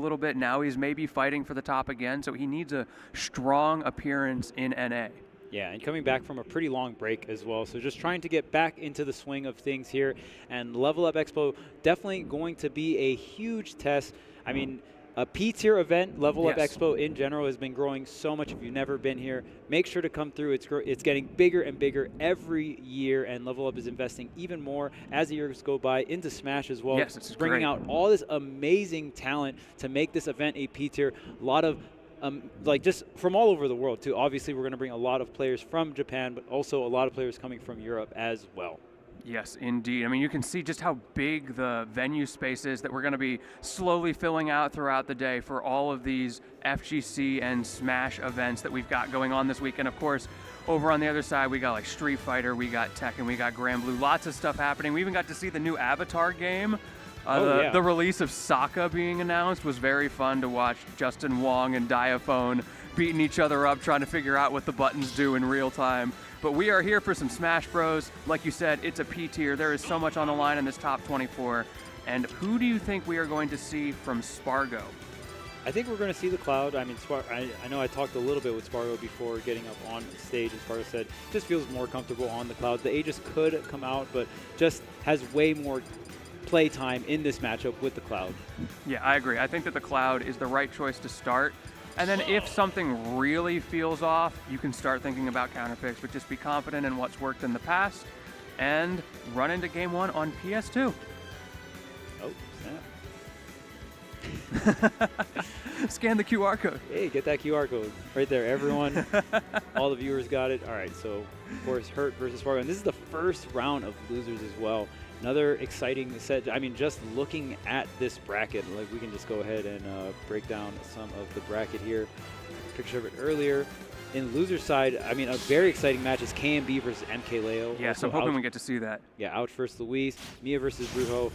little bit. Now he's maybe fighting for the top again, so he needs a strong appearance in NA. Yeah, and coming back from a pretty long break as well. So just trying to get back into the swing of things here. And Level Up Expo definitely going to be a huge test. I mean, a P-tier event, Level Up Expo in general, has been growing so much. If you've never been here, make sure to come through. It's getting bigger and bigger every year, and Level Up is investing even more as the years go by into Smash as well. Yes, it's bringing out all this amazing talent to make this event a P-tier. A lot of like just from all over the world too. Obviously, we're going to bring a lot of players from Japan, but also a lot of players coming from Europe as well. Yes, indeed. I mean, you can see just how big the venue space is that we're going to be slowly filling out throughout the day for all of these FGC and Smash events that we've got going on this week. And of course, over on the other side, we got like Street Fighter, we got Tekken, we got Grand Blue, lots of stuff happening. We even got to see the new Avatar game. The release of Sokka being announced was very fun to watch. Justin Wong and Diaphone beating each other up, trying to figure out what the buttons do in real time. But we are here for some Smash Bros. Like you said, it's a P-tier. There is so much on the line in this top 24. And who do you think we are going to see from Spargo? I think we're going to see the Cloud. I mean, I know I talked a little bit with Spargo before getting up on stage, and Spargo said just feels more comfortable on the Cloud. The Aegis could come out, but just has way more play time in this matchup with the Cloud. Yeah, I agree. I think that the Cloud is the right choice to start. And then if something really feels off, you can start thinking about counterpicks, but just be confident in what's worked in the past and run into game one on PS2. Oh, snap. Scan the QR code. Hey, get that QR code right there. Everyone, all the viewers got it. All right, so of course, Hurt versus Spargo. And this is the first round of losers as well. Another exciting set. I mean, just looking at this bracket, like we can just go ahead and break down some of the bracket here. Picture of it earlier. In loser side, I mean, a very exciting match is KMB versus MkLeo. Yeah, so I'm hoping we get to see that. Yeah, Ouch versus Luis, Miya versus Bruho.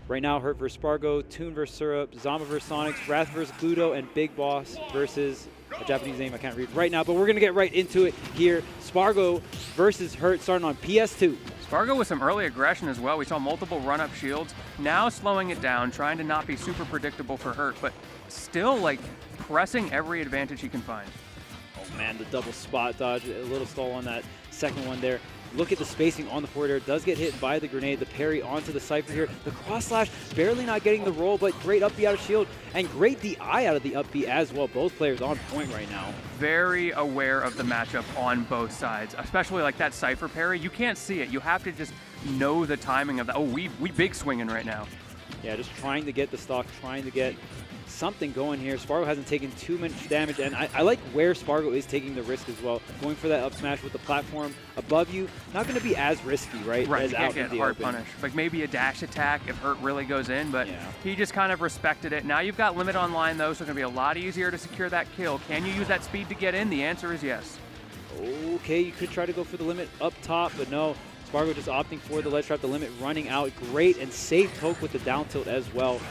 Right now, Hurt versus Spargo, Toon versus Syrup, Zomba versus Sonix, Wrath versus Gluto, and Big Boss versus a Japanese name I can't read right now, but we're going to get right into it here. Spargo versus Hurt starting on PS2. Spargo with some early aggression as well. We saw multiple run-up shields. Now slowing it down, trying to not be super predictable for Hurt, but still like pressing every advantage he can find. Oh man, the double spot dodge, a little stall on that second one there. Look at the spacing on the forward air. Does get hit by the grenade. The parry onto the Cypher here. The cross slash barely not getting the roll, but great up B out of shield and great DI out of the up B as well. Both players on point right now. Very aware of the matchup on both sides, especially like that Cypher parry. You can't see it. You have to just know the timing of that. Oh, we big swinging right now. Yeah, just trying to get the stock, trying to get something going here. Spargo hasn't taken too much damage, and I like where Spargo is taking the risk as well. Going for that up smash with the platform above you, not going to be as risky, right? Right, as you can't get hard punish. Like maybe a dash attack if Hurt really goes in, but he just kind of respected it. Now you've got limit online though, so it's going to be a lot easier to secure that kill. Can you use that speed to get in? The answer is yes. Okay, you could try to go for the limit up top, but no. Spargo just opting for the ledge trap, the limit running out. Great and safe poke with the down tilt as well.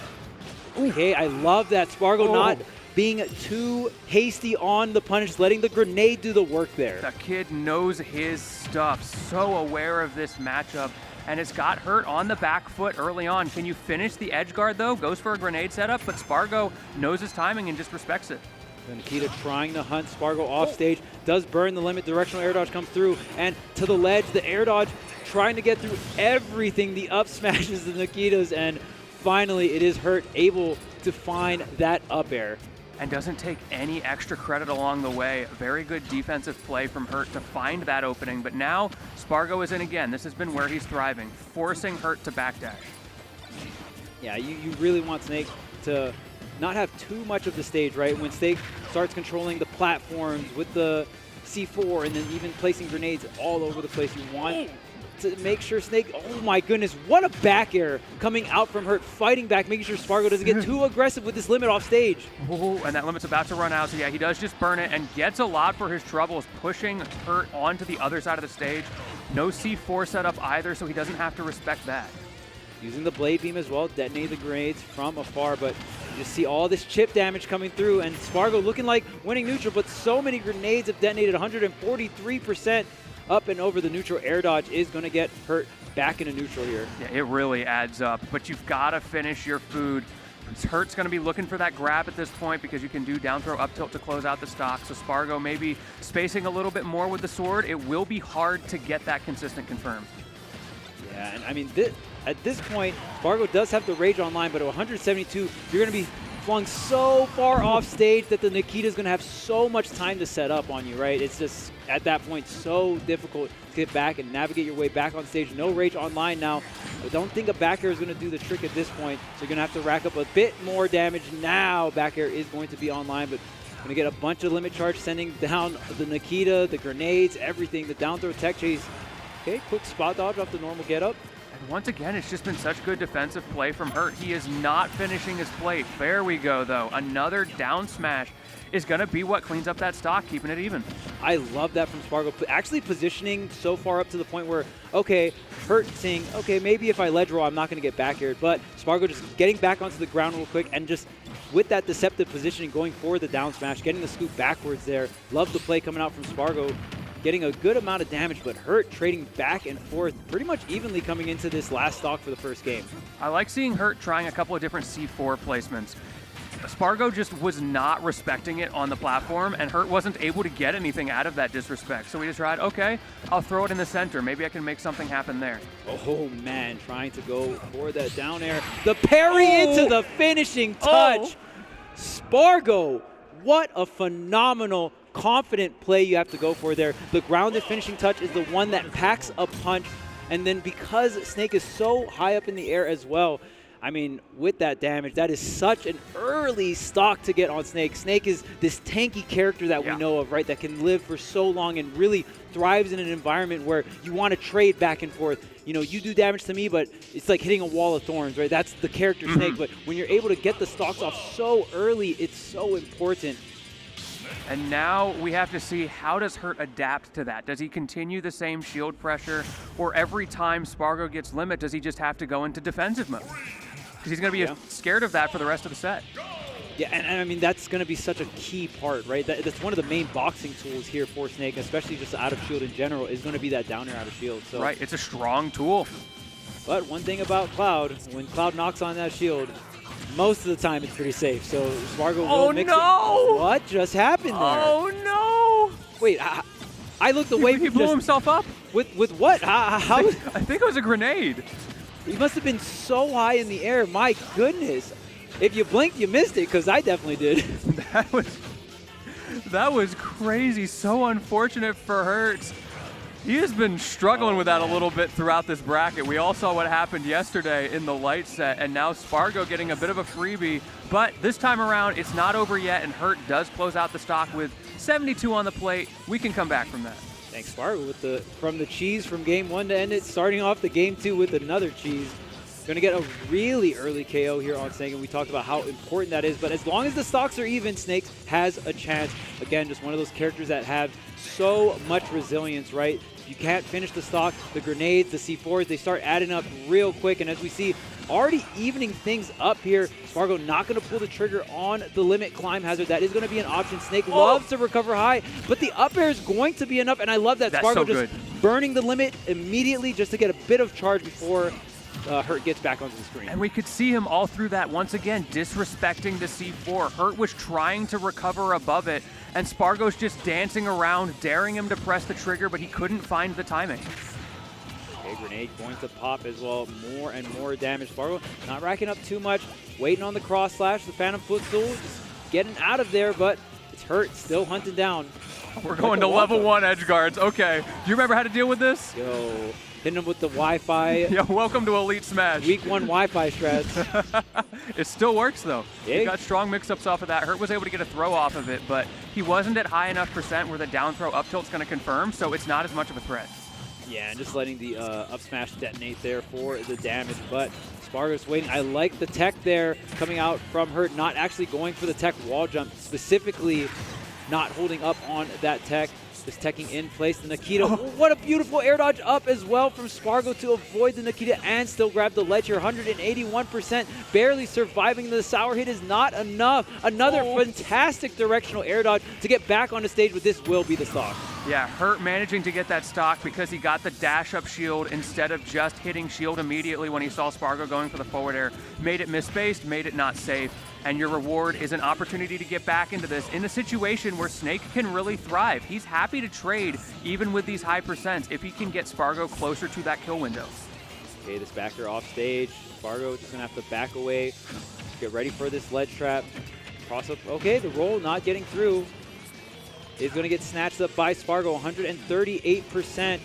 Okay, I love that. Spargo not being too hasty on the punish, letting the grenade do the work there. The kid knows his stuff, so aware of this matchup, and it's got Hurt on the back foot early on. Can you finish the edge guard though? Goes for a grenade setup, but Spargo knows his timing and just respects it. And Nikita trying to hunt Spargo off stage, does burn the limit, directional air dodge comes through, and to the ledge, the air dodge trying to get through everything, the up smashes the Nikitas, and finally, it is Hurt able to find that up air. And doesn't take any extra credit along the way. Very good defensive play from Hurt to find that opening. But now, Spargo is in again. This has been where he's thriving, forcing Hurt to backdash. Yeah, you really want Snake to not have too much of the stage, right? When Snake starts controlling the platforms with the C4 and then even placing grenades all over the place, you want to make sure Snake, oh my goodness, what a back air coming out from Hurt, fighting back, making sure Spargo doesn't get too aggressive with this limit off stage. Oh, and that limit's about to run out, so yeah, he does just burn it and gets a lot for his troubles, pushing Hurt onto the other side of the stage. No C4 setup either, so he doesn't have to respect that. Using the Blade Beam as well, detonate the grenades from afar, but you just see all this chip damage coming through, and Spargo looking like winning neutral, but so many grenades have detonated, 143%. Up and over the neutral air dodge is going to get Hurt back into neutral here. Yeah, it really adds up, but you've got to finish your food. Hurt's going to be looking for that grab at this point because you can do down throw up tilt to close out the stock. So Spargo maybe spacing a little bit more with the sword. It will be hard to get that consistent confirmed. Yeah, and I mean, at this point, Spargo does have the Rage online, but at 172, you're going to be flung so far off stage that the Nikita's going to have so much time to set up on you, right? It's just, at that point, so difficult to get back and navigate your way back on stage. No Rage online now. I don't think a back air is going to do the trick at this point, so you're going to have to rack up a bit more damage. Now back air is going to be online, but going to get a bunch of limit charge, sending down the Nikita, the grenades, everything, the down throw tech chase. Okay, quick spot dodge off the normal get up. And once again, it's just been such good defensive play from Hurt. He is not finishing his plate. There we go, though. Another down smash is going to be what cleans up that stock, keeping it even. I love that from Spargo. Actually positioning so far up to the point where, okay, Hurt saying, okay, maybe if I ledge roll, I'm not going to get back aired. But Spargo just getting back onto the ground real quick and just with that deceptive positioning, going for the down smash, getting the scoop backwards there. Love the play coming out from Spargo. Getting a good amount of damage, but Hurt trading back and forth pretty much evenly coming into this last stock for the first game. I like seeing Hurt trying a couple of different C4 placements. Spargo just was not respecting it on the platform, and Hurt wasn't able to get anything out of that disrespect. So we just tried, okay, I'll throw it in the center. Maybe I can make something happen there. Oh, man, trying to go for that down air. The parry into the finishing touch. Spargo, what a phenomenal confident play you have to go for there. The grounded finishing touch is the one that packs a punch, and then because Snake is so high up in the air as well, I mean, with that damage, that is such an early stock to get on Snake. Snake is this tanky character that we know of, right, that can live for so long and really thrives in an environment where you want to trade back and forth. You know, you do damage to me, but it's like hitting a wall of thorns, right? That's the character Snake, but when you're able to get the stocks off so early, it's so important. And now we have to see, how does Hurt adapt to that? Does he continue the same shield pressure, or every time Spargo gets limit, does he just have to go into defensive mode? Because he's going to be scared of that for the rest of the set. Yeah, and I mean, that's going to be such a key part, right? That's one of the main boxing tools here for Snake, especially just out of shield in general, is going to be that down air out of shield. So. Right, it's a strong tool. But one thing about Cloud, when Cloud knocks on that shield, most of the time it's pretty safe. So Spargo will mix it. What just happened there? Oh no! Wait, I looked away. He blew himself up. With what? How? I think it was a grenade. He must have been so high in the air. My goodness. If you blinked, you missed it, because I definitely did. That was crazy. So unfortunate for Hurt. He has been struggling with that a little bit throughout this bracket. We all saw what happened yesterday in the light set, and now Spargo getting a bit of a freebie. But this time around, it's not over yet, and Hurt does close out the stock with 72 on the plate. We can come back from that. Thanks, Spargo, with from the cheese from game 1 to end it, starting off the game 2 with another cheese. Going to get a really early KO here on Snake, and we talked about how important that is. But as long as the stocks are even, Snake has a chance. Again, just one of those characters that have so much resilience, right? You can't finish the stock, the grenades, the C4s, they start adding up real quick. And as we see, already evening things up here. Spargo not going to pull the trigger on the limit climb hazard. That is going to be an option. Snake loves to recover high, but the up air is going to be enough. And I love that Spargo just burning the limit immediately just to get a bit of charge before Hurt gets back onto the screen. And we could see him all through that, once again, disrespecting the C4. Hurt was trying to recover above it, and Spargo's just dancing around, daring him to press the trigger, but he couldn't find the timing. Okay, grenade going to pop as well. More and more damage. Spargo not racking up too much, waiting on the cross slash, the Phantom Footstool, just getting out of there, but it's Hurt still hunting down. We're going to level 1 edge guards. Okay, do you remember how to deal with this? Yo. Hitting him with the Wi-Fi. Yeah, welcome to Elite Smash. Week 1 Wi-Fi strats. It still works, though. Yeah. He got strong mix-ups off of that. Hurt was able to get a throw off of it, but he wasn't at high enough percent where the down throw up tilt's going to confirm, so it's not as much of a threat. Yeah, and just letting the up smash detonate there for the damage, but Spargo's waiting. I like the tech there coming out from Hurt, not actually going for the tech wall jump, specifically not holding up on that tech. Just teching in place. The Nikita, what a beautiful air dodge up as well from Spargo to avoid the Nikita and still grab the ledge here. 181%, barely surviving the sour hit is not enough. Another fantastic directional air dodge to get back on the stage, but this will be the stock. Yeah, Hurt managing to get that stock because he got the dash up shield instead of just hitting shield immediately when he saw Spargo going for the forward air. Made it misspaced, made it not safe. And your reward is an opportunity to get back into this in a situation where Snake can really thrive. He's happy to trade even with these high percents if he can get Spargo closer to that kill window. Okay, this backer off stage. Spargo just gonna have to back away. Get ready for this ledge trap. Cross up. Okay, the roll not getting through. Is gonna get snatched up by Spargo. 138%.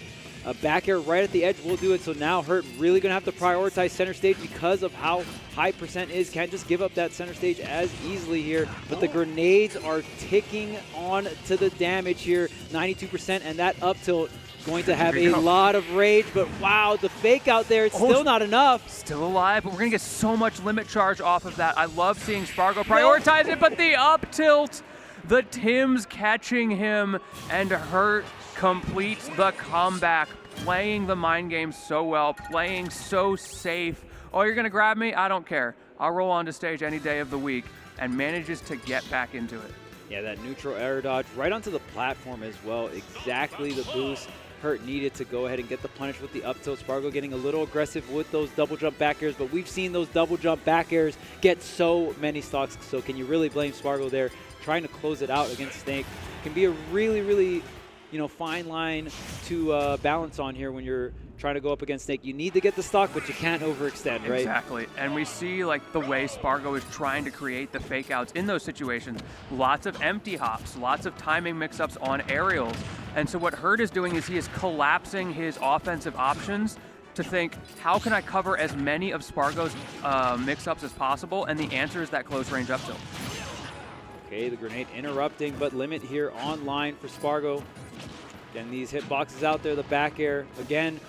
A back air right at the edge will do it. So now Hurt really gonna have to prioritize center stage because of how high percent is. Can't just give up that center stage as easily here. But the grenades are ticking on to the damage here. 92%, and that up tilt going to have a lot of rage. But wow, the fake out there, it's still not enough. Still alive, but we're gonna get so much limit charge off of that. I love seeing Spargo prioritize it, but the up tilt, the Tim's catching him, and Hurt completes the comeback, playing the mind game so well, playing so safe. Oh, you're gonna grab me? I don't care. I'll roll onto stage any day of the week, and manages to get back into it. Yeah, that neutral air dodge right onto the platform as well. Exactly the boost Hurt needed to go ahead and get the punish with the up tilt. Spargo getting a little aggressive with those double jump back airs, but we've seen those double jump back airs get so many stocks. So can you really blame Spargo there? Trying to close it out against Snake can be a really, really, fine line to balance on here when you're trying to go up against Snake. You need to get the stock, but you can't overextend, right? Exactly. And we see like the way Spargo is trying to create the fake outs in those situations. Lots of empty hops, lots of timing mix-ups on aerials. And so what Hurt is doing is he is collapsing his offensive options to think, how can I cover as many of Spargo's mix-ups as possible? And the answer is that close range up tilt. Okay, the grenade interrupting, but limit here online for Spargo. Again, these hitboxes out there, the back air. Again,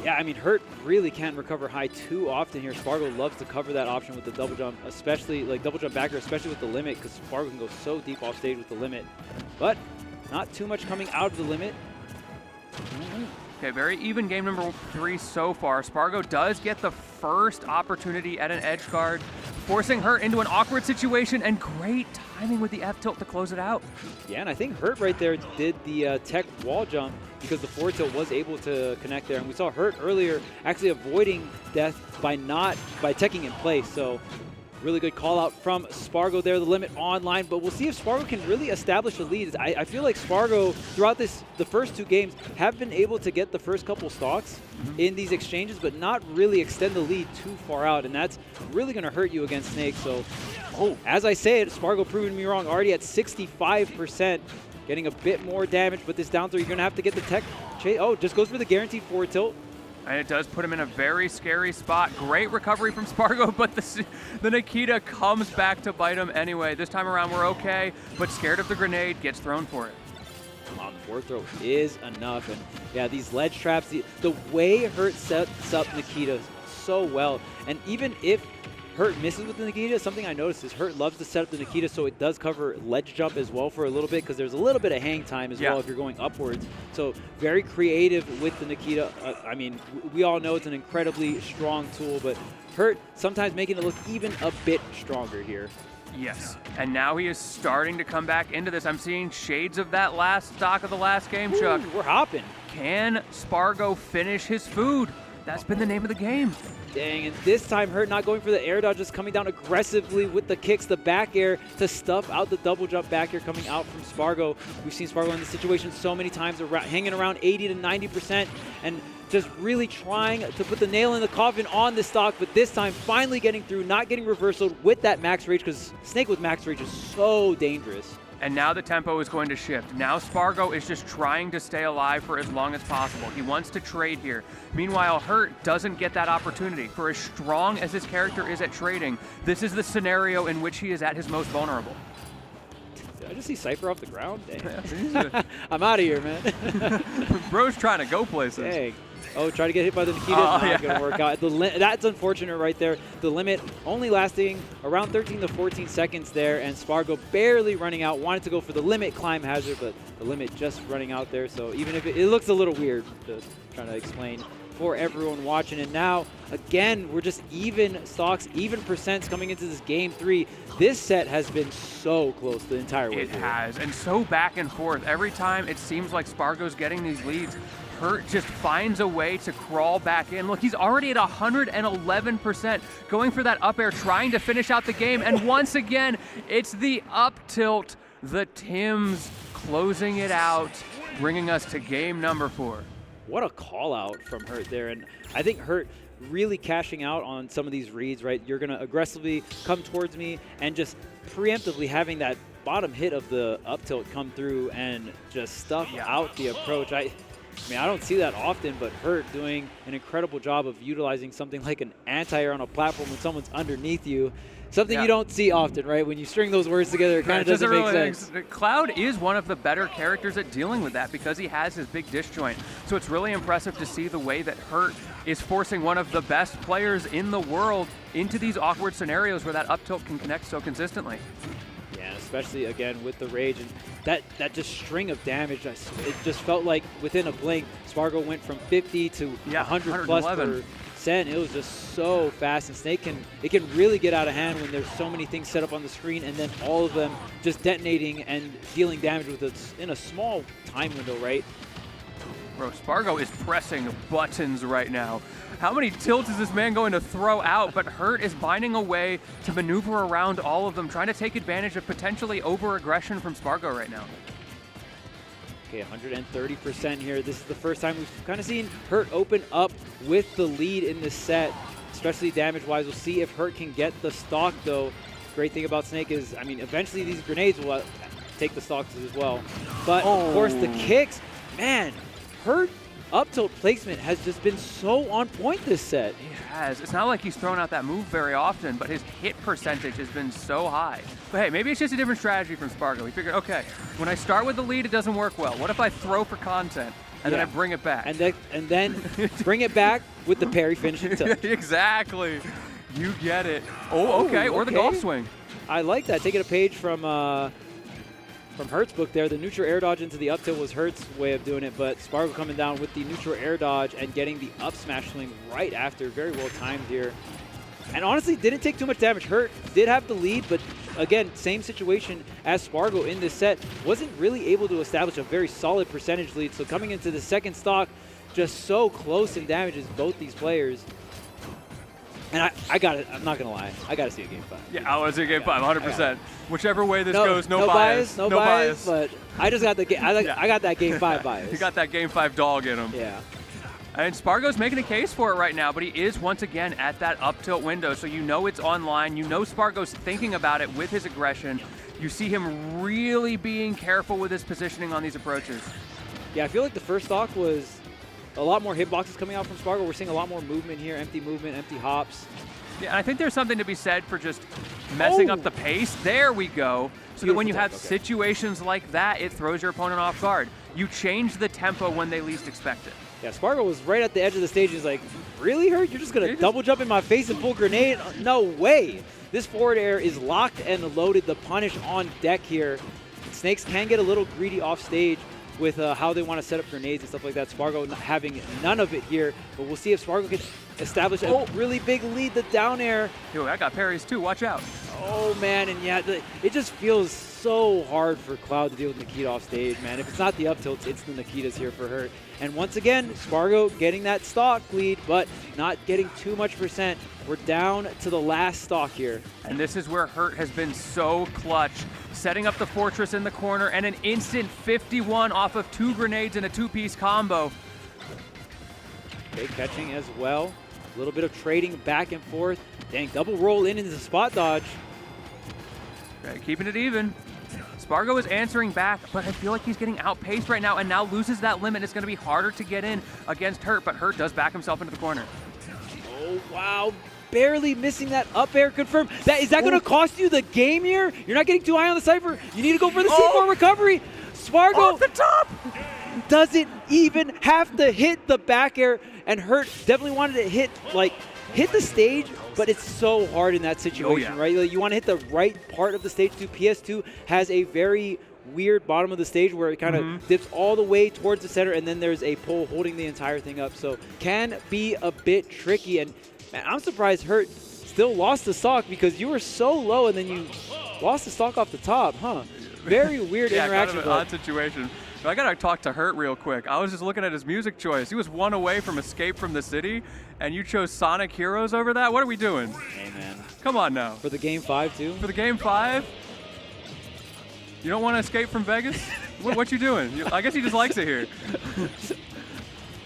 yeah, I mean, Hurt really can't recover high too often here. Spargo loves to cover that option with the double jump, especially like double jump back air, especially with the limit, because Spargo can go so deep off stage with the limit. But not too much coming out of the limit. Okay, very even game number 3 so far. Spargo does get the first opportunity at an edge guard, forcing Hurt into an awkward situation, and great timing with the F tilt to close it out. Yeah, and I think Hurt right there did the tech wall jump because the forward tilt was able to connect there. And we saw Hurt earlier actually avoiding death by teching in place. So really good call out from Spargo there, the limit online, but we'll see if Spargo can really establish a lead. I feel like Spargo, throughout the first 2 games, have been able to get the first couple stocks in these exchanges, but not really extend the lead too far out, and that's really going to hurt you against Snake. So, as I say it, Spargo proving me wrong, already at 65%, getting a bit more damage, but this down throw, you're going to have to get the tech chase. Oh, just goes for the guaranteed forward tilt. And it does put him in a very scary spot. Great recovery from Spargo, but the Nikita comes back to bite him anyway. This time around, we're okay, but scared of the grenade, gets thrown for it. Come on, the forward throw is enough. And yeah, these ledge traps, the way Hurt sets up Nikita so well. And even if Hurt misses with the Nikita, something I noticed is Hurt loves to set up the Nikita so it does cover ledge jump as well for a little bit, because there's a little bit of hang time as well if you're going upwards. So very creative with the Nikita. I mean, we all know it's an incredibly strong tool, but Hurt sometimes making it look even a bit stronger here. Yes, and now he is starting to come back into this. I'm seeing shades of that last stock of the last game, Chuck. We're hopping. Can Spargo finish his food? That's been the name of the game. Dang, and this time Hurt not going for the air dodge, just coming down aggressively with the kicks, the back air to stuff out the double jump back air coming out from Spargo. We've seen Spargo in this situation so many times, hanging around 80 to 90%, and just really trying to put the nail in the coffin on the stock, but this time finally getting through, not getting reversaled with that max rage, because Snake with max rage is so dangerous. And now the tempo is going to shift. Now Spargo is just trying to stay alive for as long as possible. He wants to trade here. Meanwhile, Hurt doesn't get that opportunity. For as strong as his character is at trading, this is the scenario in which he is at his most vulnerable. Did I just see Cypher off the ground? Dang. I'm out of here, man. Bro's trying to go places. Dang. Oh, try to get hit by the Nikita. Not going to work out. That's unfortunate right there. The limit only lasting around 13 to 14 seconds there, and Spargo barely running out. Wanted to go for the limit climb hazard, but the limit just running out there. So even if it looks a little weird, trying to explain for everyone watching. And now, again, we're just even stocks, even percents coming into this game 3. This set has been so close the entire way. It has, and so back and forth. Every time it seems like Spargo's getting these leads, Hurt just finds a way to crawl back in. Look, he's already at 111%, going for that up air, trying to finish out the game. And once again, it's the up tilt, the Tims closing it out, bringing us to game number 4. What a call out from Hurt there. And I think Hurt really cashing out on some of these reads, right? You're going to aggressively come towards me and just preemptively having that bottom hit of the up tilt come through and just stuff out the approach. I mean, I don't see that often, but Hurt doing an incredible job of utilizing something like an anti-air on a platform when someone's underneath you. Something you don't see often, right? When you string those words together, it kind of doesn't make sense. Cloud is one of the better characters at dealing with that because he has his big disjoint. So it's really impressive to see the way that Hurt is forcing one of the best players in the world into these awkward scenarios where that up tilt can connect so consistently. Yeah, especially again with the rage and that just string of damage. It just felt like within a blink, Spargo went from 50 to 100 plus percent. It was just so fast, and Snake it can really get out of hand when there's so many things set up on the screen, and then all of them just detonating and dealing damage with it in a small time window, right? Bro, Spargo is pressing buttons right now. How many tilts is this man going to throw out? But Hurt is finding a way to maneuver around all of them, trying to take advantage of potentially over-aggression from Spargo right now. Okay, 130% here. This is the first time we've kind of seen Hurt open up with the lead in this set, especially damage-wise. We'll see if Hurt can get the stock, though. Great thing about Snake is, I mean, eventually these grenades will take the stocks as well. But, of course, the kicks, man, Hurt up tilt placement has just been so on point this set. He has. It's not like he's thrown out that move very often, but his hit percentage has been so high. But hey, maybe it's just a different strategy from Spargo. He figured, okay, when I start with the lead, it doesn't work well. What if I throw for content and then I bring it back? And then bring it back with the parry finishing touch. Exactly. You get it. Oh, okay. Or the golf swing. I like that. Taking a page from Hurt's book there. The neutral air dodge into the up tilt was Hurt's way of doing it, but Spargo coming down with the neutral air dodge and getting the up smash swing right after. Very well timed here. And honestly, didn't take too much damage. Hurt did have the lead, but again, same situation as Spargo in this set. Wasn't really able to establish a very solid percentage lead. So coming into the second stock, just so close in damage as both these players. And I'm not gonna lie, I gotta see a game 5. Yeah, I want to see a game 5, 100%. Whichever way this goes, no bias. No bias. But I just got the I got that game 5 bias. You got that game 5 dog in him. Yeah. And Spargo's making a case for it right now, but he is once again at that up tilt window, so you know it's online. You know Spargo's thinking about it with his aggression. You see him really being careful with his positioning on these approaches. Yeah, I feel like the first stock was a lot more hitboxes coming out from Spargo. We're seeing a lot more movement here, empty movement, empty hops. Yeah, and I think there's something to be said for just messing up the pace. There we go. So that when you have situations like that, it throws your opponent off guard. You change the tempo when they least expect it. Yeah, Spargo was right at the edge of the stage. He's like, really, Hurt? You're just going to double jump in my face and pull grenade? No way. This forward air is locked and loaded. The punish on deck here. Snakes can get a little greedy off stage with how they want to set up grenades and stuff like that. Spargo having none of it here, but we'll see if Spargo can establish a really big lead. The down air. Yo, I got parries too, watch out. Oh man, and yeah, it just feels so hard for Cloud to deal with Nikita off stage, man. If it's not the up tilts, it's the Nikitas here for her. And once again, Spargo getting that stock lead, but not getting too much percent. We're down to the last stock here. And this is where Hurt has been so clutch. Setting up the fortress in the corner and an instant 51 off of 2 grenades and a 2-piece combo. Okay, catching as well. A little bit of trading back and forth. Dang, double roll in into the spot dodge. Okay, keeping it even. Spargo is answering back, but I feel like he's getting outpaced right now and now loses that limit. It's going to be harder to get in against Hurt, but Hurt does back himself into the corner. Oh, wow. Barely missing that up air confirm. Is that going to cost you the game here? You're not getting too high on the Cypher. You need to go for the C4 recovery. Spargo off the top doesn't even have to hit the back air, and Hurt definitely wanted to hit the stage, but it's so hard in that situation, right? You want to hit the right part of the stage too. PS2 has a very weird bottom of the stage where it kind of dips all the way towards the center, and then there's a pole holding the entire thing up. So can be a bit tricky. And man, I'm surprised Hurt still lost the stock because you were so low and then you lost the stock off the top, huh? Very weird interaction. Kind of an odd situation. But I gotta talk to Hurt real quick. I was just looking at his music choice. He was one away from Escape from the City, and you chose Sonic Heroes over that? What are we doing? Hey, man. Come on now. For the Game 5, too? For the Game 5? You don't want to escape from Vegas? what you doing? I guess he just likes it here.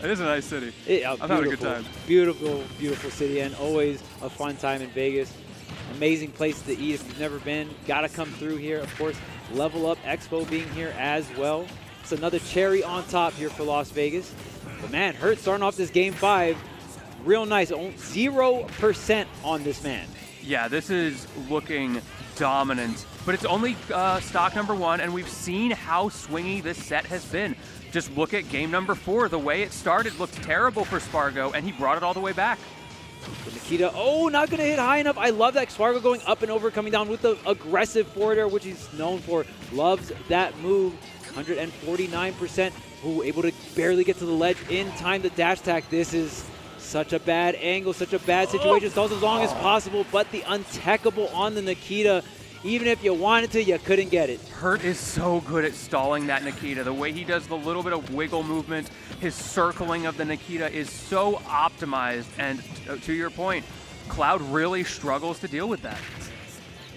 It is a nice city. I'm having a good time. Beautiful, beautiful city, and always a fun time in Vegas. Amazing place to eat if you've never been. Gotta come through here. Of course, Level Up Expo being here as well. It's another cherry on top here for Las Vegas. But man, Hurt starting off this Game 5 real nice. 0% on this man. Yeah, this is looking dominant. But it's only stock number 1, and we've seen how swingy this set has been. Just look at game number 4. The way it started looked terrible for Spargo, and he brought it all the way back. Nikita, not going to hit high enough. I love that Spargo going up and over, coming down with the aggressive forward air, which he's known for. Loves that move. 149%. Ooh, able to barely get to the ledge in time. The dash attack. This is such a bad angle, such a bad situation. Stalls as long as possible, but the untechable on the Nikita. Even if you wanted to, you couldn't get it. Hurt is so good at stalling that Nikita. The way he does the little bit of wiggle movement, his circling of the Nikita is so optimized. And to your point, Cloud really struggles to deal with that.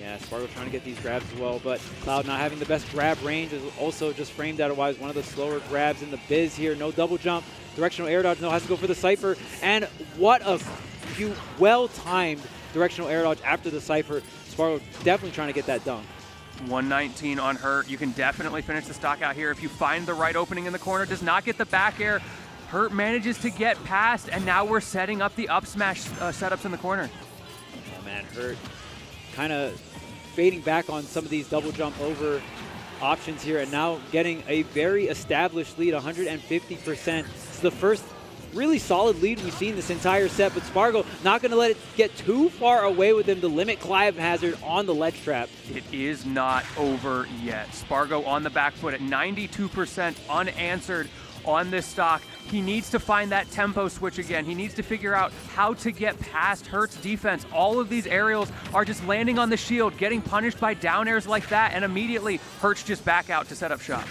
Yeah, Spargo trying to get these grabs as well, but Cloud not having the best grab range is also just framed out wise. One of the slower grabs in the biz here. No double jump. Directional air dodge. No, has to go for the Cypher. And what a few well-timed directional air dodge after the Cypher. Spargo definitely trying to get that done. 119 on Hurt. You can definitely finish the stock out here if you find the right opening in the corner. Does not get the back air. Hurt manages to get past, and now we're setting up the up smash setups in the corner. Oh man, Hurt kind of fading back on some of these double jump over options here, and now getting a very established lead, 150%. It's the first really solid lead we've seen this entire set, but Spargo not going to let it get too far away with him to limit Clive Hazard on the ledge trap. It is not over yet. Spargo on the back foot at 92% unanswered on this stock. He needs to find that tempo switch again. He needs to figure out how to get past Hurt's defense. All of these aerials are just landing on the shield, getting punished by down airs like that, and immediately Hurt's just back out to set up shop.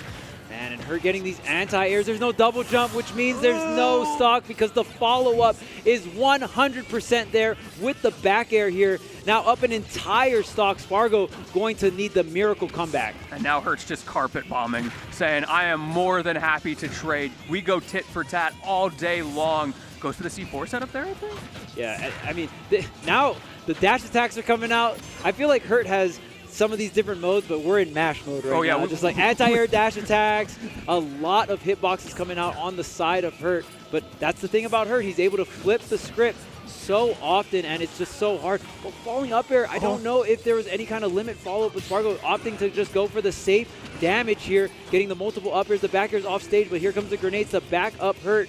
Man, and Hurt getting these anti-airs. There's no double jump, which means there's no stock because the follow-up is 100% there with the back air here. Now up an entire stock. Spargo going to need the miracle comeback. And now Hurt's just carpet bombing, saying, I am more than happy to trade. We go tit for tat all day long. Goes for the C4 setup there, I think? Yeah, I mean, now the dash attacks are coming out. I feel like Hurt has some of these different modes, but we're in mash mode right now. Just like anti-air dash attacks, a lot of hitboxes coming out on the side of Hurt. But that's the thing about Hurt. He's able to flip the script so often, and it's just so hard. But falling up air, I don't know if there was any kind of limit follow-up with Spargo opting to just go for the safe damage here, getting the multiple up airs. The back air's off stage, but here comes the grenades to back up Hurt.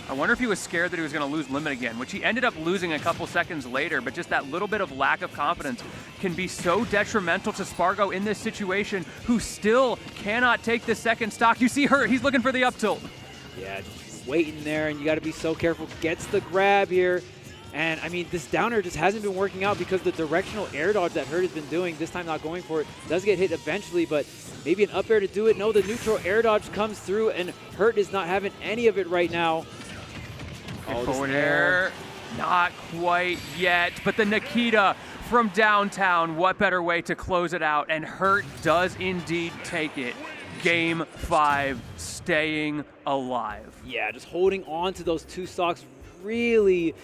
I wonder if he was scared that he was going to lose limit again, which he ended up losing a couple seconds later, but just that little bit of lack of confidence can be so detrimental to Spargo in this situation, who still cannot take the second stock. You see Hurt, he's looking for the up tilt. Yeah, just waiting there, and you got to be so careful. Gets the grab here. And I mean, this down air just hasn't been working out because the directional air dodge that Hurt has been doing, this time not going for it, does get hit eventually, but maybe an up air to do it. No, the neutral air dodge comes through, and Hurt is not having any of it right now. Forward air, not quite yet, but the Nikita from downtown, what better way to close it out? And Hurt does indeed take it. Game 5, staying alive. Yeah, just holding on to those two stocks really,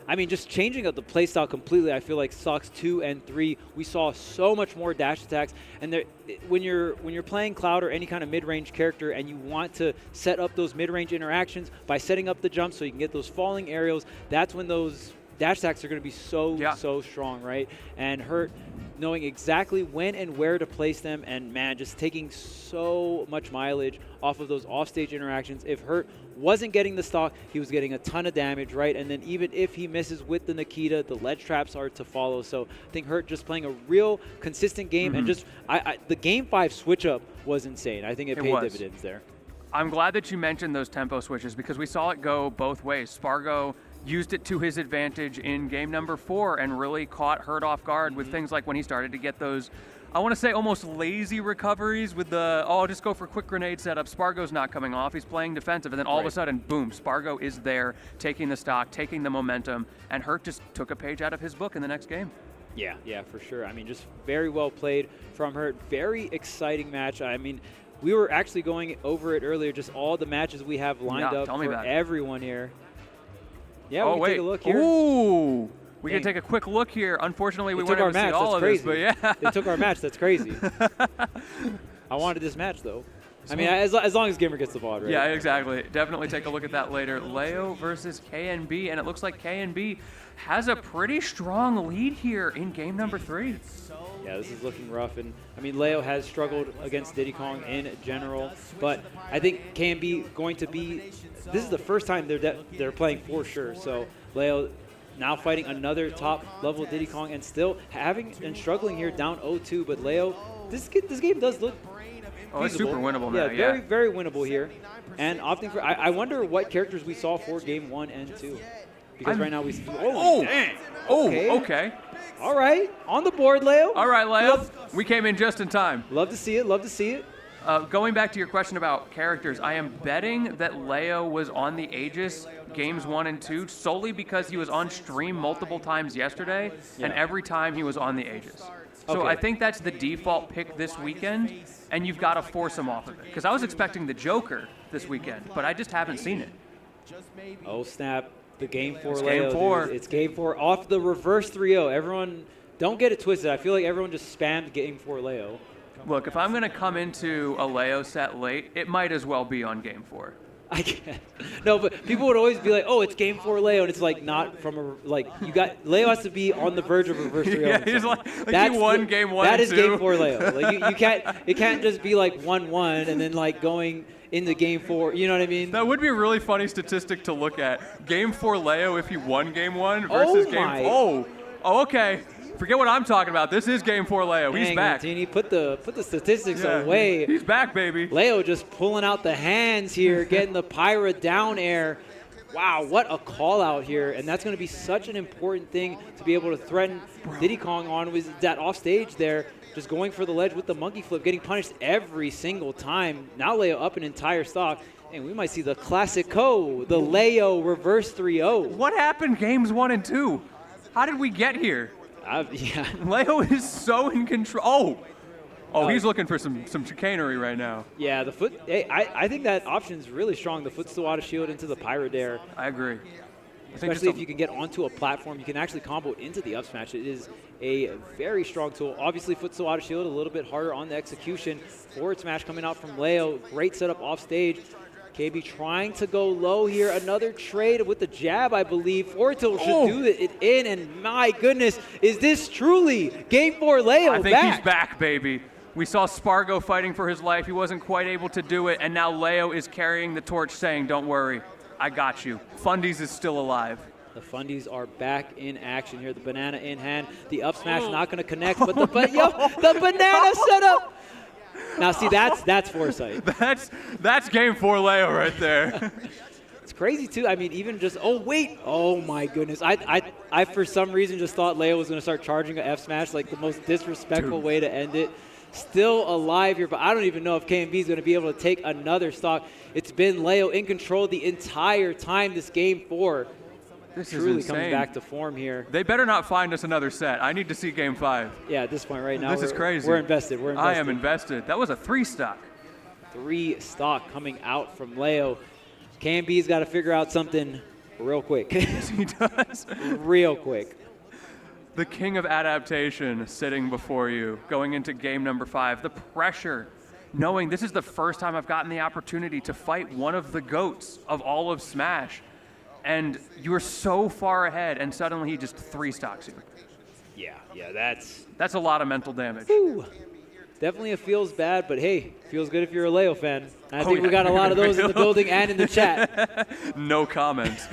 I mean, just changing up the playstyle completely. I feel like stocks 2 and 3, we saw so much more dash attacks. And there, when you're playing Cloud or any kind of mid-range character and you want to set up those mid-range interactions by setting up the jump so you can get those falling aerials, that's when those dash attacks are going to be so strong, right? And Hurt knowing exactly when and where to place them, and man, just taking so much mileage off of those offstage interactions. If Hurt wasn't getting the stock, he was getting a ton of damage, right? And then even if he misses with the Nikita, the ledge traps are to follow. So I think Hurt just playing a real consistent game, and just the Game 5 switch up was insane. I think it paid dividends there. I'm glad that you mentioned those tempo switches because we saw it go both ways. Spargo used it to his advantage in game number 4 and really caught Hurt off guard with things like when he started to get those, I want to say almost lazy recoveries with the, oh, just go for quick grenade setup. Spargo's not coming off. He's playing defensive. And then all of a sudden, boom, Spargo is there taking the stock, taking the momentum, and Hurt just took a page out of his book in the next game. Yeah, for sure. I mean, just very well played from Hurt. Very exciting match. I mean, we were actually going over it earlier, just all the matches we have lined up for everyone here. Yeah, we can take a look here. Ooh, we can take a quick look here. Unfortunately, we weren't able to see all of this, but yeah. They took our match. That's crazy. I wanted this match, though. I mean, as long as Gamer gets the VOD, right? Yeah, exactly. Definitely take a look at that later. Leo versus KNB, and it looks like KNB has a pretty strong lead here in game number 3. Yeah, this is looking rough, and I mean, Leo has struggled against Diddy Kong in general, but I think KNB going to be, this is the first time they're playing for sure, so Leo now fighting another top level Diddy Kong and still having and struggling here down 0-2, but Leo, this game does look it's super winnable now. Yeah, very winnable here, and opting for, I wonder what characters we saw for game 1 and 2, because right now we see, okay. All right, on the board, Leo. All right, Leo. We came in just in time. Love to see it. Going back to your question about characters, I am betting that Leo was on the Aegis games 1 and 2 solely because he was on stream multiple times yesterday, and every time he was on the Aegis. So I think that's the default pick this weekend, and you've got to force him off of it. Because I was expecting the Joker this weekend, but I just haven't seen it. Oh, snap. The game 4 it's Leo, game 4. Dude. It's game 4 off the reverse 3-0. Everyone, don't get it twisted. I feel like everyone just spammed game 4 Leo. Look, if I'm going to come into a Leo set late, it might as well be on game 4. I can't. No, but people would always be like, "Oh, it's game 4 Leo," and it's like not from a you got Leo has to be on the verge of reverse 3-0. Yeah, he's like he won game 1 That and is 2. game 4 Leo. Like you can't. It can't just be like 1-1 and then like going into game 4. You know what I mean? That would be a really funny statistic to look at. Game 4 Leo if he won game 1 versus game 4. Oh, okay. Forget what I'm talking about. This is game 4 Leo. He's back. Martini, put the statistics away. He's back, baby. Leo just pulling out the hands here, getting the Pyra down air. Wow, what a call out here. And that's going to be such an important thing to be able to threaten Diddy Kong on with that off stage there. Just going for the ledge with the monkey flip, getting punished every single time. Now Leo up an entire stock. And we might see the Classico, the Leo reverse 3-0. What happened games 1 and 2? How did we get here? Leo is so in control. Oh, he's looking for some chicanery right now. Yeah, the foot. Hey, I think that option's really strong. The foot still out of shield into the Pyra Dare. I agree. Especially if you can get onto a platform, you can actually combo into the up smash. It is a very strong tool. Obviously, foot still out of shield, a little bit harder on the execution. Forward smash coming out from Leo. Great setup off stage. KB trying to go low here. Another trade with the jab, I believe. Forward tilt should do it in, and my goodness, is this truly game 4 Leo I think he's back, baby. We saw Spargo fighting for his life. He wasn't quite able to do it, and now Leo is carrying the torch saying, don't worry, I got you. Fundies is still alive. The Fundies are back in action here. The banana in hand. The up smash not going to connect, but the banana setup. Now, see, that's foresight. That's game 4 Leo right there. It's crazy, too. I mean, even just, oh, my goodness. I for some reason, just thought Leo was going to start charging a F smash, like the most disrespectful way to end it. Still alive here, but I don't even know if KNB is going to be able to take another stock. It's been Leo in control the entire time this game 4. This truly is insane. Coming back to form here. They better not find us another set. I need to see game 5. Yeah, at this point right now, this is crazy. We're invested. I am invested. That was a 3 stock. 3 stock coming out from Leo. KNB's got to figure out something real quick. Yes, he does. Real quick. The king of adaptation sitting before you, going into game number 5. The pressure, knowing this is the first time I've gotten the opportunity to fight one of the GOATs of all of Smash. and you're so far ahead, and suddenly he just 3-stocks you. Yeah, that's a lot of mental damage. Whew. Definitely it feels bad, but hey, feels good if you're a Leo fan. I think we got a lot of those in the building and in the chat. No comments.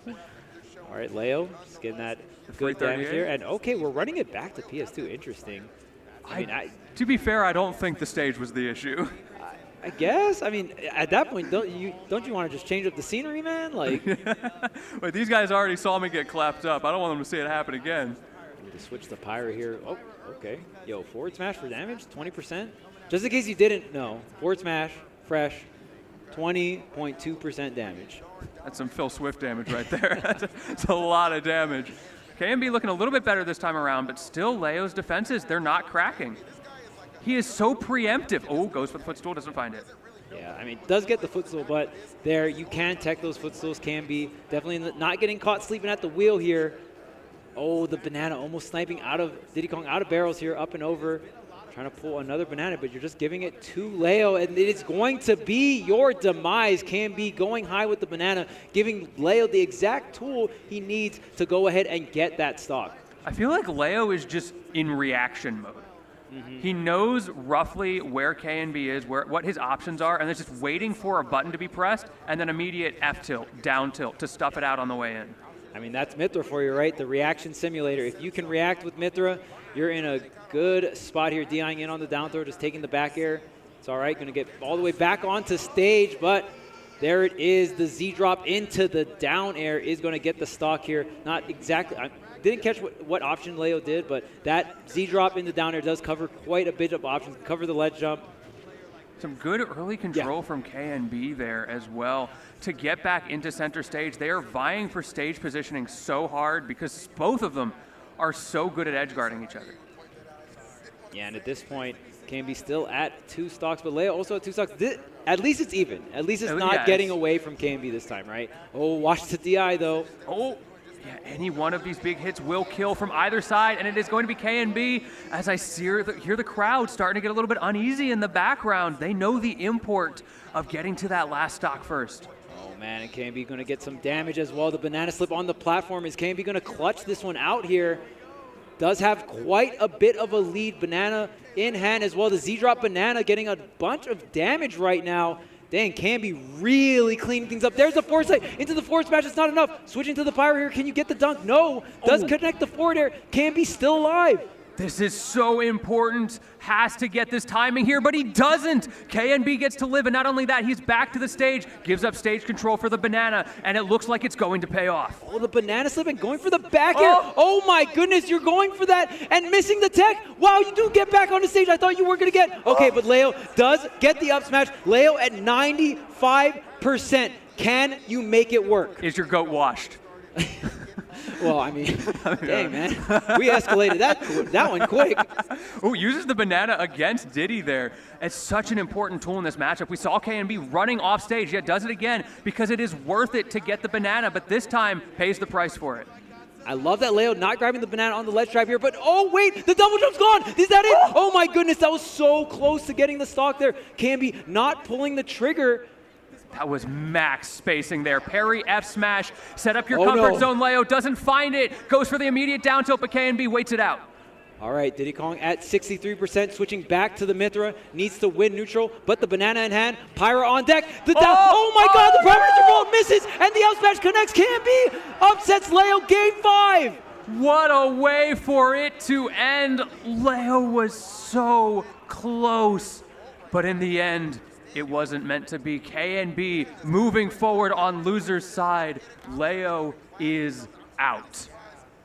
All right, Leo, just getting that good damage here. And okay, we're running it back to PS2. Interesting. To be fair, I don't think the stage was the issue. I guess. I mean, at that point, don't you want to just change up the scenery, man? Like, Wait, these guys already saw me get clapped up. I don't want them to see it happen again. Need to switch the pyro here. Oh, okay. Yo, forward smash for damage, 20%. Just in case you didn't know, forward smash, fresh, 20.2% damage. That's some Phil Swift damage right there. That's a lot of damage. KNB looking a little bit better this time around, but still Leo's defenses, they're not cracking. He is so preemptive. Oh, goes for the footstool, doesn't find it. Yeah, I mean, does get the footstool, but there you can tech those footstools. Can be definitely not getting caught sleeping at the wheel here. Oh, the banana almost sniping out of Diddy Kong out of barrels here, up and over. Trying to pull another banana, but you're just giving it to Leo, and it is going to be your demise. Can be going high with the banana, giving Leo the exact tool he needs to go ahead and get that stock. I feel like Leo is just in reaction mode. He knows roughly where KNB is, what his options are, and they're just waiting for a button to be pressed, and then immediate F tilt, down tilt to stuff it out on the way in. I mean, that's Mithra for you, right? The reaction simulator. If you can react with Mithra, you're in a good spot here, DIing in on the down throw, just taking the back air. It's all right, going to get all the way back onto stage, but there it is. The Z drop into the down air is going to get the stock here. Not exactly, I didn't catch what option Leo did, but that Z drop in the down air does cover quite a bit of options, cover the ledge jump. Some good early control from KNB there as well. To get back into center stage, they are vying for stage positioning so hard because both of them are so good at edge guarding each other. Yeah, and at this point, KNB still at 2 stocks, but Leo also at 2 stocks. At least it's even. At least it's not getting away from KNB this time, right? Oh, watch the DI though. Oh. Yeah, any one of these big hits will kill from either side, and it is going to be KNB. As I hear the crowd starting to get a little bit uneasy in the background. They know the import of getting to that last stock first. Oh man, and KNB going to get some damage as well. The banana slip on the platform. Is KNB going to clutch this one out here? Does have quite a bit of a lead. Banana in hand as well. The Z-drop banana getting a bunch of damage right now. Dang, KNB really cleaning things up. There's the forward side into the forward smash. It's not enough. Switching to the pyro here. Can you get the dunk? No. Does connect the forward air. KNB still alive. This is so important. Has to get this timing here, but he doesn't. KNB gets to live, and not only that, he's back to the stage, gives up stage control for the banana, and it looks like it's going to pay off. Oh, the banana slip and going for the back air. Oh my goodness, you're going for that and missing the tech. Wow, you do get back on the stage. I thought you were going to get. Okay, but Leo does get the up smash. Leo at 95%. Can you make it work? Is your goat washed? Well, I mean, dang, man. We escalated that one quick. Oh, uses the banana against Diddy there. It's such an important tool in this matchup. We saw KNB running off stage, yet does it again because it is worth it to get the banana, but this time pays the price for it. I love that Leo not grabbing the banana on the ledge drive here, but oh wait, the double jump's gone. Is that it? Oh my goodness, that was so close to getting the stock there. KNB not pulling the trigger. That was max spacing there. Parry, F smash, set up your comfort zone. Leo doesn't find it. Goes for the immediate down tilt, but KNB waits it out. All right, Diddy Kong at 63%, switching back to the Mithra. Needs to win neutral, but the banana in hand. Pyro on deck. The down. Oh my God, the prime roll misses, and the out smash connects. KNB upsets Leo, game 5. What a way for it to end. Leo was so close, but in the end, it wasn't meant to be. KNB moving forward on loser's side. Leo is out.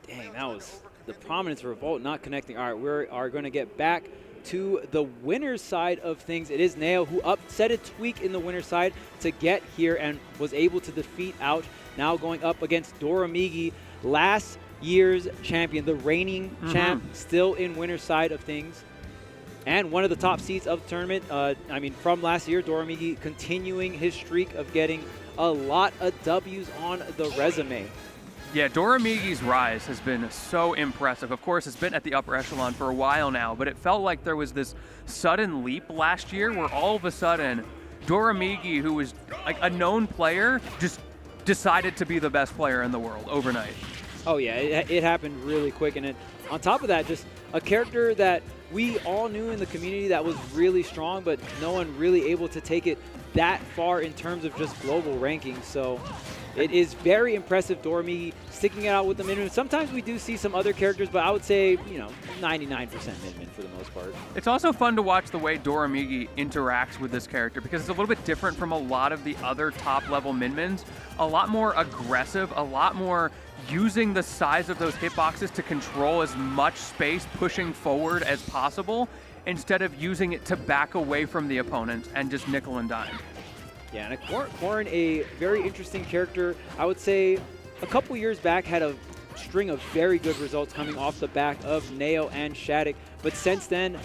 Dang, that was the prominence revolt not connecting. All right, we are going to get back to the winner's side of things. It is Neo who upset a Tweek in the winner's side to get here and was able to defeat out. Now going up against Doramigi, last year's champion, the reigning champ, still in winner's side of things. And one of the top seeds of the tournament, I mean, from last year, Doramigi continuing his streak of getting a lot of W's on the resume. Yeah, Doramigi's rise has been so impressive. Of course, it's been at the upper echelon for a while now, but it felt like there was this sudden leap last year where all of a sudden, Doramigi, who was like a known player, just decided to be the best player in the world overnight. Oh yeah, it happened really quick, and on top of that, just a character that we all knew in the community that was really strong, but no one really able to take it that far in terms of just global rankings. So it is very impressive, Doramigi sticking it out with the minimum. Sometimes we do see some other characters, but I would say, 99% min for the most part. It's also fun to watch the way Doramigi interacts with this character because it's a little bit different from a lot of the other top-level min-mins. A lot more aggressive, a lot more using the size of those hitboxes to control as much space pushing forward as possible instead of using it to back away from the opponent and just nickel and dime. Yeah, and Corrin, a very interesting character. I would say a couple years back had a string of very good results coming off the back of Neo and SHADIC, but since then,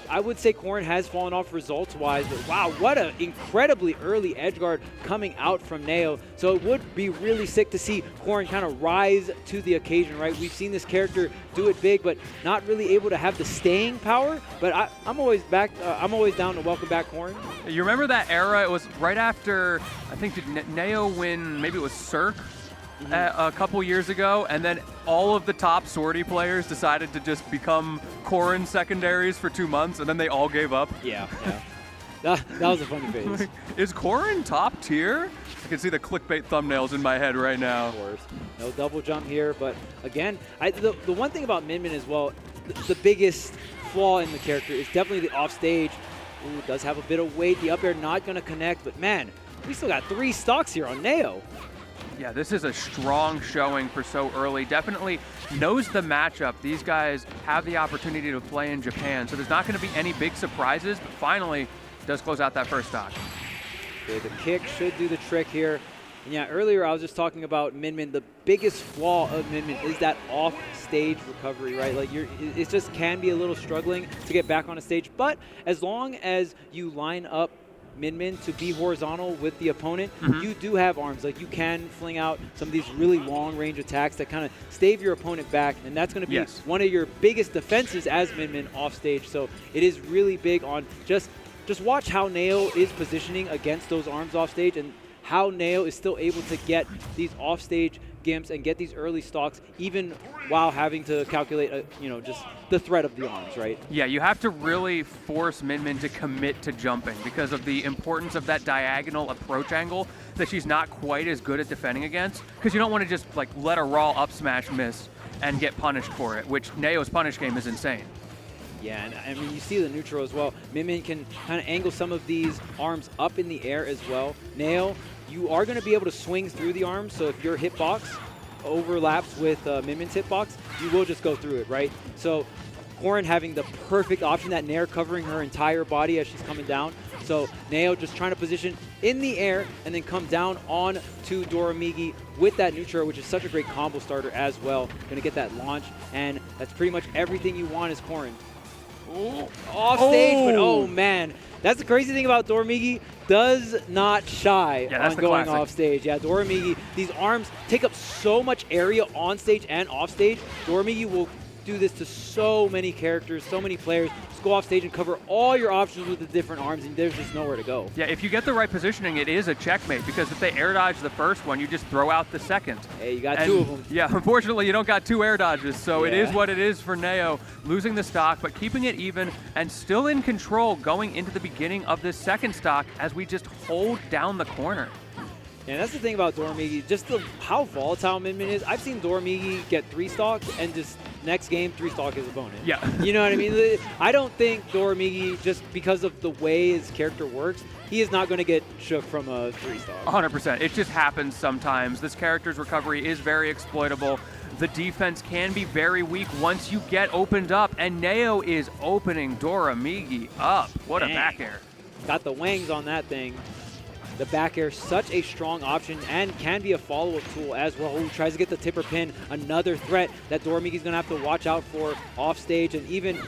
I would say Corrin has fallen off results-wise, but wow, what an incredibly early edgeguard coming out from Neo. So it would be really sick to see Corrin kind of rise to the occasion, right? We've seen this character do it big, but not really able to have the staying power. But I'm always back. I'm always down to welcome back Corrin. You remember that era? It was right after, I think, did Neo win, maybe it was Cirque? A couple years ago, and then all of the top sortie players decided to just become Corrin secondaries for 2 months, and then they all gave up. Yeah. That was a funny phase. Is Corrin top tier? I can see the clickbait thumbnails in my head right now. Of course. No double jump here, but again, the one thing about Min as well, the biggest flaw in the character is definitely the offstage. Ooh, does have a bit of weight. The up air not going to connect, but man, we still got 3 stocks here on Neo. Yeah, this is a strong showing for so early. Definitely knows the matchup. These guys have the opportunity to play in Japan, so there's not going to be any big surprises, but finally does close out that first stock. Okay, the kick should do the trick here. And yeah, earlier I was just talking about Min. The biggest flaw of Min is that off-stage recovery, right? Like it just can be a little struggling to get back on a stage, but as long as you line up Min to be horizontal with the opponent, you do have arms. Like you can fling out some of these really long range attacks that kind of stave your opponent back, and that's going to be one of your biggest defenses as Min off stage. So it is really big on just watch how Neo is positioning against those arms off stage and how Neo is still able to get these off stage gimps and get these early stocks even while having to calculate, just the threat of the arms, right? Yeah, you have to really force Min to commit to jumping because of the importance of that diagonal approach angle that she's not quite as good at defending against, because you don't want to just like let a raw up smash miss and get punished for it, which Neo's punish game is insane. Yeah, and I mean, you see the neutral as well. Min can kind of angle some of these arms up in the air as well. Neo, you are going to be able to swing through the arms, so if your hitbox overlaps with Min's hitbox, you will just go through it, right? So Corrin having the perfect option, that Nair covering her entire body as she's coming down. So Neo just trying to position in the air and then come down on to Doramigi with that neutral, which is such a great combo starter as well. Going to get that launch, and that's pretty much everything you want as Corrin. Off stage, but oh man. That's the crazy thing about Doramigi, does not shy on going off stage. Yeah, Doramigi, these arms take up so much area on stage and off stage. Doramigi will do this to so many characters, so many players. Just go off stage and cover all your options with the different arms, and there's just nowhere to go. Yeah, if you get the right positioning, it is a checkmate, because if they air dodge the first one, you just throw out the second. Hey, you got 2 of them. Yeah, unfortunately, you don't got 2 air dodges, so it is what it is for Neo, losing the stock, but keeping it even and still in control going into the beginning of this second stock as we just hold down the corner. And that's the thing about Doramigi, just how volatile Min is. I've seen Doramigi get 3 stocks and just next game 3 stock his opponent. Yeah. You know what I mean? I don't think Doramigi, just because of the way his character works, he is not going to get shook from a 3 stock. 100%. It just happens sometimes. This character's recovery is very exploitable. The defense can be very weak once you get opened up, and Neo is opening Doramigi up. What a back air. Got the wangs on that thing. The back air, such a strong option and can be a follow-up tool as well. Ooh, tries to get the tipper pin, another threat that Doramigi's going to have to watch out for off stage. And even,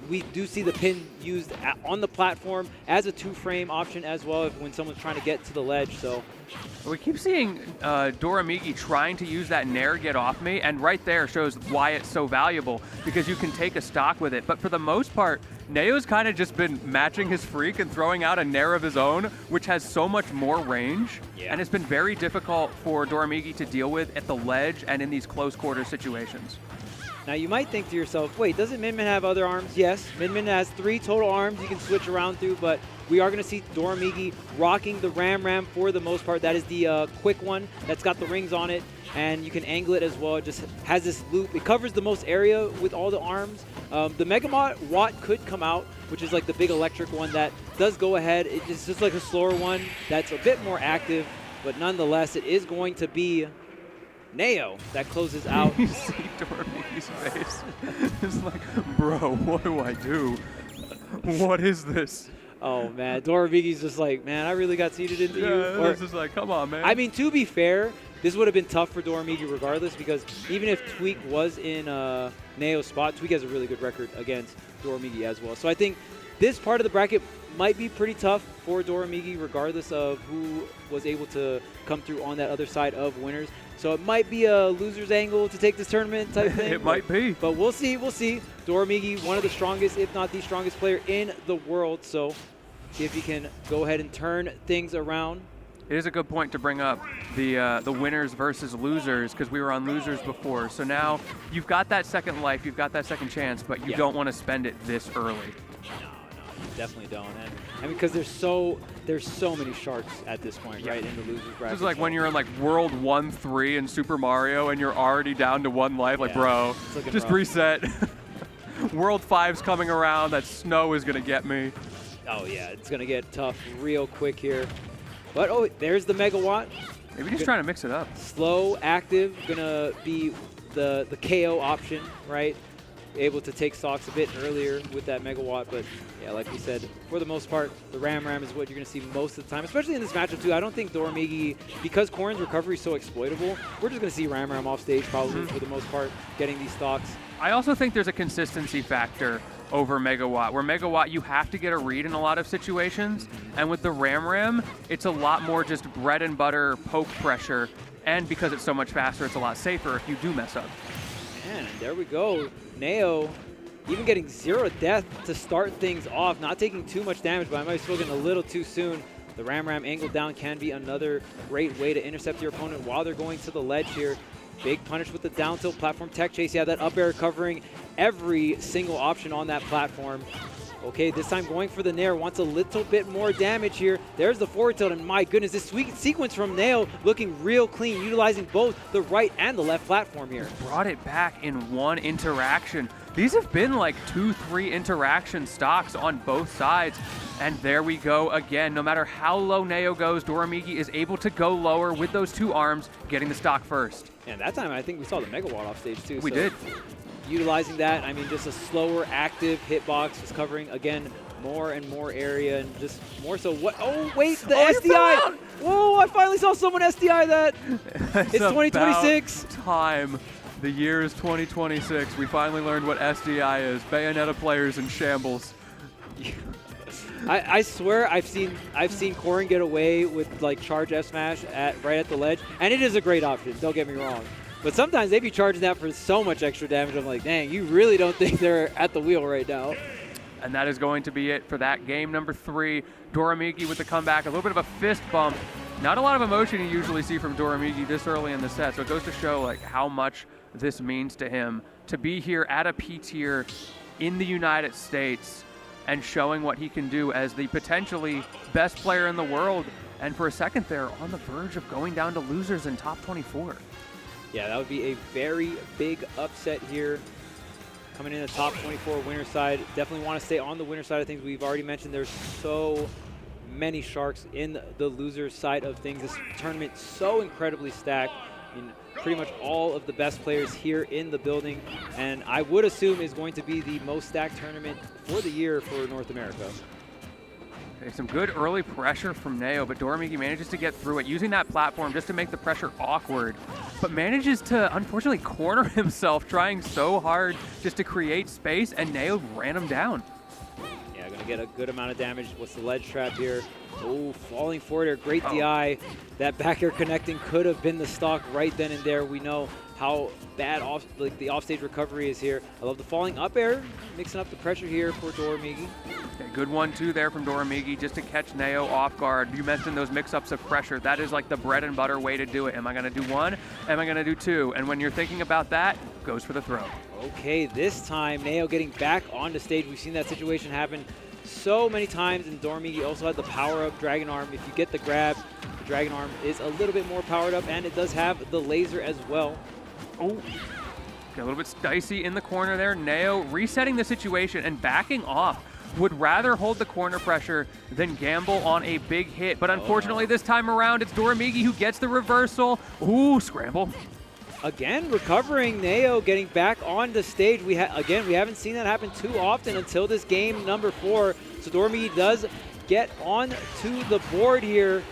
we do see the pin used on the platform as a 2-frame option as well when someone's trying to get to the ledge. So we keep seeing Doramigi trying to use that Nair get off me, and right there shows why it's so valuable, because you can take a stock with it. But for the most part, Neo's kind of just been matching his freak and throwing out a nair of his own, which has so much more range. Yeah. And it's been very difficult for Doramigi to deal with at the ledge and in these close quarter situations. Now you might think to yourself, wait, doesn't Min Min have other arms? Yes, Min Min has 3 total arms you can switch around through, but we are going to see Doramigi rocking the Ram for the most part. That is the quick one that's got the rings on it, and you can angle it as well. It just has this loop. It covers the most area with all the arms. The Mega Watt could come out, which is like the big electric one that does go ahead. It's just like a slower one that's a bit more active, but nonetheless, it is going to be Neo that closes out. You see Doramigi's face. It's like, bro, what do I do? What is this? Oh, man. Doramigi's just like, man, I really got seeded into you. Yeah, it's just like, come on, man. I mean, to be fair, this would have been tough for Doramigi regardless, because even if Tweek was in Neo's spot, Tweek has a really good record against Doramigi as well. So I think this part of the bracket might be pretty tough for Doramigi regardless of who was able to come through on that other side of winners. So it might be a loser's angle to take this tournament type thing. It might be. But we'll see, we'll see. Doramigi, one of the strongest, if not the strongest player in the world. So see if he can go ahead and turn things around. It is a good point to bring up the winners versus losers, because we were on losers before. So now you've got that second life, you've got that second chance, but you don't want to spend it this early. No, you definitely don't. And I mean, because there's so many sharks at this point, right, in the losers bracket. This is like when you're in like World 1-3 in Super Mario and you're already down to 1 life. Like, bro, just reset. World 5's coming around. That snow is going to get me. Oh, yeah, it's going to get tough real quick here. But, oh, there's the Megawatt. Maybe just trying to mix it up. Slow, active, going to be the KO option, right? Able to take stocks a bit earlier with that Megawatt. But, yeah, like we said, for the most part, the Ram is what you're going to see most of the time, especially in this matchup, too. I don't think Doramigi, because Corrin's recovery is so exploitable, we're just going to see Ram off stage probably for the most part, getting these stocks. I also think there's a consistency factor over Megawatt, where Megawatt you have to get a read in a lot of situations, and with the Ram, it's a lot more just bread and butter poke pressure, and because it's so much faster, it's a lot safer if you do mess up. Man, there we go. Neo even getting 0 death to start things off, not taking too much damage, but I might have spoken a little too soon. The Ram angled down can be another great way to intercept your opponent while they're going to the ledge here. Big punish with the down tilt platform tech chase. Yeah, that up air covering every single option on that platform. Okay, this time going for the nair, wants a little bit more damage here. There's the forward tilt, and my goodness, this sweet sequence from Neo looking real clean, utilizing both the right and the left platform here. Brought it back in 1 interaction. These have been like 2-3 interaction stocks on both sides. And there we go again. No matter how low Neo goes, Doramigi is able to go lower with those 2 arms, getting the stock first. And that time, I think we saw the Megawatt off stage too. We did. Utilizing that, I mean, just a slower, active hitbox, just covering, again, more and more area, and just more so what? Oh, wait, the SDI! Whoa, I finally saw someone SDI that. It's 2026. Time. The year is 2026. We finally learned what SDI is. Bayonetta players in shambles. I swear I've seen Corrin get away with like charge F smash right at the ledge, and it is a great option. Don't get me wrong, but sometimes they be charging that for so much extra damage. I'm like, dang, you really don't think they're at the wheel right now. And that is going to be it for that game number 3. Doramigi with the comeback, a little bit of a fist bump. Not a lot of emotion you usually see from Doramigi this early in the set, so it goes to show like how much this means to him to be here at a P tier in the United States and showing what he can do as the potentially best player in the world, and for a second there on the verge of going down to losers in top 24. Yeah, that would be a very big upset here. Coming in the top 24 winner side. Definitely want to stay on the winner side of things. We've already mentioned there's so many sharks in the loser side of things. This tournament so incredibly stacked. I mean, pretty much all of the best players here in the building, and I would assume is going to be the most stacked tournament for the year for North America. Okay, some good early pressure from Neo, but Doramigi manages to get through it, using that platform just to make the pressure awkward, but manages to unfortunately corner himself, trying so hard just to create space, and Neo ran him down. Yeah, gonna get a good amount of damage. What's the ledge trap here? Oh, falling forward here, great DI. That back air connecting could have been the stock right then and there. We know how bad the offstage recovery is here. I love the falling up air, mixing up the pressure here for Doramigi. Okay, good one too there from Doramigi just to catch Neo off guard. You mentioned those mix-ups of pressure. That is like the bread and butter way to do it. Am I going to do one? Am I going to do two? And when you're thinking about that, goes for the throw. Okay, this time Neo getting back onto stage. We've seen that situation happen so many times, and Doramigi also had the power-up Dragon Arm. If you get the grab, the Dragon Arm is a little bit more powered up, and it does have the laser as well. Oh, okay, a little bit dicey in the corner there. Neo resetting the situation and backing off. Would rather hold the corner pressure than gamble on a big hit. But unfortunately, this time around, it's Doramigi who gets the reversal. Ooh, scramble. Again, recovering Neo, getting back on the stage. We haven't seen that happen too often until this game number 4. So Doramigi does get on to the board here,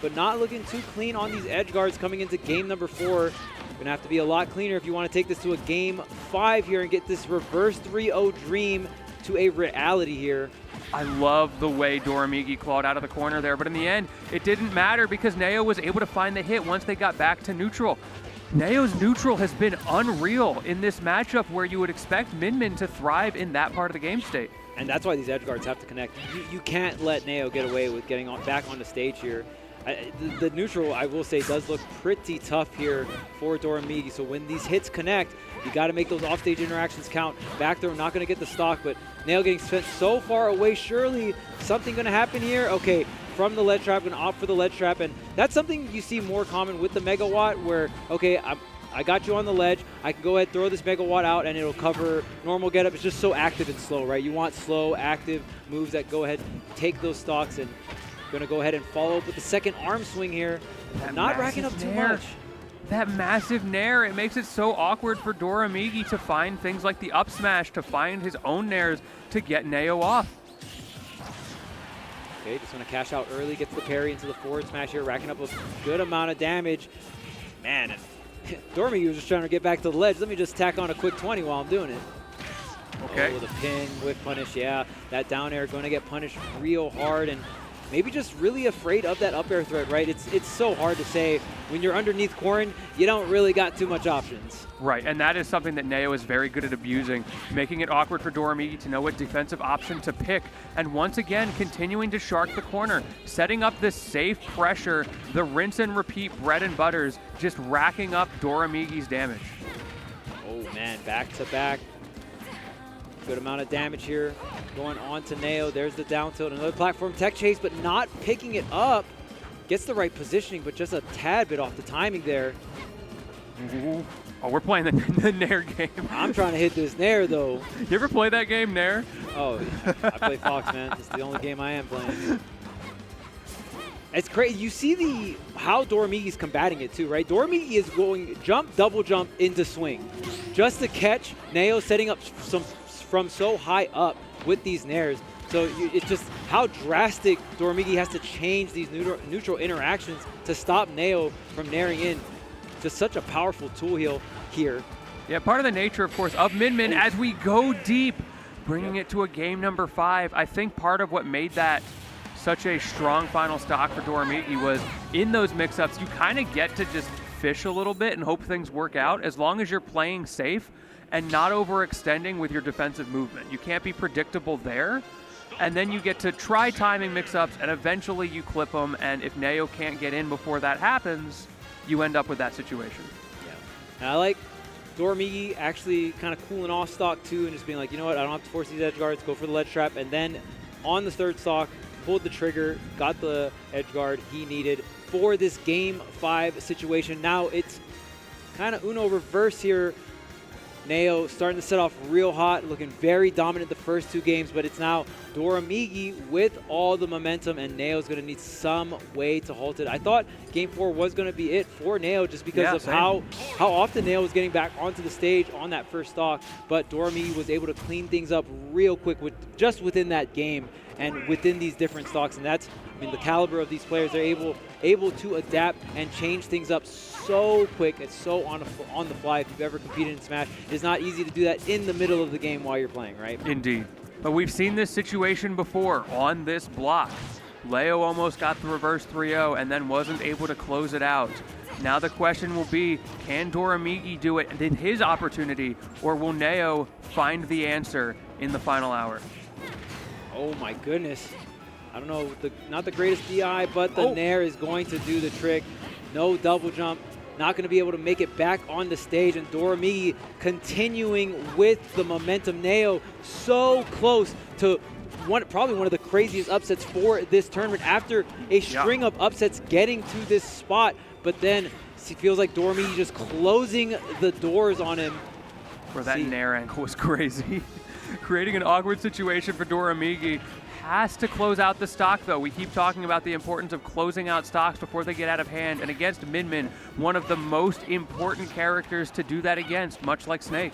but not looking too clean on these edge guards coming into game number 4. Gonna have to be a lot cleaner if you want to take this to a game 5 here and get this reverse 3-0 dream to a reality here. I love the way Doramigi clawed out of the corner there, but in the end, it didn't matter because Neo was able to find the hit once they got back to neutral. Neo's neutral has been unreal in this matchup where you would expect Min to thrive in that part of the game state. And that's why these edge guards have to connect. You can't let Neo get away with getting back on the stage here. The neutral, I will say, does look pretty tough here for Doramigi. So when these hits connect, you got to make those offstage interactions count. Back throw, not going to get the stock, but Neo getting spent so far away. Surely something going to happen here. Okay, from the ledge trap, going to opt for the ledge trap, and that's something you see more common with the Megawatt, where okay, I got you on the ledge. I can go ahead, throw this Megawatt out, and it'll cover normal getup. It's just so active and slow, right? You want slow, active moves that go ahead, take those stocks, and going to go ahead and follow up with the second arm swing here. Not racking up too much. That massive nair, it makes it so awkward for Doramigi to find things like the up smash, to find his own nairs to get Neo off. Okay, just going to cash out early, gets the parry into the forward smash here, racking up a good amount of damage. Man, Doramigi was just trying to get back to the ledge. Let me just tack on a quick 20 while I'm doing it. Okay. Oh, with a pin, whip punish, yeah. That down air going to get punished real hard, and maybe just really afraid of that up air threat, right? It's so hard to say. When you're underneath Corrin, you don't really got too much options. Right, and that is something that Neo is very good at abusing, making it awkward for Doramigi to know what defensive option to pick, and once again, continuing to shark the corner, setting up this safe pressure, the rinse and repeat bread and butters, just racking up Doramigi's damage. Oh man, back to back. Good amount of damage here going on to Neo. There's the down tilt, another platform tech chase, but not picking it up. Gets the right positioning, but just a tad bit off the timing there. Ooh. Oh, we're playing the Nair game. I'm trying to hit this Nair, though. You ever play that game, Nair? Oh, yeah. I play Fox, man. It's the only game I am playing. It's crazy. You see how Doramigi's combating it, too, right? Doramigi is going jump, double jump into swing. Just to catch Neo setting up from so high up with these nairs. So it's just how drastic Doramigi has to change these neutral interactions to stop Neo from nairing in. Just such a powerful tool here. Yeah, part of the nature, of course, of Min as we go deep, bringing it to a game number 5. I think part of what made that such a strong final stock for Doramigi was in those mix-ups, you kind of get to just fish a little bit and hope things work out as long as you're playing safe and not overextending with your defensive movement. You can't be predictable there. And then you get to try timing mix-ups, and eventually you clip them, and if Neo can't get in before that happens, you end up with that situation. Yeah. And I like Doramigi actually kind of cooling off stock, too, and just being like, you know what, I don't have to force these edge guards, go for the ledge trap, and then on the third stock, pulled the trigger, got the edge guard he needed for this Game 5 situation. Now it's kind of Uno reverse here. Neo starting to set off real hot, looking very dominant the first 2 games, but it's now Doramigi with all the momentum, and Neo's going to need some way to halt it. I thought Game 4 was going to be it for Neo just because of how often Neo was getting back onto the stage on that first stock, but Doramigi was able to clean things up real quick just within that game and within these different stocks, and that's, I mean, the caliber of these players. They're able to adapt and change things up so quick. It's so on the fly. If you've ever competed in Smash, it's not easy to do that in the middle of the game while you're playing, right? Indeed. But we've seen this situation before on this block. Leo almost got the reverse 3-0 and then wasn't able to close it out. Now the question will be, can Doramigi do it in his opportunity, or will Neo find the answer in the final hour? Oh my goodness. I don't know, not the greatest DI, but the Nair is going to do the trick. No double jump. Not going to be able to make it back on the stage, and Doramigi continuing with the momentum. Neo so close to probably one of the craziest upsets for this tournament after a string of upsets getting to this spot, but then it feels like Doramigi just closing the doors on him. Bro, that Nair angle was crazy. Creating an awkward situation for Doramigi. Has to close out the stock, though. We keep talking about the importance of closing out stocks before they get out of hand, and against Min Min, one of the most important characters to do that against, much like Snake.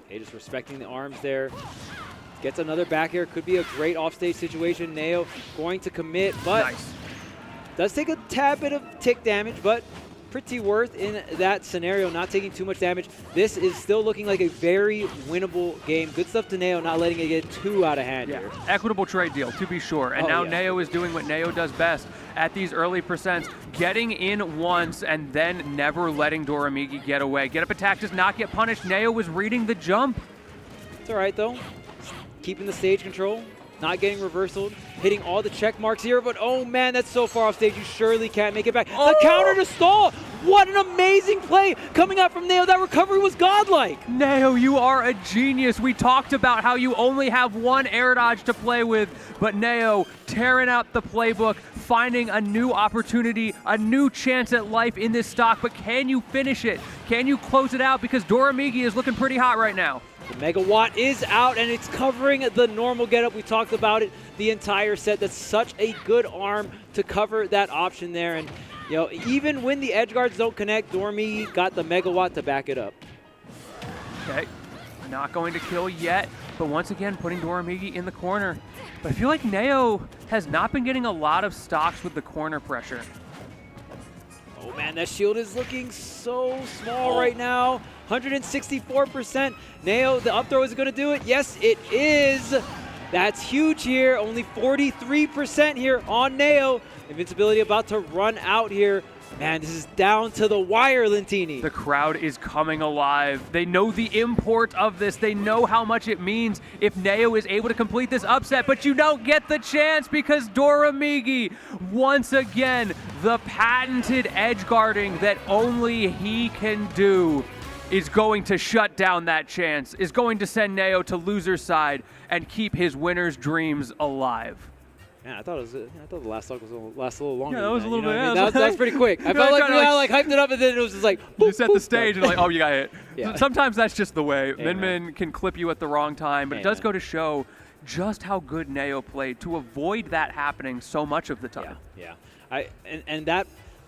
Okay, just respecting the arms there. Gets another back air. Could be a great offstage situation. Neo going to commit, but does take a tad bit of tick damage, but pretty worth in that scenario, not taking too much damage. This is still looking like a very winnable game. Good stuff to Neo, not letting it get too out of hand here. Equitable trade deal, to be sure. And now Neo is doing what Neo does best at these early percents, getting in once and then never letting Doramigi get away. Get up attack does not get punished. Neo was reading the jump. It's all right, though. Keeping the stage control, not getting reversaled, hitting all the check marks here, but oh man, that's so far off stage, you surely can't make it back. The counter to stall! What an amazing play coming out from Neo. That recovery was godlike. Neo, you are a genius. We talked about how you only have one air dodge to play with, but Neo tearing out the playbook, finding a new opportunity, a new chance at life in this stock, but can you finish it? Can you close it out? Because Doramigi is looking pretty hot right now. The Megawatt is out, and it's covering the normal getup. We talked about it the entire set. That's such a good arm to cover that option there. And you know, even when the edge guards don't connect, Doramigi got the Megawatt to back it up. Okay, not going to kill yet, but once again putting Doramigi in the corner. But I feel like Neo has not been getting a lot of stocks with the corner pressure. Oh man, that shield is looking so small right now. 164%. Neo, the up throw is going to do it. Yes, it is. That's huge here. Only 43% here on Neo. Invincibility about to run out here. Man, this is down to the wire, Lentini. The crowd is coming alive. They know the import of this. They know how much it means if Neo is able to complete this upset, but you don't get the chance because Doramigi, once again, the patented edge guarding that only he can do, is going to shut down that chance, is going to send Neo to loser's side and keep his winner's dreams alive. Man, I thought the last stock was going to last a little longer. Yeah, that was a little bit. I mean? That was pretty quick. I felt like we like hyped it up, and then it was just like boop, you set the stage and like, oh, you got hit. Sometimes that's just the way. Amen. Min can clip you at the wrong time, but it does go to show just how good Neo played to avoid that happening so much of the time. And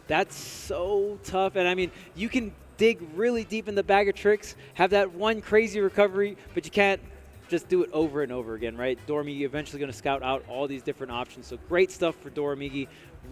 that's so tough. And I mean, you can dig really deep in the bag of tricks, have that one crazy recovery, but you can't just do it over and over again, right? Doramigi eventually going to scout out all these different options. So great stuff for Doramigi.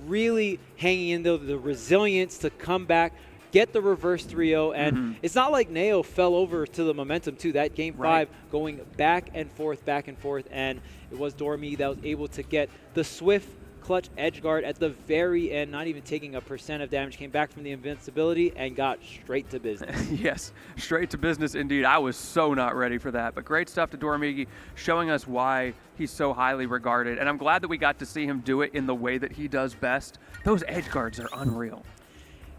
Really hanging in there, the resilience to come back, get the reverse 3-0. And it's not like Neo fell over to the momentum too. That game 5 going back and forth. And it was Doramigi that was able to get the swift clutch edge guard at the very end, not even taking a % of damage, came back from the invincibility and got straight to business. Yes, straight to business indeed. I was so not ready for that, but great stuff to Doramigi, showing us why he's so highly regarded, and I'm glad that we got to see him do it in the way that he does best. Those edge guards are unreal.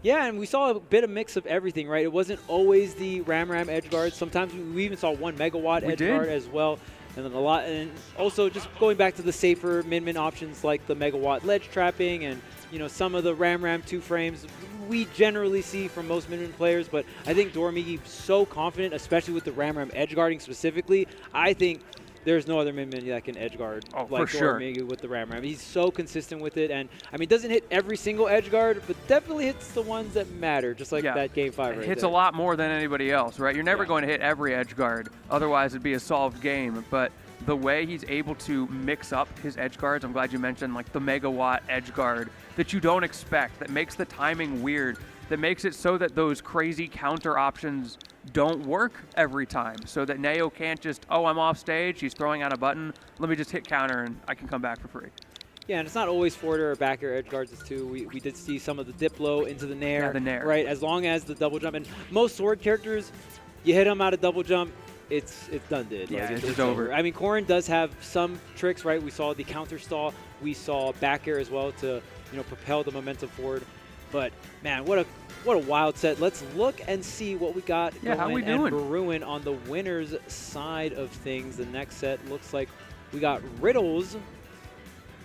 Yeah, and we saw a bit of mix of everything, right? It wasn't always the Ram edge guard. Sometimes we even saw one Megawatt edge guard as well. And then and also just going back to the safer Min options like the Megawatt ledge trapping and some of the Ram 2 frames we generally see from most Min players. But I think Doramigi so confident, especially with the Ram edge guarding specifically. I think there's no other Min that can edge guard like Doramigi with the Ram. He's so consistent with it, and I mean, doesn't hit every single edge guard, but definitely hits the ones that matter, just like that game 5 right hits there. A lot more than anybody else, right? You're never going to hit every edge guard, otherwise it'd be a solved game. But the way he's able to mix up his edge guards, I'm glad you mentioned like the Megawatt edge guard that you don't expect, that makes the timing weird, that makes it so that those crazy counter options don't work every time, so that Neo can't just, oh, I'm off stage, he's throwing out a button, let me just hit counter and I can come back for free. Yeah, and it's not always forward or back air edge guards too. We did see some of the dip low into the nair. Yeah, the nair. Right, as long as the double jump. And most sword characters, you hit them out of double jump, it's done did. Yeah, like, it's over. I mean, Corrin does have some tricks, right? We saw the counter stall. We saw back air as well to, propel the momentum forward. But, man, what a wild set. Let's look and see what we got going how we doing? and brewing on the winner's side of things. The next set looks like we got Riddles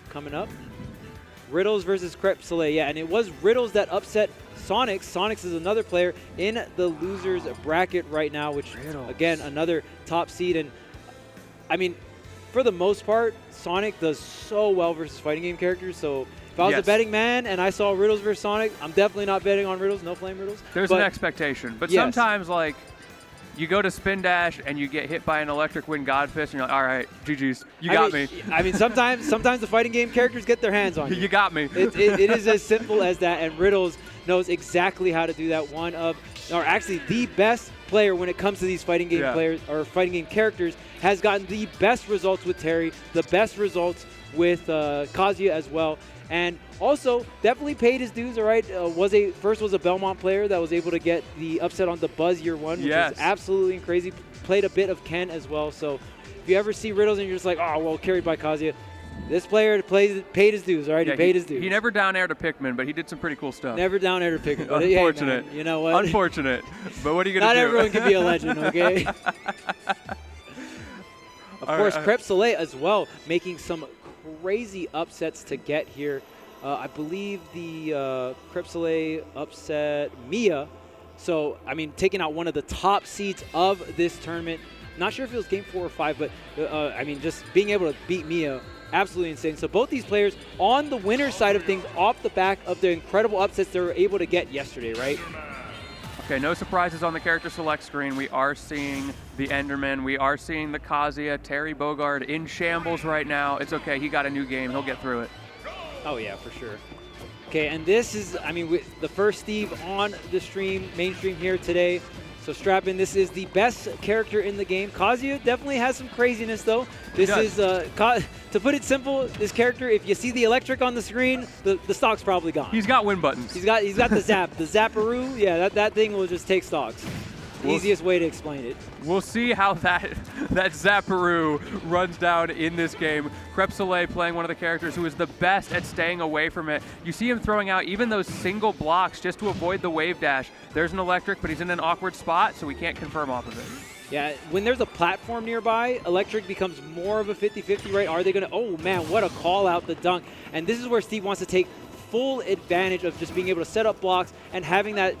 coming up. Riddles versus Crepe Salee. Yeah, and it was Riddles that upset Sonix. Sonix is another player in the losers bracket right now, which, again, another top seed. And, I mean, for the most part, Sonic does so well versus fighting game characters. So if I was a betting man and I saw Riddles versus Sonic, I'm definitely not betting on Riddles. No flame Riddles. There's an expectation. But sometimes, like, you go to spin dash and you get hit by an electric wind godfist and you're like, all right, GG's, you got me. I mean, sometimes the fighting game characters get their hands on you. You got me. It is as simple as that, and Riddles knows exactly how to do that. One of, or actually the best player when it comes to these fighting game players or fighting game characters, has gotten the best results with Terry, the best results with Kazuya as well. And also, definitely paid his dues, all right? First was a Belmont player that was able to get the upset on the Buzz year one, which is absolutely crazy. Played a bit of Ken as well. So if you ever see Riddles and you're just like, oh, well, carried by Kazuya, this player paid his dues, all right? He paid his dues. He never down aired a Pikmin, but he did some pretty cool stuff. Never down aired a Pikmin. Unfortunate. Hey, man, you know what? Unfortunate. But what are you going to do? Not everyone can be a legend, okay? Of course, Crepe Salee as well, making some crazy upsets to get here. I believe the Crepe Salee upset Miya. So, I mean, taking out one of the top seeds of this tournament. Not sure if it was game 4 or 5, but, I mean, just being able to beat Miya, absolutely insane. So both these players on the winner's side of things off the back of the incredible upsets they were able to get yesterday, right? Okay, no surprises on the character select screen. We are seeing the Enderman. We are seeing the Kazuya. Terry Bogard in shambles right now. It's okay. He got a new game. He'll get through it. Oh, yeah, for sure. Okay, and this is, I mean, the first Steve on the stream, mainstream here today. So strap in. This is the best character in the game. Kazuya definitely has some craziness, though. This is, to put it simple, this character, if you see the electric on the screen, the stock's probably gone. He's got win buttons. He's got the zap, the zapperoo. Yeah, that thing will just take stocks. Easiest way to explain it. We'll see how that Zapparoo runs down in this game. Crepe Salee playing one of the characters who is the best at staying away from it. You see him throwing out even those single blocks just to avoid the wave dash. There's an electric, but he's in an awkward spot, so we can't confirm off of it. Yeah, when there's a platform nearby, electric becomes more of a 50-50, right? Are they going to, oh man, what a call out, the dunk. And this is where Steve wants to take full advantage of just being able to set up blocks and having that,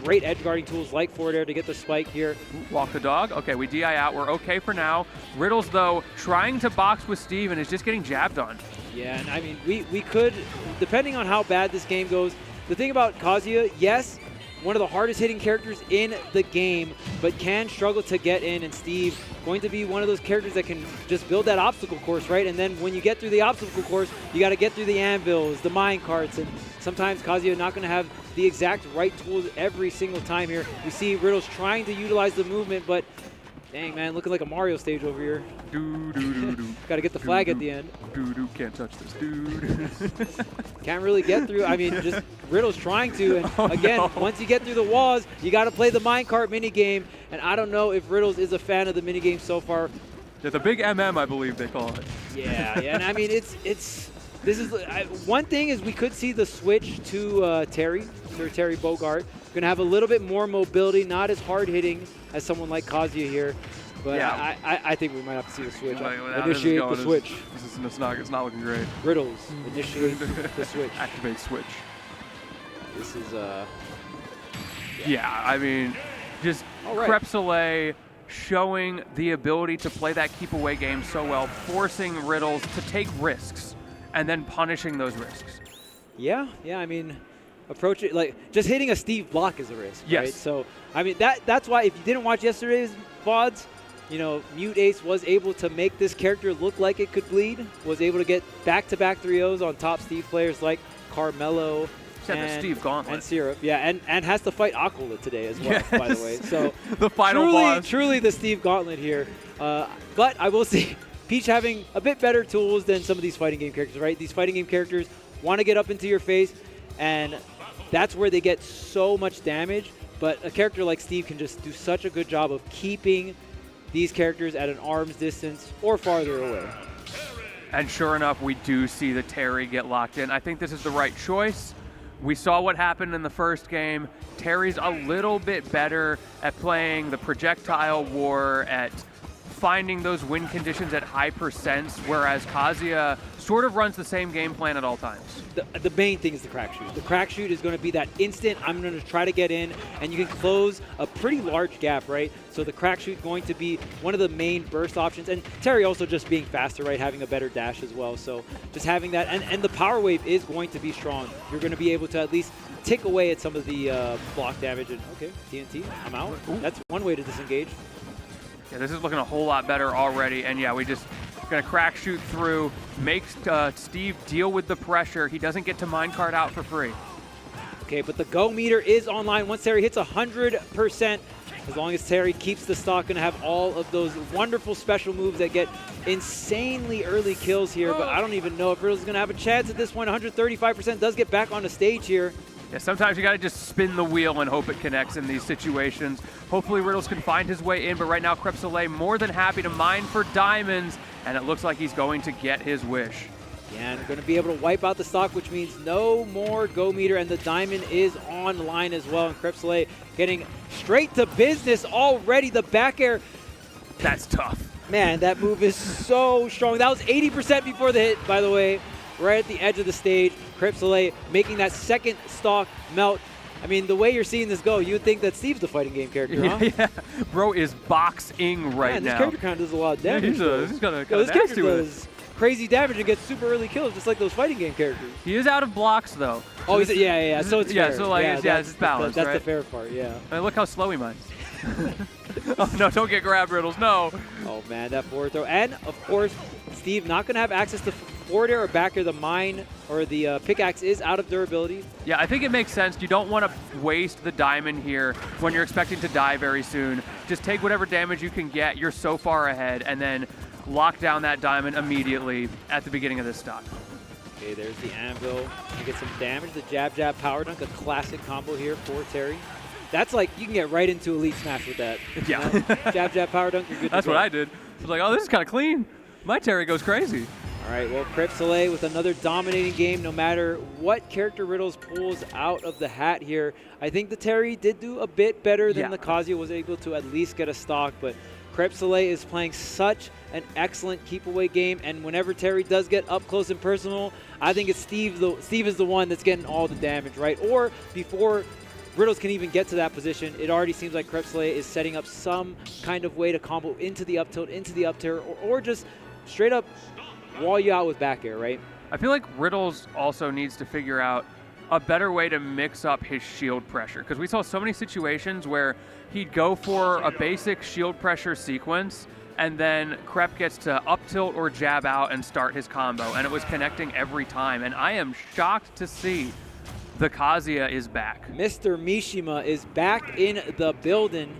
great edge guarding tools like forward air to get the spike here. Walk the dog. Okay, we DI out. We're okay for now. Riddles, though, trying to box with Steve and is just getting jabbed on. Yeah, and I mean, we could, depending on how bad this game goes, the thing about Kazuya, yes, one of the hardest hitting characters in the game, but can struggle to get in, and Steve going to be one of those characters that can just build that obstacle course, right? And then when you get through the obstacle course, you got to get through the anvils, the mine carts, and sometimes Kazuya not going to have the exact right tools every single time here. We see Riddles trying to utilize the movement, but dang, man, looking like a Mario stage over here. Got to get the flag at the end. Can't touch this, dude. Can't really get through. I mean, just Riddles trying to. And again, once you get through the walls, you got to play the minecart minigame. And I don't know if Riddles is a fan of the minigame so far. Yeah, the big MM, I believe they call it. Yeah. And I mean, one thing is we could see the switch to Terry Bogard. Going to have a little bit more mobility, not as hard hitting as someone like Kazuya here. But yeah. I think we might have to see the switch. Initiate the switch. It's not looking great. Riddles, initiate the switch. Activate switch. This is, yeah, I mean, just Crepe Salee showing the ability to play that keep away game so well, forcing Riddles to take risks and then punishing those risks. Yeah, I mean, approach it like just hitting a Steve block is a risk. Yes. Right? So, I mean, that's why if you didn't watch yesterday's VODs, MuteAce was able to make this character look like it could bleed, was able to get back-to-back 3-0s on top Steve players like Carmelo and Steve Gauntlet. And Syrup. Yeah, and has to fight Acola today as well, by the way. So the final boss. Truly the Steve Gauntlet here. But I will say, Peach having a bit better tools than some of these fighting game characters, right? These fighting game characters want to get up into your face, and that's where they get so much damage. But a character like Steve can just do such a good job of keeping these characters at an arm's distance or farther away. And sure enough, we do see the Terry get locked in. I think this is the right choice. We saw what happened in the first game. Terry's a little bit better at playing the projectile war, at finding those win conditions at high percents, whereas Kazuya sort of runs the same game plan at all times. The main thing is the crack shoot. The crack shoot is going to be that instant, I'm going to try to get in, and you can close a pretty large gap, right? So the crack shoot going to be one of the main burst options. And Terry also just being faster, right? Having a better dash as well. So just having that, and the power wave is going to be strong. You're going to be able to at least tick away at some of the block damage. And okay, TNT, I'm out. Ooh. That's one way to disengage. Yeah, this is looking a whole lot better already, and yeah, we just gonna crack shoot through, makes Steve deal with the pressure. He doesn't get to minecart out for free. Okay, but the go meter is online. Once Terry hits 100%, as long as Terry keeps the stock, gonna have all of those wonderful special moves that get insanely early kills here, but I don't even know if Riddles is gonna have a chance at this point. 135% does get back on the stage here. Yeah, sometimes you got to just spin the wheel and hope it connects in these situations. Hopefully Riddles can find his way in, but right now Crepe Salee more than happy to mine for diamonds, and it looks like he's going to get his wish. Yeah, and going to be able to wipe out the stock, which means no more go meter, and the diamond is online as well, and Crepe Salee getting straight to business already. The back air. That's tough. Man, that move is so strong. That was 80% before the hit, by the way, right at the edge of the stage. Crepe Salee making that second stock melt. I mean, the way you're seeing this go, you would think that Steve's the fighting game character, huh? Yeah, bro is boxing right now. This character kind of does a lot of damage. Yeah, he's got a this character does crazy damage and gets super early kills, just like those fighting game characters. He is out of blocks, though. Oh, so yeah. So it's fair. So like, it's balanced, That's right? the fair part, yeah. I mean, look how slow he mines. Oh, no, don't get grabbed, Riddles, no. Oh, man, that forward throw. And, of course, Steve not going to have access to forward air or back air. The mine or the pickaxe is out of durability. Yeah, I think it makes sense. You don't want to waste the diamond here when you're expecting to die very soon. Just take whatever damage you can get. You're so far ahead, and then lock down that diamond immediately at the beginning of this stock. Okay, there's the anvil. You get some damage. The jab, jab, power dunk, a classic combo here for Terry. That's like, you can get right into Elite Smash with that. Yeah. Jab, jab, power dunk, you're good That's to go. what I did. I was like, oh, this is kind of clean. My Terry goes crazy. All right, well, Crepe Salee with another dominating game, no matter what character Riddles pulls out of the hat here. I think the Terry did do a bit better than the Kazuya, was able to at least get a stock, but Crepe Salee is playing such an excellent keep-away game, and whenever Terry does get up close and personal, I think it's Steve is the one that's getting all the damage, right? Or before Riddles can even get to that position, it already seems like Crepe Salee is setting up some kind of way to combo into the up tilt, into the up tier, or just straight up wall you out with back air, right? I feel like Riddles also needs to figure out a better way to mix up his shield pressure, because we saw so many situations where he'd go for a basic shield pressure sequence, and then Crepe gets to up tilt or jab out and start his combo, and it was connecting every time. And I am shocked to see the Kazuya is back. Mr. Mishima is back in the building.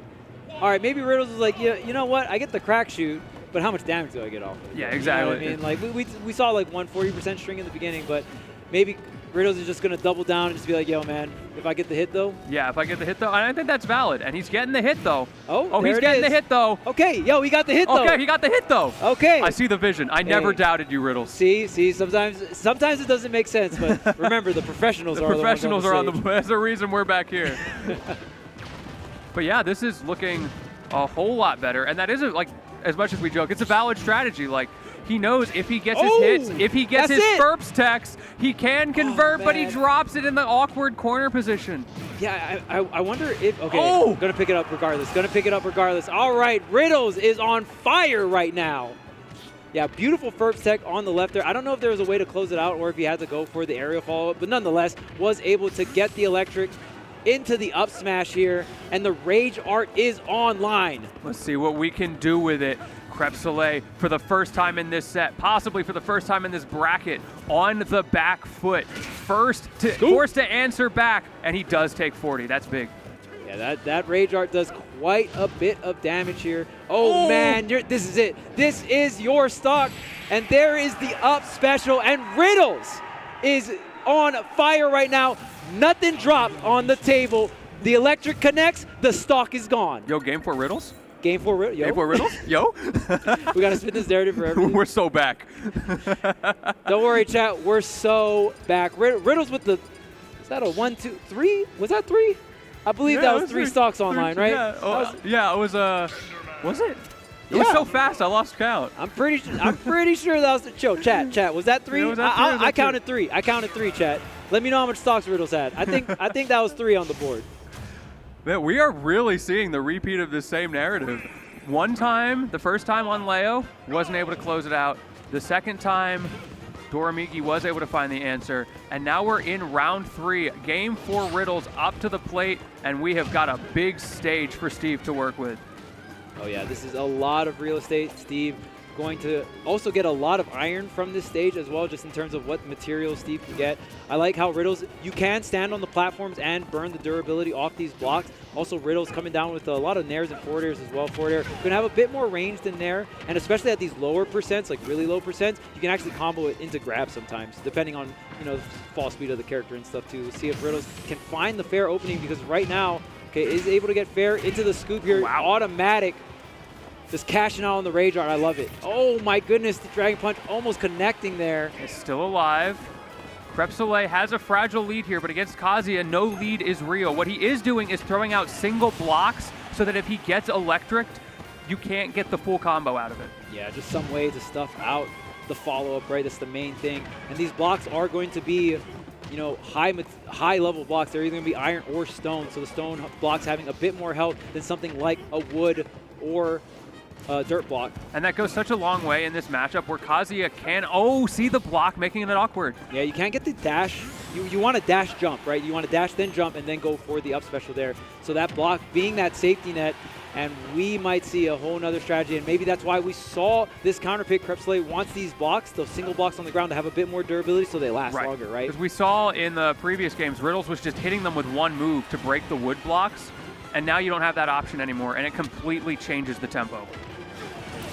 All right, maybe Riddles is like, yeah, you know what? I get the crack shoot, but how much damage do I get off of it? Yeah, exactly. You know what I mean? Like, we saw like 140% string in the beginning, but maybe Riddles is just going to double down and just be like, yo, man, if I get the hit, though? Yeah, if I get the hit, though. And I think that's valid. And he's getting the hit, though. Oh, he's getting the hit, though. Okay, yo, he got the hit, though. Okay, he got the hit, though. Okay. I see the vision. I never doubted you, Riddles. See, sometimes it doesn't make sense, but remember, the professionals are the professionals ones on are the on the. There's a reason we're back here. But yeah, this is looking a whole lot better, and that isn't like, as much as we joke, it's a valid strategy. Like, he knows if he gets his hits, if he gets his Ferps techs, he can convert, but he drops it in the awkward corner position. Yeah, I wonder if, okay, gonna pick it up regardless. All right, Riddles is on fire right now. Yeah, beautiful Ferps tech on the left there. I don't know if there was a way to close it out or if he had to go for the aerial follow-up, but nonetheless, was able to get the electric into the up smash here, and the Rage Art is online. Let's see what we can do with it. Crepe Salee, for the first time in this set, possibly for the first time in this bracket, on the back foot. Forced to answer back, and he does take 40. That's big. Yeah, that Rage Art does quite a bit of damage here. Oh, man, this is it. This is your stock. And there is the up special, and Riddles is on fire right now. Nothing dropped on the table. The electric connects, the stock is gone. Yo, game 4 Riddles? Game 4 Riddles? Game 4 Riddles? Yo? We got to spin this narrative for everything. We're so back. Don't worry, chat. We're so back. Riddles with the, is that a 1, 2, 3? Was that 3? I believe that was 3 stocks online, right? Yeah, it was, was it? It was so fast, I lost count. I'm pretty sure that was the show. Chat, was that 3? Was that 3? I counted 3. I counted 3, chat. Let me know how much stocks Riddles had. I think that was 3 on the board. Man, we are really seeing the repeat of this same narrative. One time, the first time on Leo, wasn't able to close it out. The second time, Doramigi was able to find the answer. And now we're in round 3. Game 4 Riddles up to the plate, and we have got a big stage for Steve to work with. Oh yeah, this is a lot of real estate. Steve going to also get a lot of iron from this stage as well, just in terms of what materials Steve can get. I like how Riddles, you can stand on the platforms and burn the durability off these blocks. Also, Riddles coming down with a lot of nairs and forward airs as well. Forward air going to have a bit more range than nair, and especially at these lower percents, like really low percents, you can actually combo it into grab sometimes, depending on, you know, the fall speed of the character and stuff too. We'll see if Riddles can find the fair opening, because right now, okay, is able to get fair into the scoop here. Wow. Automatic. Just cashing out on the Rage Art. I love it. Oh my goodness, the Dragon Punch almost connecting there. It's still alive. Crepe has a fragile lead here, but against Kazuya, no lead is real. What he is doing is throwing out single blocks so that if he gets electricked, you can't get the full combo out of it. Yeah, just some way to stuff out the follow-up, right? That's the main thing. And these blocks are going to be, you know, high level blocks. They're either going to be iron or stone, so the stone blocks having a bit more health than something like a wood or dirt block. And that goes such a long way in this matchup where Kazuya can, see the block, making it awkward. Yeah, you can't get the dash. You want to dash jump, right? You want to dash, then jump, and then go for the up special there. So that block being that safety net, and we might see a whole nother strategy, and maybe that's why we saw this counter pick. Crepe wants these blocks, those single blocks on the ground, to have a bit more durability so they last longer, right? Because we saw in the previous games, Riddles was just hitting them with one move to break the wood blocks, and now you don't have that option anymore, and it completely changes the tempo.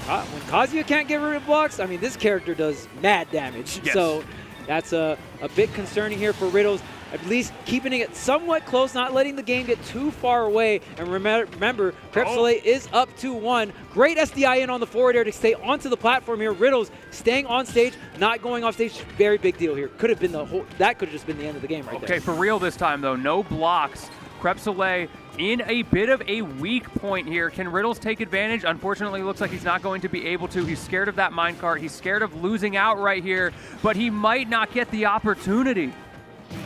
When Kazuya can't get rid of blocks, I mean, this character does mad damage. Yes. So that's a bit concerning here for Riddles. At least keeping it somewhat close, not letting the game get too far away. And remember, Crepe is up 2-1. Great SDI in on the forward air to stay onto the platform here. Riddles staying on stage, not going off stage. Very big deal here. Could have been that could have just been the end of the game right there. Okay, for real this time though, no blocks. Crepe in a bit of a weak point here. Can Riddles take advantage? Unfortunately, looks like he's not going to be able to. He's scared of that minecart. He's scared of losing out right here, but he might not get the opportunity.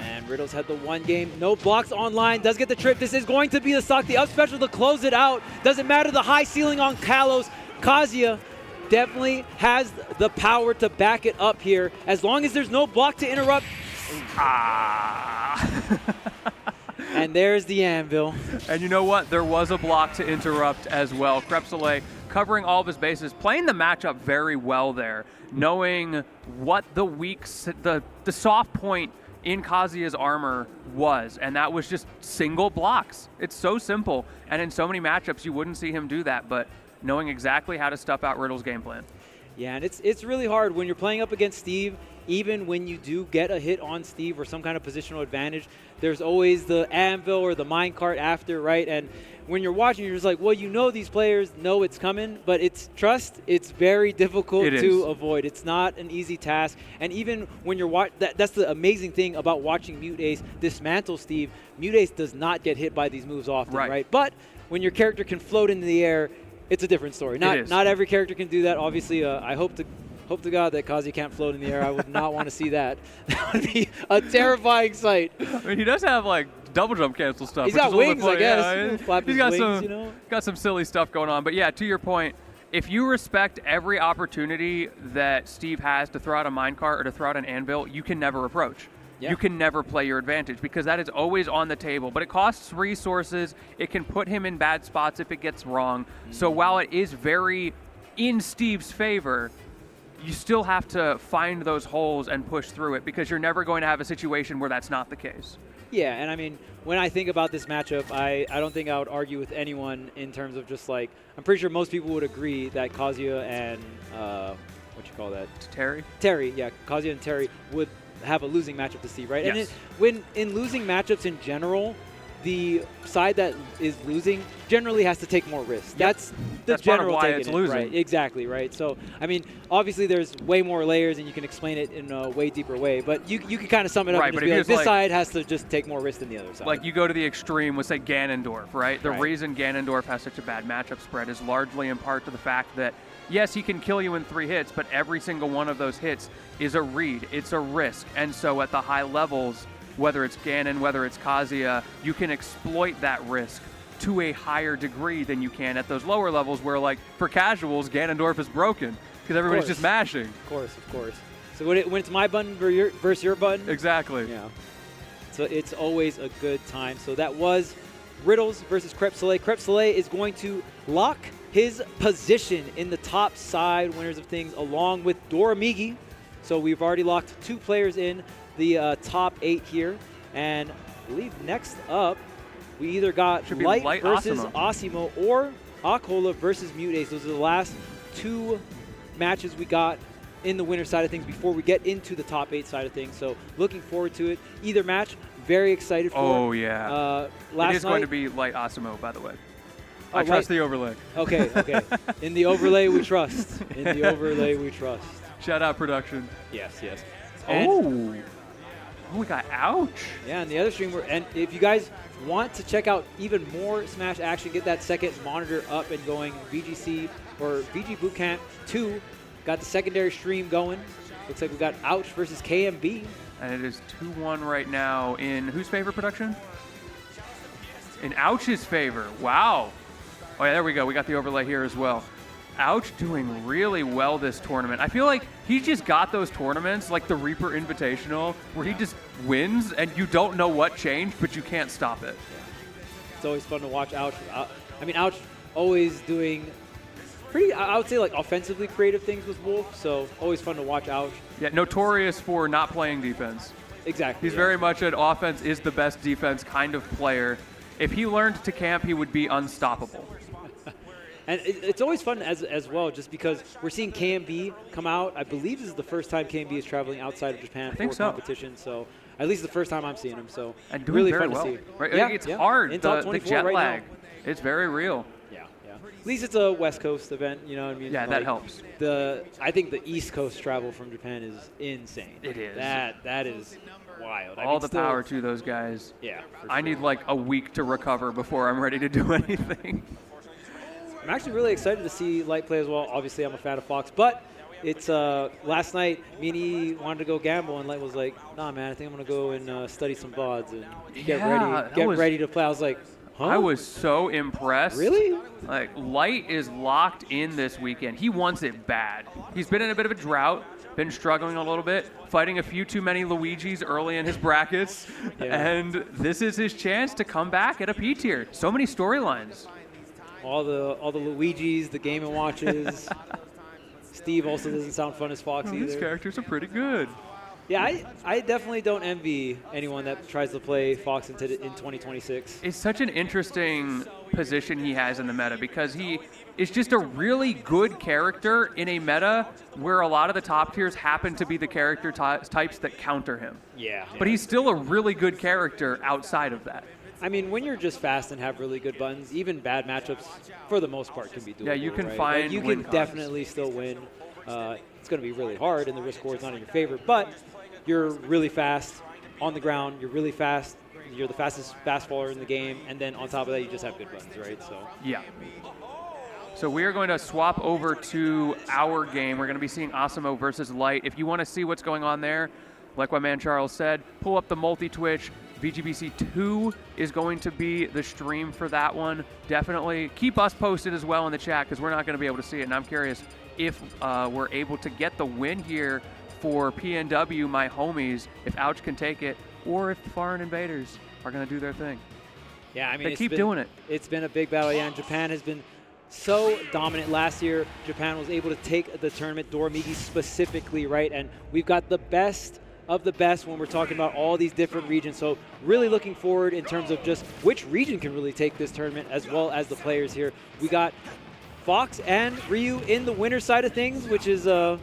And Riddles had the one game. No blocks online. Does get the trip. This is going to be the stock. The up special to close it out. Doesn't matter the high ceiling on Kalos. Kazuya definitely has the power to back it up here. As long as there's no block to interrupt. And there's the anvil. And you know what? There was a block to interrupt as well. Crepe covering all of his bases, playing the matchup very well there, knowing what the soft point in Kazuya's armor was, and that was just single blocks. It's so simple, and in so many matchups you wouldn't see him do that, but knowing exactly how to stuff out Riddle's game plan. Yeah, and it's really hard when you're playing up against Steve. Even when you do get a hit on Steve or some kind of positional advantage, there's always the anvil or the minecart after, right? And when you're watching, you're just like, well, you know these players know it's coming, but it's very difficult to avoid. It's not an easy task. And even when you're that's the amazing thing about watching MuteAce dismantle Steve. MuteAce does not get hit by these moves often, right? But when your character can float into the air, it's a different story. Not every character can do that. Obviously, I hope to God that Kazuya can't float in the air. I would not want to see that. That would be a terrifying sight. I mean, he does have like double jump cancel stuff. He's got wings, I guess. Yeah, he's got got some silly stuff going on. But yeah, to your point, if you respect every opportunity that Steve has to throw out a minecart or to throw out an anvil, you can never approach. Yeah. You can never play your advantage because that is always on the table. But it costs resources. It can put him in bad spots if it gets wrong. So while it is very in Steve's favor, you still have to find those holes and push through it because you're never going to have a situation where that's not the case. Yeah, and I mean, when I think about this matchup, I don't think I would argue with anyone in terms of just like, I'm pretty sure most people would agree that Kazuya and, what you call that? Terry? Terry, yeah, Kazuya and Terry would have a losing matchup to see, right? Yes. And in losing matchups in general, the side that is losing generally has to take more risks. Yep. That's the That's part of general why take it's in it, losing. right? Exactly, right? So, I mean, obviously there's way more layers and you can explain it in a way deeper way, but you can kind of sum it up Right, and but just be if like, he was this side has to just take more risk than the other side. Like you go to the extreme with, say, Ganondorf, right? The Right. reason Ganondorf has such a bad matchup spread is largely in part to the fact that, yes, he can kill you in 3 hits, but every single one of those hits is a read. It's a risk. And so at the high levels, whether it's Ganon, whether it's Kazuya, you can exploit that risk to a higher degree than you can at those lower levels where, like, for casuals, Ganondorf is broken because everybody's just mashing. Of course. So when it's my button versus your button, Exactly. yeah. So it's always a good time. So that was Riddles versus Crepe Salee. Crepe Salee is going to lock his position in the top side winners of things along with Doramigi. So we've already locked 2 players in the top 8 here. And I believe next up, we either got Light versus Asimo or Acola versus MuteAce. Those are the last 2 matches we got in the winner side of things before we get into the top 8 side of things. So looking forward to it. Either match, very excited for. Oh, yeah. Last it is night, going to be Light Asimo, by the way. Oh, I trust the overlay. Okay. In the overlay we trust. In the overlay we trust. Shout out production. Yes. Oh, we got Ouch. Yeah, and the other stream, and if you guys want to check out even more Smash action, get that second monitor up and going, VGC or VG Bootcamp 2 got the secondary stream going. Looks like we got Ouch versus KMB. And it is 2-1 right now in whose favor, production? In Ouch's favor. Wow. Oh, yeah, there we go. We got the overlay here as well. Ouch doing really well this tournament. I feel like he just got those tournaments, like the Reaper Invitational, where he just wins and you don't know what changed, but you can't stop it. It's always fun to watch Ouch. I mean, Ouch always doing pretty, I would say, like offensively creative things with Wolf, so always fun to watch Ouch. Yeah, notorious for not playing defense. Exactly. He's very much an offense is the best defense kind of player. If he learned to camp, he would be unstoppable. And it's always fun as well, just because we're seeing KMB come out. I believe this is the first time KMB is traveling outside of Japan for competition. So at least the first time I'm seeing him. So and doing really very fun well. to see. Right? Yeah, It's hard. The jet right lag. now. It's very real. Yeah. At least it's a West Coast event. You know what I mean? Yeah, like, that helps. I think the East Coast travel from Japan is insane. It is. That is wild. All the power to those guys. Yeah. I need like a week to recover before I'm ready to do anything. I'm actually really excited to see Light play as well. Obviously, I'm a fan of Fox, but it's last night, me and he wanted to go gamble, and Light was like, nah, man, I think I'm going to go and study some VODs and get ready to play. I was like, huh? I was so impressed. Really? Like, Light is locked in this weekend. He wants it bad. He's been in a bit of a drought, been struggling a little bit, fighting a few too many Luigis early in his brackets, and this is his chance to come back at a P tier. So many storylines. All the Luigis, the Game & Watches. Steve also doesn't sound fun as Fox either. His characters are pretty good. Yeah, I definitely don't envy anyone that tries to play Fox in 2026. It's such an interesting position he has in the meta because he is just a really good character in a meta where a lot of the top tiers happen to be the character types that counter him. Yeah. But he's still a really good character outside of that. I mean, when you're just fast and have really good buttons, even bad matchups, for the most part, can be doable. Yeah, you can right? find like, you win can definitely still win. It's going to be really hard, and the risk score is not in your favor. But you're really fast on the ground. You're really fast. You're the fastest fast faller in the game, and then on top of that, you just have good buttons, right? So yeah. So we are going to swap over to our game. We're going to be seeing Asimo versus Light. If you want to see what's going on there, like my man Charles said, pull up the multi-Twitch. VGBC 2 is going to be the stream for that one. Definitely keep us posted as well in the chat because we're not going to be able to see it. And I'm curious if we're able to get the win here for PNW, my homies, if Ouch can take it, or if the foreign invaders are going to do their thing. Yeah, I mean, they keep doing it. It's been a big battle. Yeah, and Japan has been so dominant last year. Japan was able to take the tournament, Doramigi specifically, right? And we've got the best of the best when we're talking about all these different regions. So really looking forward in terms of just which region can really take this tournament, as well as the players here. We got Fox and Ryu in the winner side of things, which is, I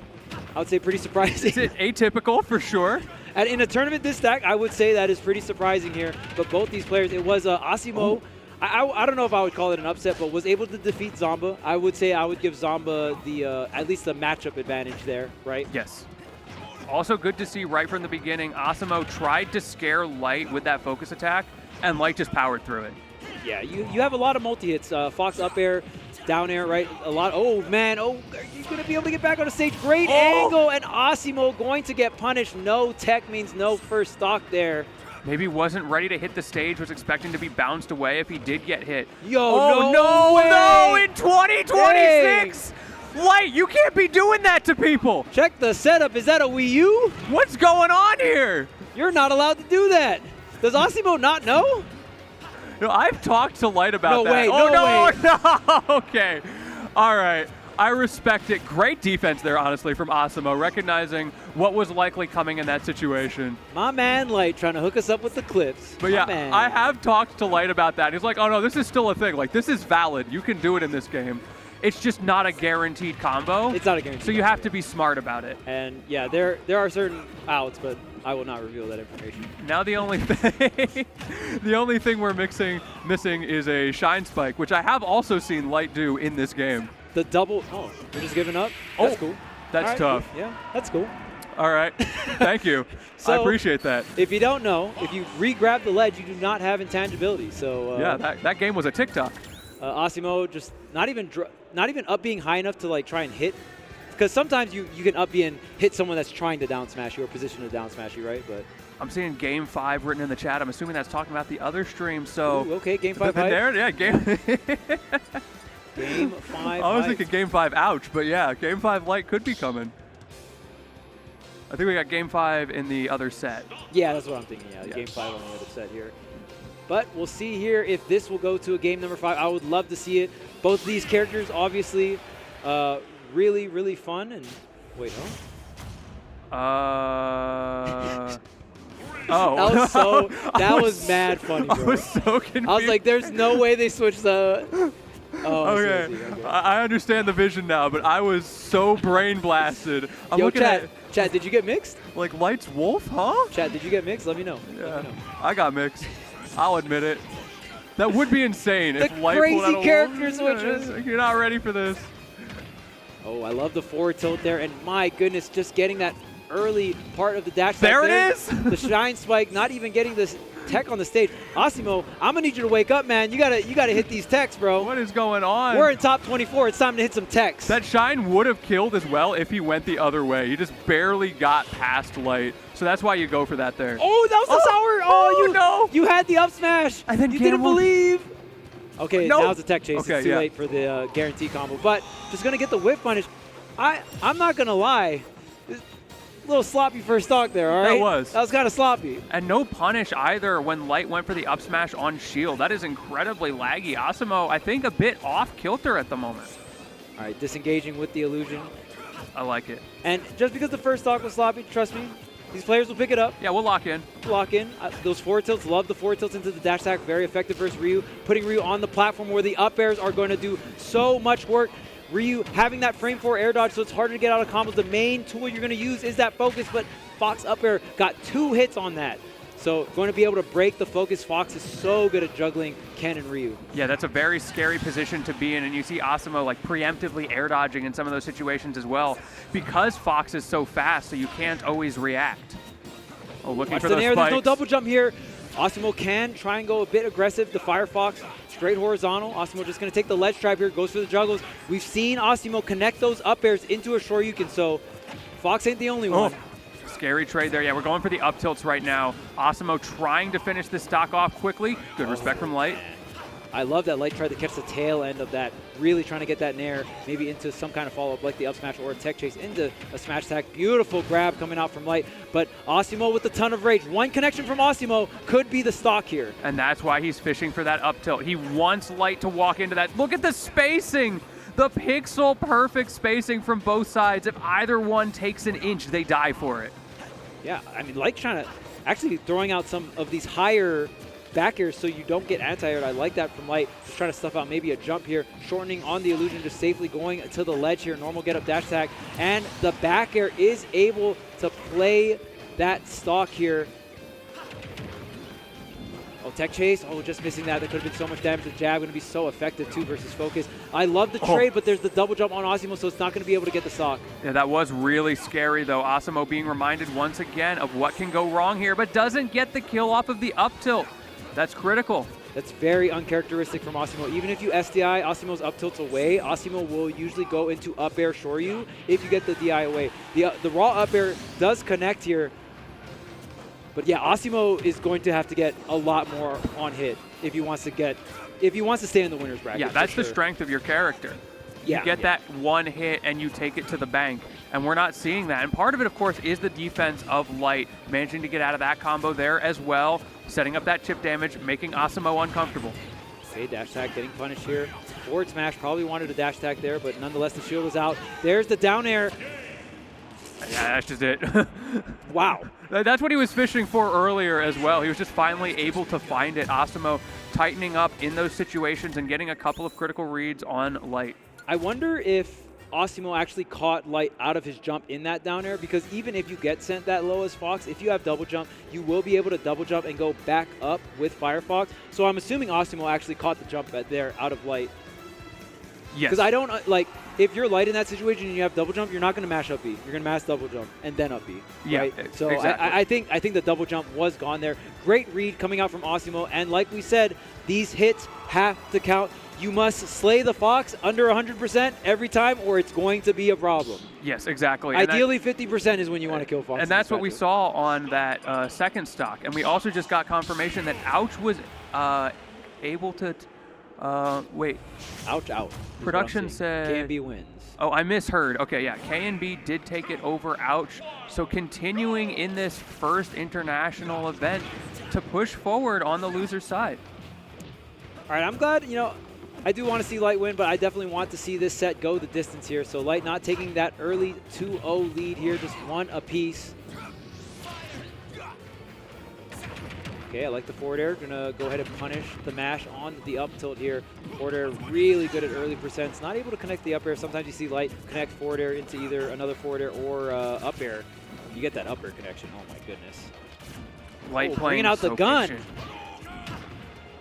would say, pretty surprising. It's atypical for sure. And in a tournament this stack, I would say that is pretty surprising here. But both these players, it was Asimo. I don't know if I would call it an upset, but was able to defeat Zomba. I would say I would give Zomba the at least the matchup advantage there, right? Yes. Also good to see right from the beginning, Asimo tried to scare Light with that focus attack, and Light just powered through it. Yeah, you have a lot of multi-hits. Fox up air, down air, right? A lot. Oh, man. Oh, are you going to be able to get back on the stage? Great angle, and Asimo going to get punished. No tech means no first stock there. Maybe wasn't ready to hit the stage, was expecting to be bounced away if he did get hit. Yo, no, in 2026! Dang. Light, you can't be doing that to people. Check the setup. Is that a Wii U? What's going on here? You're not allowed to do that. Does Asimo not know? No, I've talked to Light about that. Way, no, okay. All right. I respect it. Great defense there, honestly, from Asimo, recognizing what was likely coming in that situation. My man Light trying to hook us up with the clips. But yeah, I have talked to Light about that. He's like, oh no, this is still a thing. Like, this is valid. You can do it in this game. It's just not a guaranteed combo. It's not a guaranteed. So you have to be smart about it. And yeah, there are certain outs, but I will not reveal that information. Now the only thing we're missing is a shine spike, which I have also seen Light do in this game. The double. Oh, you're just giving up? That's cool. That's right, tough. Cool. Yeah, that's cool. All right. Thank you. So, I appreciate that. If you don't know, if you re-grab the ledge, you do not have intangibility. So yeah, that game was a TikTok. Asimo just not even up being high enough to like try and hit, because sometimes you can up B and hit someone that's trying to down smash you or position to down smash you, right? But I'm seeing Game 5 written in the chat. I'm assuming that's talking about the other stream. So ooh, okay, Game 5 there, yeah, Game 5. I was thinking Game 5, ouch, but yeah, Game 5 Light could be coming. I think we got Game 5 in the other set. Yeah, that's what I'm thinking. Yeah, yes. Game 5 on the other set here. But we'll see here if this will go to a game number 5. I would love to see it. Both of these characters, obviously, really, really fun. And wait, oh. That was mad funny, bro. I was so confused. I was like, there's no way they switched the. Oh, okay. I understand the vision now, but I was so brain blasted. I'm Yo, looking chat, did you get mixed? Like Light's Wolf, huh? Chat, did you get mixed? Let me know. Yeah, Let me know. I got mixed. I'll admit it. That would be insane if Light crazy pulled out a character Wolf. switches. You're not ready for this. Oh, I love the forward tilt there, and my goodness, just getting that early part of the dash. There it is. The shine spike, not even getting this tech on the stage. Asimo, I'm gonna need you to wake up, man. You gotta hit these techs, bro. What is going on? We're in top 24. It's time to hit some techs. That shine would have killed as well if he went the other way. He just barely got past Light. So that's why you go for that there. Oh, that was the sour. Oh, no. You had the up smash. And then you didn't believe. Okay, no. Now it's a tech chase. Okay, it's too late for the guarantee combo. But just going to get the whip punish. I'm not going to lie. A little sloppy first stock there, all right? That was kind of sloppy. And no punish either when Light went for the up smash on shield. That is incredibly laggy. Asimo, I think, a bit off kilter at the moment. All right, disengaging with the illusion. I like it. And just because the first stock was sloppy, trust me, these players will pick it up. Yeah, we'll lock in. Those forward tilts, love the forward tilts into the dash attack. Very effective versus Ryu. Putting Ryu on the platform where the up airs are going to do so much work. Ryu having that frame 4 air dodge, so it's harder to get out of combos. The main tool you're going to use is that focus, but Fox up air got 2 hits on that. So going to be able to break the focus. Fox is so good at juggling Ken and Ryu. Yeah, that's a very scary position to be in, and you see Asimo like preemptively air dodging in some of those situations as well, because Fox is so fast, so you can't always react. Oh, looking for those spikes. There's no double jump here. Asimo can try and go a bit aggressive. The Firefox straight horizontal. Asimo just going to take the ledge trap here, goes for the juggles. We've seen Asimo connect those up airs into a Shoryuken, so Fox ain't the only one. Scary trade there. Yeah, we're going for the up tilts right now. Asimo trying to finish this stock off quickly. Good respect from Light. I love that Light tried to catch the tail end of that, really trying to get that nair, maybe into some kind of follow-up like the up smash or a tech chase into a smash attack. Beautiful grab coming out from Light, but Asimo with a ton of rage. One connection from Asimo could be the stock here. And that's why he's fishing for that up tilt. He wants Light to walk into that. Look at the spacing! The pixel perfect spacing from both sides. If either one takes an inch, they die for it. Yeah, I mean, Light trying to actually throwing out some of these higher back airs so you don't get anti-aired. I like that from Light. Just trying to stuff out maybe a jump here, shortening on the illusion, just safely going to the ledge here. Normal get up dash attack, and the back air is able to play that stock here. Oh, tech chase. Oh, just missing that. That could have been so much damage. The jab going to be so effective too versus focus. I love the trade, but there's the double jump on Asimo, so it's not going to be able to get the stock. Yeah, that was really scary though. Asimo being reminded once again of what can go wrong here, but doesn't get the kill off of the up tilt. That's critical. That's very uncharacteristic from Asimo. Even if you SDI Asimo's up tilts away, Asimo will usually go into up air Shoryu if you get the DI away. The raw up air does connect here, but yeah, Asimo is going to have to get a lot more on hit if he wants to stay in the winner's bracket. Yeah, that's the strength of your character. Yeah, you get that one hit and you take it to the bank, and we're not seeing that. And part of it, of course, is the defense of Light, managing to get out of that combo there as well, setting up that chip damage, making Asimo uncomfortable. Okay, dash attack getting punished here. Forward smash, probably wanted a dash attack there, but nonetheless the shield is out. There's the down air. Yeah, that's just it. Wow. That's what he was fishing for earlier as well. He was just finally able to find it. Asimo tightening up in those situations and getting a couple of critical reads on Light. I wonder if Asimo actually caught Light out of his jump in that down air, because even if you get sent that low as Fox, if you have double jump, you will be able to double jump and go back up with Firefox. So I'm assuming Asimo actually caught the jump there out of Light. Yes. Because I don't, if you're Light in that situation and you have double jump, you're not going to mash up B. You're going to mash double jump and then up B. Yeah, right? So exactly. I think the double jump was gone there. Great read coming out from Asimo, and like we said, these hits have to count. You must slay the Fox under 100% every time, or it's going to be a problem. Yes, exactly. Ideally, 50% is when you want to kill Fox. And that's what we saw on that second stock. And we also just got confirmation that Ouch was able to... wait. Ouch, out. Production said... KNB wins. Oh, I misheard. Okay, yeah. KNB did take it over Ouch. So continuing in this first international event to push forward on the loser's side. All right, I'm glad, I do want to see Light win, but I definitely want to see this set go the distance here. So Light not taking that early 2-0 lead here, just one apiece. Okay, I like the forward air. Gonna go ahead and punish the mash on the up tilt here. Forward air really good at early percents. Not able to connect the up air. Sometimes you see Light connect forward air into either another forward air or up air. You get that up air connection. Oh my goodness. Light bringing out the gun. Patient.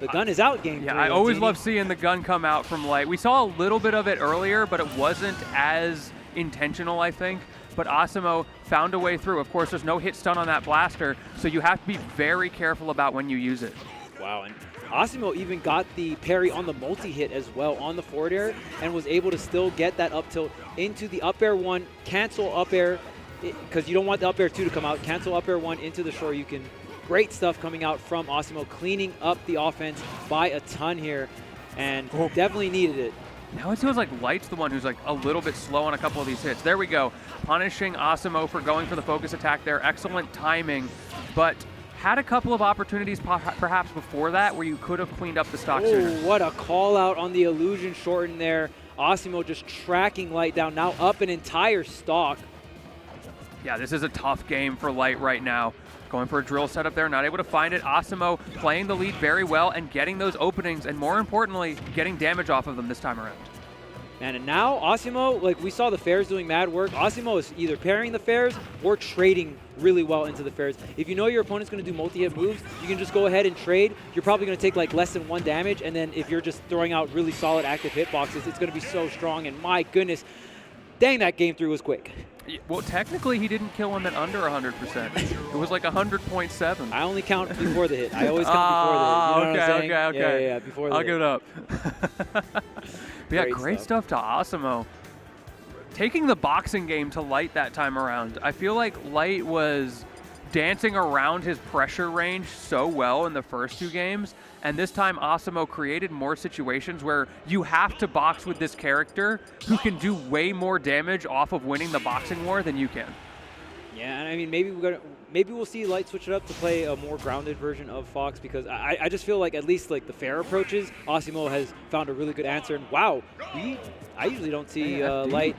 The gun is out, game. Yeah, I always love seeing the gun come out from Light. We saw a little bit of it earlier, but it wasn't as intentional, I think. But Asimo found a way through. Of course, there's no hit stun on that blaster, so you have to be very careful about when you use it. Wow, and Asimo even got the parry on the multi-hit as well on the forward air, and was able to still get that up tilt into the up air 1, cancel up air, because you don't want the up air 2 to come out, cancel up air 1 into the shore. You can... Great stuff coming out from Asimo, cleaning up the offense by a ton here, and definitely needed it. Now it feels like Light's the one who's like a little bit slow on a couple of these hits. There we go. Punishing Asimo for going for the focus attack there. Excellent timing, but had a couple of opportunities perhaps before that where you could have cleaned up the stock sooner. What a call out on the illusion shorten there. Asimo just tracking Light down, now up an entire stock. Yeah, this is a tough game for Light right now. Going for a drill setup there, not able to find it. Asimo playing the lead very well and getting those openings, and more importantly, getting damage off of them this time around. And now Asimo, like we saw the Fairs doing mad work. Asimo is either parrying the Fairs or trading really well into the Fairs. If you know your opponent's going to do multi-hit moves, you can just go ahead and trade. You're probably going to take like less than 1 damage, and then if you're just throwing out really solid active hitboxes, it's going to be so strong. And my goodness, dang, that game 3 was quick. Well, technically, he didn't kill him at under 100%. It was like 100.7. I only count before the hit. I always count before the hit. You know what I'm saying? Okay. Yeah, before the I'll hit. give it up. But yeah, great stuff to Asimo. Taking the boxing game to Light that time around. I feel like Light was dancing around his pressure range so well in the first 2 games, and this time Asimo created more situations where you have to box with this character who can do way more damage off of winning the boxing war than you can. Yeah, and I mean, maybe we'll see Light switch it up to play a more grounded version of Fox, because I just feel like at least like the fair approaches, Asimo has found a really good answer. And wow, I usually don't see Light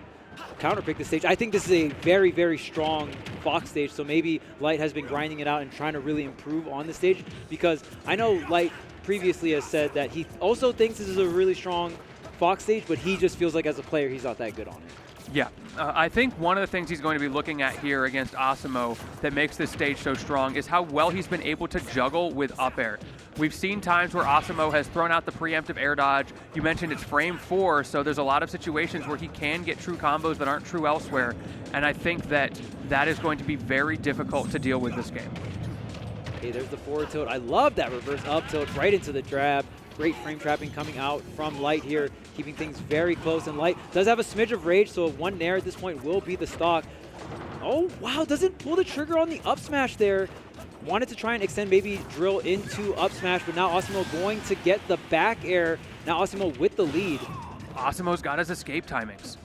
counterpick this stage. I think this is a very, very strong Fox stage, so maybe Light has been grinding it out and trying to really improve on the stage, because I know Light previously has said that he also thinks this is a really strong Fox stage, but he just feels like as a player he's not that good on it. Yeah, I think one of the things he's going to be looking at here against Asimo that makes this stage so strong is how well he's been able to juggle with up air. We've seen times where Asimo has thrown out the preemptive air dodge. You mentioned it's frame 4, so there's a lot of situations where he can get true combos that aren't true elsewhere, and I think that that is going to be very difficult to deal with this game. Okay, there's the forward tilt. I love that reverse up tilt right into the jab. Great frame trapping coming out from Light here, keeping things very close. And Light does have a smidge of rage, so one nair at this point will be the stock. Oh, wow, doesn't pull the trigger on the up smash there. Wanted to try and extend, maybe drill into up smash, but now Asimo going to get the back air. Now Asimo with the lead. Asimo's got his escape timings.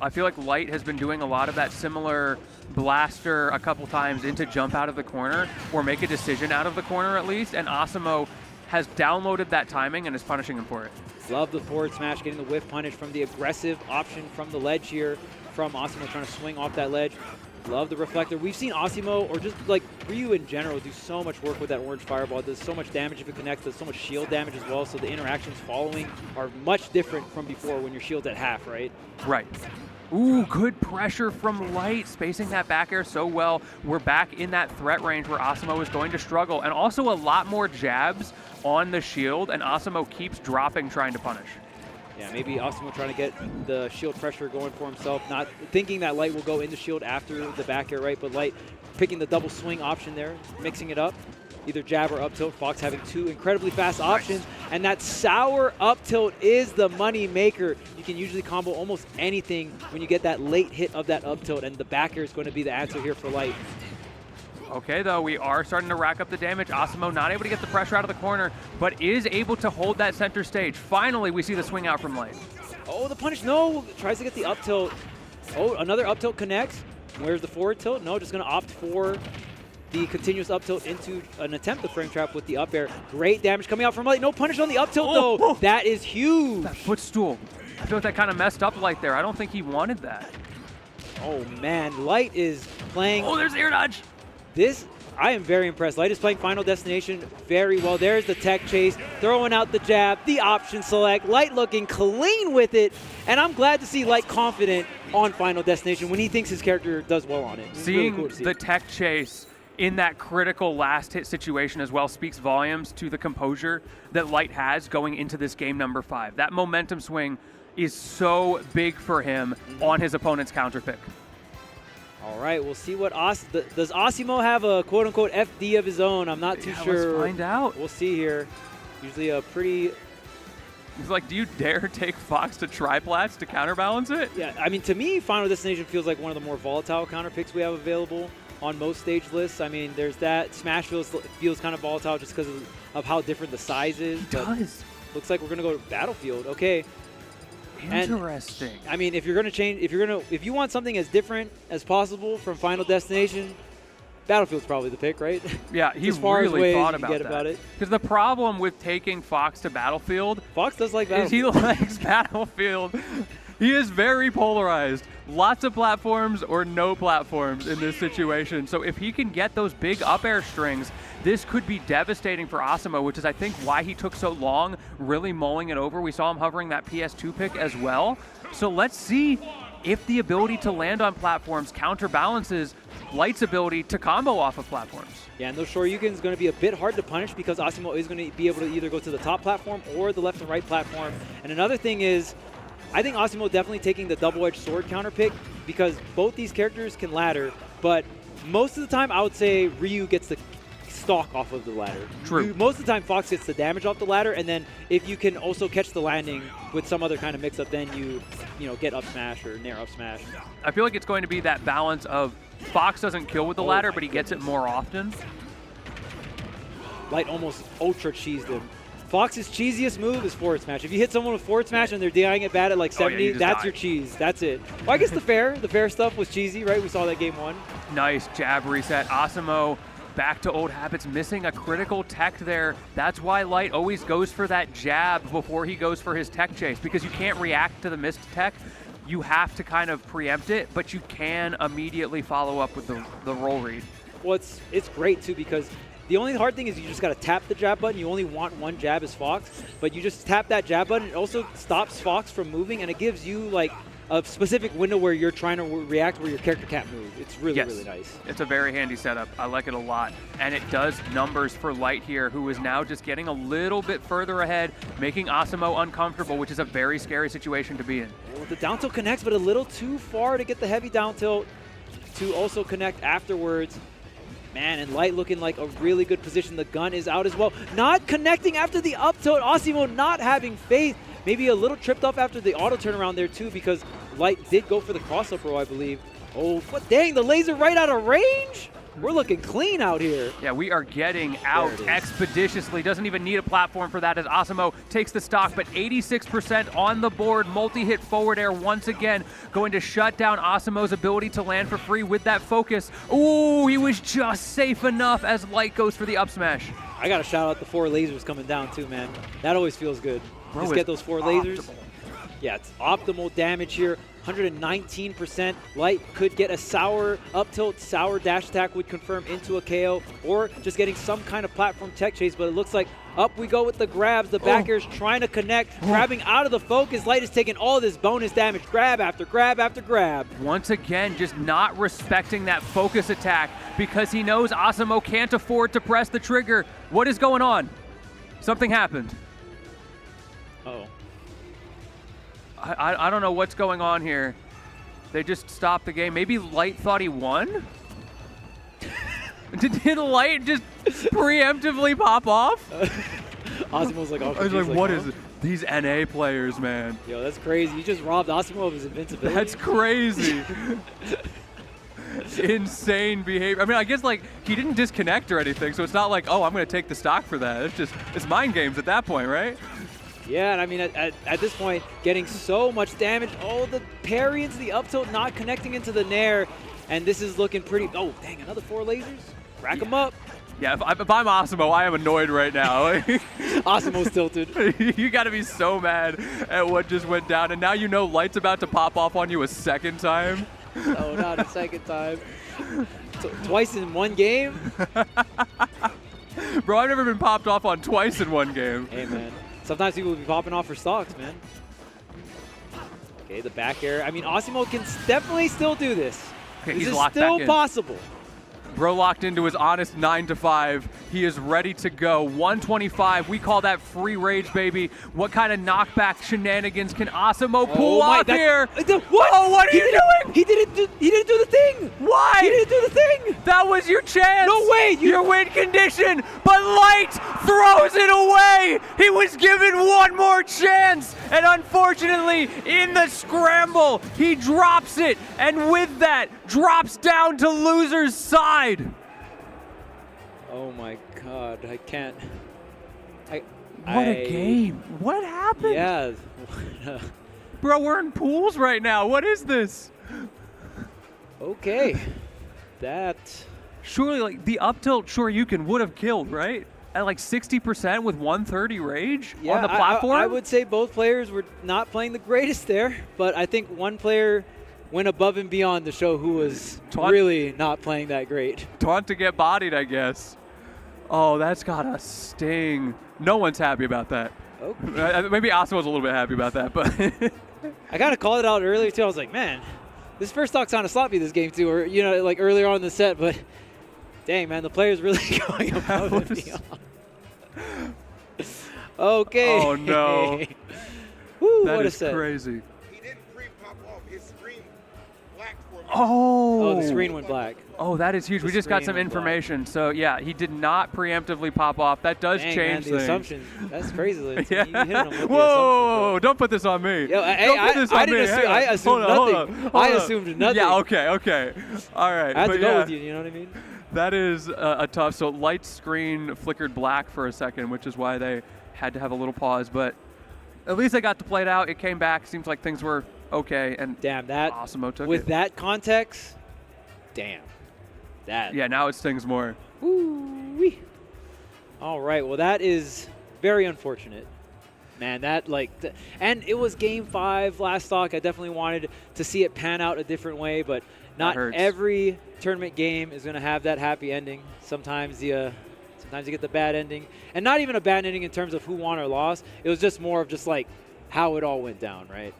I feel like Light has been doing a lot of that similar blaster a couple times into jump out of the corner or make a decision out of the corner at least, and Asimo has downloaded that timing and is punishing him for it. Love the forward smash, getting the whiff punish from the aggressive option from the ledge here from Asimo, trying to swing off that ledge. Love the reflector. We've seen Asimo, or just like Ryu in general, do so much work with that orange fireball. It does so much damage if it connects, does so much shield damage as well, so the interactions following are much different from before when your shield's at half, right? Right. Ooh, good pressure from Light, spacing that back air so well. We're back in that threat range where Asimo is going to struggle, and also a lot more jabs on the shield, and Asimo keeps dropping, trying to punish. Yeah, maybe Asimo trying to get the shield pressure going for himself, not thinking that Light will go into shield after the back air, right? But Light picking the double swing option there, mixing it up. Either jab or up tilt. Fox having 2 incredibly fast options, and that sour up tilt is the money maker. You can usually combo almost anything when you get that late hit of that up tilt, and the back air is going to be the answer here for Light. Okay, though, we are starting to rack up the damage. Asimo not able to get the pressure out of the corner, but is able to hold that center stage. Finally, we see the swing out from Light. Oh, the punish, no! Tries to get the up tilt. Oh, another up tilt connects. Where's the forward tilt? No, just going to opt for the continuous up tilt into an attempt to frame trap with the up air. Great damage coming out from Light. No punish on the up tilt, though. Oh. That is huge. That footstool. I feel like that kind of messed up Light there. I don't think he wanted that. Oh, man. Light is playing. Oh, there's air dodge. This, I am very impressed. Light is playing Final Destination very well. There's the tech chase, throwing out the jab, the option select. Light looking clean with it, and I'm glad to see Light confident on Final Destination when he thinks his character does well on it. It's Seeing really cool to see the tech chase in that critical last hit situation as well speaks volumes to the composure that Light has going into this game number 5. That momentum swing is so big for him on his opponent's counter pick. All right, we'll see what does Asimo have a quote-unquote FD of his own? I'm not too sure. Let's find out. We'll see here. Usually a pretty... He's like, do you dare take Fox to triplats to counterbalance it? Yeah, I mean, to me, Final Destination feels like one of the more volatile counter picks we have available on most stage lists. I mean, there's that. Smash feels kind of volatile just because of how different the size is. It does. Looks like we're going to go to Battlefield. Okay. Interesting. And, I mean, if you want something as different as possible from Final Destination, Battlefield's probably the pick, right? Yeah, he really thought about that. Because the problem with taking Fox to Battlefield, Fox does like Battlefield. He likes Battlefield. He is very polarized. Lots of platforms or no platforms in this situation. So if he can get those big up air strings, this could be devastating for Asimo, which is, I think, why he took so long really mulling it over. We saw him hovering that PS2 pick as well. So let's see if the ability to land on platforms counterbalances Light's ability to combo off of platforms. Yeah, and those Shoryuken is going to be a bit hard to punish because Asimo is going to be able to either go to the top platform or the left and right platform. And another thing is, I think Asimo definitely taking the double-edged sword counter pick because both these characters can ladder, but most of the time I would say Ryu gets the stock off of the ladder. True. Most of the time Fox gets the damage off the ladder, and then if you can also catch the landing with some other kind of mix-up, then you get up smash or nair up smash. I feel like it's going to be that balance of Fox doesn't kill with the ladder, but he gets it more often. Light almost ultra cheesed him. Fox's cheesiest move is forward smash. If you hit someone with forward smash and they're dying it bad at like 70, that's your cheese. That's it. Well, I guess the fair stuff was cheesy, right? We saw that game 1. Nice jab reset. Asimo back to old habits, missing a critical tech there. That's why Light always goes for that jab before he goes for his tech chase, because you can't react to the missed tech. You have to kind of preempt it, but you can immediately follow up with the roll read. Well, it's great too, because the only hard thing is you just got to tap the jab button. You only want one jab as Fox, but you just tap that jab button. It also stops Fox from moving, and it gives you like a specific window where you're trying to react where your character can't move. It's really, really nice. It's a very handy setup. I like it a lot. And it does numbers for Light here, who is now just getting a little bit further ahead, making Asimo uncomfortable, which is a very scary situation to be in. Well, the down tilt connects, but a little too far to get the heavy down tilt to also connect afterwards. Man, and Light looking like a really good position. The gun is out as well. Not connecting after the up tilt. Asimo not having faith. Maybe a little tripped up after the auto turnaround there too, because Light did go for the cross-up row, I believe. Oh, what, dang, the laser right out of range? We're looking clean out here. Yeah, we are getting out expeditiously. Doesn't even need a platform for that as Asimo takes the stock, but 86% on the board. Multi-hit forward air once again, going to shut down Asimo's ability to land for free with that focus. Ooh, he was just safe enough as Light goes for the up smash. I got to shout out the 4 lasers coming down too, man. That always feels good. Bro, just get those 4 lasers. Optimal. Yeah, it's optimal damage here. 119%. Light could get a sour up tilt, sour dash attack would confirm into a KO, or just getting some kind of platform tech chase, but it looks like up we go with the grabs. The back air's trying to connect, grabbing out of the focus. Light is taking all this bonus damage, grab after grab after grab. Once again, just not respecting that focus attack because he knows Asimo can't afford to press the trigger. What is going on? Something happened. Uh-oh. I don't know what's going on here. They just stopped the game. Maybe Light thought he won? Did Light just preemptively pop off? Asimo's like, oh, I was like, what is it? These NA players, man. Yo, that's crazy. You just robbed Asimo of his invincibility. That's crazy. Insane behavior. I mean, I guess like he didn't disconnect or anything, so it's not like, oh, I'm going to take the stock for that. It's mind games at that point, right? Yeah, and I mean, at this point, getting so much damage. Oh, the parry into the up tilt, not connecting into the nair. And this is looking pretty... Oh, dang, another 4 lasers? Rack them up. Yeah, if I'm Asimo, I am annoyed right now. Asimo's tilted. You got to be so mad at what just went down. And now you know Light's about to pop off on you a second time. No, not a second time. Twice in one game? Bro, I've never been popped off on twice in one game. Hey, man. Sometimes people will be popping off for stocks, man. Okay, the back air. I mean, Asimo can definitely still do this. Okay, this he's is locked still back in. possible. Bro locked into his honest 9-to-5. He is ready to go. 125. We call that free rage, baby. What kind of knockback shenanigans can Asimo pull off here? What? Oh, what are you doing? He didn't do the thing. Why? He didn't do the thing. That was your chance. No way. Your win condition, but Light throws it away. He was given one more chance, and unfortunately, in the scramble, he drops it, and with that, drops down to loser's side. Oh my God, I can't. What a game. What happened? Yeah. Bro, we're in pools right now. What is this? Okay. That. Surely, like, the up tilt Shoryuken would have killed, right? At like 60% with 130 rage on the platform? I would say both players were not playing the greatest there, but I think one player went above and beyond to show who was really not playing that great. Taunt to get bodied, I guess. Oh, that's gotta sting. No one's happy about that. Okay. Maybe Asimo's a little bit happy about that, but I kind of called it out earlier too. I was like, man, this first stock sounded sloppy this game too, or like earlier on in the set. But dang, man, the player's really going above and beyond. Okay. Oh no. Woo, that what is a set. Crazy. He didn't pre-pop off. His screen blacked for a Oh! Oh, the screen went black. Oh, that is huge. We just got some information. So, yeah, he did not preemptively pop off. That does Dang, change man, the things. assumptions. That's crazy. You hit him with the Whoa! Don't put this on me. Yo, I assumed nothing. I assumed nothing. Yeah, okay. All right. I had to go with you know what I mean? That is a tough. So, light screen flickered black for a second, which is why they had to have a little pause. But at least they got to play it out. It came back. Seems like things were okay. And damn, that Asimo took with it. that context, damn. That. Yeah, now it stings more. Woo-wee. All right, well, that is very unfortunate. Man, that and it was game 5 last stock. I definitely wanted to see it pan out a different way, but not every tournament game is going to have that happy ending. Sometimes you get the bad ending, and not even a bad ending in terms of who won or lost. It was just more of just like how it all went down, right?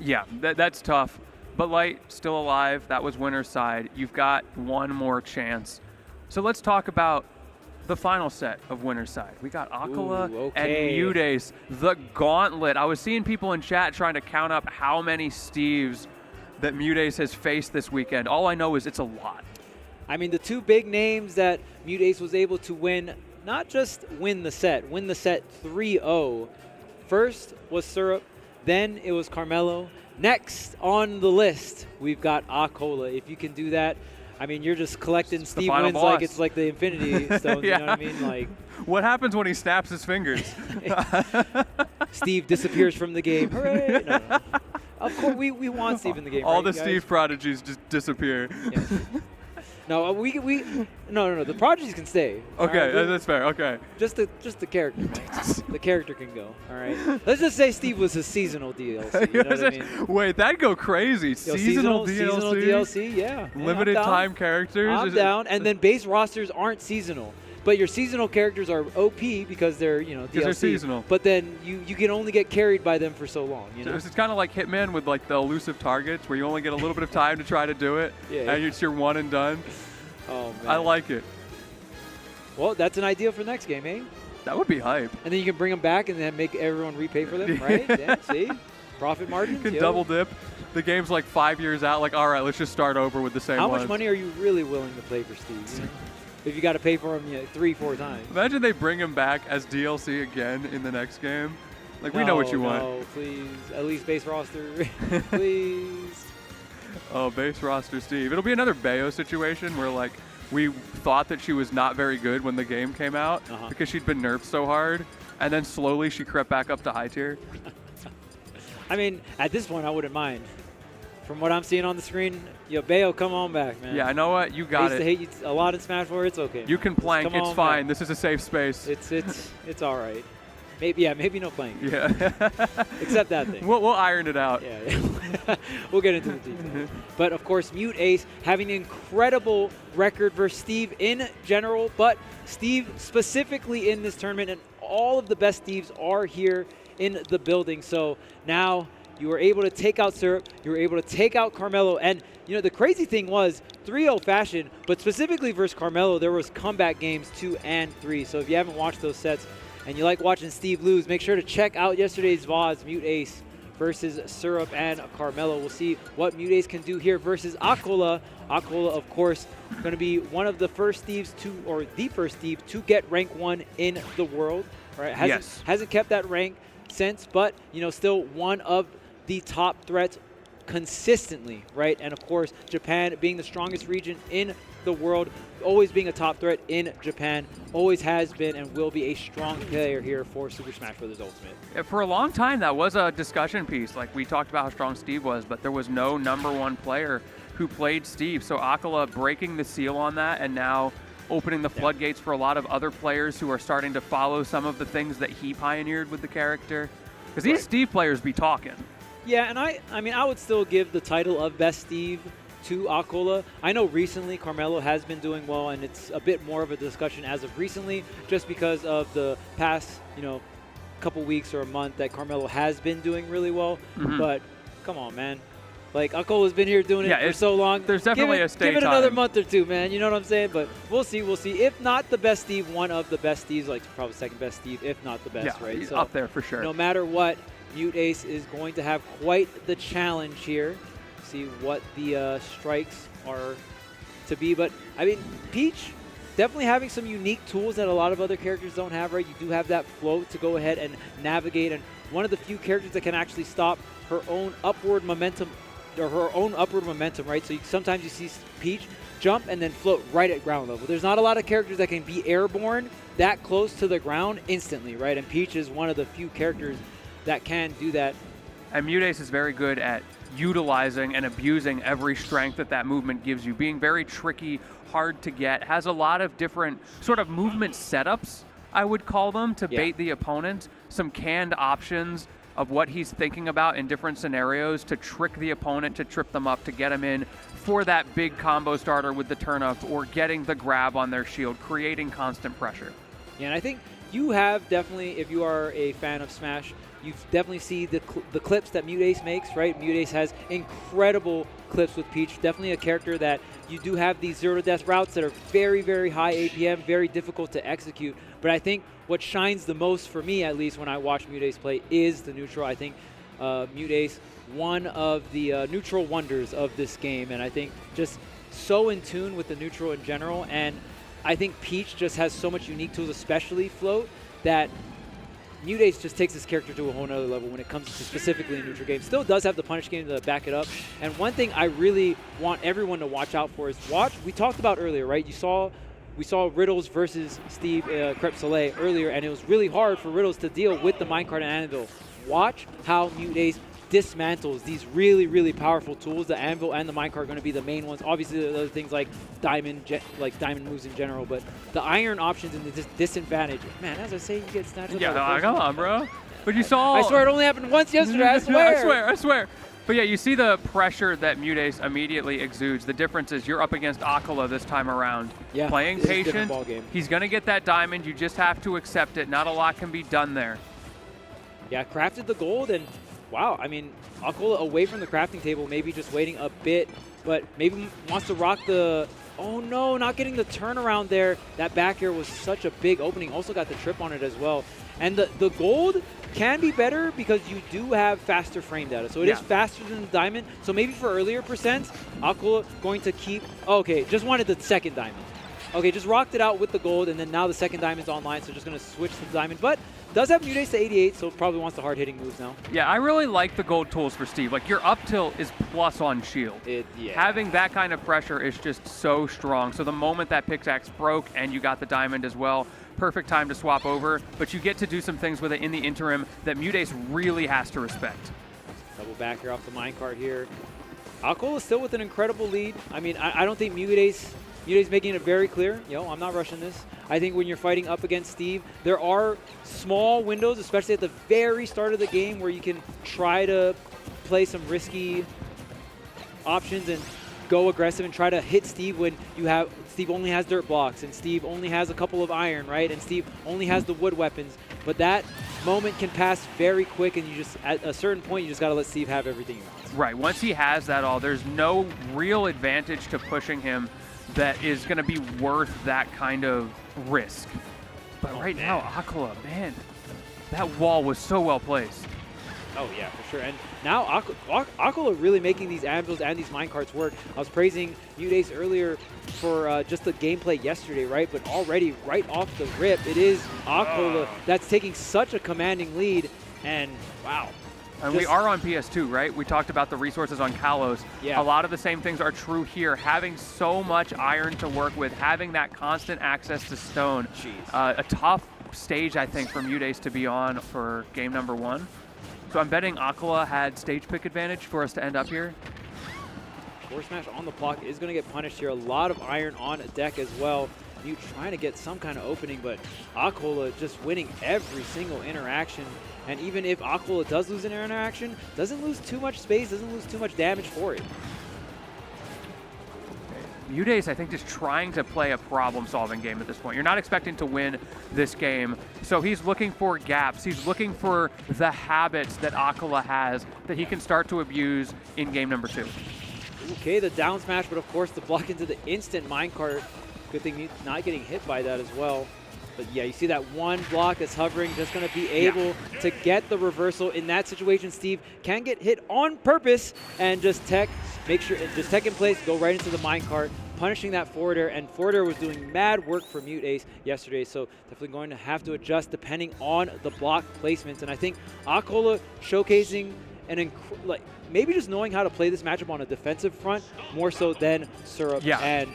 Yeah, that's tough. But Light still alive. That was winner's side. You've got one more chance. So let's talk about the final set of winner's side. We got Acola and MuteAce, the gauntlet. I was seeing people in chat trying to count up how many Steves that MuteAce has faced this weekend. All I know is it's a lot. I mean, the two big names that MuteAce was able to win, not just win the set 3-0. First was Syrup, then it was Carmelo. Next on the list, we've got Acola. If you can do that, I mean, you're just collecting Steve wins boss. Like it's like the Infinity Stones, yeah. You know what I mean? Like, what happens when he snaps his fingers? Steve disappears from the game. Hooray! No. Of course, we want Steve in the game. All right, the Steve prodigies just disappear. Yes. No, no. The prodigies can stay. Okay, right? That's fair. Okay. Just the character, man. The character can go. All right. Let's just say Steve was his seasonal DLC. You know what I mean? Wait, that'd go crazy. Seasonal DLC. Seasonal DLC. Yeah. Limited time characters. I'm down. And then base rosters aren't seasonal. But your seasonal characters are OP because they're, DLC. They're seasonal. But then you can only get carried by them for so long. You know? So it's kind of like Hitman with like the elusive targets where you only get a little bit of time to try to do it. Yeah. And it's your one and done. Oh, man. I like it. Well, that's an idea for next game, eh? That would be hype. And then you can bring them back and then make everyone repay for them, right? Yeah, see? Profit margins. You can double dip. The game's like 5 years out. Like, all right, let's just start over with the same How ones. much money are you really willing to play for Steve? You know? If you got to pay for him 3-4 times. Imagine they bring him back as DLC again in the next game. Like, we know what you want. No, please. At least base roster. Please. Oh, base roster Steve. It'll be another Bayo situation where, like, we thought that she was not very good when the game came out because she'd been nerfed so hard, and then slowly she crept back up to high tier. I mean, at this point, I wouldn't mind. From what I'm seeing on the screen, Bayo, come on back, man. Yeah, I know what. You got it. I used to hate you a lot in Smash 4. It's okay. You can plank. It's fine. This is a safe space. It's all right. Maybe no playing. Yeah. Except that thing. We'll iron it out. Yeah. We'll get into the details. But, of course, MuteAce having an incredible record versus Steve in general, but Steve specifically in this tournament, and all of the best Steves are here in the building. So now you were able to take out Syrup. You were able to take out Carmelo. And, the crazy thing was 3-0 fashion, but specifically versus Carmelo, there was comeback games 2 and 3. So if you haven't watched those sets and you like watching Steve lose, make sure to check out yesterday's VODs, MuteAce versus Syrup and Carmelo. We'll see what MuteAce can do here versus Acola. Acola, of course, going to be one of the first Steves the first Steve to get rank 1 in the world. Right? Hasn't kept that rank since, but, still one of the top threats consistently, right? And, of course, Japan being the strongest region in the world, always being a top threat in Japan, always has been and will be a strong player here for Super Smash Bros. Ultimate. Yeah, for a long time, that was a discussion piece. Like, we talked about how strong Steve was, but there was no #1 player who played Steve. So Acola breaking the seal on that and now opening the floodgates for a lot of other players who are starting to follow some of the things that he pioneered with the character. Because these Steve players be talking. Yeah, and I mean, I would still give the title of Best Steve to Acola. I know recently Carmelo has been doing well, and it's a bit more of a discussion as of recently, just because of the past, couple weeks or a month that Carmelo has been doing really well. But come on, man. Like, Acola's been here doing it for so long. There's definitely a stay time. Give it another month or two, man. You know what I'm saying? But we'll see. We'll see. If not the best Steve, one of the best Steves, like probably second best Steve, if not the best, right? He's up there for sure. No matter what, MuteAce is going to have quite the challenge here. see what the strikes are to be. But, I mean, Peach definitely having some unique tools that a lot of other characters don't have, right? You do have that float to go ahead and navigate, and one of the few characters that can actually stop her own upward momentum, right? So sometimes you see Peach jump and then float right at ground level. There's not a lot of characters that can be airborne that close to the ground instantly, right? And Peach is one of the few characters that can do that. And MuteAce is very good at utilizing and abusing every strength that movement gives you, being very tricky, hard to get, has a lot of different sort of movement setups, I would call them, to bait the opponent, some canned options of what he's thinking about in different scenarios to trick the opponent, to trip them up, to get them in for that big combo starter with the turn up or getting the grab on their shield, creating constant pressure. Yeah, and I think you have definitely, if you are a fan of Smash, you definitely see the clips that MuteAce makes, right? MuteAce has incredible clips with Peach. Definitely a character that you do have these zero-to-death routes that are very, very high APM, very difficult to execute. But I think what shines the most for me, at least when I watch MuteAce play, is the neutral. I think MuteAce, one of the neutral wonders of this game, and I think just so in tune with the neutral in general. And I think Peach just has so much unique tools, especially float, that MuteAce just takes his character to a whole nother level when it comes to specifically a neutral game. Still does have the punish game to back it up. And one thing I really want everyone to watch out for is we talked about earlier, right? We saw Riddles versus Steve Crepe Salee earlier, and it was really hard for Riddles to deal with the minecart and anvil. Watch how MuteAce dismantles these really, really powerful tools. The anvil and the minecart are going to be the main ones. Obviously, there are other things like diamond moves in general, but the iron options and the disadvantage. Man, as I say, you get snatched up. Yeah, come on, bro. But you saw. I swear it only happened once yesterday. I swear. I swear. But yeah, you see the pressure that MuteAce immediately exudes. The difference is you're up against acola this time around. Yeah, playing patient. He's going to get that diamond. You just have to accept it. Not a lot can be done there. Yeah, crafted the gold, and wow, I mean, acola away from the crafting table, maybe just waiting a bit, but maybe wants to rock the... Oh no, not getting the turnaround there. That back air was such a big opening. Also got the trip on it as well. And the gold can be better because you do have faster frame data. So it is faster than the diamond. So maybe for earlier percents, acola going to keep... Okay, just wanted the second diamond. Okay, just rocked it out with the gold, and then now the second diamond's online, so just going to switch to the diamond. But does have MuteAce to 88, so probably wants the hard-hitting moves now. Yeah, I really like the gold tools for Steve. Like, your up tilt is plus on shield. Having that kind of pressure is just so strong. So the moment that pickaxe broke and you got the diamond as well, perfect time to swap over. But you get to do some things with it in the interim that MuteAce really has to respect. Double back here off the minecart here. acola is still with an incredible lead. I mean, I don't think MuteAce making it very clear, I'm not rushing this. I think when you're fighting up against Steve, there are small windows, especially at the very start of the game, where you can try to play some risky options and go aggressive and try to hit Steve when Steve only has dirt blocks and Steve only has a couple of iron, right? And Steve only has the wood weapons. But that moment can pass very quick, and you just, at a certain point, you just got to let Steve have everything he wants. Right. Once he has that all, there's no real advantage to pushing him that is going to be worth that kind of risk. But right now, acola, man, that wall was so well placed. Oh, yeah, for sure. And now acola really making these anvils and these minecarts work. I was praising MuteAce earlier for just the gameplay yesterday, right? But already, right off the rip, it is acola that's taking such a commanding lead. And, wow. And we are on PS2, right? We talked about the resources on Kalos. Yeah. A lot of the same things are true here. Having so much iron to work with, having that constant access to stone. A tough stage, I think, for MuteAce to be on for game number 1. So I'm betting acola had stage pick advantage for us to end up here. Force smash on the block is going to get punished here. A lot of iron on deck as well. Mute trying to get some kind of opening, but acola just winning every single interaction. And even if acola does lose an interaction, doesn't lose too much space, doesn't lose too much damage for it. MuteAce, I think, just trying to play a problem-solving game at this point. You're not expecting to win this game, so he's looking for gaps. He's looking for the habits that acola has that he can start to abuse in game number 2. Okay, the down smash, but of course the block into the instant minecart. Good thing not getting hit by that as well. But yeah, you see that one block that's hovering, just going to be able to get the reversal. In that situation, Steve can get hit on purpose and just tech, just tech in place, go right into the minecart, punishing that forward air. And forward air was doing mad work for MuteAce yesterday, so definitely going to have to adjust depending on the block placements. And I think acola showcasing like maybe just knowing how to play this matchup on a defensive front more so than Syrup and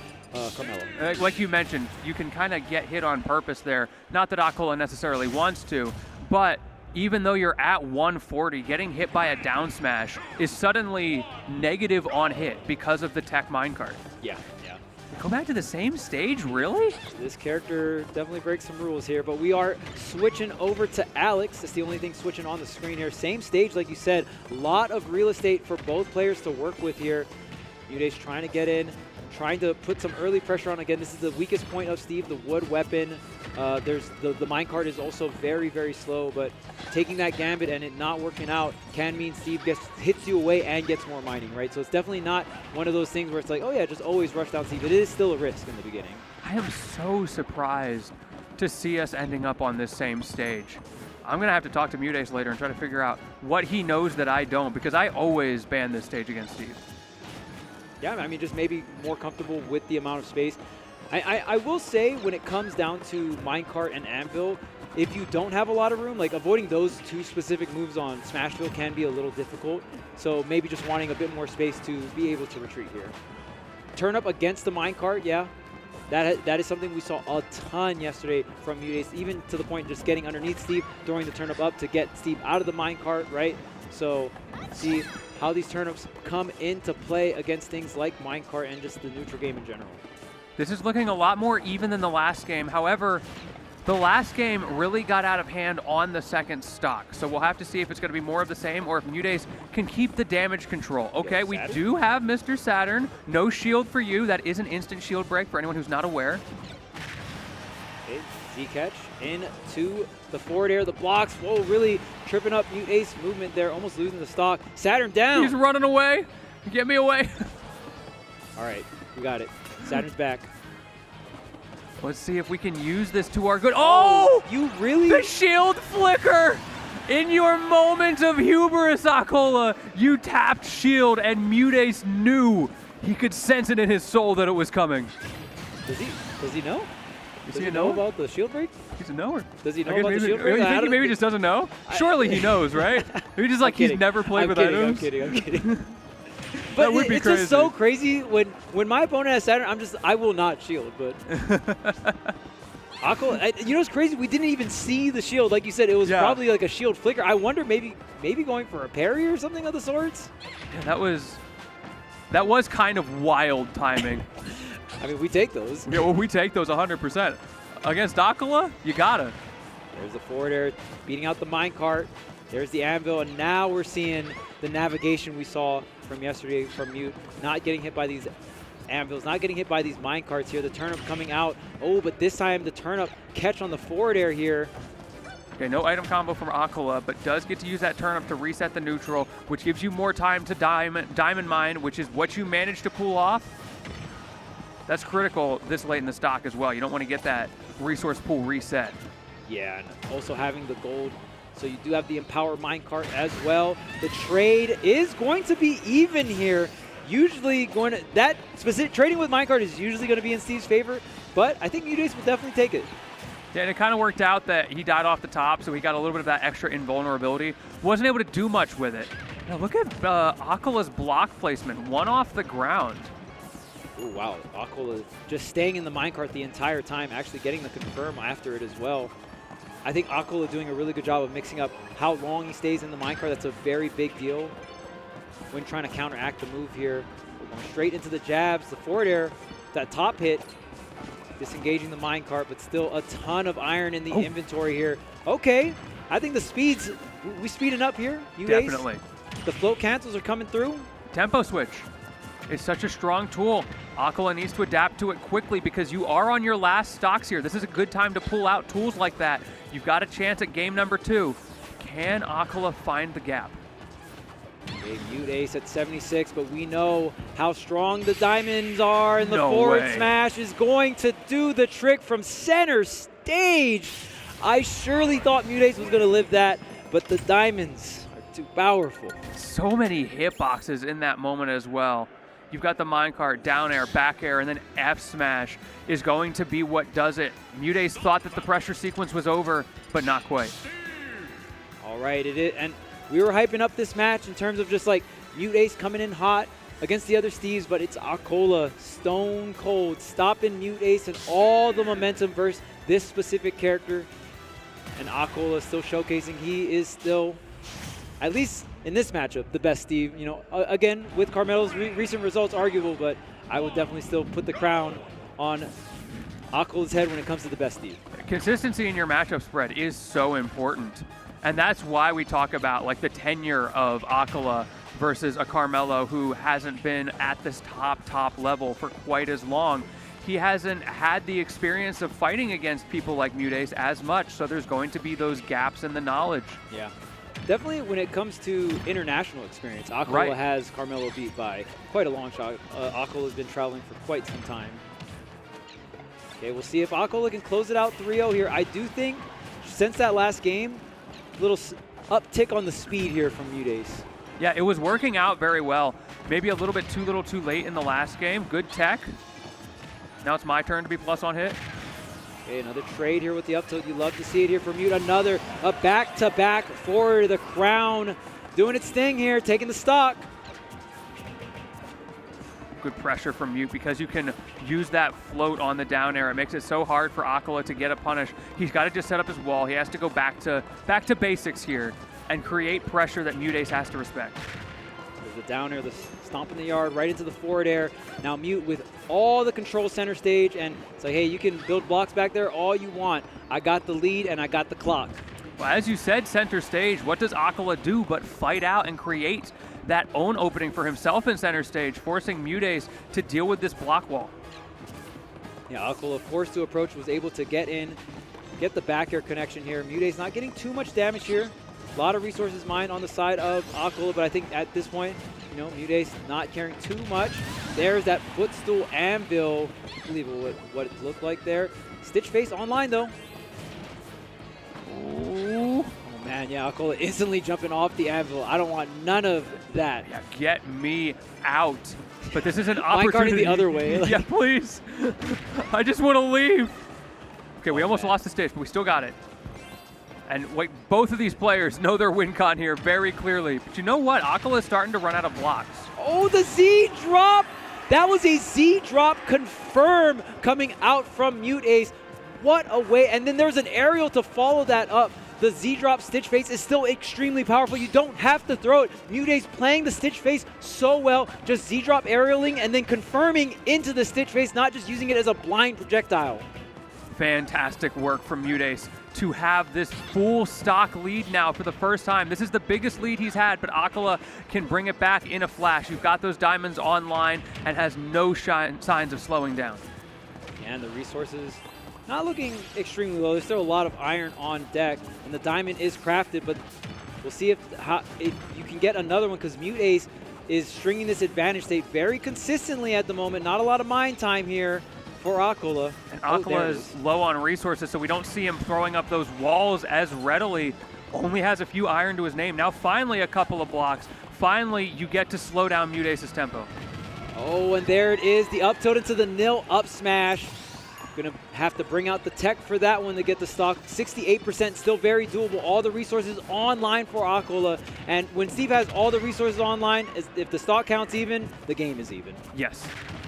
Carmelo. Like you mentioned, you can kind of get hit on purpose there. Not that acola necessarily wants to, but even though you're at 140, getting hit by a down smash is suddenly negative on hit because of the tech minecart. Yeah. Go back to the same stage, really? This character definitely breaks some rules here, but we are switching over to Alex. That's the only thing switching on the screen here. Same stage, like you said. A lot of real estate for both players to work with here. MuteAce trying to get in, trying to put some early pressure on. Again, this is the weakest point of Steve, the wood weapon. There's the minecart is also very, very slow, but taking that gambit and it not working out can mean Steve hits you away and gets more mining, right? So it's definitely not one of those things where it's like, oh yeah, just always rush down Steve. It is still a risk in the beginning. I am so surprised to see us ending up on this same stage. I'm going to have to talk to MuteAce later and try to figure out what he knows that I don't, because I always ban this stage against Steve. Yeah, I mean, just maybe more comfortable with the amount of space. I will say when it comes down to minecart and anvil, if you don't have a lot of room, like avoiding those two specific moves on Smashville can be a little difficult. So maybe just wanting a bit more space to be able to retreat here. Turn up against the minecart, yeah. That is something we saw a ton yesterday from MuteAce, even to the point just getting underneath Steve, throwing the turnip up to get Steve out of the minecart, right? So see how these turnips come into play against things like minecart and just the neutral game in general. This is looking a lot more even than the last game. However, the last game really got out of hand on the second stock. So we'll have to see if it's going to be more of the same or if MuteAce can keep the damage control. Okay, we do have Mr. Saturn. No shield for you. That is an instant shield break for anyone who's not aware. Okay, Z-catch into the forward air, the blocks. Whoa, really tripping up MuteAce movement there, almost losing the stock. Saturn down. He's running away. Get me away. All right, we got it. Saturn's back. Let's see if we can use this to our good. Oh! You really? The shield flicker! In your moment of hubris, acola, you tapped shield and MuteAce knew. He could sense it in his soul that it was coming. Does he know? Does he he know about the shield break? He's a knower. Does he know about the shield break? You think he maybe just doesn't know? Surely he knows, right? Maybe just like he's never played with items. I'm kidding. But that would be it's crazy. Just so crazy when my opponent has Saturn, I will not shield, but acola, you know what's crazy? We didn't even see the shield. Like you said, it was probably like a shield flicker. I wonder maybe going for a parry or something of the sorts. Yeah, that was kind of wild timing. I mean, we take those. Yeah, well, we take those 100%. Against acola, you gotta. There's the forward air beating out the minecart. There's the anvil, and now we're seeing the navigation we saw from yesterday from Mute. Not getting hit by these anvils, not getting hit by these minecarts here. The turnip coming out. Oh, but this time the turnip catch on the forward air here. Okay, no item combo from acola, but does get to use that turnip to reset the neutral, which gives you more time to diamond mine, which is what you managed to pull off. That's critical this late in the stock as well. You don't want to get that resource pool reset. Yeah, and also having the gold. So you do have the Empower minecart as well. The trade is going to be even here. Usually that specific trading with minecart is usually going to be in Steve's favor, but I think MuteAce will definitely take it. Yeah, and it kind of worked out that he died off the top, so he got a little bit of that extra invulnerability. Wasn't able to do much with it. Now look at Akola's block placement, one off the ground. Oh, wow. Acola just staying in the minecart the entire time, actually getting the confirm after it as well. I think acola doing a really good job of mixing up how long he stays in the minecart. That's a very big deal when trying to counteract the move here. We're going straight into the jabs, the forward air, that top hit, disengaging the minecart, but still a ton of iron in the inventory here. Okay, I think the speeds, we speeding up here. Definitely. The float cancels are coming through. Tempo switch. It's such a strong tool. acola needs to adapt to it quickly because you are on your last stocks here. This is a good time to pull out tools like that. You've got a chance at game number 2. Can acola find the gap? Big MuteAce at 76, but we know how strong the diamonds are, and the forward smash is going to do the trick from center stage. I surely thought MuteAce was going to live that, but the diamonds are too powerful. So many hitboxes in that moment as well. You've got the minecart, down air, back air, and then F smash is going to be what does it. MuteAce thought that the pressure sequence was over, but not quite. All right, it is, and we were hyping up this match in terms of just like MuteAce coming in hot against the other Steves, but it's Acola, stone cold, stopping MuteAce and all the momentum versus this specific character. And Acola still showcasing he is still, at least in this matchup, the best Steve. You know, again, with Carmelo's recent results arguable, but I would definitely still put the crown on Acola's head when it comes to the best Steve. Consistency in your matchup spread is so important. And that's why we talk about like the tenure of Acola versus a Carmelo who hasn't been at this top level for quite as long. He hasn't had the experience of fighting against people like MuteAce as much, so there's going to be those gaps in the knowledge. Yeah. Definitely when it comes to international experience, Acola has Carmelo beat by quite a long shot. Acola has been traveling for quite some time. Okay, we'll see if Acola can close it out 3-0 here. I do think, since that last game, a little uptick on the speed here from MuteAce. Yeah, it was working out very well. Maybe a little bit too late in the last game. Good tech. Now it's my turn to be plus on hit. Okay, another trade here with the up tilt. You love to see it here from Mute. Another a back-to-back for the crown. Doing its thing here, taking the stock. Good pressure from Mute because you can use that float on the down air. It makes it so hard for Acola to get a punish. He's got to just set up his wall. He has to go back to basics here and create pressure that MuteAce has to respect. There's the down air, the stomp in the yard, right into the forward air. Now Mute with all the control center stage, and it's like, hey, you can build blocks back there all you want. I got the lead and I got the clock. Well, as you said, center stage, what does Acola do but fight out and create that own opening for himself in center stage, forcing MuteAce to deal with this block wall? Yeah, Acola forced to approach, was able to get in, get the back air connection here. MuteAce not getting too much damage here. A lot of resources mined on the side of Acola, but I think at this point, you know, MuteAce not caring too much. There's that footstool anvil. Unbelievable what it looked like there. Stitch face online though. Ooh. Oh man, yeah, Acola instantly jumping off the anvil. I don't want none of that. Yeah, get me out. But this is an opportunity. The other way. Like. Yeah, please. I just want to leave. Okay, we almost lost the stage, but we still got it. And wait, both of these players know their win con here very clearly. But you know what? Acola is starting to run out of blocks. Oh, the Z drop! That was a Z drop confirm coming out from MuteAce. What a way. And then there's an aerial to follow that up. The Z drop Stitch Face is still extremely powerful. You don't have to throw it. MuteAce playing the Stitch Face so well. Just Z drop aerialing and then confirming into the Stitch Face, not just using it as a blind projectile. Fantastic work from MuteAce to have this full stock lead now for the first time. This is the biggest lead he's had, but Acola can bring it back in a flash. You've got those diamonds online and has no signs of slowing down. And the resources not looking extremely low. There's still a lot of iron on deck, and the diamond is crafted, but we'll see if you can get another one, because MuteAce is stringing this advantage state very consistently at the moment. Not a lot of mine time here for Acola. And Acola is low on resources, so we don't see him throwing up those walls as readily. Only has a few iron to his name. Now finally a couple of blocks. Finally you get to slow down MuteAce's tempo. Oh, and there it is, the up tilt into the nil up smash. Gonna have to bring out the tech for that one to get the stock. 68%, still very doable. All the resources online for Acola. And when Steve has all the resources online, if the stock counts even, the game is even. Yes.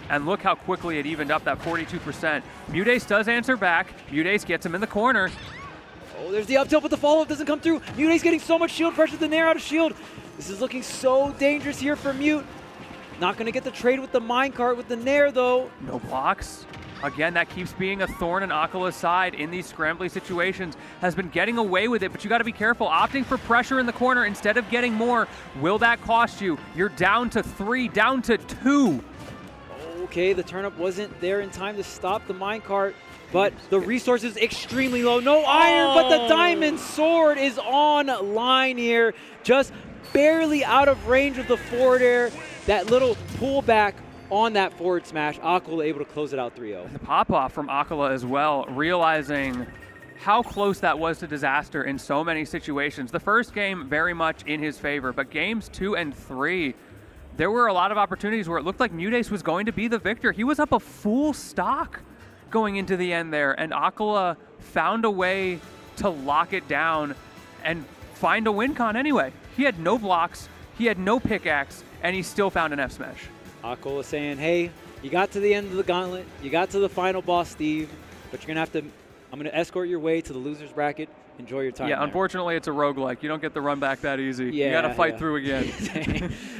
And look how quickly it evened up that 42%. MuteAce does answer back. MuteAce gets him in the corner. Oh, there's the up tilt, but the follow-up doesn't come through. MuteAce getting so much shield pressure, the Nair out of shield. This is looking so dangerous here for Mute. Not going to get the trade with the minecart with the Nair, though. No blocks. Again, that keeps being a thorn in Acola's side in these scrambly situations. Has been getting away with it, but you got to be careful. Opting for pressure in the corner instead of getting more. Will that cost you? You're down to 3, down to 2. Okay, the turnup wasn't there in time to stop the minecart, but the resources extremely low. No iron, but the diamond sword is online here. Just barely out of range of the forward air. That little pullback on that forward smash. Acola able to close it out 3-0. The pop-off from Acola as well, realizing how close that was to disaster in so many situations. The first game very much in his favor, but games 2 and 3, there were a lot of opportunities where it looked like MuteAce was going to be the victor. He was up a full stock going into the end there, and Acola found a way to lock it down and find a win con anyway. He had no blocks, he had no pickaxe, and he still found an F smash. Acola saying, hey, you got to the end of the gauntlet, you got to the final boss, Steve, but you're going to have to, I'm going to escort your way to the loser's bracket. Enjoy your time. Yeah, there. Unfortunately, it's a roguelike. You don't get the run back that easy. Yeah, you got to fight through again.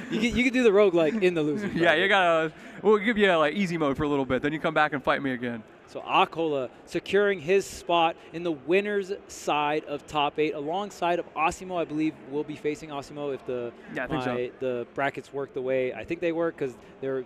you can do the roguelike in the loser's bracket. Yeah, you got to, we'll give you like easy mode for a little bit, then you come back and fight me again. So Acola securing his spot in the winner's side of top 8 alongside of Asimo. I believe we'll be facing Asimo if the brackets work the way I think they work, because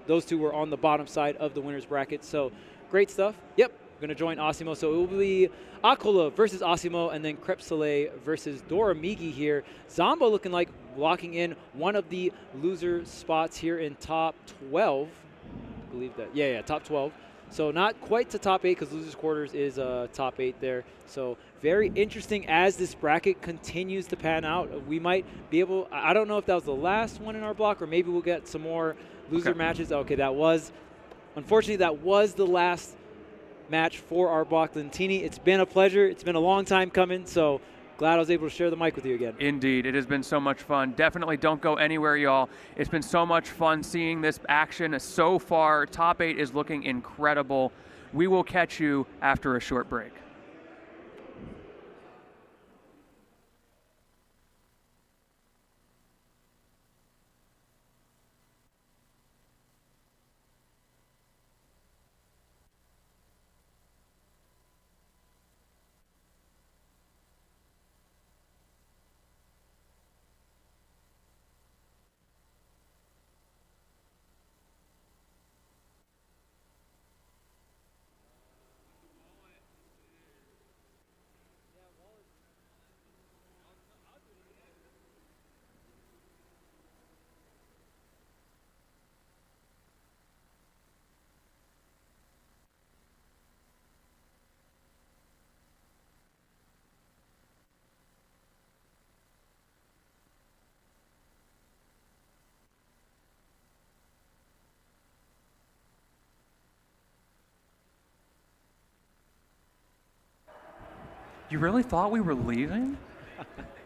those two were on the bottom side of the winner's bracket. So great stuff. Yep, going to join Asimo. So it will be Acola versus Asimo, and then Crepe Salee versus Doramigi here. Zomba looking like locking in one of the loser spots here in top 12. I believe that. Yeah, top 12. So not quite to top 8, because losers quarters is top 8 there. So very interesting as this bracket continues to pan out. We might be able, I don't know if that was the last one in our block, or maybe we'll get some more loser matches. Okay, unfortunately that was the last match for our block. Lentini, it's been a pleasure. It's been a long time coming, so glad I was able to share the mic with you again. Indeed, it has been so much fun. Definitely don't go anywhere, y'all. It's been so much fun seeing this action so far. Top 8 is looking incredible. We will catch you after a short break. You really thought we were leaving?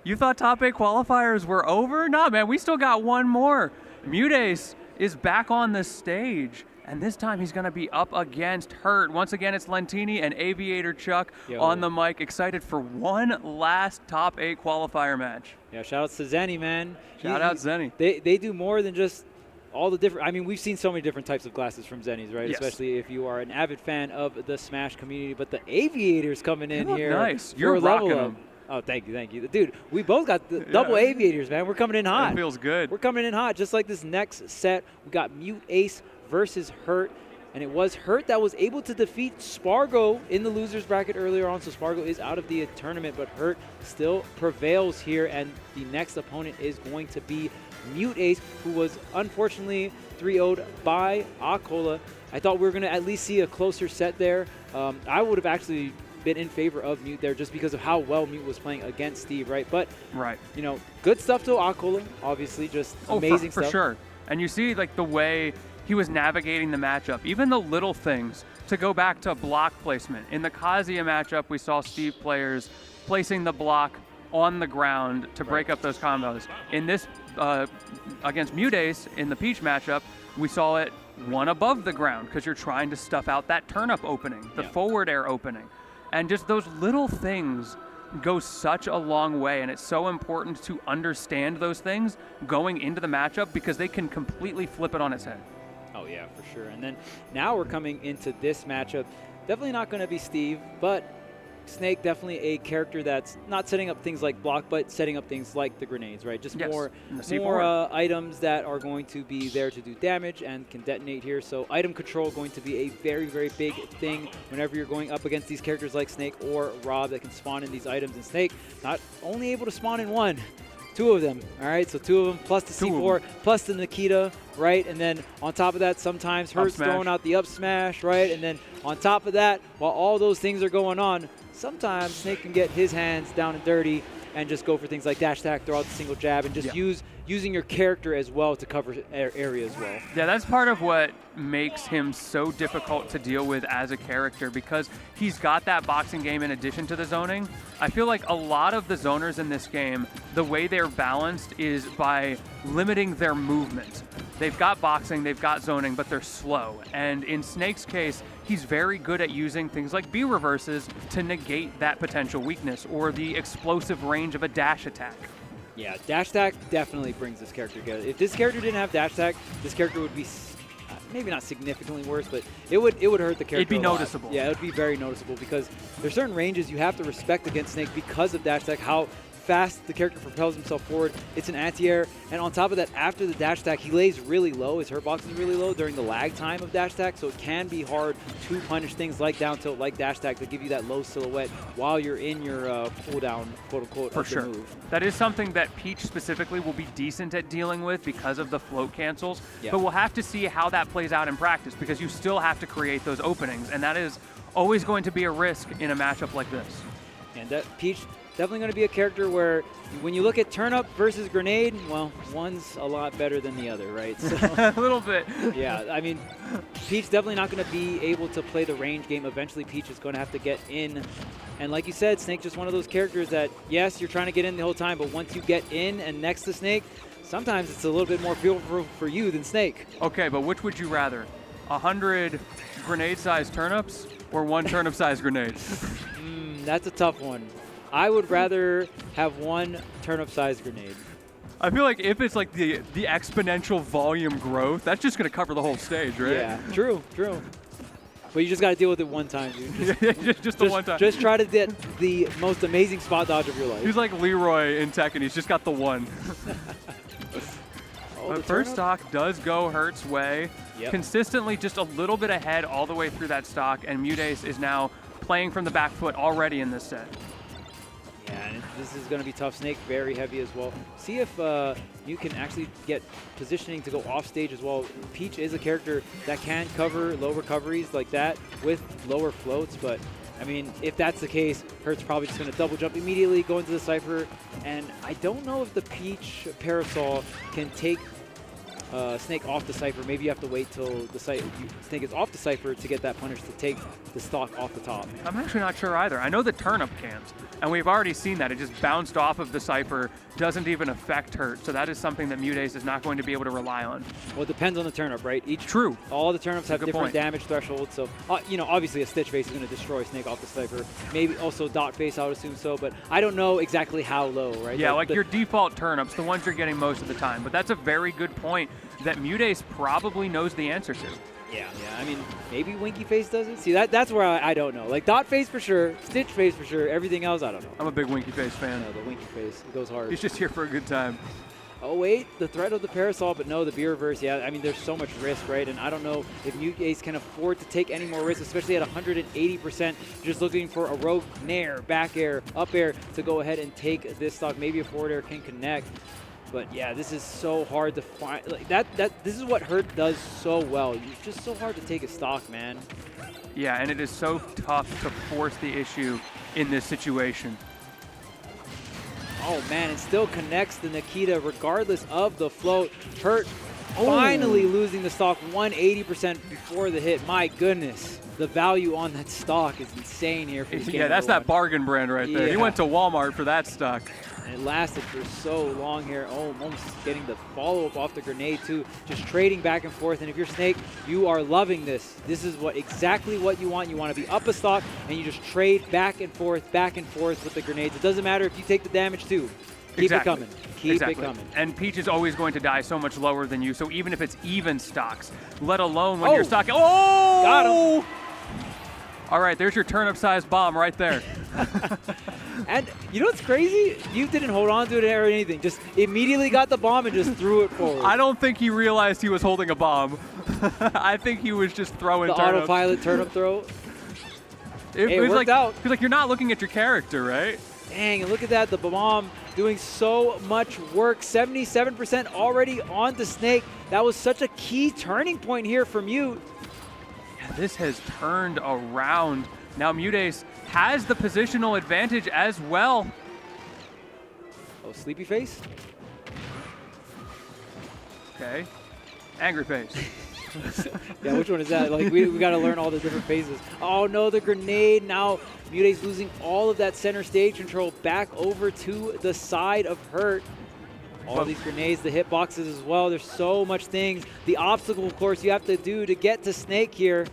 You thought top 8 qualifiers were over? Nah, man, we still got one more. MuteAce is back on the stage, and this time he's going to be up against Hurt. Once again, it's Lentini and Aviator Chuck on the mic, excited for one last top 8 qualifier match. Yeah, shout out to Zenny, man. Shout out Zenny. They do more than just all the different, I mean, we've seen so many different types of glasses from Zenny's, right? Yes. Especially if you are an avid fan of the Smash community. But the Aviators coming in here. Nice. You're rocking them. Oh, thank you. Dude, we both got the double Aviators, man. We're coming in hot. It feels good. We're coming in hot. Just like this next set, we got MuteAce versus Hurt. And it was Hurt that was able to defeat Spargo in the loser's bracket earlier on. So Spargo is out of the tournament, but Hurt still prevails here. And the next opponent is going to be MuteAce, who was unfortunately 3-0'd by Acola. I thought we were going to at least see a closer set there. I would have actually been in favor of Mute there just because of how well Mute was playing against Steve, right? But, you know, good stuff to Acola, obviously, just amazing stuff. For sure. And you see, like, the way he was navigating the matchup, even the little things, to go back to block placement. In the Kazuya matchup, we saw Steve players placing the block on the ground to break up those combos. In this, against MuteAce, in the Peach matchup, we saw it one above the ground because you're trying to stuff out that turn-up opening, the forward air opening. And just those little things go such a long way, and it's so important to understand those things going into the matchup because they can completely flip it on its head. Oh, yeah, for sure. And then now we're coming into this matchup. Definitely not going to be Steve, but Snake, definitely a character that's not setting up things like block, but setting up things like the grenades, right? Just more items that are going to be there to do damage and can detonate here. So item control going to be a very, very big thing whenever you're going up against these characters like Snake or Rob that can spawn in these items. And Snake not only able to spawn in one, 2 of them, all right? So 2 of them plus the C4, plus the Nikita, right? And then on top of that, sometimes Hurt's throwing out the up smash, right? And then on top of that, while all those things are going on, sometimes Snake can get his hands down and dirty and just go for things like dash attack, throw out the single jab, and just using your character as well to cover area as well. Yeah, that's part of what makes him so difficult to deal with as a character, because he's got that boxing game in addition to the zoning. I feel like a lot of the zoners in this game, the way they're balanced is by limiting their movement. They've got boxing, they've got zoning, but they're slow. And in Snake's case, he's very good at using things like B reverses to negate that potential weakness, or the explosive range of a dash attack. Yeah, dash attack definitely brings this character together. If this character didn't have dash attack, this character would be maybe not significantly worse, but it would hurt the character. It'd be a lot. noticeable. Yeah, it would be very noticeable, because there's certain ranges you have to respect against Snake because of dash attack, how fast the character propels himself forward. It's an anti-air, and on top of that, after the dash attack, he lays really low. His hurt box is really low during the lag time of dash attack, so it can be hard to punish things like down tilt, like dash attack, to give you that low silhouette while you're in your cooldown, quote-unquote, For sure. move. That is something that Peach specifically will be decent at dealing with because of the float cancels, Yeah. but we'll have to see how that plays out in practice, because you still have to create those openings, and that is always going to be a risk in a matchup like this. And that Peach definitely going to be a character where when you look at turn up versus grenade, well, one's a lot better than the other, right? So, A little bit. yeah, I mean, Peach definitely not going to be able to play the range game. Eventually, Peach is going to have to get in. And like you said, Snake just one of those characters that, yes, you're trying to get in the whole time, but once you get in and next to Snake, sometimes it's a little bit more fearful for you than Snake. Okay, but which would you rather? 100 grenade-sized turnips or 1 turnip-sized grenade? That's a tough one. I would rather have 1 turnip-sized grenade. I feel like if it's like the exponential volume growth, that's just going to cover the whole stage, right? Yeah, true. But you just got to deal with it one time, dude. just the one time. Just try to get the most amazing spot dodge of your life. He's like Leroy in Tekken. He's just got the one. But first stock does go Hurt's way. Yep. Consistently just a little bit ahead all the way through that stock, and MuteAce is now playing from the back foot already in this set. Yeah, and this is going to be tough. Snake very heavy as well. See if you can actually get positioning to go off stage as well. Peach is a character that can cover low recoveries like that with lower floats, but I mean, if that's the case, Hurt's probably just going to double jump immediately, go into the Cypher, and I don't know if the Peach Parasol can take Snake off the Cypher. Maybe you have to wait till the Snake is off the Cypher to get that punish to take the stock off the top. I'm actually not sure either. I know the turnip can't, and we've already seen that. It just bounced off of the Cypher, doesn't even affect Hurt, so that is something that MuteAce is not going to be able to rely on. Well, it depends on the turnip, right? True. All the turnips have different point. damage thresholds, so, you know, obviously a Stitch Face is going to destroy Snake off the Cypher. Maybe also Dot Face, I would assume so, but I don't know exactly how low, right? Yeah, like your default turnips, the ones you're getting most of the time, but that's a very good point that MuteAce probably knows the answer to. Yeah, I mean, maybe Winky Face does it. See, that's where I don't know. Like, Dot Face for sure, Stitch Face for sure, everything else, I don't know. I'm a big Winky Face fan. No, the Winky Face, it goes hard. He's just here for a good time. Oh, wait, the threat of the Parasol, but no, the B reverse, yeah, I mean, there's so much risk, right? And I don't know if MuteAce can afford to take any more risk, especially at 180%, just looking for a rogue nair, back air, up air to go ahead and take this stock. Maybe a forward air can connect. But yeah, this is so hard to find. Like this is what Hurt does so well. It's just so hard to take a stock, man. Yeah, and it is so tough to force the issue in this situation. Oh man, it still connects the Nikita regardless of the float. Hurt finally losing the stock 180% before the hit. My goodness, the value on that stock is insane here. For Yeah, that's that bargain brand right there. Yeah. He went to Walmart for that stock. And it lasted for so long here. Oh, almost getting the follow-up off the grenade too. Just trading back and forth. And if you're Snake, you are loving this. This is exactly what you want. You want to be up a stock and you just trade back and forth with the grenades. It doesn't matter if you take the damage too. Keep it coming. Keep it coming. And Peach is always going to die so much lower than you. So even if it's even stocks, let alone when you're stocking. Oh! Got him. All right, there's your turnip-sized bomb right there. And you know what's crazy? You didn't hold on to it or anything. Just immediately got the bomb and just threw it forward. I don't think he realized he was holding a bomb. I think he was just throwing the turnips. autopilot turnip throw. It worked like, out. Because like you're not looking at your character, right? Dang, and look at that, the bomb doing so much work. 77% already on the Snake. That was such a key turning point here for Mute. Yeah, this has turned around. Now MuteAce has the positional advantage as well. Oh, sleepy face? Okay. Angry face. Yeah, which one is that? Like, we got to learn all the different phases. Oh, no, the grenade. Now MuteAce losing all of that center stage control back over to the side of Hurt. All these grenades, the hitboxes as well. There's so much things. The obstacle, of course, you have to do to get to Snake here.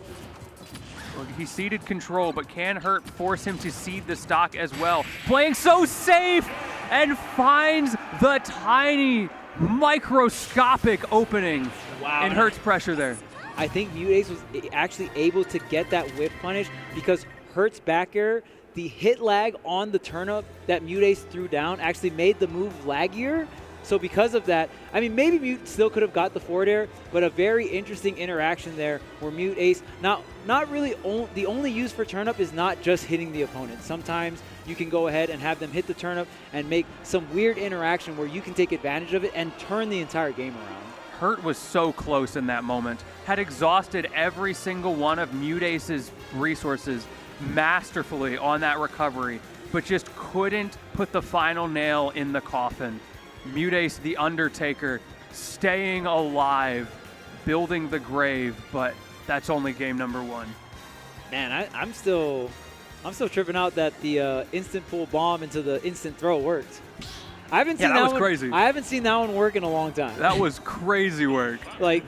Well, he ceded control, but can Hurt force him to cede the stock as well? Playing so safe and finds the tiny microscopic opening. Wow. And Hurt's pressure there. I think MuteAce was actually able to get that whip punish because Hurt's back air, the hit lag on the turnip that MuteAce threw down actually made the move laggier. So because of that, I mean, maybe Mute still could have got the forward air, but a very interesting interaction there where MuteAce, not really, the only use for turnip is not just hitting the opponent. Sometimes you can go ahead and have them hit the turnip and make some weird interaction where you can take advantage of it and turn the entire game around. Hurt was so close in that moment, had exhausted every single one of MuteAce's resources masterfully on that recovery, but just couldn't put the final nail in the coffin. MuteAce, the Undertaker, staying alive, building the grave, but that's only game number one. Man, I'm still tripping out that the instant pull bomb into the instant throw worked. I haven't seen that one. Crazy. I haven't seen that one work in a long time. That was crazy work. Like,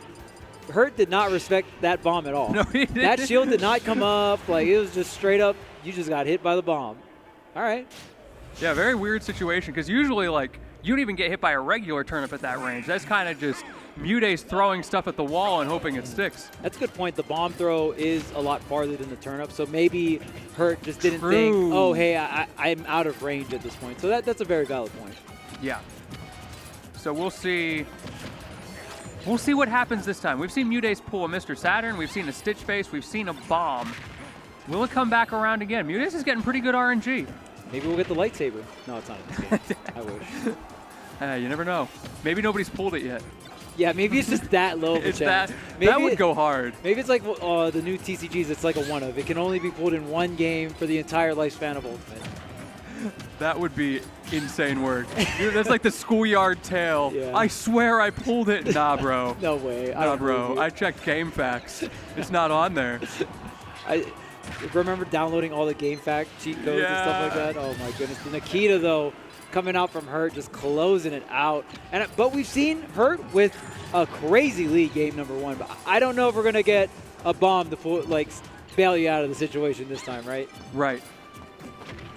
Hurt did not respect that bomb at all. No, he didn't. That shield did not come up. Like, it was just straight up, you just got hit by the bomb. All right. Yeah, very weird situation, because usually, like, you don't even get hit by a regular turnip at that range. That's kind of just MuteAce throwing stuff at the wall and hoping it sticks. That's a good point. The bomb throw is a lot farther than the turnip, so maybe Hurt just didn't think, oh, hey, I'm out of range at this point. So that's a very valid point. Yeah. So we'll see. We'll see what happens this time. We've seen MuteAce pull a Mr. Saturn. We've seen a Stitch Face. We've seen a bomb. Will it come back around again? MuteAce is getting pretty good RNG. Maybe we'll get the lightsaber. No, it's not in this game. I wish. You never know. Maybe nobody's pulled it yet. Yeah, maybe it's just that low of a chance. That would go hard. Maybe it's like the new TCGs. It's like a one-of. It can only be pulled in one game for the entire lifespan of Ultimate. That would be insane work. That's like the schoolyard tale. Yeah. I swear I pulled it. Nah, bro. No way. Nah, bro. I checked game facts. It's not on there. I remember downloading all the game fact cheat codes and stuff like that. Oh my goodness. The Nikita though, coming out from Hurt, just closing it out. But we've seen Hurt with a crazy lead game number one. But I don't know if we're gonna get a bomb to bail you out of the situation this time, right? Right.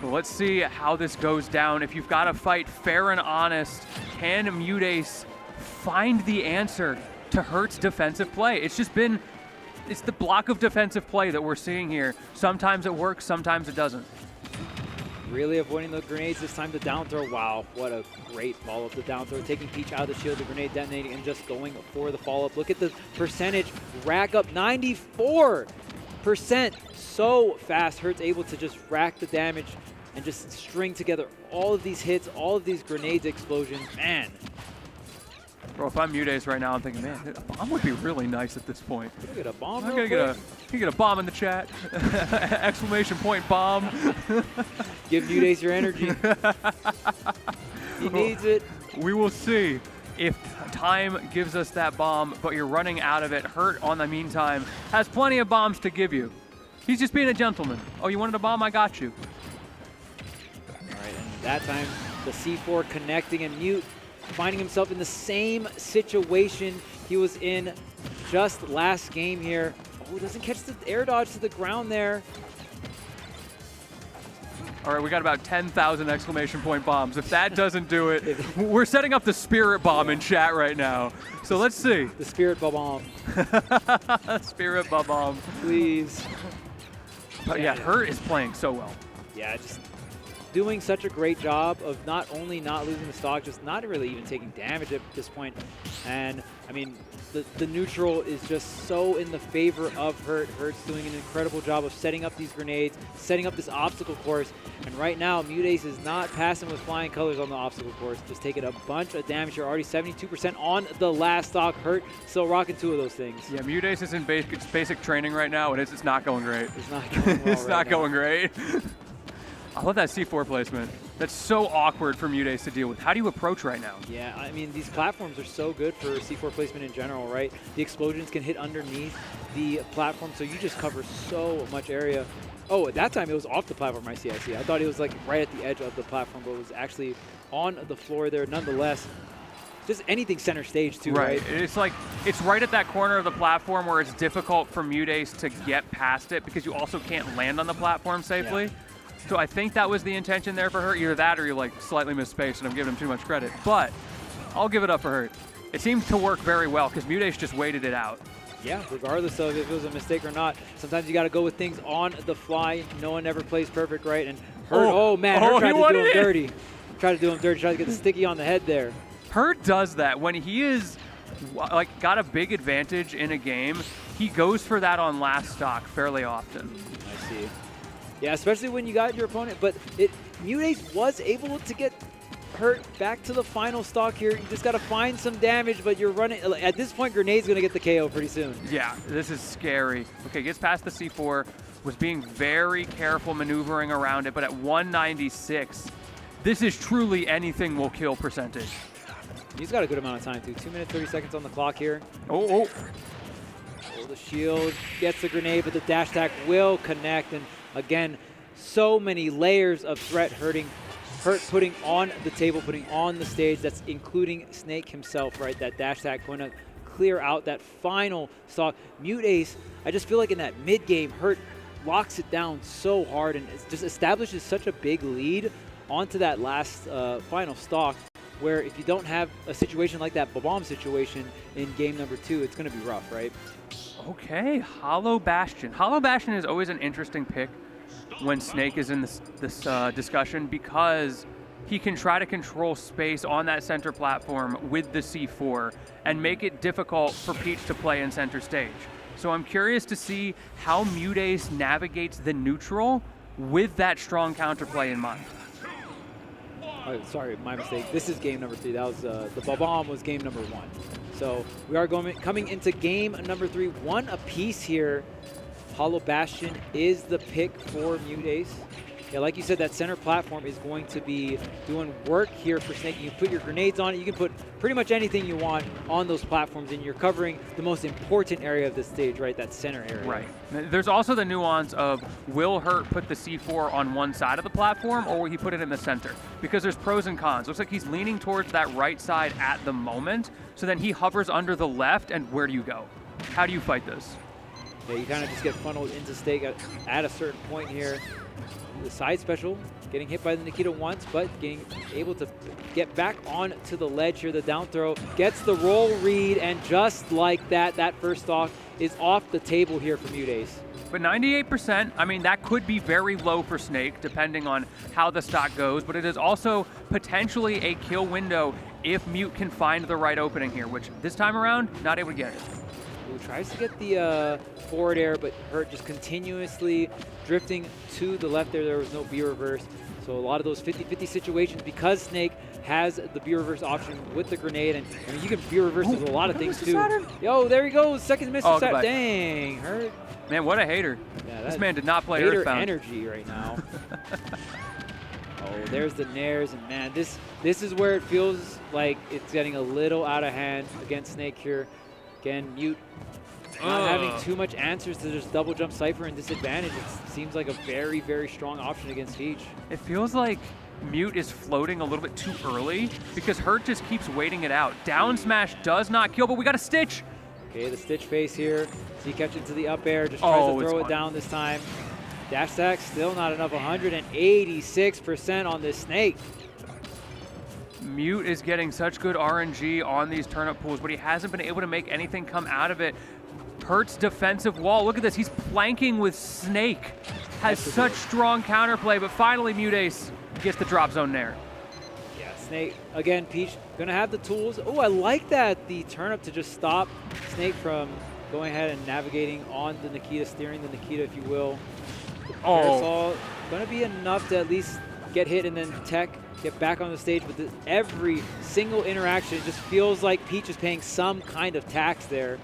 Well, let's see how this goes down. If you've got to fight fair and honest, can MuteAce find the answer to Hurt's defensive play? It's the block of defensive play that we're seeing here. Sometimes it works, sometimes it doesn't. Really avoiding the grenades this time. The down throw, wow, what a great follow-up. The down throw, taking Peach out of the shield, the grenade detonating, and just going for the follow-up. Look at the percentage rack up, 94%. So fast. Hurt's able to just rack the damage and just string together all of these hits, all of these grenades, explosions. Man. Bro, if I'm MuteAce right now, I'm thinking, man, a bomb would be really nice at this point. Can we get a bomb? I'm gonna get a bomb in the chat. Exclamation point bomb. Give MuteAce your energy. He needs it. We will see if time gives us that bomb, but you're running out of it. Hurt, on the meantime, has plenty of bombs to give you. He's just being a gentleman. Oh, you wanted a bomb? I got you. All right, and that time, the C4 connecting, and Mute finding himself in the same situation he was in just last game here. Oh, doesn't catch the air dodge to the ground there. All right, we got about 10,000 exclamation point bombs. If that doesn't do it, we're setting up the spirit bomb in chat right now. So let's see. The spirit bomb. Spirit bomb. Please. But yeah, Hurt is playing so well. Yeah, just doing such a great job of not only not losing the stock, just not really even taking damage at this point. And I mean, the neutral is just so in the favor of Hurt. Hurt's doing an incredible job of setting up these grenades, setting up this obstacle course. And right now, MuteAce is not passing with flying colors on the obstacle course, just taking a bunch of damage here. Already 72% on the last stock. Hurt still rocking 2 of those things. Yeah, MuteAce is in basic training right now, and it's not going great. It's not going well. It's not going great. I love that C4 placement. That's so awkward for MuteAce to deal with. How do you approach right now? Yeah, I mean, these platforms are so good for C4 placement in general, right? The explosions can hit underneath the platform, so you just cover so much area. Oh, at that time, it was off the platform, I see. I thought it was like right at the edge of the platform, but it was actually on the floor there. Nonetheless, just anything center stage too, right? It's like, it's right at that corner of the platform where it's difficult for MuteAce to get past it because you also can't land on the platform safely. Yeah. So I think that was the intention there for Hurt. Either that or you like slightly missed space and I'm giving him too much credit. But I'll give it up for Hurt. It seemed to work very well because MuteAce just waited it out. Yeah, regardless of if it was a mistake or not, sometimes you got to go with things on the fly. No one ever plays perfect, right? And Hurt, oh man, Hurt tried to do him dirty. Tried to do him dirty, tried to get the sticky on the head there. Hurt does that when he is like got a big advantage in a game. He goes for that on last stock fairly often. I see. Yeah, especially when you got your opponent, but MuteAce was able to get Hurt back to the final stock here. You just got to find some damage, but you're running. At this point, Grenade's going to get the KO pretty soon. Yeah, this is scary. Okay, gets past the C4, was being very careful maneuvering around it, but at 196, this is truly anything will kill percentage. He's got a good amount of time, too. 2 minutes, 30 seconds on the clock here. Oh, the shield gets the grenade, but the dash attack will connect. And again, so many layers of threat Hurt putting on the table, putting on the stage. That's including Snake himself, right? That dash attack going to clear out that final stock. MuteAce, I just feel like in that mid game, Hurt locks it down so hard and it just establishes such a big lead onto that last final stock, where if you don't have a situation like that bomb situation in game number 2, it's going to be rough, right? Okay, Hollow Bastion. Hollow Bastion is always an interesting pick when Snake is in this discussion because he can try to control space on that center platform with the C4 and make it difficult for Peach to play in center stage. So I'm curious to see how MuteAce navigates the neutral with that strong counterplay in mind. Oh, sorry, my mistake. This is game number 3. That was the bomb was game number 1. So we are coming into game number 3. 1 apiece here. Hollow Bastion is the pick for MuteAce. Yeah, like you said, that center platform is going to be doing work here for Snake. You can put your grenades on it. You can put pretty much anything you want on those platforms, and you're covering the most important area of the stage, right? That center area. Right. There's also the nuance of will Hurt put the C4 on one side of the platform, or will he put it in the center? Because there's pros and cons. Looks like he's leaning towards that right side at the moment, so then he hovers under the left, and where do you go? How do you fight this? Yeah, you kind of just get funneled into Snake at a certain point here. The side special, getting hit by the Nikita once, but being able to get back onto the ledge here. The down throw gets the roll read, and just like that, that first stock is off the table here for MuteAce. But 98%, I mean, that could be very low for Snake, depending on how the stock goes, but it is also potentially a kill window if Mute can find the right opening here, which this time around, not able to get it. Tries to get the forward air, but Hurt just continuously drifting to the left there. There was no B reverse. So a lot of those 50-50 situations, because Snake has the B reverse option with the grenade, and I mean, you can B reverse with a lot of things too. Yo, there he goes. Second Mr. Saturn. Dang, Hurt. Man, what a hater. Yeah, this man did not play hater Earthbound. Energy right now. Oh, there's the nairs, and man, this is where it feels like it's getting a little out of hand against Snake here. Again, Mute not having too much answers to just double jump Cypher and disadvantage. It seems like a very, very strong option against Peach. It feels like Mute is floating a little bit too early because Hurt just keeps waiting it out. Down smash does not kill, but we got a Stitch. Okay, the Stitch face here. Z catch into the up air, just tries to throw it down this time. Dash attack still not enough, 186% on this Snake. Mute is getting such good RNG on these turnip pools, but he hasn't been able to make anything come out of it. Hurt's defensive wall, look at this, he's planking with Snake. Has such strong counterplay, but finally MuteAce gets the drop zone there. Yeah, Snake, again, Peach going to have the tools. Oh, I like that, the turn up to just stop Snake from going ahead and navigating on the Nikita, steering the Nikita, if you will. Oh. Parasol going to be enough to at least get hit and then tech, get back on the stage. But every single interaction just feels like Peach is paying some kind of tax there.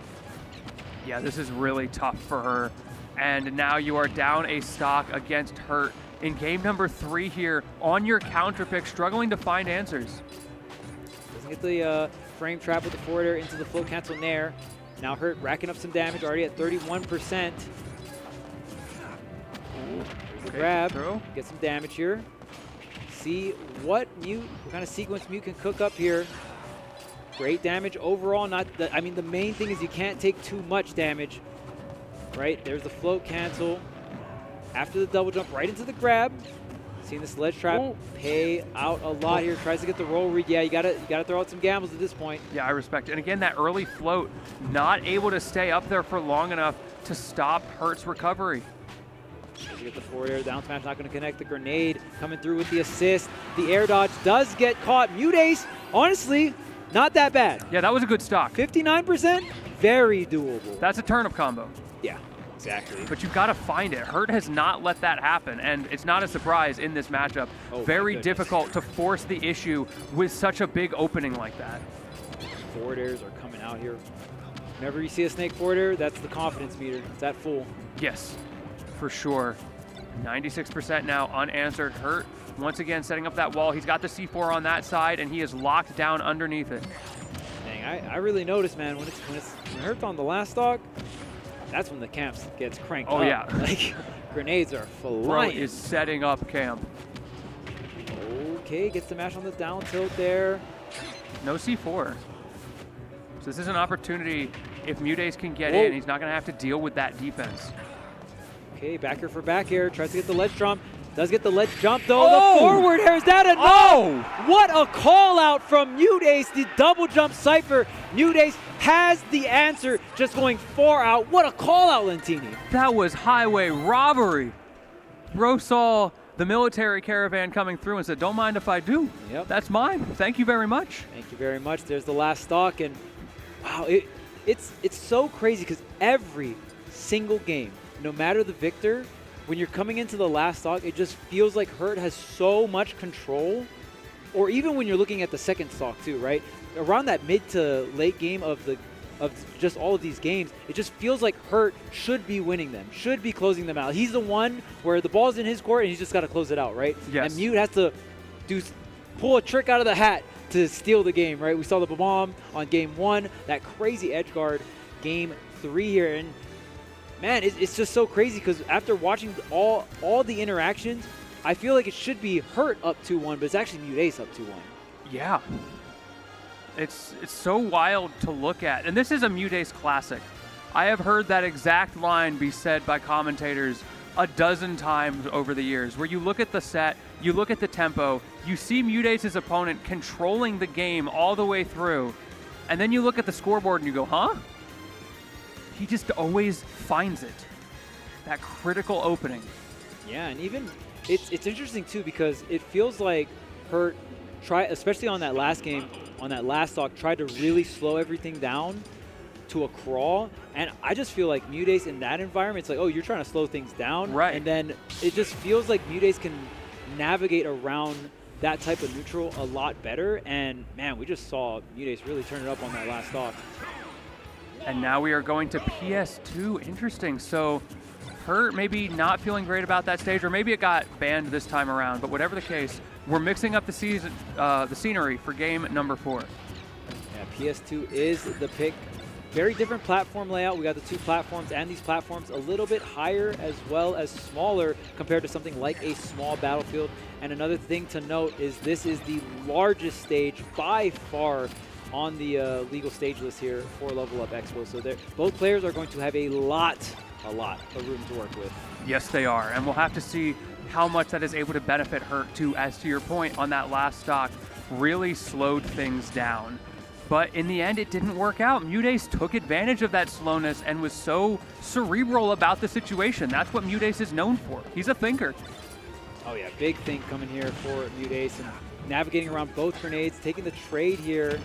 Yeah, this is really tough for her. And now you are down a stock against Hurt in game number 3 here on your counter pick, struggling to find answers. Doesn't get the frame trap with the forward air into the float cancel nair. Now Hurt racking up some damage, already at 31%. Okay, grab, throw. get some damage here. See what kind of sequence Mute can cook up here. Great damage overall. I mean, the main thing is you can't take too much damage. Right, there's the float cancel. After the double jump, right into the grab. Seeing this ledge trap pay out a lot here. Tries to get the roll read. Yeah, you gotta throw out some gambles at this point. Yeah, I respect it. And again, that early float, not able to stay up there for long enough to stop Hurt's recovery. Tries to get the forward air, down smash not gonna connect. The grenade coming through with the assist. The air dodge does get caught. MuteAce, honestly, not that bad. Yeah, that was a good stock. 59%, very doable. That's a turnip combo. Yeah, exactly. But you've got to find it. Hurt has not let that happen, and it's not a surprise in this matchup. Oh, very difficult to force the issue with such a big opening like that. Forward airs are coming out here. Whenever you see a Snake forward air, that's the confidence meter. It's at full. Yes, for sure. 96% now unanswered. Hurt, once again, setting up that wall. He's got the C4 on that side, and he is locked down underneath it. Dang, I really noticed, man, when Hurt's on the last stock, that's when the camp gets cranked up. Oh, yeah. Like, grenades are flying. Bro is setting up camp. Okay, gets the mash on the down tilt there. No C4. So this is an opportunity. If MuteAce can get in, he's not going to have to deal with that defense. Okay, back air for back air. Tries to get the ledge jump. Does get the ledge jump, though. The forward air, is that enough? Oh! What a call out from MuteAce, the double jump cypher. MuteAce has the answer, just going far out. What a call out, Lentini. That was highway robbery. Bro saw the military caravan coming through and said, don't mind if I do. Yep. That's mine. Thank you very much. Thank you very much. There's the last stock, and wow, it's so crazy because every single game, no matter the victor, when you're coming into the last stock, it just feels like Hurt has so much control. Or even when you're looking at the second stock too, right? Around that mid to late game of just all of these games, it just feels like Hurt should be winning them, should be closing them out. He's the one where the ball's in his court and he's just got to close it out, right? Yes. And Mute has to pull a trick out of the hat to steal the game, right? We saw the bomb on game 1, that crazy edge guard game 3 here, and man, it's just so crazy because after watching all the interactions, I feel like it should be Hurt up 2-1, but it's actually MuteAce up 2-1. Yeah. It's so wild to look at. And this is a MuteAce classic. I have heard that exact line be said by commentators a dozen times over the years, where you look at the set, you look at the tempo, you see MuteAce's opponent controlling the game all the way through, and then you look at the scoreboard and you go, huh? He just always finds it. That critical opening. Yeah, and even it's interesting too because it feels like Hurt especially on that last game, on that last stock, tried to really slow everything down to a crawl. And I just feel like MuteAce in that environment, it's like, oh, you're trying to slow things down. Right. And then it just feels like MuteAce can navigate around that type of neutral a lot better. And man, we just saw MuteAce really turn it up on that last stock. And now we are going to PS2. Interesting. So Hurt maybe not feeling great about that stage, or maybe it got banned this time around. But whatever the case, we're mixing up the scenery for game number 4. Yeah, PS2 is the pick. Very different platform layout. We got the 2 platforms, and these platforms a little bit higher as well as smaller compared to something like a small Battlefield. And another thing to note is this is the largest stage by far on the legal stage list here for Level Up Expo. So both players are going to have a lot of room to work with. Yes, they are. And we'll have to see how much that is able to benefit Hurt too, as to your point on that last stock, really slowed things down. But in the end, it didn't work out. MuteAce took advantage of that slowness and was so cerebral about the situation. That's what MuteAce is known for. He's a thinker. Oh yeah, big thing coming here for MuteAce and navigating around both grenades, taking the trade here.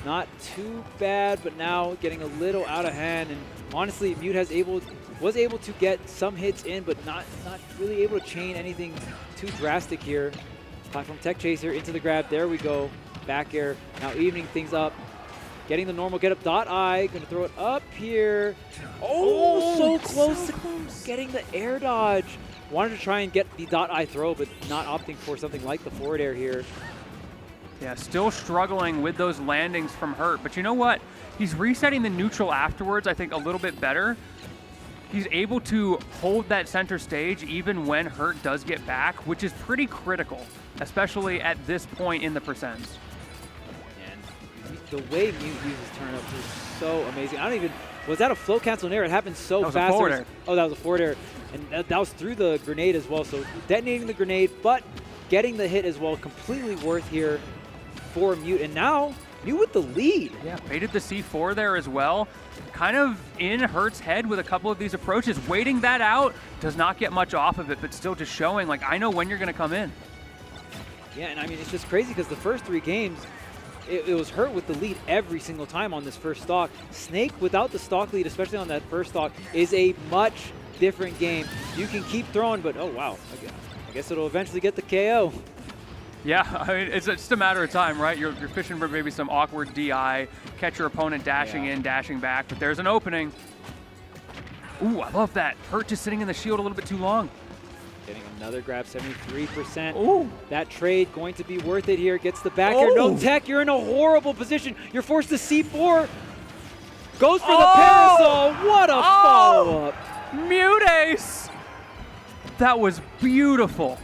Not too bad, but now getting a little out of hand. And honestly, Mute was able to get some hits in, but not really able to chain anything too drastic here. Platform tech chaser into the grab. There we go. Back air. Now evening things up. Getting the normal get up dot I. Gonna throw it up here. Oh, so close to getting the air dodge. Wanted to try and get the dot I throw, but not opting for something like the forward air here. Yeah, still struggling with those landings from Hurt. But you know what? He's resetting the neutral afterwards, I think, a little bit better. He's able to hold that center stage even when Hurt does get back, which is pretty critical, especially at this point in the percents. And the way Mute uses turn-ups is so amazing. I don't even, was that a flow cancel in air? It happened so fast. That was a forward air. Oh, that was a forward air. And that was through the grenade as well. So detonating the grenade, but getting the hit as well, completely worth here for Mute. And now, Mute with the lead. Yeah, baited the C4 there as well. Kind of in Hurt's head with a couple of these approaches. Waiting that out, does not get much off of it, but still just showing, like, I know when you're going to come in. Yeah, and I mean, it's just crazy because the first 3 games, it was Hurt with the lead every single time on this first stock. Snake without the stock lead, especially on that first stock, is a much different game. You can keep throwing, but oh wow, I guess it'll eventually get the KO. Yeah, I mean, it's just a matter of time, right? You're fishing for maybe some awkward DI, catch your opponent dashing in, dashing back, but there's an opening. Ooh, I love that. Hurt just sitting in the shield a little bit too long. Getting another grab, 73%. Ooh. That trade going to be worth it here. Gets the back air. No tech, you're in a horrible position. You're forced to C4. Goes for the parasol. What a follow-up. MuteAce! That was beautiful.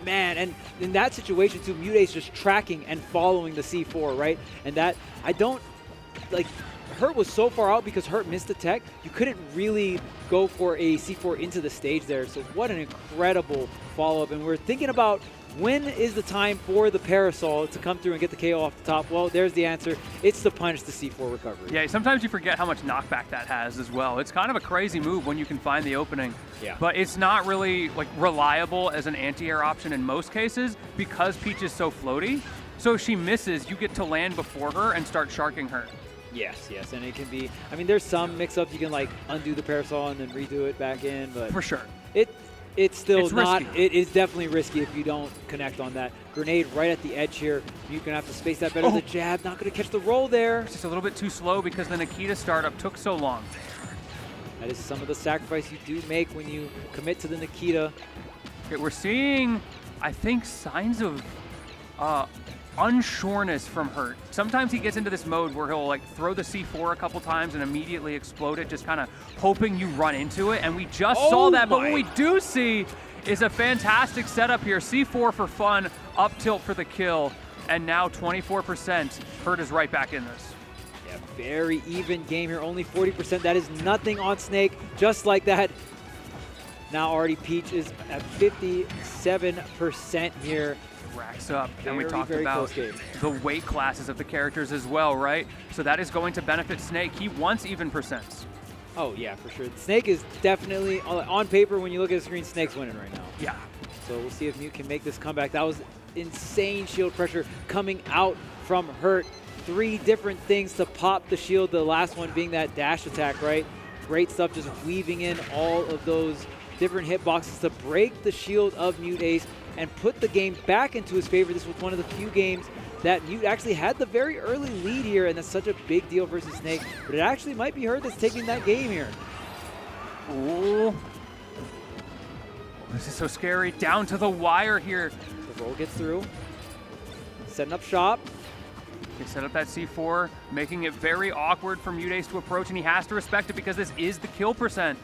Man, and in that situation too, MuteAce just tracking and following the C4, right? And that, I don't, like, Hurt was so far out because Hurt missed the tech, you couldn't really go for a C4 into the stage there. So what an incredible follow-up. And we're thinking about when is the time for the parasol to come through and get the KO off the top? Well, there's the answer. It's to punish the C4 recovery. Yeah, sometimes you forget how much knockback that has as well. It's kind of a crazy move when you can find the opening. Yeah. But it's not really like reliable as an anti-air option in most cases because Peach is so floaty. So if she misses, you get to land before her and start sharking her. Yes, yes, and it can be, I mean, there's some mix-ups. You can like undo the parasol and then redo it back in, but for sure. It's still not, risky. it is definitely risky if you don't connect on that. Grenade right at the edge here. You're going to have to space that better. The jab, not going to catch the roll there. It's just a little bit too slow because the Nikita startup took so long. That is some of the sacrifice you do make when you commit to the Nikita. Okay, we're seeing, I think, signs of unsureness from Hurt. Sometimes he gets into this mode where he'll like throw the C4 a couple times and immediately explode it, just kind of hoping you run into it. And we just saw that, but what we do see is a fantastic setup here. C4 for fun, up tilt for the kill, and now 24%. Hurt is right back in this. Yeah, very even game here, only 40%. That is nothing on Snake, just like that. Now already Peach is at 57% here. Racks up. Very, and we talked about the weight classes of the characters as well, right? So that is going to benefit Snake. He wants even percents. Oh yeah, for sure. Snake is definitely, on paper, when you look at the screen, Snake's winning right now. Yeah. So we'll see if Mute can make this comeback. That was insane shield pressure coming out from Hurt. 3 different things to pop the shield, the last one being that dash attack, right? Great stuff, just weaving in all of those different hitboxes to break the shield of MuteAce and put the game back into his favor. This was one of the few games that Mute actually had the very early lead here, and that's such a big deal versus Snake, but it actually might be Hurt that's taking that game here. Ooh. This is so scary. Down to the wire here. The roll gets through. Setting up shop. They set up that C4, making it very awkward for MuteAce to approach, and he has to respect it because this is the kill percent.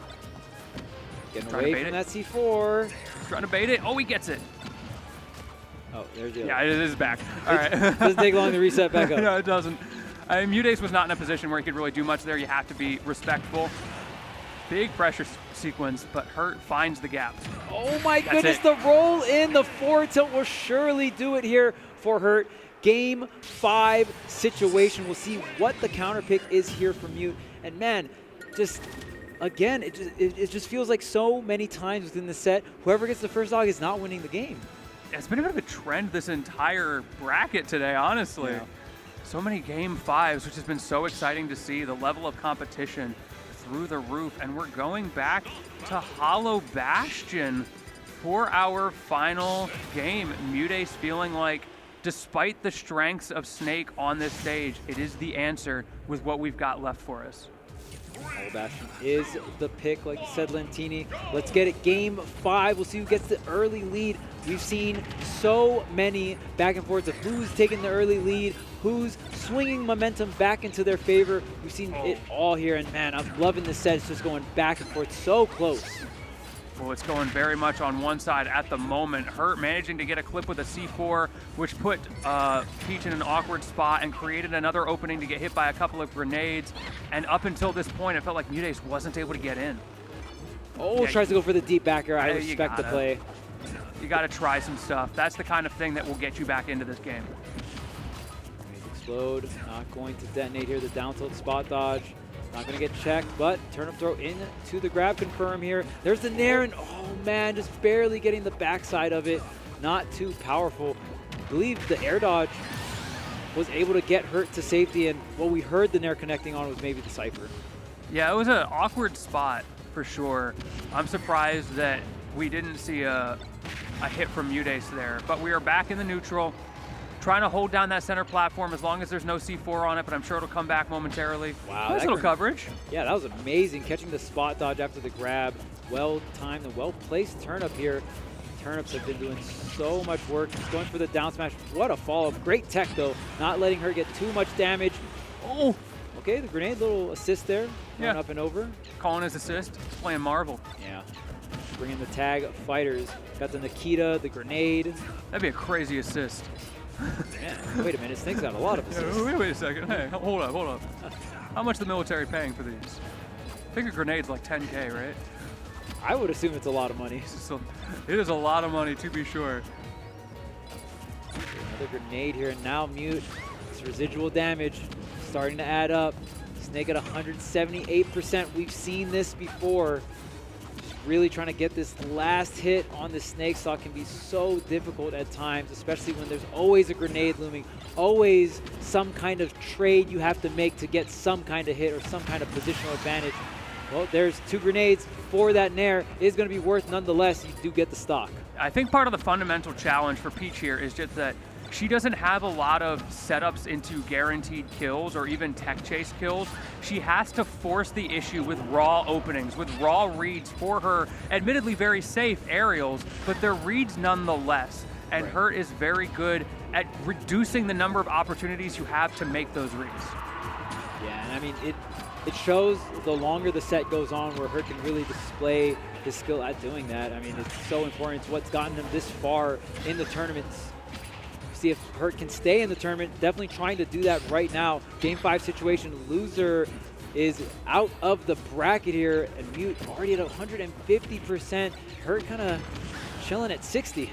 Getting away from that C4. He's trying to bait it. Oh, he gets it. Oh, there's the other. Yeah, it is back. All right. Doesn't take long to reset back up. No, it doesn't. MuteAce was not in a position where he could really do much there. You have to be respectful. Big pressure sequence, but Hurt finds the gap. Oh my goodness, the roll in, the forward tilt will surely do it here for Hurt. Game 5 situation. We'll see what the counter pick is here for Mute. And man, just again, it just feels like so many times within the set, whoever gets the first dog is not winning the game. It's been a bit of a trend this entire bracket today, honestly. Yeah. So many game 5s, which has been so exciting to see. The level of competition through the roof. And we're going back to Hollow Bastion for our final game. MuteAce feeling like, despite the strengths of Snake on this stage, it is the answer with what we've got left for us. Hollow Bastion is the pick, like you said, Lentini. Let's get it. Game 5. We'll see who gets the early lead. We've seen so many back and forths of who's taking the early lead, who's swinging momentum back into their favor. We've seen it all here, and man, I'm loving this set. It's just going back and forth so close. Well, it's going very much on one side at the moment. Hurt managing to get a clip with a C4, which put Peach in an awkward spot and created another opening to get hit by a couple of grenades. And up until this point, it felt like MuteAce wasn't able to get in. Oh, yeah, tries to go for the deep backer. I respect the play. You got to try some stuff. That's the kind of thing that will get you back into this game. Explode, not going to detonate here. The down tilt spot dodge. Not going to get checked, but turnip throw into the grab confirm here. There's the nair, and oh man, just barely getting the backside of it. Not too powerful. I believe the air dodge was able to get Hurt to safety, and what we heard the nair connecting on was maybe the Cypher. Yeah, it was an awkward spot for sure. I'm surprised that we didn't see a hit from MuteAce there, but we are back in the neutral. Trying to hold down that center platform as long as there's no C4 on it, but I'm sure it'll come back momentarily. Wow. Nice little coverage. Yeah, that was amazing. Catching the spot dodge after the grab. Well-timed and well-placed turnip here. Turnips have been doing so much work. He's going for the down smash. What a follow-up. Great tech, though. Not letting her get too much damage. Oh! Okay, the grenade, little assist there. Going up and over. Calling his assist. He's playing Marvel. Yeah. Bringing the tag fighters. Got the Nikita, the grenade. That'd be a crazy assist. Man, wait a minute, Snake's got a lot of assists. Wait a second. Hey, hold up. How much the military paying for these? I think a grenade's like 10K, right? I would assume it's a lot of money. It is a lot of money, to be sure. Another grenade here, and now Mute. It's residual damage starting to add up. Snake at 178%. We've seen this before. Really trying to get this last hit on the Snake stock can be so difficult at times, especially when there's always a grenade looming, always some kind of trade you have to make to get some kind of hit or some kind of positional advantage. Well, there's 2 grenades for that nair. It is going to be worth nonetheless. You do get the stock. I think part of the fundamental challenge for Peach here is just that she doesn't have a lot of setups into guaranteed kills or even tech chase kills. She has to force the issue with raw openings, with raw reads for her, admittedly very safe aerials, but they're reads nonetheless. And Hurt is very good at reducing the number of opportunities you have to make those reads. Yeah, and I mean, it shows the longer the set goes on where Hurt can really display his skill at doing that. I mean, it's so important. It's what's gotten him this far in the tournaments. See if Hurt can stay in the tournament. Definitely trying to do that right now. Game 5 situation. Loser is out of the bracket here, and Mute already at 150%. Hurt kind of chilling at 60.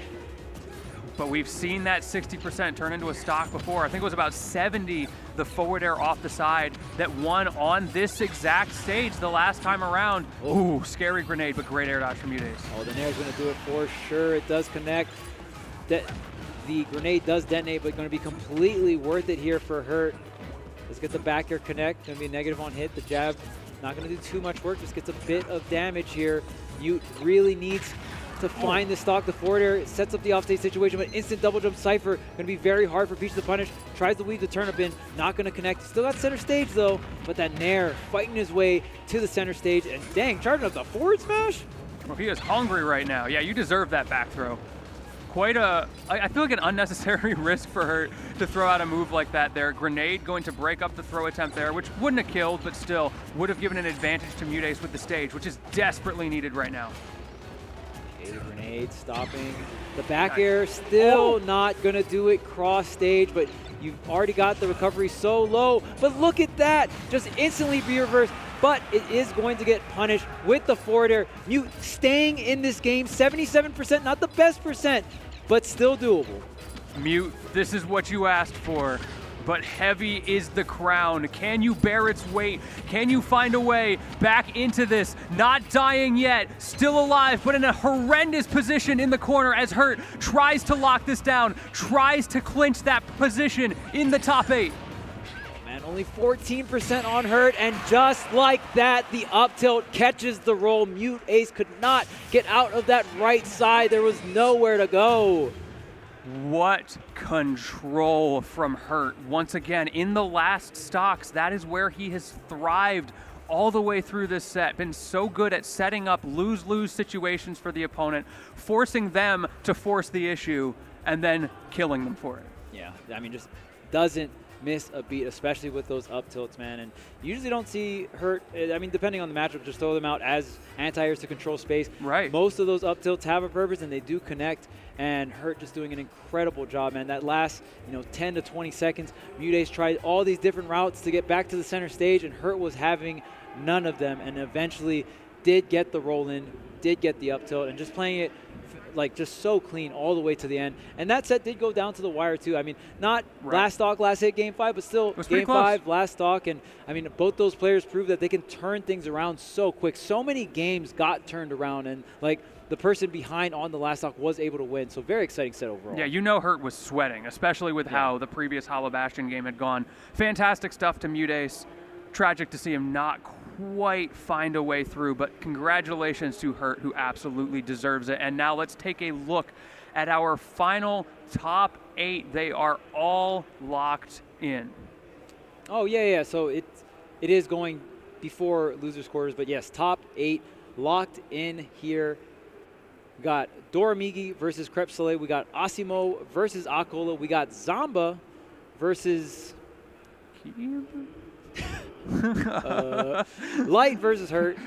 But we've seen that 60% turn into a stock before. I think it was about 70, the forward air off the side, that won on this exact stage the last time around. Ooh, scary grenade, but great air dodge from MuteAce. Oh, the nair's going to do it for sure. It does connect. The grenade does detonate, but going to be completely worth it here for Hurt. Let's get the back air connect. Going to be negative on hit. The jab, not going to do too much work. Just gets a bit of damage here. Mute really needs to find the stock. The forward air, it sets up the offstage situation, but instant double jump Cypher. Going to be very hard for Peach to punish. Tries to weave the turnip in. Not going to connect. Still got center stage though, but that nair fighting his way to the center stage. And dang, charging up the forward smash. Well, he is hungry right now. Yeah, you deserve that back throw. I feel like an unnecessary risk for her to throw out a move like that there. Grenade going to break up the throw attempt there, which wouldn't have killed, but still would have given an advantage to MuteAce with the stage, which is desperately needed right now. Okay, the grenade stopping. The back air still not going to do it cross stage, but you've already got the recovery so low. But look at that, just instantly be reversed. But it is going to get punished with the forward air. Mute staying in this game, 77%, not the best percent, but still doable. Mute, this is what you asked for. but heavy is the crown. Can you bear its weight? Can you find a way back into this? Not dying yet, still alive, but in a horrendous position in the corner as Hurt tries to lock this down, tries to clinch that position in the top 8. Man, only 14% on Hurt, and just like that, the up tilt catches the roll. MuteAce could not get out of that right side. There was nowhere to go. What control from Hurt. Once again, in the last stocks, that is where he has thrived all the way through this set. Been so good at setting up lose-lose situations for the opponent, forcing them to force the issue, and then killing them for it. Yeah, I mean, just doesn't miss a beat, especially with those up tilts, man. And you usually don't see Hurt, I mean, depending on the matchup, just throw them out as anti-airs to control space. Right. Most of those up tilts have a purpose, and they do connect. And Hurt just doing an incredible job, man. That last, 10 to 20 seconds, MuteAce tried all these different routes to get back to the center stage, and Hurt was having none of them, and eventually did get the roll in, did get the up tilt, and just playing it like just so clean all the way to the end. And that set did go down to the wire too. I mean, not last stock, last hit, game 5, but still game 5, last stock. And I mean, both those players proved that they can turn things around so quick. So many games got turned around, and like the person behind on the last stock was able to win. So very exciting set overall. Yeah, Hurt was sweating, especially with how the previous Hollow Bastion game had gone. Fantastic stuff to MuteAce. Tragic to see him not quite find a way through, but congratulations to Hurt, who absolutely deserves it. And now let's take a look at our final top 8. They are all locked in. Oh, yeah. So it is going before losers quarters, but yes, top 8 locked in here. We got Doramigi versus Crepe Salee. We got Asimo versus acola. We got Zomba versus Light versus Hurt.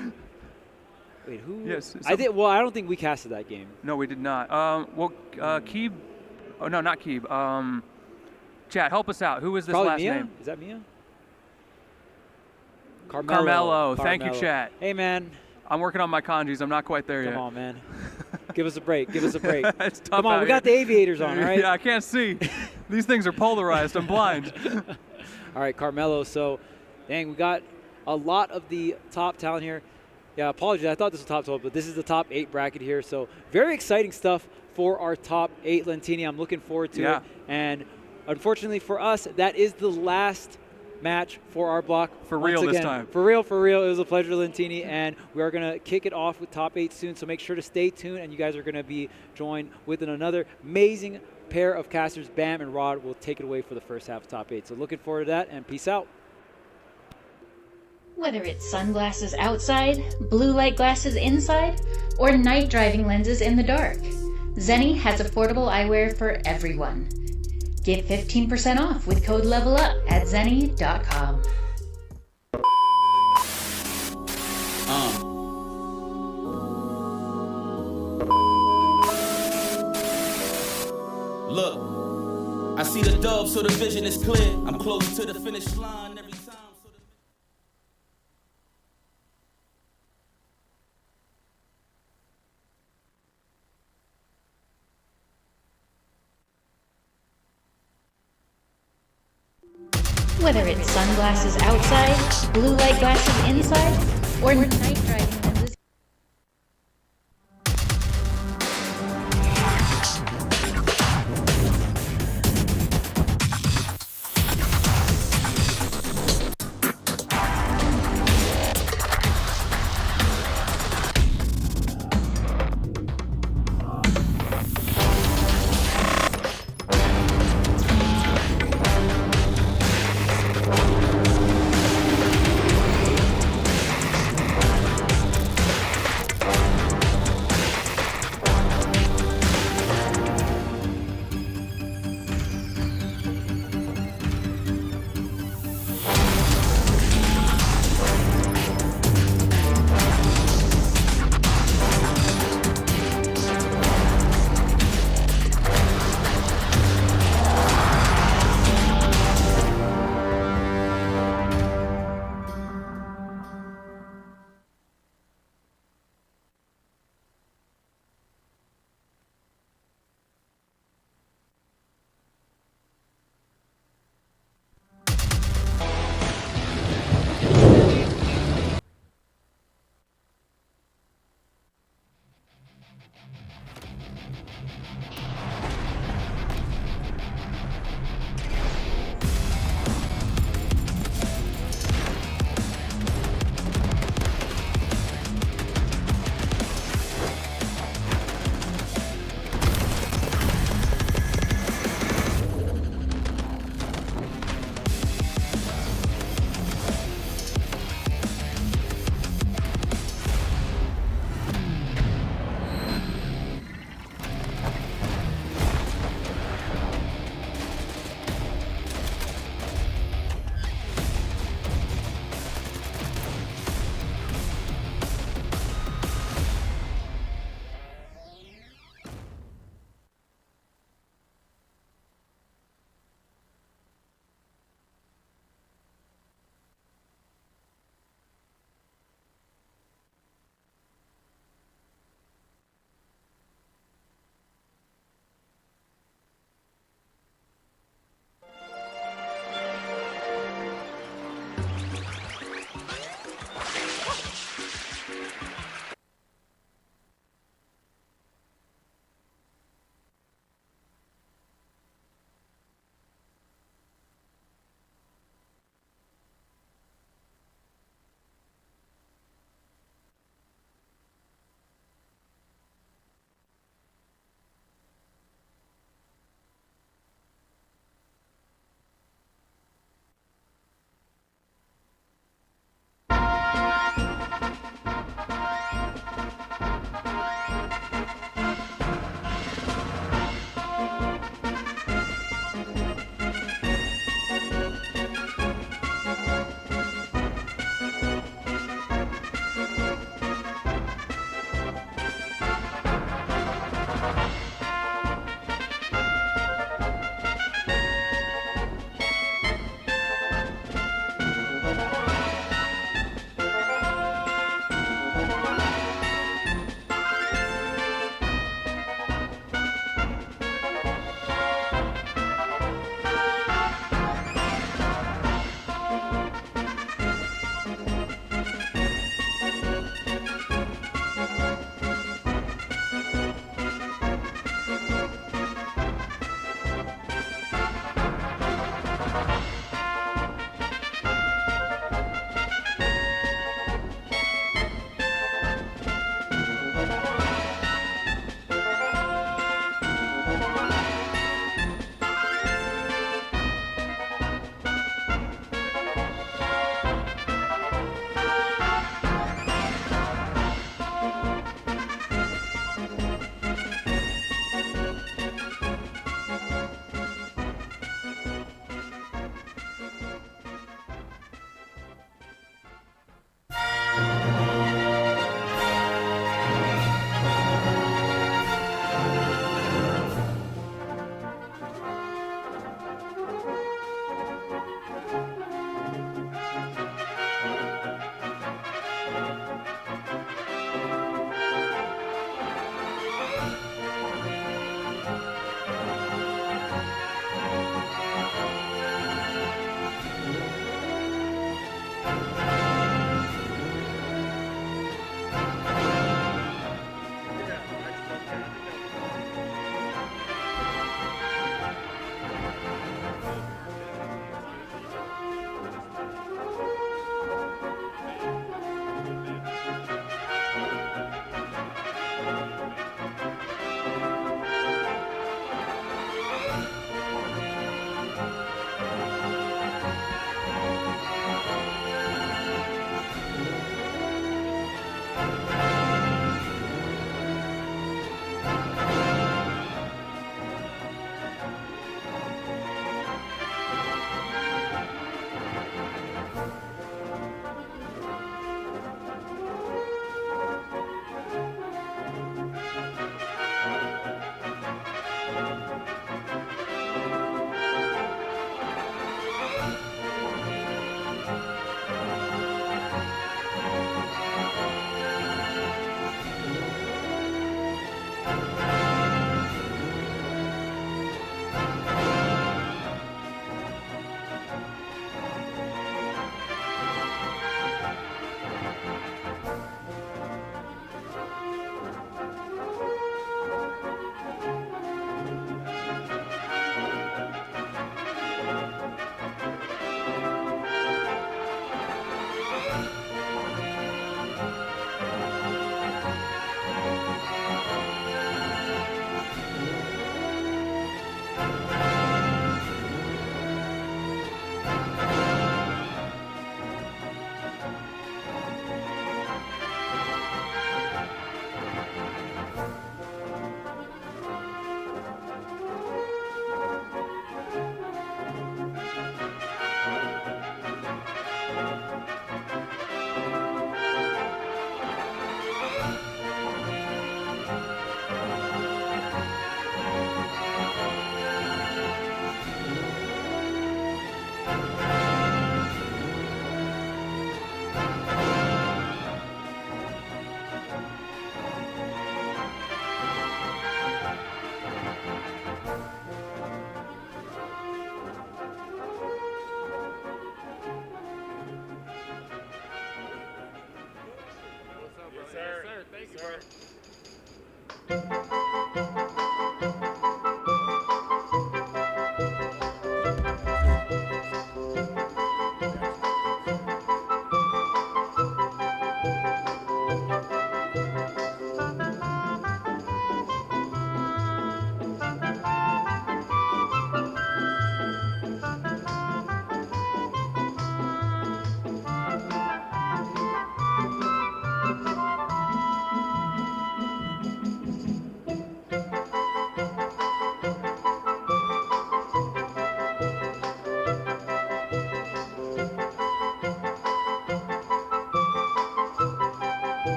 Wait, who? Yes. I did. Well, I don't think we casted that game. No, we did not. Keeb. Oh no, not Keeb. Chat, help us out. Who is this Probably last Miya? name? Is that Miya? Carmelo. Thank you, chat. Hey, man. I'm working on my kanjis. I'm not quite there yet. Come on, man. Give us a break. Give us a break. It's tough. Come on, we got the aviators on, all right? Yeah, I can't see. These things are polarized. I'm blind. All right, Carmelo. So, dang, we got a lot of the top talent here. Yeah, apologies. I thought this was top 12, but this is the top 8 bracket here. So, very exciting stuff for our top 8, Lentini. I'm looking forward to it. And unfortunately for us, that is the last match for our block. For real this time. For real. It was a pleasure, Lentini, and we are going to kick it off with top 8 soon, so make sure to stay tuned, and you guys are going to be joined with another amazing pair of casters. Bam and Rod will take it away for the first half of top 8. So looking forward to that, and peace out. Whether it's sunglasses outside, blue light glasses inside, or night driving lenses in the dark, Zenni has affordable eyewear for everyone. Get 15% off with code LEVELUP at zenni.com. Look, I see the dub, so the vision is clear. I'm close to the finish line every time. Whether it's sunglasses outside, blue light glasses inside, or night driving lenses.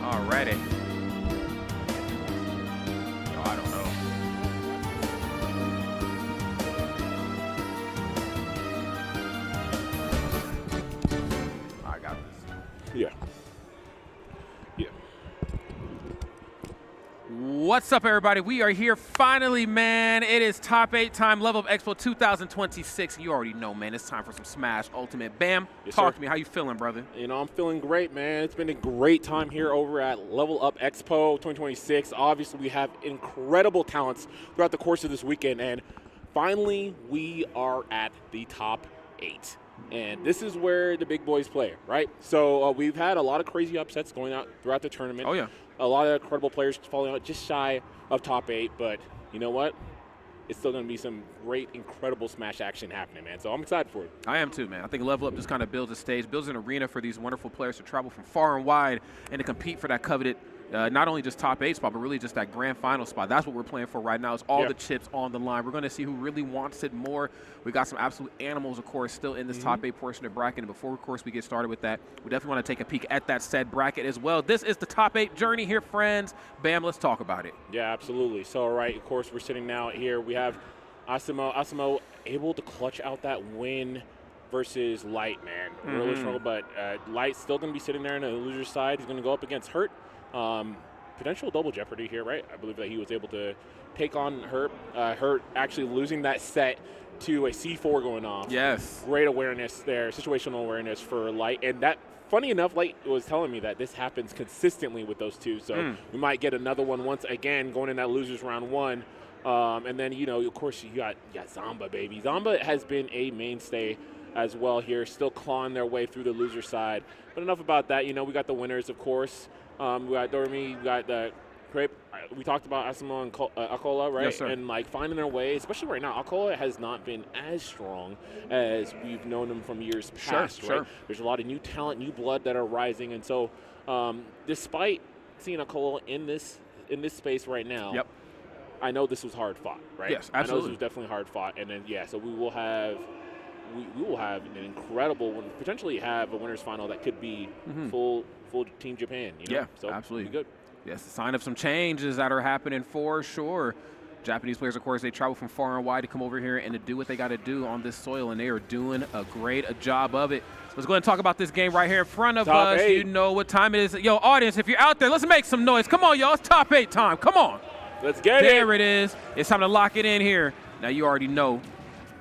Alrighty. No, I don't know. I got this. Yeah. Yeah. What's up, everybody? We are here finally, man. It is top 8 time, Level Up Expo 2026. You already know, man. It's time for some Smash Ultimate. Bam, talk to me. How you feeling, brother? You know, I'm feeling great, man. It's been a great time here over at Level Up Expo 2026. Obviously, we have incredible talents throughout the course of this weekend, and finally, we are at the top 8. And this is where the big boys play, right? So we've had a lot of crazy upsets going out throughout the tournament. Oh, yeah. A lot of incredible players falling out just shy of top 8, but you know what? It's still going to be some great, incredible Smash action happening, man. So I'm excited for it. I am too, man. I think Level Up just kind of builds a stage, builds an arena for these wonderful players to travel from far and wide and to compete for that coveted, not only just top 8 spot, but really just that grand final spot. That's what we're playing for right now. It's all the chips on the line. We're going to see who really wants it more. We got some absolute animals, of course, still in this top 8 portion of the bracket. And before, of course, we get started with that, we definitely want to take a peek at that said bracket as well. This is the top 8 journey here, friends. Bam, let's talk about it. Yeah, absolutely. So, all right, of course, we're sitting now here. We have Asimo able to clutch out that win versus Light, man. Really struggle, but Light's still going to be sitting there on the loser's side. He's going to go up against Hurt. Potential double jeopardy here, right? I believe that he was able to take on Hurt. Hurt actually losing that set to a C4 going off. Yes. Great awareness there, situational awareness for Light. And that, funny enough, Light was telling me that this happens consistently with those two. So we might get another one once again going in that losers round 1. And then, you know, of course, you got Zomba, baby. Zomba has been a mainstay as well here, still clawing their way through the loser side. But enough about that. You know, we got the winners, of course. We got Doramigi, we got the Crepe. We talked about Asimo and acola, right? Yes, sir. And like finding their way, especially right now. Acola has not been as strong as we've known them from years past, right? Sure. There's a lot of new talent, new blood that are rising, and so despite seeing acola in this space right now, I know this was hard fought, right? Yes, I know absolutely. this was definitely hard fought, and then so we will have an incredible one. Potentially have a winners final that could be full Team Japan. You know? Yeah, so absolutely. Good. Yes, a sign of some changes that are happening for sure. Japanese players, of course, they travel from far and wide to come over here and to do what they got to do on this soil, and they are doing a great job of it. Let's go ahead and talk about this game right here in front of Top us. 8. You know what time it is. Yo, audience, if you're out there, let's make some noise. Come on, y'all. It's top 8 time. Come on. Let's get it. There it is. It's time to lock it in here. Now, you already know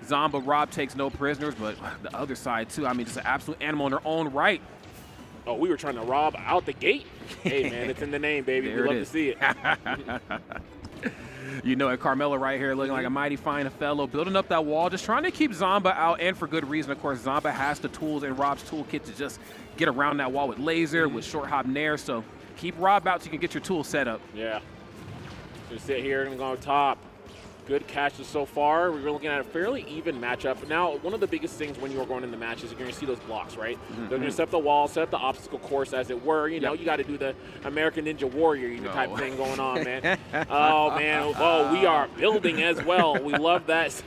Zomba Rob takes no prisoners, but the other side, too. I mean, just an absolute animal in their own right. Oh, we were trying to rob out the gate. Hey, man, it's in the name, baby. We love to see it. You know it, Carmelo right here looking like a mighty fine fellow, building up that wall, just trying to keep Zomba out, and for good reason. Of course, Zomba has the tools in Rob's toolkit to just get around that wall with laser, with short hop nair, so keep Rob out so you can get your tool set up. Yeah. Gonna sit here and go top. Good catches so far. We're looking at a fairly even matchup. Now, one of the biggest things when you are going into matches, you're going to see those blocks, right? They're going to set up the wall, set up the obstacle course, as it were. You know, you got to do the American Ninja Warrior type of thing going on, man. Oh, man. Oh, we are building as well. We love that.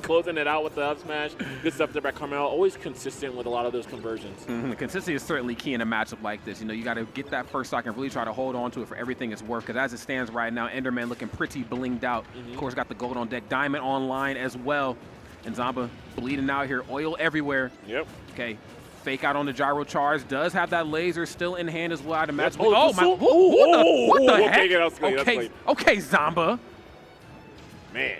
Closing it out with the up smash. Good stuff there by Carmelo. Always consistent with a lot of those conversions. Consistency is certainly key in a matchup like this. You know, you got to get that first stock and really try to hold on to it for everything it's worth. Because as it stands right now, Enderman looking pretty blinged out. Of course, got the gold on deck, diamond online as well, and Zomba bleeding out here, oil everywhere. Yep. Okay, fake out on the gyro charge, does have that laser still in hand as well. I'd imagine. Yep. Oh my! What the heck? Okay, that's clean, okay, Zomba. Man.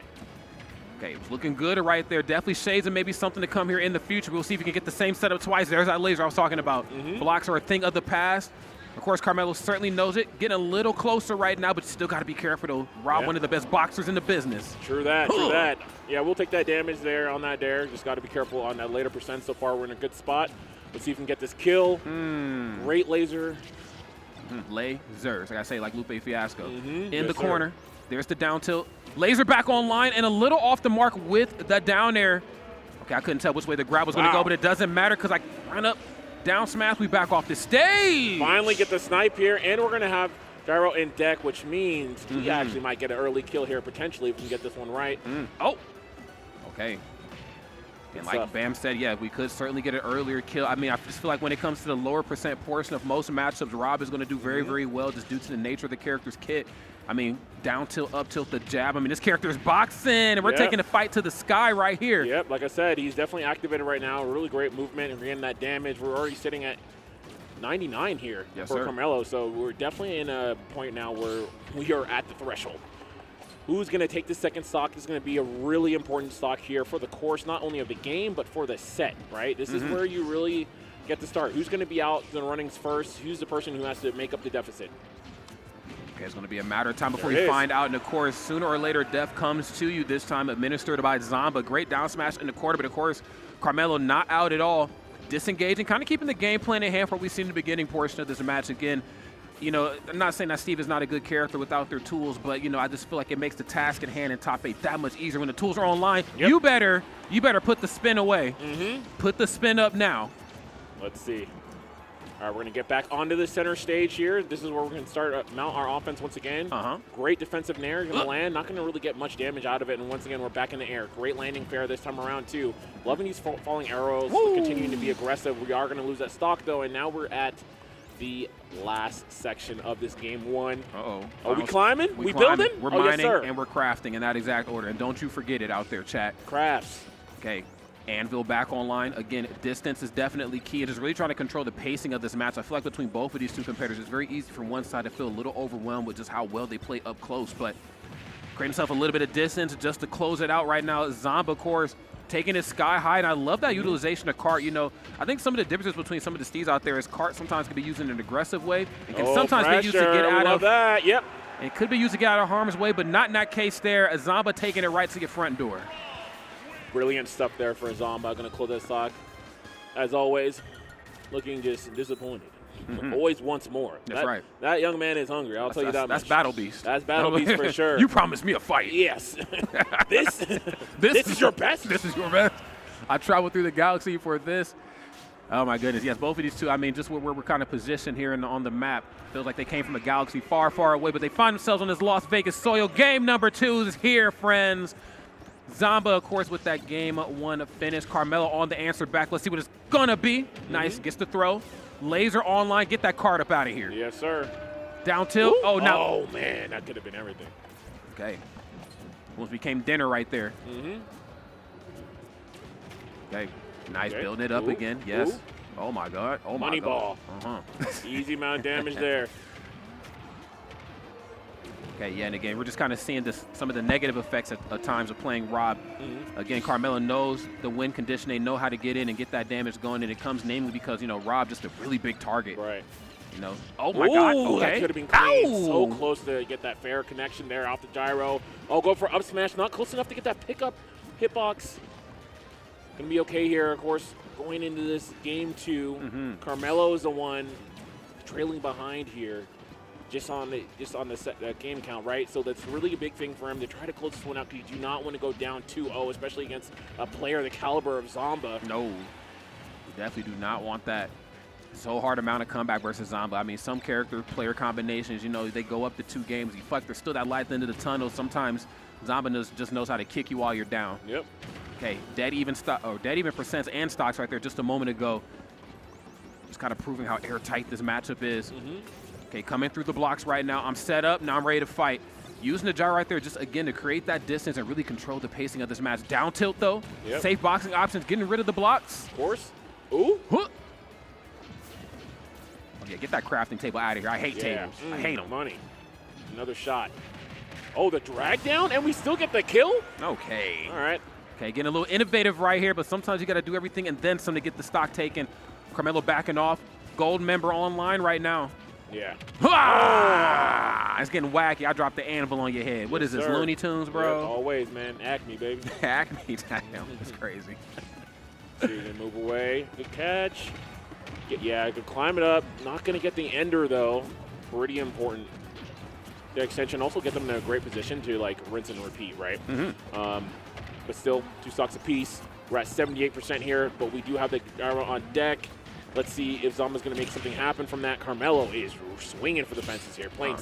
Okay, it was looking good right there. Definitely shades of maybe something to come here in the future. We'll see if we can get the same setup twice. There's that laser I was talking about. Blocks are a thing of the past. Of course, Carmelo certainly knows it. Getting a little closer right now, but still got to be careful to rob one of the best boxers in the business. True that, true that. Yeah, we'll take that damage there on that dare. Just got to be careful on that later percent. So far, we're in a good spot. Let's see if we can get this kill. Great laser. Lasers, like I say, like Lupe Fiasco. In Yes, the sir. corner. There's the down tilt. Laser back online and a little off the mark with the down air. Okay, I couldn't tell which way the grab was going to go, but it doesn't matter because I ran up. Down smash, we back off the stage. Finally get the snipe here, and we're going to have gyro in deck, which means we actually might get an early kill here potentially if we can get this one right. Oh, okay. And like Bam said, yeah, we could certainly get an earlier kill. I mean, I just feel like when it comes to the lower percent portion of most matchups, Rob is going to do very, very well just due to the nature of the character's kit. I mean, down tilt, up tilt, the jab. I mean, this character is boxing, and we're taking the fight to the sky right here. Yep, like I said, he's definitely activated right now. Really great movement and getting that damage. We're already sitting at 99 here for sir. Carmelo. So we're definitely in a point now where we are at the threshold. Who's going to take the second stock? This is going to be a really important stock here for the course, not only of the game, but for the set, right? This is where you really get to start. Who's going to be out the runnings first? Who's the person who has to make up the deficit? Okay, it's going to be a matter of time before you find out. And, of course, sooner or later, death comes to you, this time administered by Zomba. Great down smash in the quarter, but, of course, Carmelo not out at all. Disengaging, kind of keeping the game plan in hand for what we've seen in the beginning portion of this match. Again, you know, I'm not saying that Steve is not a good character without their tools, but, you know, I just feel like it makes the task at hand in top 8 that much easier when the tools are online. You better put the spin away. Put the spin up now. Let's see. All right, we're going to get back onto the center stage here. This is where we're going to start mount our offense once again. Great defensive nair. Going to land. Not going to really get much damage out of it. And once again, we're back in the air. Great landing fair this time around, too. Loving these falling arrows. Continuing to be aggressive. We are going to lose that stock, though. And now we're at the last section of this game 1. Are we climbing? We building? We're mining and we're crafting in that exact order. And don't you forget it out there, chat. Crafts. Okay. Anvil back online. Again, distance is definitely key. It is really trying to control the pacing of this match. I feel like between both of these two competitors, it's very easy from one side to feel a little overwhelmed with just how well they play up close. But create himself a little bit of distance just to close it out right now. Zomba, of course, taking it sky high. And I love that utilization of cart. You know, I think some of the differences between some of the Steves out there is cart sometimes can be used in an aggressive way. It can sometimes be used to get out of that. Yep. It could be used to get out of harm's way, but not in that case there. A Zomba taking it right to your front door. Brilliant stuff there for Zomba. Going to close that stock. As always, looking just disappointed. Always wants more. That's right. That young man is hungry. I'll tell you that much. That's Battle Beast. That's Battle Beast for sure. You promised me a fight. Yes. This is your best? This is your best. I traveled through the galaxy for this. Oh, my goodness. Yes, both of these two, I mean, just where we're kind of positioned here on the map. Feels like they came from a galaxy far, far away, but they find themselves on this Las Vegas soil. Game number 2 is here, friends. Zomba, of course, with that game 1 finish. Carmelo on the answer back. Let's see what it's going to be. Nice. Gets the throw. Laser online. Get that card up out of here. Yes, sir. Down tilt. Oh, no. Oh, man. That could have been everything. Okay. Almost became dinner right there. Okay. Nice. Building it up again. Yes. Oh, my God. Oh, my God. Moneyball. Easy amount of damage there. Okay, yeah, and again, we're just kind of seeing some of the negative effects at times of playing Rob. Again, Carmelo knows the win condition. They know how to get in and get that damage going, and it comes namely because, you know, Rob just a really big target. Right. You know, oh, my God. Okay. That could have been clean. So close to get that fair connection there off the gyro. Oh, go for up smash. Not close enough to get that pickup hitbox. Going to be okay here, of course, going into this game 2. Carmelo is the one trailing behind here. Just on the game count, right? So that's really a big thing for him to try to close this one out because you do not want to go down 2-0, especially against a player the caliber of Zomba. No, you definitely do not want that. So hard amount of comeback versus Zomba. I mean, some character-player combinations, you know, they go up to 2 games. You feel like there's still that light at the end of the tunnel. Sometimes Zomba just knows how to kick you while you're down. Yep. Okay, dead even percents and stocks right there just a moment ago. Just kind of proving how airtight this matchup is. Okay, coming through the blocks right now. I'm set up. Now I'm ready to fight. Using the gyro right there just, again, to create that distance and really control the pacing of this match. Down tilt, though. Safe boxing options. Getting rid of the blocks. Of course. Ooh. Huh. Okay, get that crafting table out of here. I hate tables. I hate them. Money. Another shot. Oh, the drag down, and we still get the kill? Okay. All right. Okay, getting a little innovative right here, but sometimes you got to do everything and then some to get the stock taken. Carmelo backing off. Gold member online right now. Yeah. Ah! It's getting wacky. I dropped the anvil on your head. What is this, Looney Tunes, bro? Yeah, always, man. Acme, baby. Acme, damn. That's crazy. So you're going to move away. Good catch. Yeah, good climb it up. Not going to get the ender, though. Pretty important. The extension also get them in a great position to, like, rinse and repeat, right? But still, 2 stocks apiece. We're at 78% here, but we do have the gyro on deck. Let's see if Zomba's going to make something happen from that. Carmelo is swinging for the fences here, playing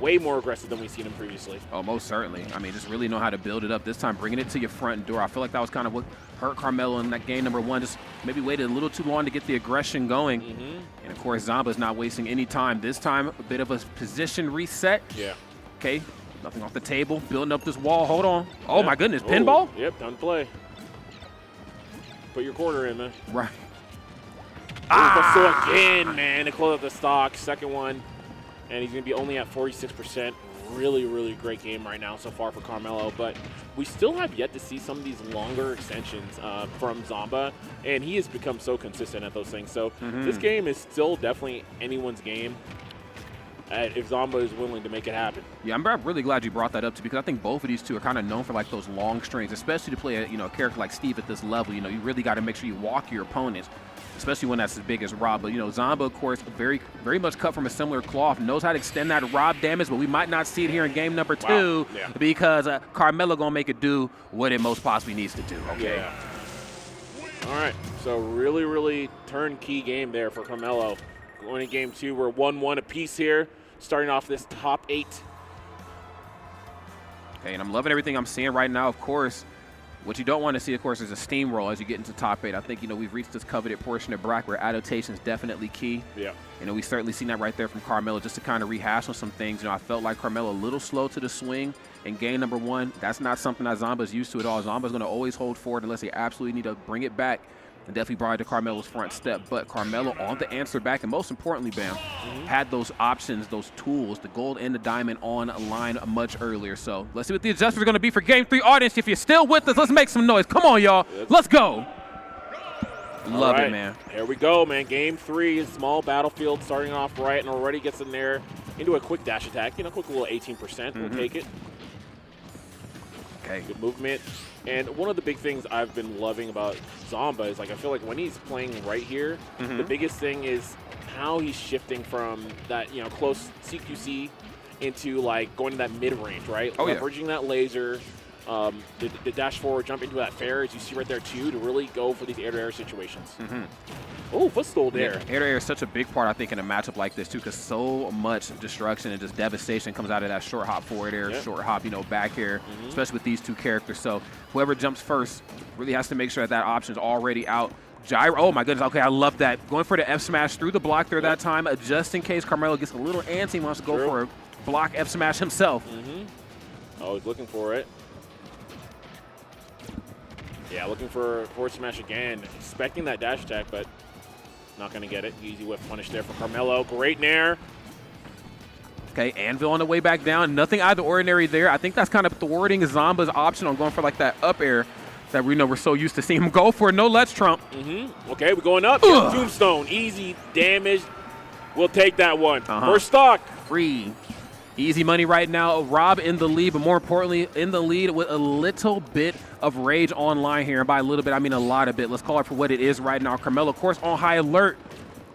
way more aggressive than we've seen him previously. Oh, most certainly. I mean, just really know how to build it up this time, bringing it to your front door. I feel like that was kind of what hurt Carmelo in that game number 1. Just maybe waited a little too long to get the aggression going. And, of course, Zomba's not wasting any time. This time, a bit of a position reset. Yeah. Okay, nothing off the table. Building up this wall. Hold on. Oh, my goodness. Pinball? Yep, done play. Put your quarter in, man. Right. So again, man, to close out the stock, second one, and he's going to be only at 46%. Really, really great game right now so far for Carmelo, but we still have yet to see some of these longer extensions from Zomba, and he has become so consistent at those things. So this game is still definitely anyone's game if Zomba is willing to make it happen. Yeah, I'm really glad you brought that up too, because I think both of these two are kind of known for like those long strings, especially to play a a character like Steve at this level. You really got to make sure you walk your opponents, especially when that's as big as Rob. But Zomba, of course, very much cut from a similar cloth, knows how to extend that Rob damage, but we might not see it here in game number 2 because Carmelo gonna make it do what it most possibly needs to do. Okay. Yeah. All right, so really, really turnkey game there for Carmelo. Going in game 2, we're 1-1 apiece here, starting off this top 8. Okay, and I'm loving everything I'm seeing right now. Of course, what you don't want to see, of course, is a steamroll as you get into top 8. I think, we've reached this coveted portion of bracket where adaptation is definitely key. Yeah. We certainly seen that right there from Carmelo, just to kind of rehash on some things. I felt like Carmelo a little slow to the swing in game number 1. That's not something that Zomba's used to at all. Zomba's going to always hold forward unless they absolutely need to bring it back, and definitely brought it to Carmelo's front step. But Carmelo on the answer back, and most importantly, Bam, had those options, those tools, the gold and the diamond on line much earlier. So let's see what the adjustments are going to be for game 3. Audience, if you're still with us, let's make some noise. Come on, y'all. Let's go. Love it, man. Here we go, man. Game 3, small battlefield starting off right, and already gets in there into a quick dash attack. Quick little 18%. We'll take it. Okay. Good movement. And one of the big things I've been loving about Zomba is, I feel like when he's playing right here, the biggest thing is how he's shifting from that, close CQC into, going to that mid-range, right? Leveraging that laser, the dash forward, jump into that fair, as you see right there, too, to really go for these air-to-air situations. Oh, footstool there. Yeah, air-to-air is such a big part, I think, in a matchup like this, too, because so much destruction and just devastation comes out of that short hop forward air, short hop, back air, especially with these two characters. So whoever jumps first really has to make sure that option's already out. Gyro, oh my goodness, okay, I love that. Going for the F smash through the block there that time, just in case Carmelo gets a little antsy, wants to go for a block F smash himself. Oh, he's looking for it. Yeah, looking for forward smash again. Expecting that dash attack, but not going to get it. Easy whiff punish there for Carmelo. Great nair. Okay, Anvil on the way back down. Nothing out of the ordinary there. I think that's kind of thwarting Zomba's option on going for that up air that we're so used to seeing him go for. No let's trump. Okay, we're going up. Tombstone. Easy damage. We'll take that one. First stock. Free. Easy money right now. Rob in the lead, but more importantly, in the lead with a little bit of rage online here. And by a little bit, I mean a lot of it. Let's call it for what it is right now. Carmelo, of course, on high alert.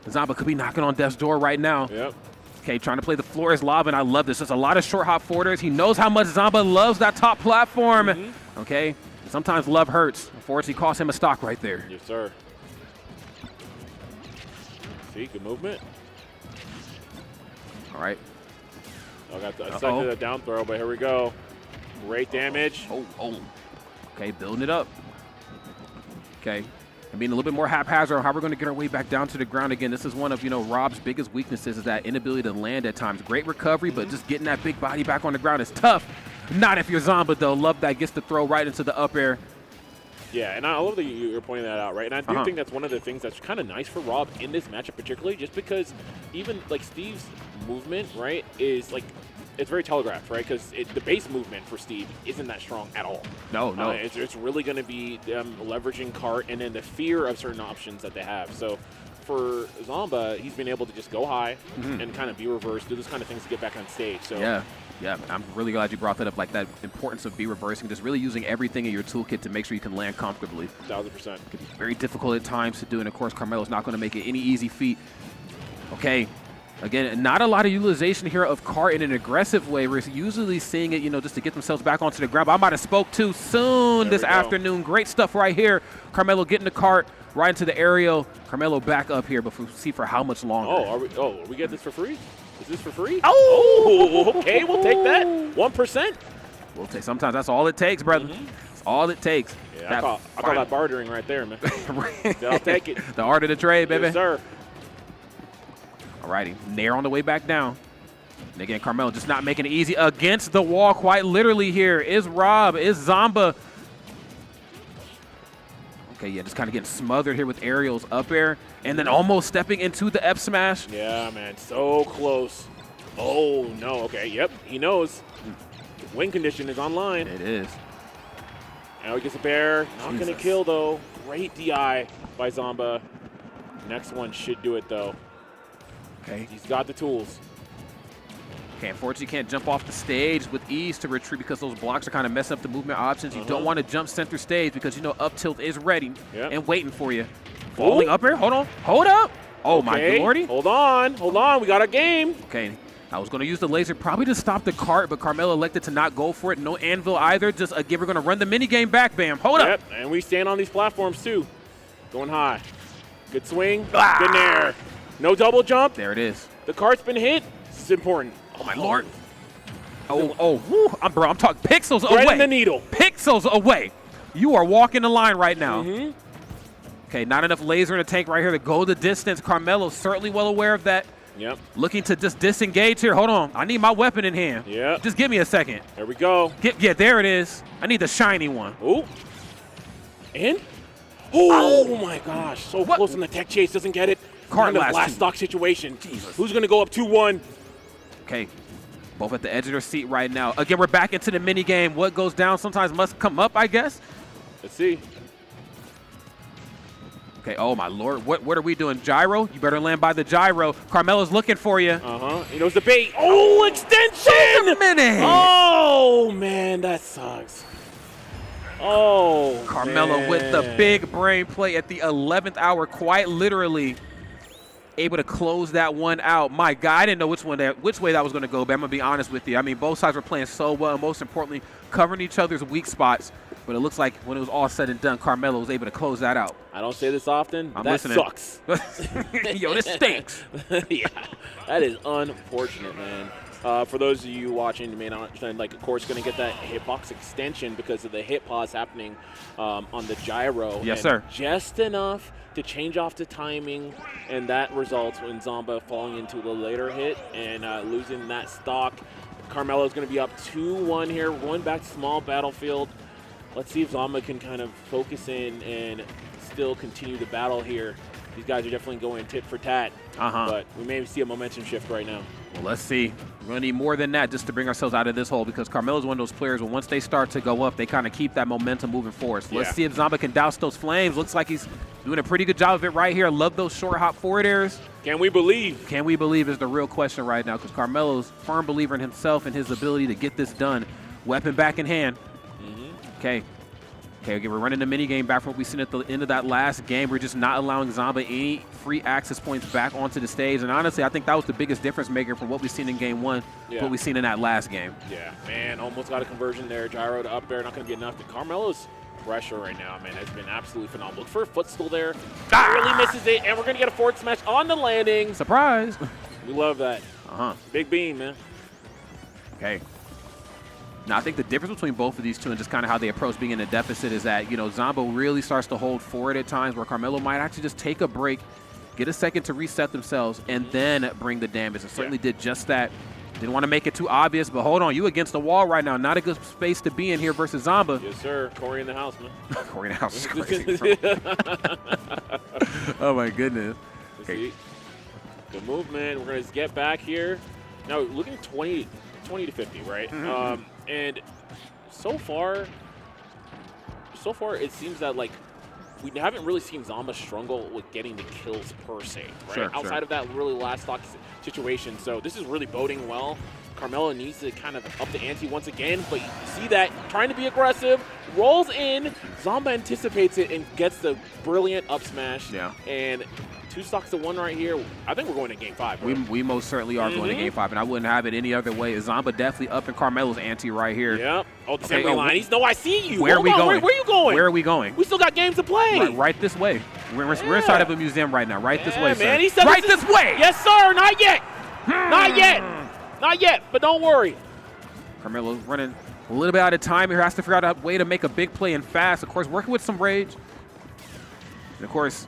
Zomba could be knocking on death's door right now. Yep. Okay, trying to play the floor is lava, and I love this. There's a lot of short hop forwarders. He knows how much Zomba loves that top platform. Okay, sometimes love hurts. Unfortunately, cost him a stock right there. Yes, sir. See, good movement. All right. I got the second to the down throw, but here we go. Great damage. Okay, building it up. Okay. And being a little bit more haphazard on how we're going to get our way back down to the ground again. This is one of, Rob's biggest weaknesses is that inability to land at times. Great recovery, but just getting that big body back on the ground is tough. Not if you're Zomba, though. Love that. Gets to throw right into the up air. Yeah, and I love that you're pointing that out, right? And I do think that's one of the things that's kind of nice for Rob in this matchup particularly, just because even, Steve's movement, right, is, it's very telegraphed, right? Because the base movement for Steve isn't that strong at all. No. It's really going to be them leveraging cart and then the fear of certain options that they have. So for Zomba, he's been able to just go high and kind of be reversed, do those kind of things to get back on stage. So Yeah, I'm really glad you brought that up, that importance of B-reversing, just really using everything in your toolkit to make sure you can land comfortably. 1,000%. It can be very difficult at times to do, and of course, Carmelo's not going to make it any easy feat. Okay, again, not a lot of utilization here of cart in an aggressive way. We're usually seeing it, just to get themselves back onto the ground, but I might have spoke too soon this afternoon. Great stuff right here. Carmelo getting the cart right into the aerial. Carmelo back up here, but we'll see for how much longer. Are we getting this for free? Is this for free? Oh, okay, we'll take that. 1%. We'll take. Sometimes that's all it takes, brother. That's all it takes. Yeah, I call that bartering right there, man. I'll take it. The art of the trade, baby. Yes, sir. All righty, Nair on the way back down. And again, Carmelo just not making it easy against the wall, quite literally here. Is Rob, is Zomba. Okay, yeah, just kind of getting smothered here with aerials up air, and then almost stepping into the F smash. Yeah, man, so close. Oh, no, okay, yep, he knows. Win condition is online. It is. Now he gets a bear. Not going to kill, though. Great DI by Zomba. Next one should do it, though. Okay. He's got the tools. Okay, unfortunately, you can't jump off the stage with ease to retreat because those blocks are kind of messing up the movement options. You don't want to jump center stage because you know up tilt is ready and waiting for you. Falling up here. Hold on. Hold up. Oh, my lordy. Hold on. Hold on. We got a game. Okay. I was going to use the laser probably to stop the cart, but Carmelo elected to not go for it. No anvil either. Just again, we're going to run the mini game back, bam. Hold up. And we stand on these platforms, too. Going high. Good swing. Good nair. No double jump. There it is. The cart's been hit. This is important. Oh, my lord. Woo. I'm talking pixels away. Right in the needle. Pixels away. You are walking the line right now. Okay, not enough laser in the tank right here to go the distance. Carmelo certainly well aware of that. Yep. Looking to just disengage here. Hold on. I need my weapon in hand. Yep. Just give me a second. There we go. Yeah, there it is. I need the shiny one. Ooh. In? Oh, my gosh. So close on the tech chase. Doesn't get it. Cart last stock situation. Jesus. Who's going to go up 2-1? Okay. Both at the edge of their seat right now. Again, we're back into the mini game. What goes down sometimes must come up, I guess. Let's see. Okay, oh my lord. What are we doing? Gyro? You better land by the gyro. Carmelo's looking for you. He knows the bait. Oh, extension! Wait a minute. Oh, man, that sucks. Oh, Carmelo with the big brain play at the 11th hour, quite literally able to close that one out. My God, I didn't know which way that was going to go, but I'm going to be honest with you. I mean, both sides were playing so well, and most importantly, covering each other's weak spots. But it looks like when it was all said and done, Carmelo was able to close that out. I don't say this often. I'm that listening. Sucks. Yo, this stinks. Yeah, that is unfortunate, man. For those of you watching, you may not understand, like, of course, going to get that hitbox extension because of the hit pause happening on the gyro. Yes, sir. Just enough to change off the timing, and that results in Zomba falling into the later hit and losing that stock. Carmelo's going to be up 2-1 here, going back to small battlefield. Let's see if Zomba can kind of focus in and still continue the battle here. These guys are definitely going tit for tat, but we may see a momentum shift right now. Well, let's see. We're going to need more than that just to bring ourselves out of this hole because Carmelo's one of those players where once they start to go up, they kind of keep that momentum moving forward. So let's see if Zomba can douse those flames. Looks like he's doing a pretty good job of it right here. I love those short hop forward airs. Can we believe? Can we believe is the real question right now because Carmelo's a firm believer in himself and his ability to get this done. Weapon back in hand. Okay. Okay, we're running the mini game back from what we've seen at the end of that last game. We're just not allowing Zomba any free access points back onto the stage. And honestly, I think that was the biggest difference maker from what we've seen in game one to what we've seen in that last game. Yeah, man, almost got a conversion there. Gyro to up air, not going to be enough. Carmelo's pressure right now, man, has been absolutely phenomenal. Look for a footstool there. Really misses it, and we're going to get a forward smash on the landing. Surprise. We love that. Big beam, man. Okay. Now, I think the difference between both of these two and just kind of how they approach being in a deficit is that, you know, Zomba really starts to hold forward at times where Carmelo might actually just take a break, get a second to reset themselves, and then bring the damage. And certainly did just that. Didn't want to make it too obvious, but hold on. You against the wall right now. Not a good space to be in here versus Zomba. Yes, sir. Corey in the house, man. Corey in the house is crazy. Oh, my goodness. Okay. Good move, man. We're going to get back here. Now, looking 20 to 50, right? And so far it seems that, like, we haven't really seen Zomba struggle with getting the kills per se, right? Outside of that really last stock situation. So this is really boding well. Carmelo needs to kind of up the ante once again, but you see that trying to be aggressive, rolls in, Zomba anticipates it and gets the brilliant up smash. Yeah. And 2 stocks to 1 right here. I think we're going to game 5. Right? We most certainly are going to game 5, and I wouldn't have it any other way. Zomba definitely up in Carmelo's ante right here. Yep. Oh, the assembly line. He's no, I see you. Where are we going? Where are you going? Where are we going? We still got games to play. Right this way. We're inside of a museum right now. Right this way, sir. Man, he said right this way. Yes, sir. Not yet. Not yet. Not yet. But don't worry. Carmelo's running a little bit out of time here. Has to figure out a way to make a big play and fast. Of course, working with some rage. And of course,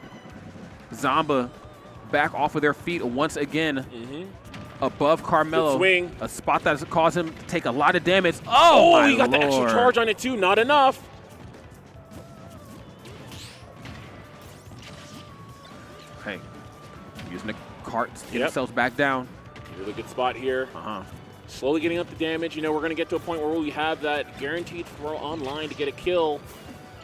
Zomba back off of their feet once again. Above Carmelo. Good swing. A spot that has caused him to take a lot of damage. Oh, my he got Lord. the extra charge on it too. Not enough. Okay. Using the cart to get themselves back down. Really good spot here. Slowly getting up the damage. You know, we're going to get to a point where we have that guaranteed throw online to get a kill.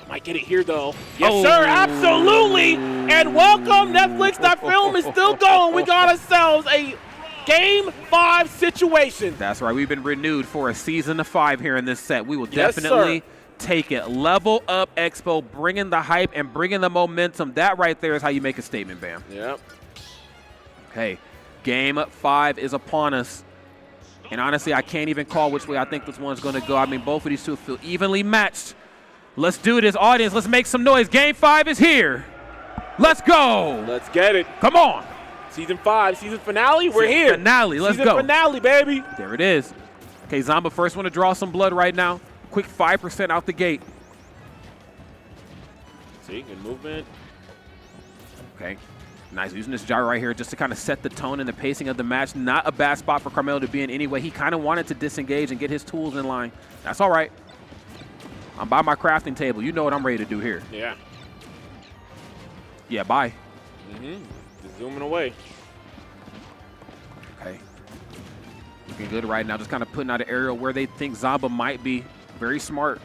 Might get it here, though. Yes, sir, absolutely. And welcome, Netflix. That film is still going. We got ourselves a Game 5 situation. That's right. We've been renewed for a season of 5 here in this set. We will definitely take it. Level up Expo, bringing the hype and bringing the momentum. That right there is how you make a statement, Bam. Yep. Okay, Game 5 is upon us. And honestly, I can't even call which way I think this one's going to go. I mean, both of these two feel evenly matched. Let's do this, audience. Let's make some noise. Game 5 is here. Let's go. Let's get it. Come on. Season 5, season finale. We're here. Finale. Let's go. Season finale, baby. There it is. Okay, Zomba first one to draw some blood right now. Quick 5% out the gate. See, good movement. Okay. Nice, using this gyro right here just to kind of set the tone and the pacing of the match. Not a bad spot for Carmelo to be in anyway. He kind of wanted to disengage and get his tools in line. That's all right. I'm by my crafting table. You know what I'm ready to do here. Yeah. Yeah, bye. Just zooming away. Okay. Looking good right now. Just kind of putting out an area where they think Zomba might be. Very smart.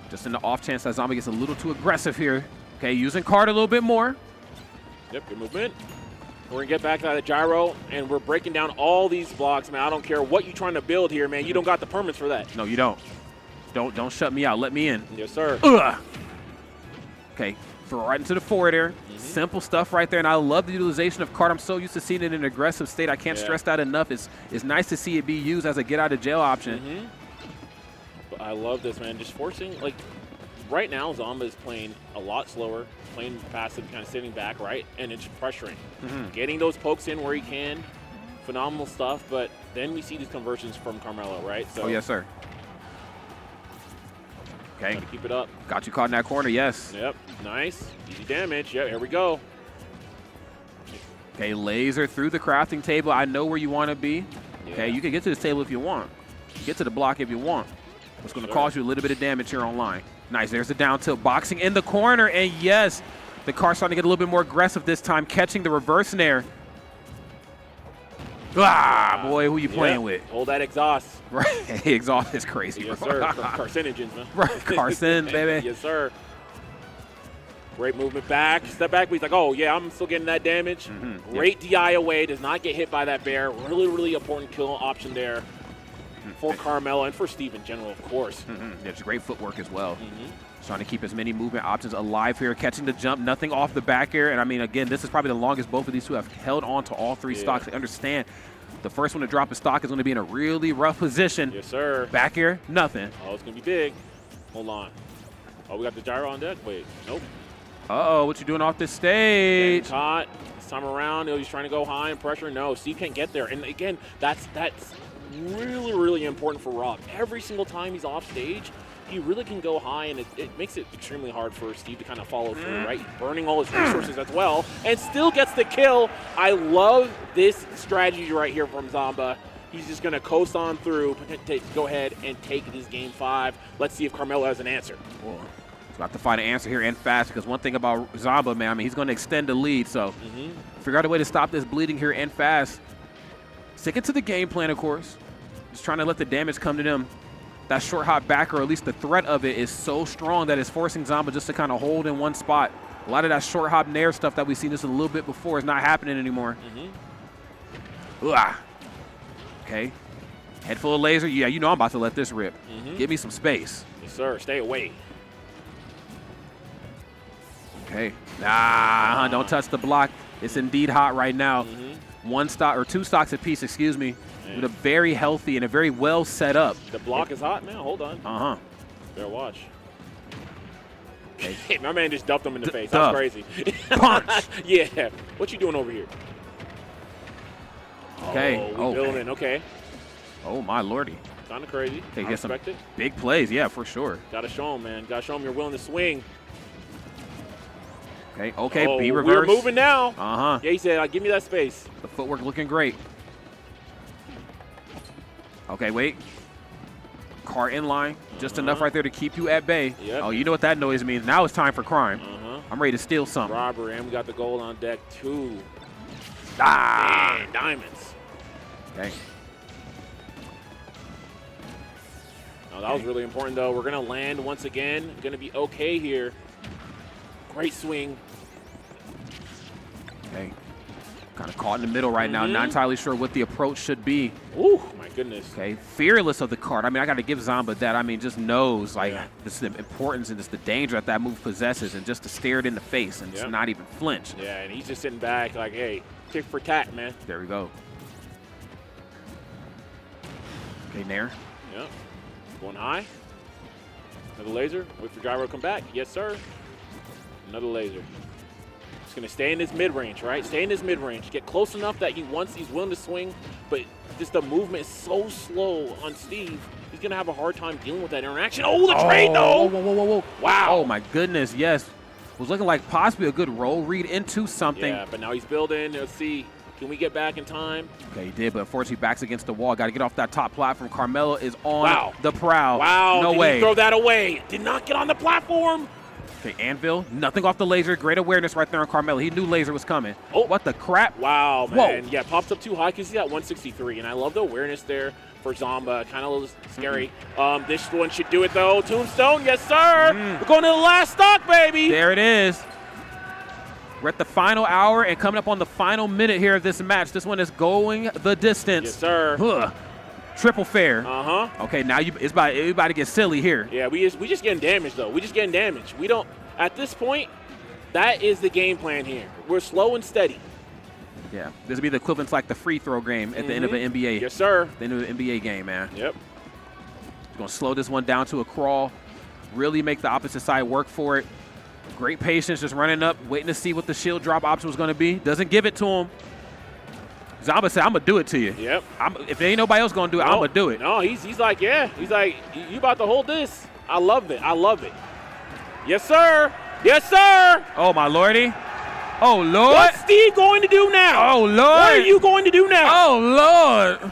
Just in the off chance that Zomba gets a little too aggressive here. Okay, using card a little bit more. Yep, good movement. We're going to get back to that gyro, and we're breaking down all these blocks, man. I don't care what you're trying to build here, man. You don't got the permits for that. No, you don't. Don't shut me out. Let me in. Yes, sir. Okay, throw right into the forward air. Simple stuff right there, and I love the utilization of card. I'm so used to seeing it in an aggressive state. I can't stress that enough. It's nice to see it be used as a get-out-of-jail option. But I love this, man. Just forcing, like, right now, Zomba is playing a lot slower, playing passive, kind of sitting back, right? And it's pressuring. Getting those pokes in where he can. Phenomenal stuff, but then we see these conversions from Carmelo, right? So, oh, yes, sir. Okay. Gotta keep it up. Got you caught in that corner, yes. Yep, nice. Easy damage. Yep, here we go. Okay, laser through the crafting table. I know where you want to be. Okay, you can get to this table if you want. Get to the block if you want. It's going to cause you a little bit of damage here online. Nice, there's the down tilt. Boxing in the corner, and yes, the car's starting to get a little bit more aggressive this time, catching the reverse snare. Ah, boy, who you playing with? Hold that exhaust. Right, exhaust is crazy. Yes, sir. Carcinogens, man. Right, Carson, baby. Yes, sir. Great movement back. Step back, but he's like, oh, yeah, I'm still getting that damage. Great DI away. Does not get hit by that bear. Really, really important kill option there for Carmelo and for Steve in general, of course. It's great footwork as well. Trying to keep as many movement options alive here, catching the jump, nothing off the back air. And I mean, again, this is probably the longest both of these two have held on to all three stocks. They understand the first one to drop a stock is going to be in a really rough position. Yes, sir. Back air, nothing. Oh, it's going to be big. Hold on. Oh, we got the gyro on deck. Wait, nope. Uh-oh, what you doing off this stage? Getting caught. This time around, he's trying to go high and pressure. No, Steve can't get there. And again, that's really, really important for Rob. Every single time he's off stage, he really can go high, and it makes it extremely hard for Steve to kind of follow through, right? Burning all his resources as well, and still gets the kill. I love this strategy right here from Zomba. He's just going to coast on through, go ahead and take this game 5. Let's see if Carmelo has an answer. Well, he's about to find an answer here and fast, because one thing about Zomba, man, I mean, he's going to extend the lead, so figure out a way to stop this bleeding here and fast. Stick it to the game plan, of course. Just trying to let the damage come to them. That short hop back, or at least the threat of it, is so strong that it's forcing Zomba just to kind of hold in one spot. A lot of that short hop nair stuff that we've seen just a little bit before is not happening anymore. Okay. Head full of laser. Yeah, you know I'm about to let this rip. Give me some space. Yes, sir. Stay away. Okay. Nah, don't touch the block. It's indeed hot right now. One stock, or 2 stocks apiece, excuse me. With a very healthy and a very well set up. The block is hot, man. Hold on. Better watch. Okay. My man just dumped him in the face. That's crazy. Punch. Yeah. What you doing over here? Okay. Oh, we building. Okay. Oh, my lordy. Kind of crazy. Okay, I respect it. Big plays, yeah, for sure. Got to show him, man. Got to show him you're willing to swing. Okay, B reverse. We're moving now. Yeah, he said, give me that space. The footwork looking great. Okay, wait. Car in line. Just enough right there to keep you at bay. Oh, you know what that noise means. Now it's time for crime. I'm ready to steal something. Robbery, and we got the gold on deck too. Ah! Diamonds. Okay. Now, that was really important, though. We're going to land once again. Going to be okay here. Great swing. Okay. Kind of caught in the middle right now. Not entirely sure what the approach should be. Ooh, my goodness. Okay. Fearless of the card. I mean, I got to give Zomba that. I mean, just knows, like, this is the importance and just the danger that move possesses, and just to stare it in the face and just not even flinch. Yeah, and he's just sitting back like, hey, tick for tat, man. There we go. Okay, Nair. Yep. Going high. Another laser. Wait for gyro to come back. Yes, sir. Another laser. He's going to stay in this mid-range, right? Stay in this mid-range. Get close enough that he's willing to swing, but just the movement is so slow on Steve. He's going to have a hard time dealing with that interaction. Oh, the trade, though! Whoa. Wow. Oh, my goodness, yes. Was looking like possibly a good roll read into something. Yeah, but now he's building. Let's see. Can we get back in time? Okay, he did, but unfortunately back's against the wall. Got to get off that top platform. Carmelo is on the prowl. Wow. No Did way. he throw that away? Did not get on the platform. Okay, Anvil, nothing off the laser. Great awareness right there on Carmelo. He knew laser was coming. Oh, what the crap? Wow, man. Whoa. Yeah, pops up too high because he's at 163, and I love the awareness there for Zomba. Kind of a little scary. This one should do it, though. Tombstone, yes, sir. We're going to the last stock, baby. There it is. We're at the final hour and coming up on the final minute here of this match. This one is going the distance. Yes, sir. Huh. Triple fair. Okay, now it's about to get silly here. Yeah, we just getting damaged, though. We just getting damaged. We don't, at this point, that is the game plan here. We're slow and steady. Yeah, this would be the equivalent to like the free throw game at the end of an NBA. Yes, sir. The end of an NBA game, man. Yep. Going to slow this one down to a crawl. Really make the opposite side work for it. Great patience, just running up, waiting to see what the shield drop option was going to be. Doesn't give it to him. Zomba said, I'm going to do it to you. Yep. If there ain't nobody else going to do it, I'm going to do it. No, he's like, yeah. He's like, you about to hold this. I love it. I love it. Yes, sir. Yes, sir. Oh, my lordy. Oh, Lord. What's Steve going to do now? Oh, Lord. What are you going to do now? Oh, Lord.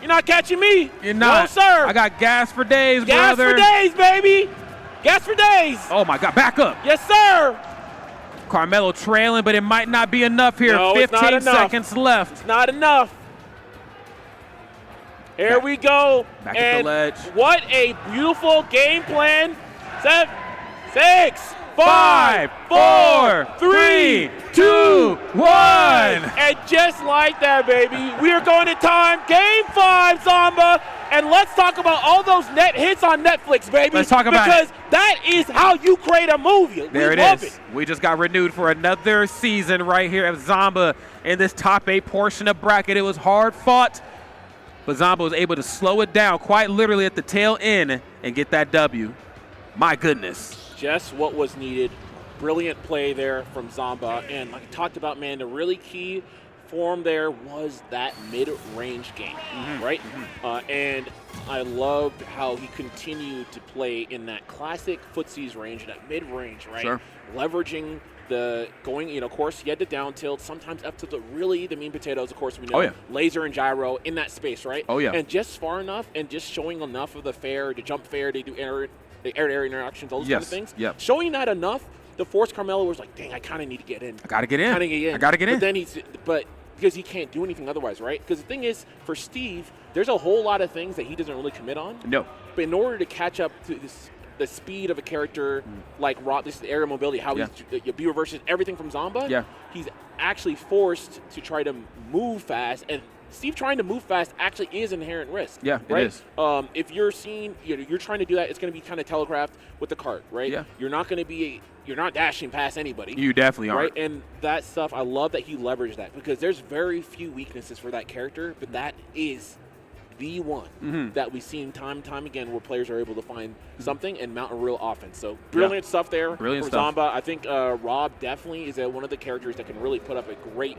You're not catching me. You're not. No, sir. I got gas for days, gas brother. Gas for days, baby. Gas for days. Oh, my God. Back up. Yes, sir. Carmelo trailing, but it might not be enough here. No, 15 seconds left. It's not enough. Here we go. Back at the ledge. What a beautiful game plan. 7, 6, 5, 4, 3, 2, 1. And just like that, baby, we are going to time Game 5, Zomba. And let's talk about all those net hits on Netflix, baby. Let's talk about because that is how you create a movie. There it is. We just got renewed for another season right here at Zomba in this top 8 portion of bracket. It was hard fought, but Zomba was able to slow it down quite literally at the tail end and get that W. My goodness. Just what was needed. Brilliant play there from Zomba. And like I talked about, man, the really key form there was that mid-range game, right? And I loved how he continued to play in that classic footsies range, that mid-range, right? Sure. Leveraging the going, of course, he had the down tilt, sometimes up to the mean potatoes, of course, we know. Laser and gyro in that space, right? Oh, yeah. And just far enough and just showing enough of the fair, to jump fair, to do air-to-air interactions, all those kind of things. Yep. Showing that enough, the force Carmelo was like, dang, I kind of need to get in. I got to get in. I got to get in. But then because he can't do anything otherwise, right? Because the thing is, for Steve, there's a whole lot of things that he doesn't really commit on. No. But in order to catch up to the speed of a character like Rob, this is the aerial mobility, how he's B reverses everything from Zomba, he's actually forced to try to move fast. And Steve trying to move fast actually is inherent risk. Yeah, right? it is. If you're seeing, you're trying to do that, it's going to be kind of telegraphed with the cart, right? Yeah. You're not going to be, you're not dashing past anybody. You definitely aren't. Right, and that stuff, I love that he leveraged that because there's very few weaknesses for that character, but that is the one that we've seen time and time again where players are able to find something and mount a real offense. So brilliant stuff there from Zomba. I think Rob definitely is one of the characters that can really put up a great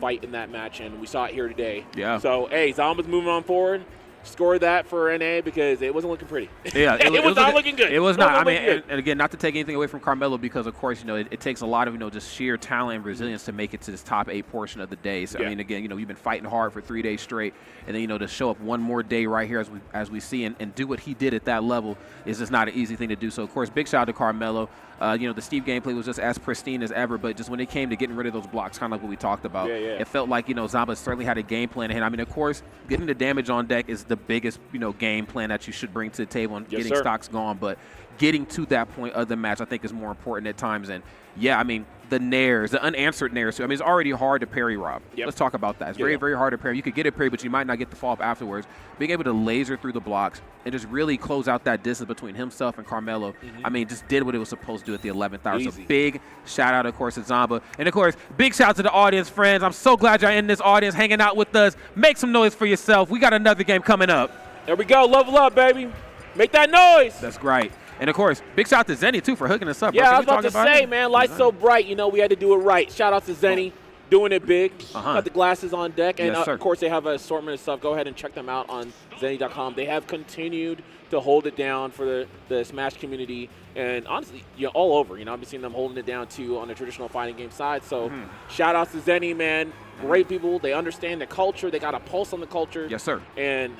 fight in that match, and we saw it here today. Yeah. So, hey, Zomba's moving on forward. Scored that for NA because it wasn't looking pretty. Yeah, it was not looking good. It was not. I mean, and again, not to take anything away from Carmelo because, of course, it takes a lot of, just sheer talent and resilience to make it to this top 8 portion of the day. So, I mean, again, you've been fighting hard for 3 days straight, and then, to show up one more day right here as we see and do what he did at that level is just not an easy thing to do. So, of course, big shout out to Carmelo. The Steve gameplay was just as pristine as ever, but just when it came to getting rid of those blocks, kind of like what we talked about, it felt like, Zomba certainly had a game plan. And I mean, of course, getting the damage on deck is the biggest, game plan that you should bring to the table and getting stocks gone. But getting to that point of the match, I think, is more important at times. And yeah, I mean, the nairs, the unanswered nairs. I mean, it's already hard to parry, Rob. Let's talk about that. It's very, very hard to parry. You could get a parry, but you might not get the follow-up afterwards. Being able to laser through the blocks and just really close out that distance between himself and Carmelo, I mean, just did what it was supposed to do at the 11th hour. So big shout-out, of course, to Zomba. And, of course, big shout-out to the audience, friends. I'm so glad y'all in this audience hanging out with us. Make some noise for yourself. We got another game coming up. There we go. Level up, baby. Make that noise. That's great. And, of course, big shout out to Zenny, too, for hooking us up. Yeah, I was about to say, man, light's so bright. We had to do it right. Shout out to Zenny, doing it big. Got the glasses on deck. And, of course, they have an assortment of stuff. Go ahead and check them out on Zenny.com. They have continued to hold it down for the Smash community. And, honestly, all over. I've been seeing them holding it down, too, on the traditional fighting game side. So, shout out to Zenny, man. Great people. They understand the culture. They got a pulse on the culture. Yes, sir. And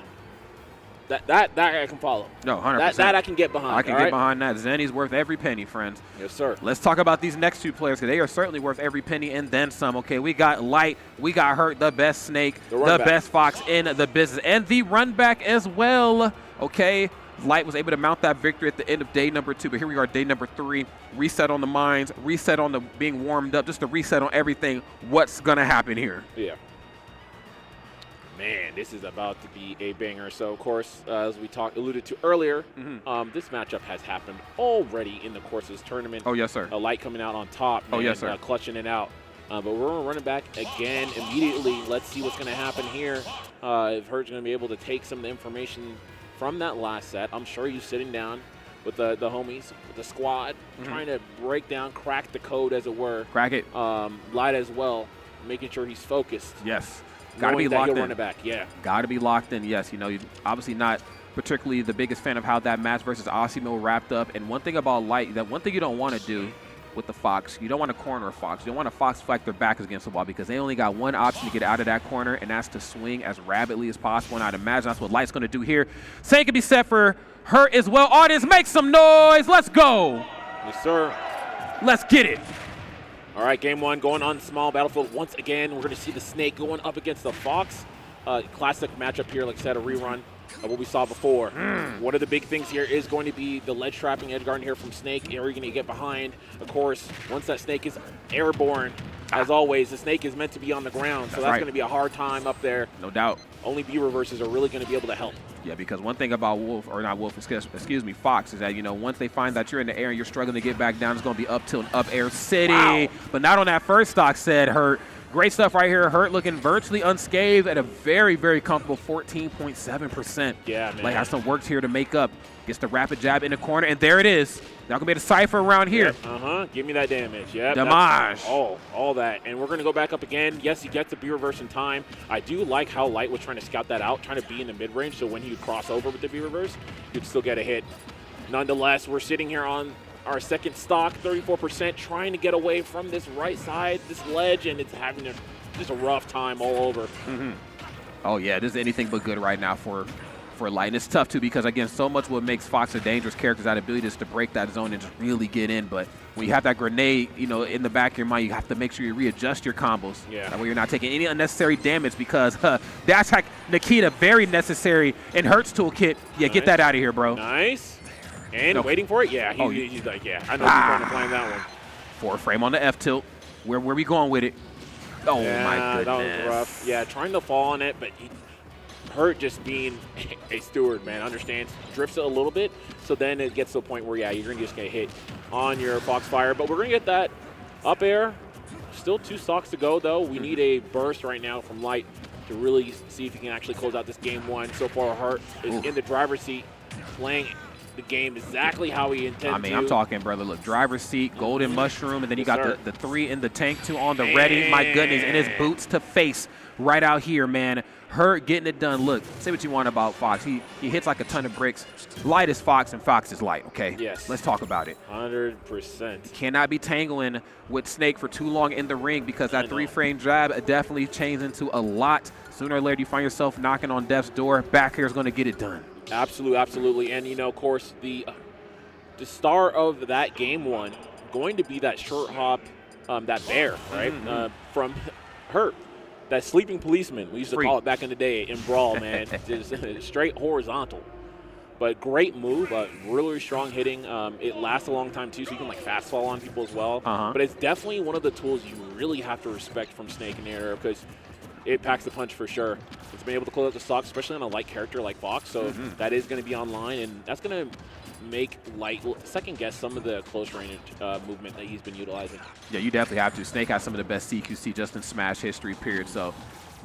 that I can follow. No, 100%. That I can get behind. I can get behind that. Zenny's worth every penny, friends. Yes, sir. Let's talk about these next two players, because they are certainly worth every penny and then some. Okay, we got Light, we got Hurt, the best Snake, the best Fox in the business, and the run back as well. Okay, Light was able to mount that victory at the end of day number 2, but here we are, day number 3. Reset on the mines, reset on the being warmed up, just a reset on everything. What's going to happen here? Yeah. Man, this is about to be a banger. So, of course, as we alluded to earlier, this matchup has happened already in the course of this tournament. Oh, yes, sir. A Light coming out on top. Oh, yes, sir. Clutching it out. But we're running back again immediately. Let's see what's going to happen here. If Hurt's going to be able to take some of the information from that last set. I'm sure he's sitting down with the homies, with the squad, trying to break down, crack the code, as it were. Crack it. Light as well, making sure he's focused. Yes. Got to be locked in. Run it back. Yeah. Got to be locked in. Yes. You're obviously not particularly the biggest fan of how that match versus Asimo wrapped up. And one thing about Light, that one thing you don't want to do with the Fox, you don't want to corner a Fox. You don't want a Fox flag their back against the wall, because they only got one option to get out of that corner, and that's to swing as rapidly as possible. And I'd imagine that's what Light's going to do here. Same can be said for Hurt as well. Audience, make some noise. Let's go. Yes, sir. Let's get it. All right, game 1 going on small battlefield once again. We're going to see the Snake going up against the Fox. Classic matchup here, like I said, a rerun of what we saw before. One of the big things here is going to be the ledge trapping edge guarding here from Snake. And we're going to get behind. Of course, once that Snake is airborne, as always, the Snake is meant to be on the ground. So that's going to be a hard time up there. No doubt. Only B reverses are really going to be able to help. Yeah, because one thing about Fox is that, once they find that you're in the air and you're struggling to get back down, it's going to be up tilt, up air city. Wow. But not on that first stock, said Hurt. Great stuff right here. Hurt looking virtually unscathed at a very, very comfortable 14.7%. Yeah, man. Like, has some work here to make up. Gets the rapid jab in the corner, and there it is. Y'all gonna be able to cipher around here. Yep. Give me that damage. Yeah. Damage. All that. And we're gonna go back up again. Yes, he gets the B reverse in time. I do like how Light was trying to scout that out, trying to be in the mid range, so when he would cross over with the B reverse, he'd still get a hit. Nonetheless, we're sitting here on our second stock, 34%, trying to get away from this right side, this ledge, and it's having just a rough time all over. Oh yeah, this is anything but good right now for Light. And it's tough too, because again, so much what makes Fox a dangerous character is that ability is to break that zone and just really get in. But when you have that grenade, in the back of your mind, you have to make sure you readjust your combos. Yeah. That way you're not taking any unnecessary damage, because that's like Nikita, very necessary in Hurt's toolkit. Yeah, nice. Get that out of here, bro. Nice. And waiting for it? Yeah, he's like, yeah, I know he's trying to plan that one. 4 frame on the F tilt. Where we going with it? Oh, yeah, my goodness. That was rough. Yeah, trying to fall on it, but Hurt just being a steward, man, understands, drifts it a little bit, so then it gets to a point where, yeah, you're going to just get hit on your Foxfire. But we're going to get that up air. Still 2 stocks to go, though. We need a burst right now from Light to really see if he can actually close out this game 1. So far, Hurt is in the driver's seat, playing the game exactly how he intended to. I mean, I'm talking, brother. Look, driver's seat, golden mushroom, and then you got the 3 in the tank, 2 on the ready. My goodness, and his boots to face right out here, man. Hurt getting it done. Look, say what you want about Fox. He hits like a ton of bricks. Light is Fox, and Fox is Light, okay? Yes. Let's talk about it. 100%. Cannot be tangling with Snake for too long in the ring, because that 3-frame jab definitely changed into a lot. Sooner or later, you find yourself knocking on death's door. Back here is going to get it done. Absolutely. And, of course, the star of that game 1 going to be that short hop, that bear, right, from Hurt. That sleeping policeman, we used to call it back in the day in Brawl, man. Just straight horizontal. But great move, really strong hitting. It lasts a long time, too, so you can like fast fall on people as well. But it's definitely one of the tools you really have to respect from Snake in the air because it packs the punch for sure. It's been able to close out the stock, especially on a light character like Fox, so that is going to be online, and that's going to make Light second-guess some of the close range movement that he's been utilizing. Yeah, you definitely have to. Snake has some of the best CQC just in Smash history, period, so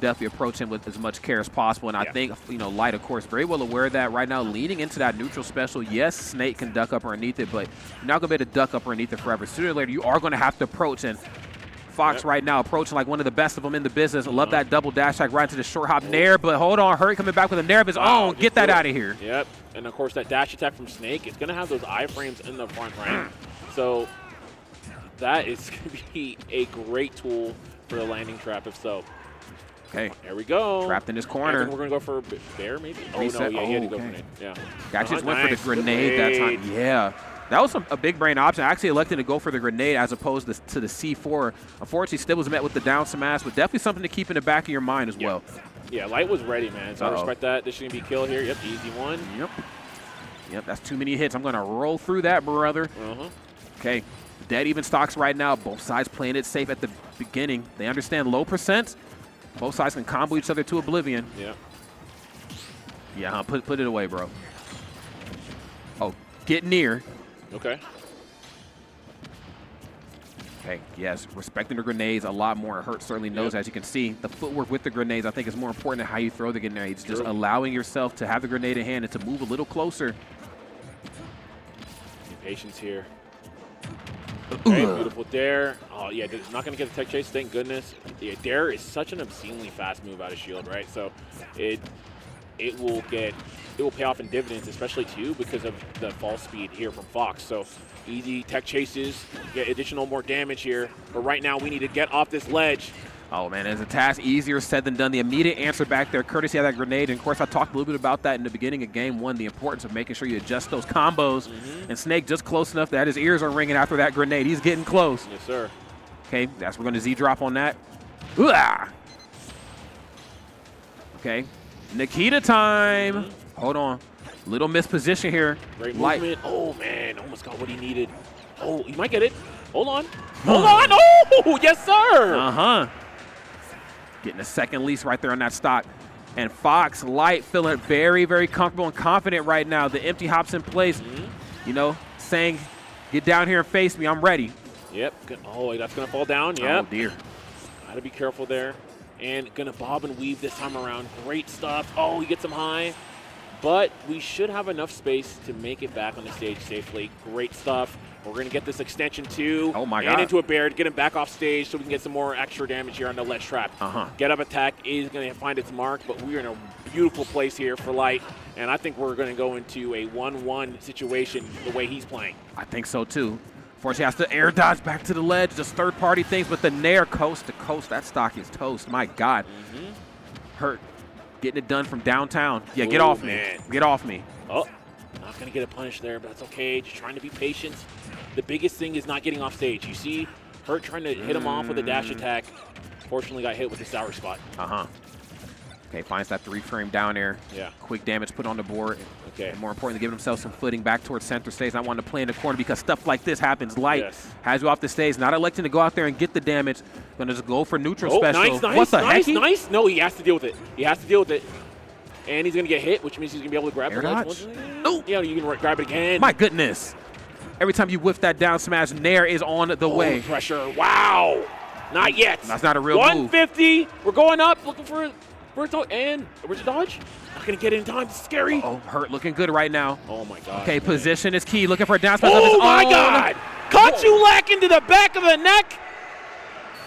definitely approach him with as much care as possible, and I think, you know, Light, of course, very well aware of that right now, leading into that neutral special. Yes, Snake can duck up underneath it, but you're not going to be able to duck up underneath it forever. Sooner or later, you are going to have to approach, and Fox right now approaching like one of the best of them in the business. I love that double dash attack right into the short hop nair, but hold on, Hurt coming back with a nair of his own. Get that out of here. Yep, and of course that dash attack from Snake is going to have those iframes in the front, right? So that is going to be a great tool for the landing trap if so. Okay. There we go. Trapped in his corner. I think we're going to go for Bear maybe? Oh, Reset. no, yeah, he had to go for it. Yeah. Actually just went for the grenade that time. Yeah. That was a big brain option. I actually elected to go for the grenade as opposed to the C4. Unfortunately, still was met with the down smash, but definitely something to keep in the back of your mind as well. Yeah, Light was ready, man. So I respect that. This is going to be kill here. Yep, easy one. Yep, that's too many hits. I'm going to roll through that, brother. Okay, dead even stocks right now. Both sides playing it safe at the beginning. They understand low percent. Both sides can combo each other to oblivion. Yeah, put it away, bro. Oh, get near. Okay, yes, respecting the grenades a lot more. Hurt certainly knows, as you can see. The footwork with the grenades, I think, is more important than how you throw the grenades. Just allowing yourself to have the grenade in hand and to move a little closer. Patience here. Okay, beautiful dare. Oh, yeah, not going to get the tech chase, thank goodness. Yeah, dare is such an obscenely fast move out of shield, right? So it will pay off in dividends, especially too because of the fall speed here from Fox. So easy tech chases, get additional more damage here. But right now we need to get off this ledge. Oh man, it's a task easier said than done. The immediate answer back there, courtesy of that grenade. And of course, I talked a little bit about that in the beginning of game one, the importance of making sure you adjust those combos. And Snake just close enough that his ears are ringing after that grenade. He's getting close. Yes, sir. Okay, we're going to Z-drop on that. Okay, Nikita time. Hold on. Little misposition here. Great movement. Oh, man. Almost got what he needed. Oh, he might get it. Hold on. Hold on. Oh, yes, sir. Getting a second lease right there on that stock. And Fox, Light feeling very, very comfortable and confident right now. The empty hops in place, you know, saying, get down here and face me. I'm ready. Yep. Oh, that's going to fall down. Yep. Oh, dear. Got to be careful there. And going to bob and weave this time around. Great stuff. Oh, he gets him high. But we should have enough space to make it back on the stage safely. Great stuff. We're going to get this extension too. Oh my God. And into a bear to get him back off stage so we can get some more extra damage here on the ledge trap. Get up attack is going to find its mark, but we're in a beautiful place here for Light. And I think we're going to go into a 1-1 situation the way he's playing. I think so too. Fortunately, has to air dodge back to the ledge, just third-party things, but the nair coast to coast, that stock is toast. My God. Hurt. Getting it done from downtown. Yeah, get off me. Get off me. Oh, not going to get a punish there, but that's okay. Just trying to be patient. The biggest thing is not getting off stage. You see Hurt trying to hit him off with a dash attack. Fortunately, got hit with the sour spot. Okay, finds that 3-frame down air. Yeah. Quick damage put on the board. Okay. And more importantly, giving himself some footing back towards center stage. Not wanting to play in the corner because stuff like this happens. Light has you off the stage. Not electing to go out there and get the damage. Going to just go for neutral special. What the heck? Nice. No, he has to deal with it. He has to deal with it. And he's going to get hit, which means he's going to be able to grab air the dodge. No. Yeah, you can grab it again. My goodness. Every time you whiff that down smash, nair is on the way. Pressure. Wow. Not yet. That's not a real 150. Move. We're going up, looking for and where's the dodge? Not gonna get it in time. It's scary. Oh, Hurt looking good right now. Oh my God. Okay, position is key. Looking for a down smash. Oh my God! Caught you lacking to the back of the neck.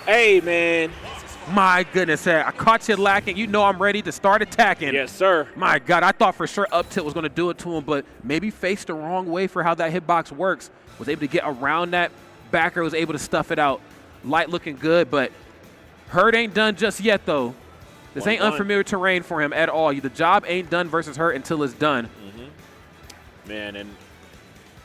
Hey man. My goodness, I caught you lacking. You know I'm ready to start attacking. Yes, sir. My God, I thought for sure up tilt was going to do it to him, but maybe faced the wrong way for how that hitbox works. Was able to get around that backer, was able to stuff it out. Light looking good, but Hurt ain't done just yet, though. This ain't unfamiliar terrain for him at all. The job ain't done versus Hurt until it's done. Man, and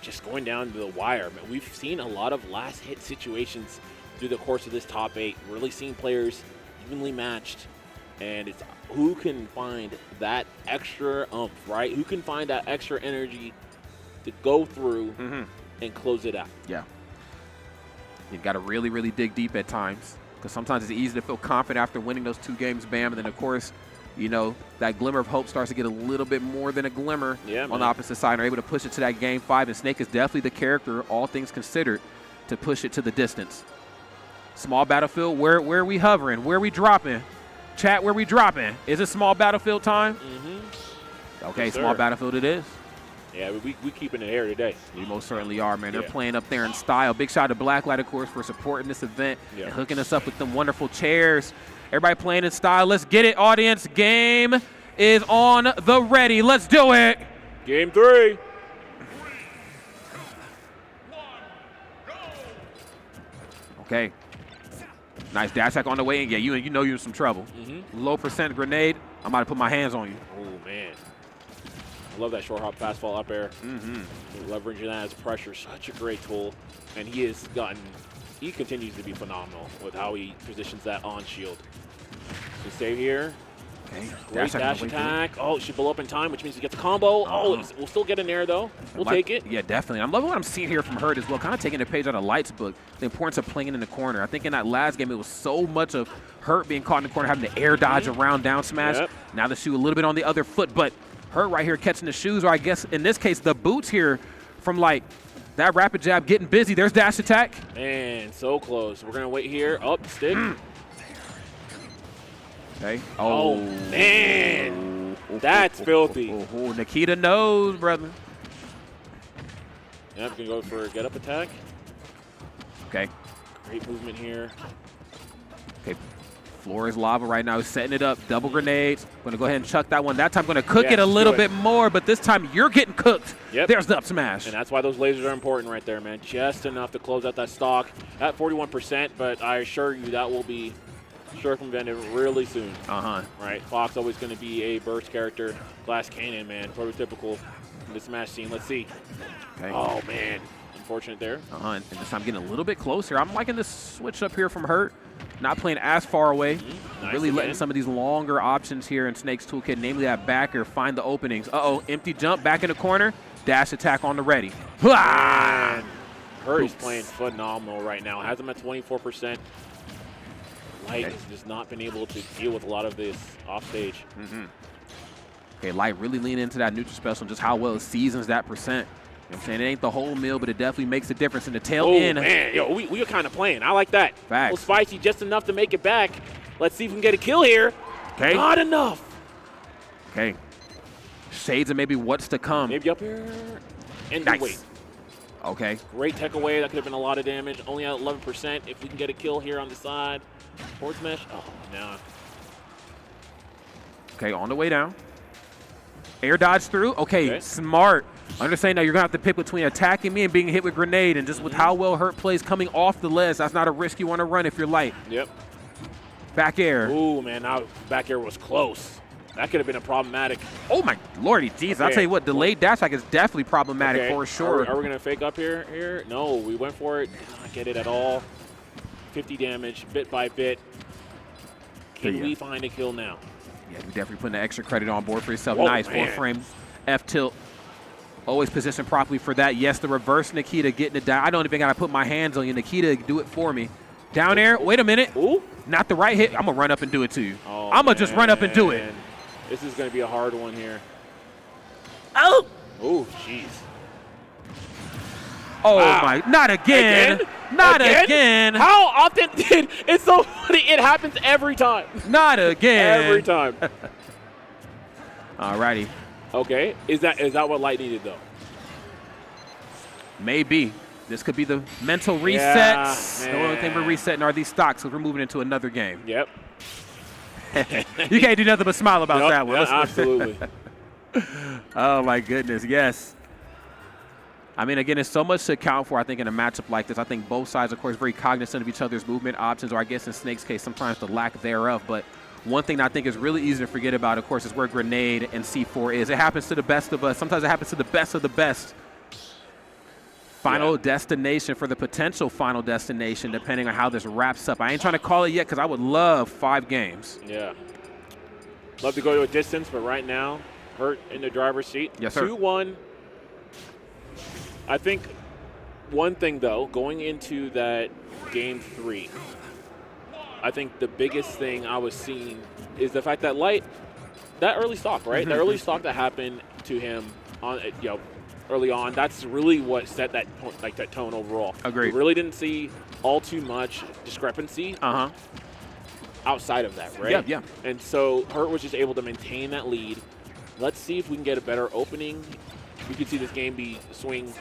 just going down to the wire. Man, we've seen a lot of last hit situations through the course of this top 8. Really seeing players evenly matched, and it's who can find that extra oomph, right? Who can find that extra energy to go through and close it out. Yeah. You've got to really, really dig deep at times, because sometimes it's easy to feel confident after winning those 2 games, bam, and then, of course, you know, that glimmer of hope starts to get a little bit more than a glimmer on the opposite side, and are able to push it to that game 5, and Snake is definitely the character, all things considered, to push it to the distance. Small battlefield, where are we hovering? Where are we dropping? Chat, where we dropping? Is it small battlefield time? Okay, yes, small battlefield it is. Yeah, we keeping it here today. We most certainly are, man. They're playing up there in style. Big shout out to Blacklight, of course, for supporting this event and hooking us up with them wonderful chairs. Everybody playing in style. Let's get it, audience. Game is on the ready. Let's do it. Game 3. Okay. Nice dash attack on the way in. Yeah, you know you're in some trouble. Low percent grenade. I'm about to put my hands on you. Oh, man. I love that short hop fast fall up air. Leveraging that as pressure. Such a great tool. And he continues to be phenomenal with how he positions that on shield. So stay here. Okay. Great dash attack. Oh, she blew up in time, which means he gets a combo. Oh, we'll still get an air, though. We'll take it. Yeah, definitely. I'm loving what I'm seeing here from Hurt as well. Kind of taking a page out of Light's book. The importance of playing in the corner. I think in that last game, it was so much of Hurt being caught in the corner, having to air dodge around down smash. Now the shoe a little bit on the other foot, but Hurt right here catching the shoes, or I guess in this case, the boots here from like that rapid jab getting busy. There's dash attack. Man, so close. We're going to wait here. Up, stick. Okay. Oh, man. That's filthy. Nikita knows, brother. Yep, going to go for a get-up attack. Okay. Great movement here. Okay. Floor is lava right now. He's setting it up. Double grenades. Going to go ahead and chuck that one. That time going to cook it a little bit more, but this time you're getting cooked. There's the up smash. And that's why those lasers are important right there, man. Just enough to close out that stock at 41%, but I assure you that will be circumvented really soon. Right, Fox always going to be a burst character. Glass Cannon, man, prototypical in the Smash scene. Let's see. Okay. Oh man, unfortunate there. And this time getting a little bit closer. I'm liking this switch up here from Hurt. Not playing as far away. Nice really letting some of these longer options here in Snake's toolkit, namely that backer, find the openings. Empty jump back in the corner. Dash attack on the ready. Man, Hurt is playing phenomenal right now. Has him at 24%. Light has just not been able to deal with a lot of this off stage. Okay, Light really leaning into that neutral special and just how well it seasons that percent. You know what I'm saying? It ain't the whole meal, but it definitely makes a difference in the tail end. Oh, man. Yo, we are kind of playing. I like that. Facts. A little spicy, just enough to make it back. Let's see if we can get a kill here. Okay. Not enough. Okay. Shades of maybe what's to come. Maybe up here. And nice. Wait. Okay. Great tech away. That could have been a lot of damage. Only at 11%. If we can get a kill here on the side. Forward smash. Oh, no. Okay, on the way down. Air dodge through. Okay, smart. Understand now you're going to have to pick between attacking me and being hit with grenade. And just with how well Hurt plays coming off the ledge, that's not a risk you want to run if you're Light. Yep. Back air. Ooh, man, now back air was close. That could have been a problematic. Oh, my lordy. Jeez, I'll tell you what, delayed dash attack is definitely problematic for sure. Are we going to fake up here? No, we went for it. Did not get it at all. 50 damage, bit by bit. Can we find a kill now? Yeah, you're definitely putting the extra credit on board for yourself. Whoa, nice. Man. 4-frame F-tilt. Always positioned properly for that. Yes, the reverse Nikita getting it down. I don't even got to put my hands on you. Nikita, do it for me. Down air. Wait a minute. Ooh. Not the right hit. I'm going to run up and do it to you. Oh, I'm going to just run up and do it. This is going to be a hard one here. Oh. Oh, jeez. Oh, my. Not again. Not again. How often did it's so funny? It happens every time. Not again. Every time. All righty. Okay. Is that what Light needed, though? Maybe. This could be the mental resets. The only thing we're resetting are these stocks, so we're moving into another game. Yep. You can't do nothing but smile about that one. Yeah, absolutely. Oh, my goodness. Yes. I mean, again, it's so much to account for, I think, in a matchup like this. I think both sides, of course, very cognizant of each other's movement options, or I guess in Snake's case, sometimes the lack thereof. But one thing that I think is really easy to forget about, of course, is where grenade and C4 is. It happens to the best of us. Sometimes it happens to the best of the best. final destination for the potential final destination, depending on how this wraps up. I ain't trying to call it yet because I would love 5 games. Yeah. Love to go to a distance, but right now, Hurt in the driver's seat. Yes, sir. 2-1. I think one thing, though, going into that game 3, I think the biggest thing I was seeing is the fact that Light, that early stock, right? The early stock that happened to him on, early on, that's really what set that that tone overall. Agreed. We really didn't see all too much discrepancy outside of that, right? Yeah, yeah. And so Hurt was just able to maintain that lead. Let's see if we can get a better opening. We could see this game swing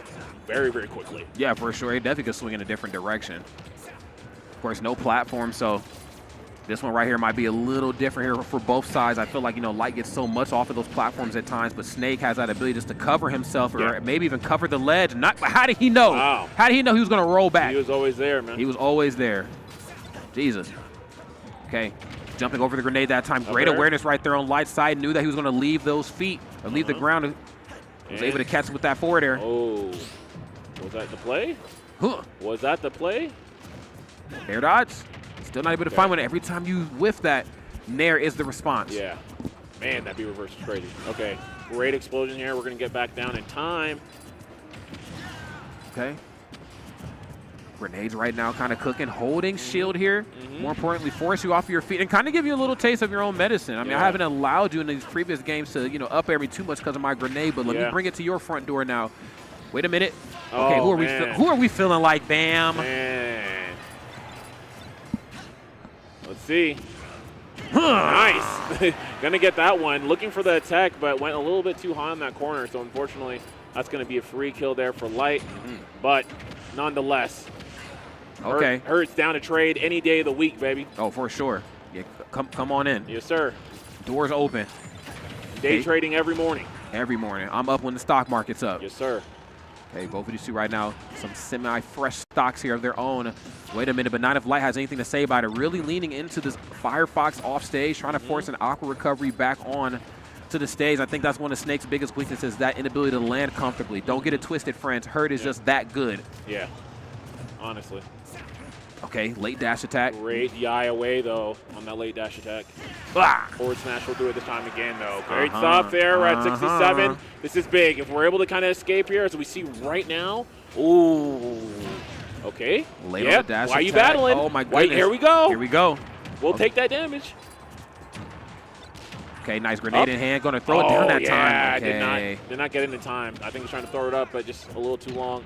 very, very quickly. Yeah, for sure. It definitely could swing in a different direction. Of course, no platform, so this one right here might be a little different here for both sides. I feel like, Light gets so much off of those platforms at times, but Snake has that ability just to cover himself or maybe even cover the ledge. How did he know? Wow. How did he know he was going to roll back? He was always there, man. He was always there. Jesus. Okay. Jumping over the grenade that time. Great awareness right there on Light's side. Knew that he was going to leave those feet or leave the ground. Was able to catch him with that forward air. Oh. Was that the play? Huh. Was that the play? Air dodge. Still not able to find one. Every time you whiff that, Nair is the response. Yeah. Man, that B reverse is crazy. Okay. Great explosion here. We're going to get back down in time. Okay. Grenades right now kind of cooking. Holding shield here. More importantly, force you off your feet and kind of give you a little taste of your own medicine. I mean, I haven't allowed you in these previous games to, up air me too much because of my grenade, but let me bring it to your front door now. Wait a minute. Okay, who are we feeling like, Bam? Man. Let's see. Nice. Gonna get that one. Looking for the attack, but went a little bit too high on that corner, so unfortunately, that's gonna be a free kill there for Light. But nonetheless, Hurt's down to trade any day of the week, baby. Oh, for sure. Yeah, come on in. Yes, sir. Doors open. Day trading every morning. Every morning. I'm up when the stock market's up. Yes, sir. Okay, both of these two right now, some semi-fresh stocks here of their own. Wait a minute, but not if Light has anything to say about it. Really leaning into this Firefox off stage, trying to force an aqua recovery back on to the stage. I think that's one of Snake's biggest weaknesses, that inability to land comfortably. Don't get it twisted, friends. Hurt is just that good. Yeah, honestly. Okay, late dash attack. Great DI away, though, on that late dash attack. Forward smash will do it this time again, though. Great stop there. We're at 67. This is big. If we're able to kind of escape here, as we see right now. Ooh. Okay. Late on the dash Why are you attack. battling? Oh, my goodness. Wait, here we go. Here we go. We'll take that damage. Okay, nice grenade in hand. Going to throw it down that time. Okay. Did not get it in time. I think he's trying to throw it up, but just a little too long.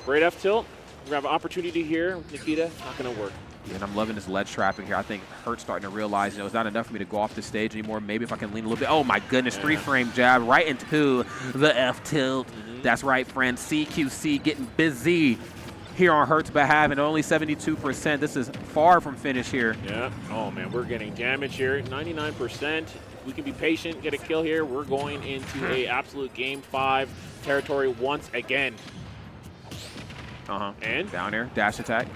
Great F tilt. We have an opportunity here. Nikita, not going to work. Yeah, and I'm loving this ledge trapping here. I think Hurt's starting to realize, it's not enough for me to go off the stage anymore. Maybe if I can lean a little bit. Oh, my goodness. 3-frame jab right into the F tilt. That's right, friends. CQC getting busy here on Hurt's behalf, and only 72%. This is far from finish here. Yeah. Oh, man, we're getting damage here. 99%. We can be patient, get a kill here. We're going into a absolute Game 5 territory once again. And down air, dash attack.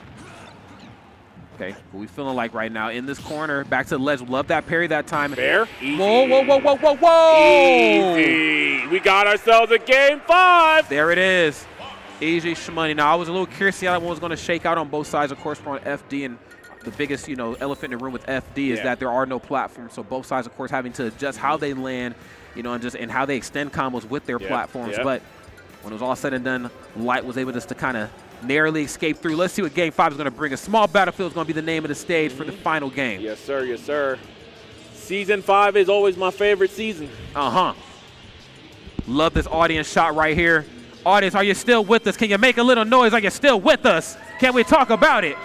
Okay, what we feeling like right now in this corner? Back to the ledge. Love that parry that time. Fair. Easy. Whoa, whoa, whoa, whoa, whoa, whoa! Easy. We got ourselves a Game 5. There it is. Easy shmoney. Now, I was a little curious to see how that one was going to shake out on both sides. Of course, we're on FD, and the biggest, elephant in the room with FD is that there are no platforms. So both sides, of course, having to adjust how they land, and how they extend combos with their platforms. But when it was all said and done, Light was able just to kind of narrowly escape through. Let's see what Game 5 is going to bring. A small battlefield is going to be the name of the stage for the final game. Yes, sir. Yes, sir. Season 5 is always my favorite season. Love this audience shot right here. Audience, are you still with us? Can you make a little noise? Are you still with us? Can we talk about it?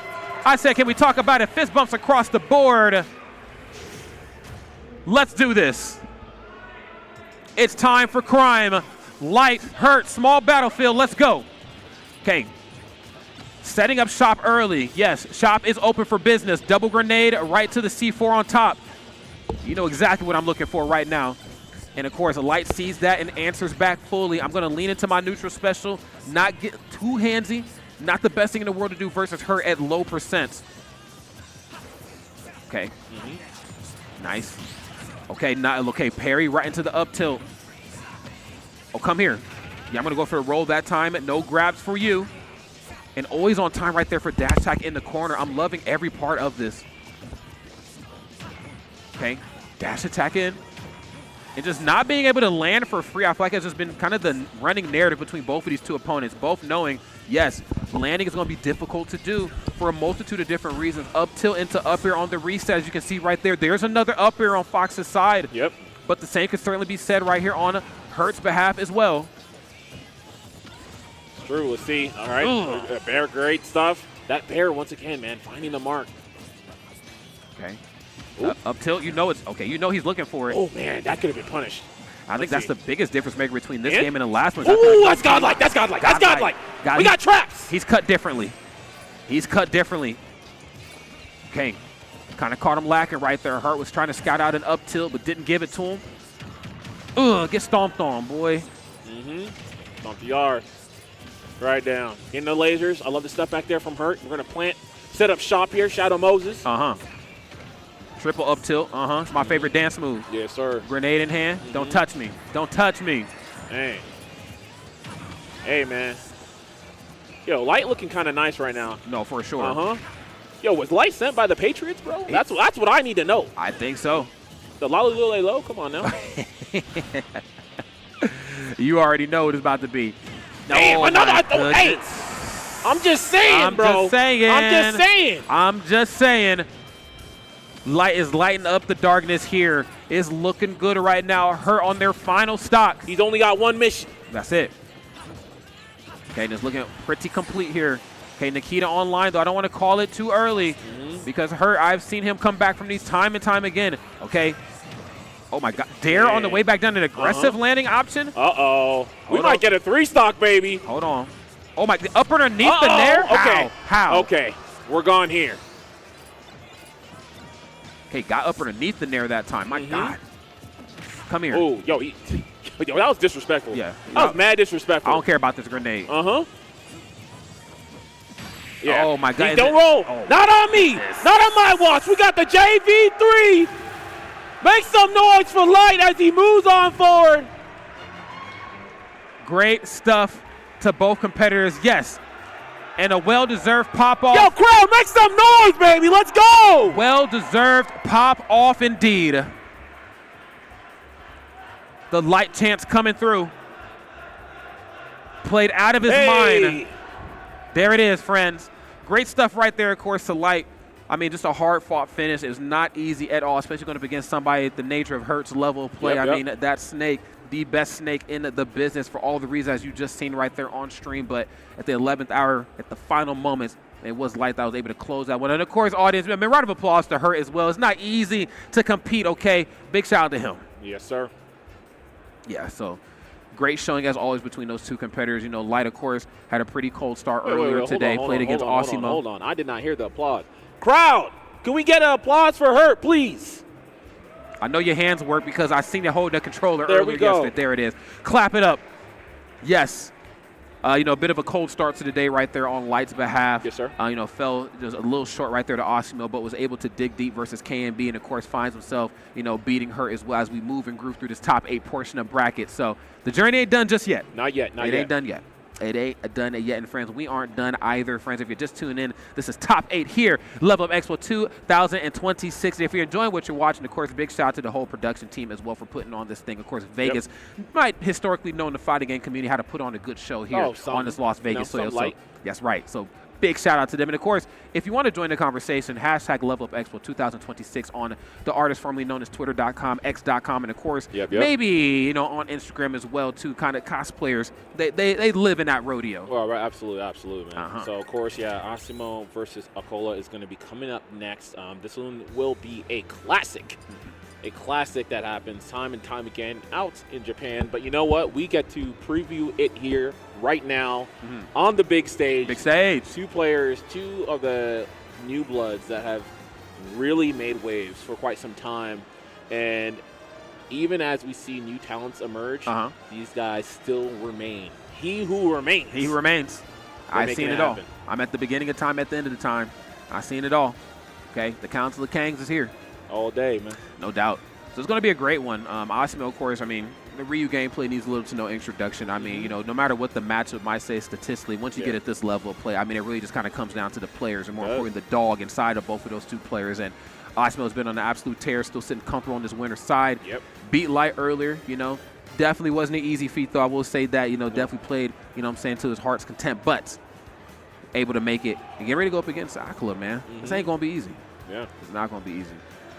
I said, can we talk about it? Fist bumps across the board. Let's do this. It's time for crime. Light, Hurt, small battlefield. Let's go. Okay. Setting up shop early. Yes, shop is open for business. Double grenade right to the C4 on top. You know exactly what I'm looking for right now. And, of course, Light sees that and answers back fully. I'm going to lean into my neutral special, not get too handsy. Not the best thing in the world to do versus her at low percents. Okay. Nice. Okay, parry right into the up tilt. Oh, come here. Yeah, I'm going to go for a roll that time. No grabs for you. And always on time right there for dash attack in the corner. I'm loving every part of this. Okay, dash attack in. And just not being able to land for free, I feel like it's just been kind of the running narrative between both of these two opponents. Both knowing, yes, landing is going to be difficult to do for a multitude of different reasons. Up tilt into up air on the reset, as you can see right there. There's another up air on Fox's side. Yep. But the same could certainly be said right here on Hurt's behalf as well. It's true. Let's see. All right. Bear, great stuff. That bear, once again, man, finding the mark. Okay. Up tilt, you know it's okay. You know he's looking for it. Oh, man, that could have been punished. I think that's the biggest difference maker between this game and the last one. Ooh, that's godlike. That's godlike. That's godlike. We got traps. He's cut differently. He's cut differently. Okay. Kind of caught him lacking right there. Hurt was trying to scout out an up tilt, but didn't give it to him. Ugh, get stomped on, boy. Stomp the R. Right down. Getting the lasers. I love the stuff back there from Hurt. We're going to plant, set up shop here. Shadow Moses. Triple up tilt. It's my favorite dance move. Yes, sir. Grenade in hand. Don't touch me. Don't touch me. Hey. Hey, man. Yo, Light looking kind of nice right now. No, for sure. Yo, was Light sent by the Patriots, bro? That's what I need to know. I think so. The Lolly Low? Come on now. You already know what it's about to be. Damn, another 8. I'm just saying, bro. I'm just saying. Light is lighting up the darkness here. Is looking good right now. Hurt on their final stock. He's only got one mission. That's it. Okay, just looking pretty complete here. Okay, Nikita online, though I don't want to call it too early because Hurt, I've seen him come back from these time and time again. Okay. Oh, my God. Dare on the way back down, an aggressive landing option. We might get a 3-stock, baby. Hold on. Oh, my. Up underneath the nair? Okay. How? Okay. We're gone here. Okay, got up underneath the nair that time. My God. Come here. Oh, yo, that was disrespectful. Yeah. That was mad disrespectful. I don't care about this grenade. Yeah. Oh, my God. Don't roll. Not on me. Not on my watch. We got the JV3. Make some noise for Light as he moves on forward. Great stuff to both competitors. Yes. And a well-deserved pop-off. Yo, crowd, make some noise, baby. Let's go. Well-deserved pop-off indeed. The Light chance coming through. Played out of his mind. There it is, friends. Great stuff right there, of course, to Light. I mean, just a hard-fought finish. It was not easy at all, especially going up against somebody at the nature of Hurt's level of play. I mean, that snake, the best snake in the business for all the reasons you just seen right there on stream. But at the 11th hour, at the final moments, it was Light that was able to close that one. And, of course, audience, I mean, round of applause to Hurt as well. It's not easy to compete, okay? Big shout out to him. Yes, sir. Yeah, so great showing, as always, between those two competitors. You know, Light, of course, had a pretty cold start earlier today, played against Asimo. Hold on. I did not hear the applause. Crowd, can we get an applause for Hurt, please? I know your hands work because I seen you hold the controller earlier yesterday. There it is. Clap it up. Yes. You know, a bit of a cold start to the day right there on Light's behalf. Yes, sir. You know, fell just a little short right there to Asimo, but was able to dig deep versus KNB, and, of course, finds himself, you know, beating Hurt as well as we move and groove through this top 8 portion of bracket. So the journey ain't done just yet. Not yet. It ain't done yet. It ain't done yet, and friends, we aren't done either. Friends, if you're just tuning in, this is Top 8 here, Level Up Expo 2026. If you're enjoying what you're watching, of course, big shout out to the whole production team as well for putting on this thing. Of course, Vegas might historically know in the fighting game community how to put on a good show here on this Las Vegas soil. So, yes, right. So big shout out to them. And of course, if you want to join the conversation, hashtag Level Up Expo 2026 on the artist formerly known as Twitter.com, X.com, and of course, maybe, you know, on Instagram as well too. Kind of cosplayers, they live in that rodeo. Well, right, absolutely, man. So of course, Asimo versus Acola is going to be coming up next. This one will be a classic. A classic that happens time and time again out in Japan. But you know what? We get to preview it here right now on the big stage. Big stage. 2 players, 2 of the new bloods that have really made waves for quite some time. And even as we see new talents emerge, these guys still remain. He who remains. He who remains. I've seen it all. I'm at the beginning of time, at the end of the time. I've seen it all. Okay, the Council of Kangs is here. All day, man. No doubt. So it's going to be a great one. Asimo, of course, I mean, the Ryu gameplay needs little to no introduction. I mean, you know, no matter what the matchup might say statistically, once you get at this level of play, I mean, it really just kind of comes down to the players, and more importantly, the dog inside of both of those two players. And Asimo's been on an absolute tear, still sitting comfortable on this winner's side. Beat Light earlier, you know. Definitely wasn't an easy feat, though. I will say that, you know, definitely played, you know what I'm saying, to his heart's content, but able to make it and get ready to go up against Acola, man. This ain't going to be easy. It's not going to be easy.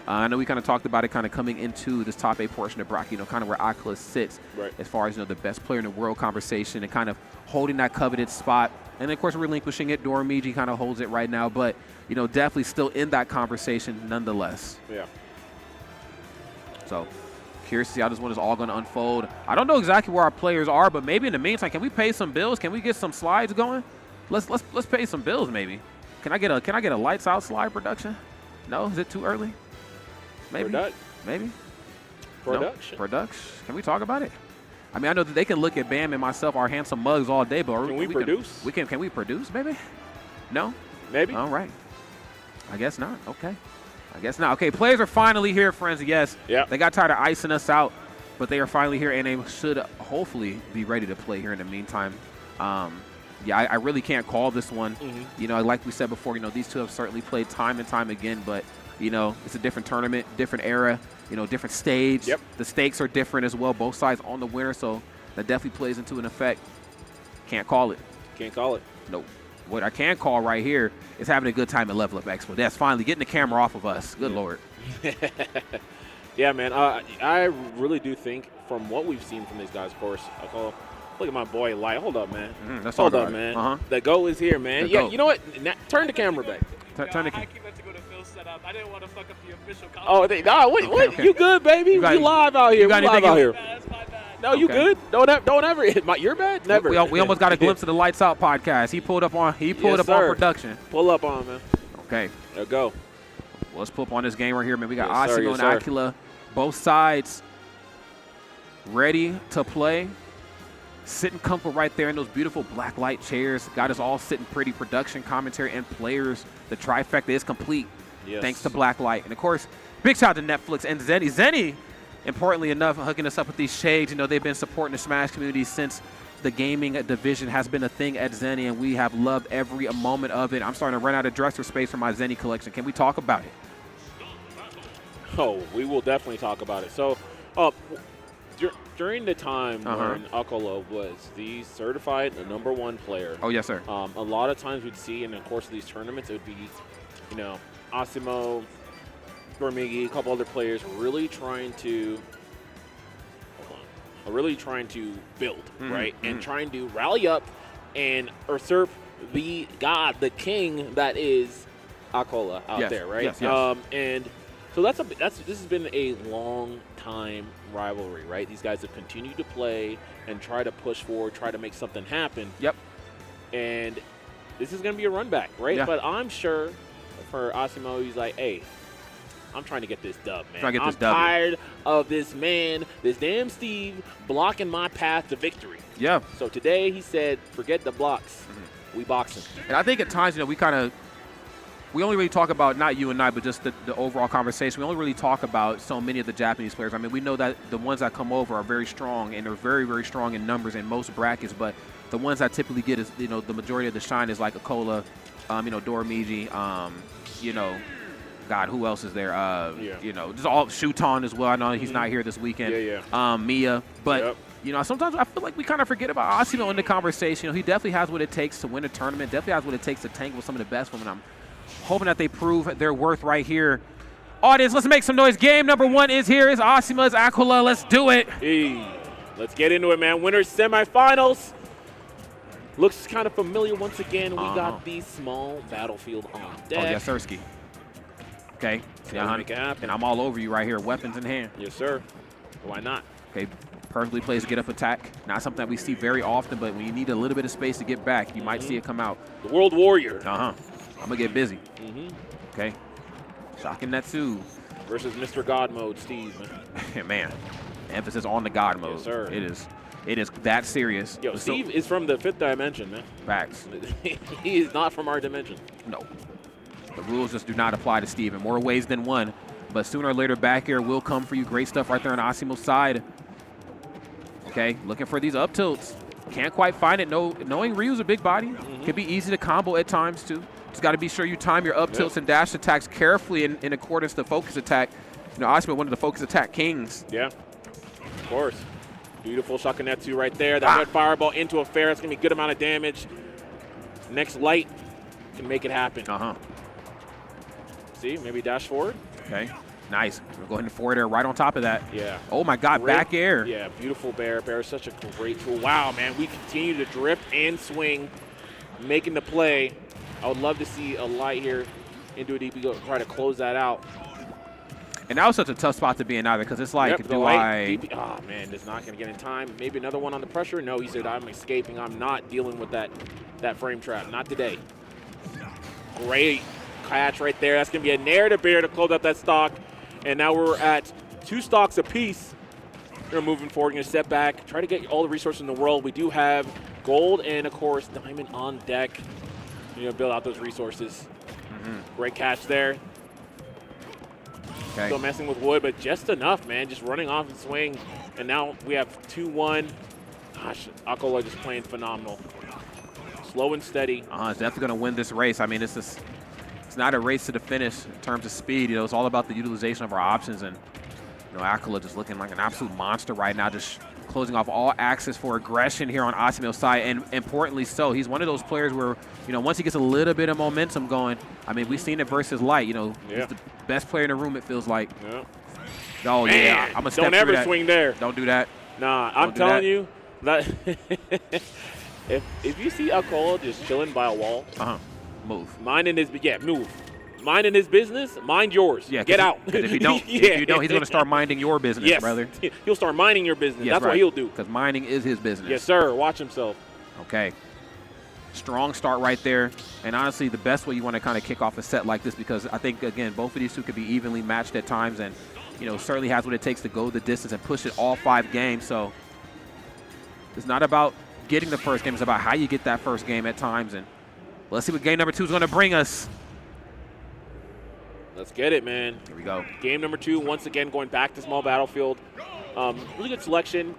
I know we kind of talked about it kind of coming into this top 8 portion of bracket, you know, kind of where Acola sits as far as, you know, the best player in the world conversation and kind of holding that coveted spot. And, of course, relinquishing it. Doramigi kind of holds it right now, but, you know, definitely still in that conversation nonetheless. So, curious to see how this one is all going to unfold. I don't know exactly where our players are, but maybe in the meantime, can we pay some bills? Can we get some slides going? Let's pay some bills, maybe. Can I get a lights out slide production? No, is it too early? Maybe. Maybe. Production. No. Production. Can we talk about it? I mean, I know that they can look at Bam and myself, our handsome mugs, all day, but can we produce? Can we produce, maybe? No. Maybe. All right. I guess not. Okay. I guess not. Okay, players are finally here, friends. Yes. They got tired of icing us out, but they are finally here, and they should hopefully be ready to play here in the meantime. Yeah, I really can't call this one. You know, like we said before, you know, these two have certainly played time and time again, but, you know, it's a different tournament, different era, you know, different stage. The stakes are different as well, both sides on the winner, so that definitely plays into an effect. Can't call it. Can't call it. Nope. What I can call right here is having a good time at Level Up Expo. That's finally getting the camera off of us. Good Lord. Yeah, man. I really do think from what we've seen from these guys, of course, look at my boy Light. Hold up, man. Hold up, man. The GO is here, man. You know what? Turn the camera back. Turn the camera. I keep it to go to Phil's setup. I didn't want to fuck up the official comment. What? Okay. You good, baby? You live out here. That's my bad. No, you good? Don't ever hit your bad. Never. We almost got a glimpse of the Lights Out podcast. He pulled up on on production. Pull up on, man. Okay. There go. Well, let's pull up on this game right here, man. We got Asimo and Acola, both sides ready to play. Sitting comfortable right there in those beautiful black light chairs. Got us all sitting pretty. Production, commentary, and players. The trifecta is complete thanks to black light. And, of course, big shout out to Netflix and Zenny. Zenny, importantly enough, hooking us up with these shades. You know, they've been supporting the Smash community since the gaming division has been a thing at Zenny, and we have loved every moment of it. I'm starting to run out of dresser space for my Zenny collection. Can we talk about it? Oh, we will definitely talk about it. So, during the time when Acola was the certified #1 player. Oh, yes, sir. A lot of times we'd see in the course of these tournaments, it would be, you know, Asimo, Doramigi, a couple other players really trying to build, right? And trying to rally up and usurp the god, the king that is Acola out there, right? Yes. And so this has been a long time rivalry, right? These guys have continued to play and try to push forward, try to make something happen. And this is going to be a run back, right? But I'm sure for Asimo, he's like, hey, I'm trying to get this dub, man. I'm tired of this man, this damn Steve, blocking my path to victory. So today he said, forget the blocks. We boxing. And I think at times, you know, we only really talk about, not you and I, but just the overall conversation. We only really talk about so many of the Japanese players. I mean, we know that the ones that come over are very strong, and they're very, very strong in numbers in most brackets, but the ones that typically get is, you know, the majority of the shine is like Acola, you know, Doramigi, you know, God, who else is there? You know, just all Shuton as well. I know he's not here this weekend. Miya. But, you know, sometimes I feel like we kind of forget about Asimo in the conversation. You know, he definitely has what it takes to win a tournament, definitely has what it takes to tank with some of the best of them. I'm hoping that they prove their worth right here. Audience, let's make some noise. Game #1 is here. It's Asimo, it's Acola. Let's do it. Hey, let's get into it, man. Winners semifinals. Looks kind of familiar once again. We got the small battlefield on deck. Oh, yes, Sirski. Okay. And I'm all over you right here, weapons in hand. Yes, sir. Why not? Okay. Perfectly plays get up attack. Not something that we see very often, but when you need a little bit of space to get back, you might see it come out. The World Warrior. I'm going to get busy. Okay. Shocking Netsu. Versus Mr. God Mode, Steve. Man, emphasis on the God Mode. Yes, sir. It is that serious. Yo, Steve is from the 5th dimension, man. Facts. He is not from our dimension. No. The rules just do not apply to Steve in more ways than one. But sooner or later, back air will come for you. Great stuff right there on Asimo's side. Okay, looking for these up tilts. Can't quite find it. Knowing Ryu's a big body, can be easy to combo at times too. Just got to be sure you time your up tilts and dash attacks carefully in accordance to focus attack. You know, Asimo, one of the focus attack kings. Yeah, of course. Beautiful Shakunetsu right there. That red fireball into a fair. That's going to be a good amount of damage. Next light can make it happen. See, maybe dash forward. Okay, nice. We're going to forward air right on top of that. Yeah. Oh my God, back air. Yeah, beautiful bear. Bear is such a great tool. Wow, man, we continue to drift and swing, making the play. I would love to see a light here into a DP, go try to close that out. And that was such a tough spot to be in either, because it's like, DP, oh man, it's not going to get in time. Maybe another one on the pressure. No, he said, I'm escaping. I'm not dealing with that frame trap. Not today. Great catch right there. That's going to be a nair to bear to close out that stock. And now we're at 2 stocks apiece. We're moving forward. We're going to step back, try to get all the resources in the world. We do have gold and, of course, diamond on deck. You know, build out those resources. Great catch there. Okay. Still messing with wood, but just enough, man. Just running off and swing. And now we have 2-1. Gosh, acola just playing phenomenal. Slow and steady. It's definitely going to win this race. I mean, it's not a race to the finish in terms of speed. You know, it's all about the utilization of our options. And, you know, acola just looking like an absolute monster right now, just closing off all access for aggression here on Asimo's side, and importantly so. He's one of those players where, you know, once he gets a little bit of momentum going, I mean, we've seen it versus Light. You know, he's the best player in the room, it feels like. Oh, man, yeah, I'm going to step don't ever through that. swing there. Don't do that. Nah, I'm telling you, that if you see acola just chilling by a wall, move. Minding his, move. Minding his business, mind yours. Yeah, get out. Because if you don't, he's going to start minding your business, brother. He'll start minding your business. Yes, That's what he'll do. Because minding is his business. Yes, sir. Watch himself. Okay. Strong start right there. And honestly, the best way you want to kind of kick off a set like this, because I think, again, both of these two could be evenly matched at times, and, you know, certainly has what it takes to go the distance and push it all 5 games. So it's not about getting the first game. It's about how you get that first game at times. And let's see what game number 2 is going to bring us. Let's get it, man. Here we go. Game number 2, once again, going back to small battlefield. Really good selection.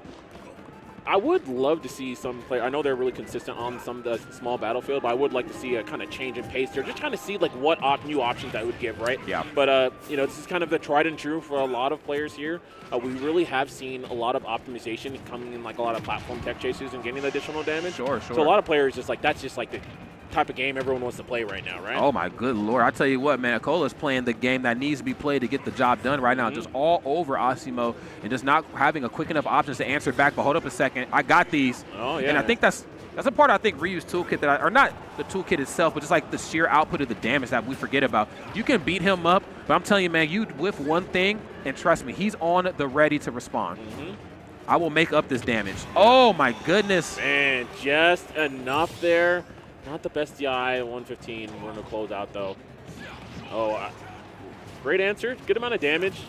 I would love to see some play. I know they're really consistent on some of the small battlefield, but I would like to see a kind of change in pace here. Just trying to see like what new options I would give, right? Yeah. But you know, this is kind of the tried and true for a lot of players here. We really have seen a lot of optimization coming in, like a lot of platform tech chases and getting additional damage. Sure. So a lot of players just like that's just like the type of game everyone wants to play right now, right? Oh my good Lord. I tell you what, man, Akola's playing the game that needs to be played to get the job done right now. Just all over Asimo and just not having a quick enough options to answer back. But hold up a second. I got these. Oh, yeah. And I think that's a part, I think, Ryu's toolkit that or not the toolkit itself, but just like the sheer output of the damage that we forget about. You can beat him up, but I'm telling you, man, you whiff one thing, and trust me, he's on the ready to respond. I will make up this damage. Oh my goodness. Man, just enough there. Not the best DI, 115. We're going to close out, though. Oh, great answer. Good amount of damage.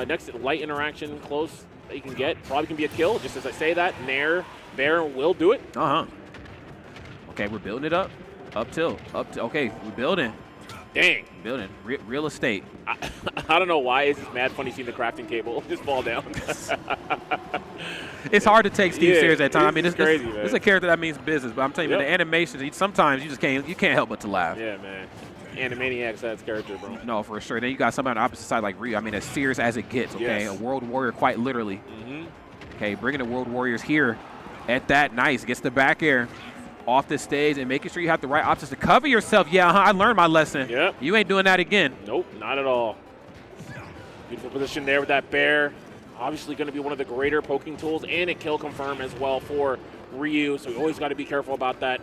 Next light interaction close that you can get. Probably can be a kill, just as I say that. Nair, Bear will do it. Okay, we're building it up. Up tilt. Okay, we're building. Dang. Building. Real estate. I don't know why. It's just mad funny seeing the crafting table just fall down. It's hard to take Steve serious at times. I mean, it's crazy, man. It's a character that means business, but I'm telling you, the animations, sometimes you just can't help but to laugh. Yeah, man. Animaniacs, that's character, bro. No, for sure. Then you got somebody on the opposite side like Ryu. I mean, as serious as it gets, okay? Yes. A World Warrior, quite literally. Okay, bringing the World Warriors here at that. Nice. Gets the back air off the stage and making sure you have the right options to cover yourself. Yeah, I learned my lesson. Yep. You ain't doing that again. Nope, not at all. Beautiful position there with that bear. Obviously going to be one of the greater poking tools and a kill confirm as well for Ryu. So we always got to be careful about that,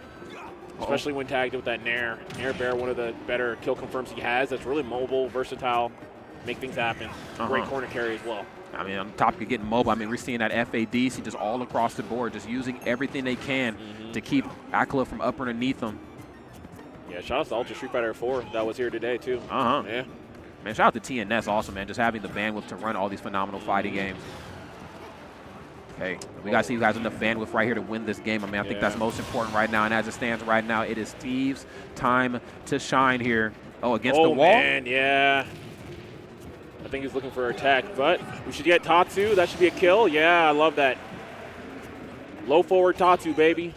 especially when tagged with that Nair. Nair bear, one of the better kill confirms he has. That's really mobile, versatile, make things happen. Great corner carry as well. I mean, on the topic of getting mobile, I mean, we're seeing that FADC just all across the board, just using everything they can to keep acola from up underneath them. Yeah, shout out to Ultra Street Fighter 4 that was here today, too. Yeah. Man, shout out to TNS also, man, just having the bandwidth to run all these phenomenal fighting games. Okay, we got to see who has enough bandwidth right here to win this game. I mean, I think that's most important right now, and as it stands right now, it is Steve's time to shine here. Oh, against the wall? Oh, man, yeah. I think he's looking for a attack, but we should get Tatsu. That should be a kill. Yeah, I love that. Low forward Tatsu, baby.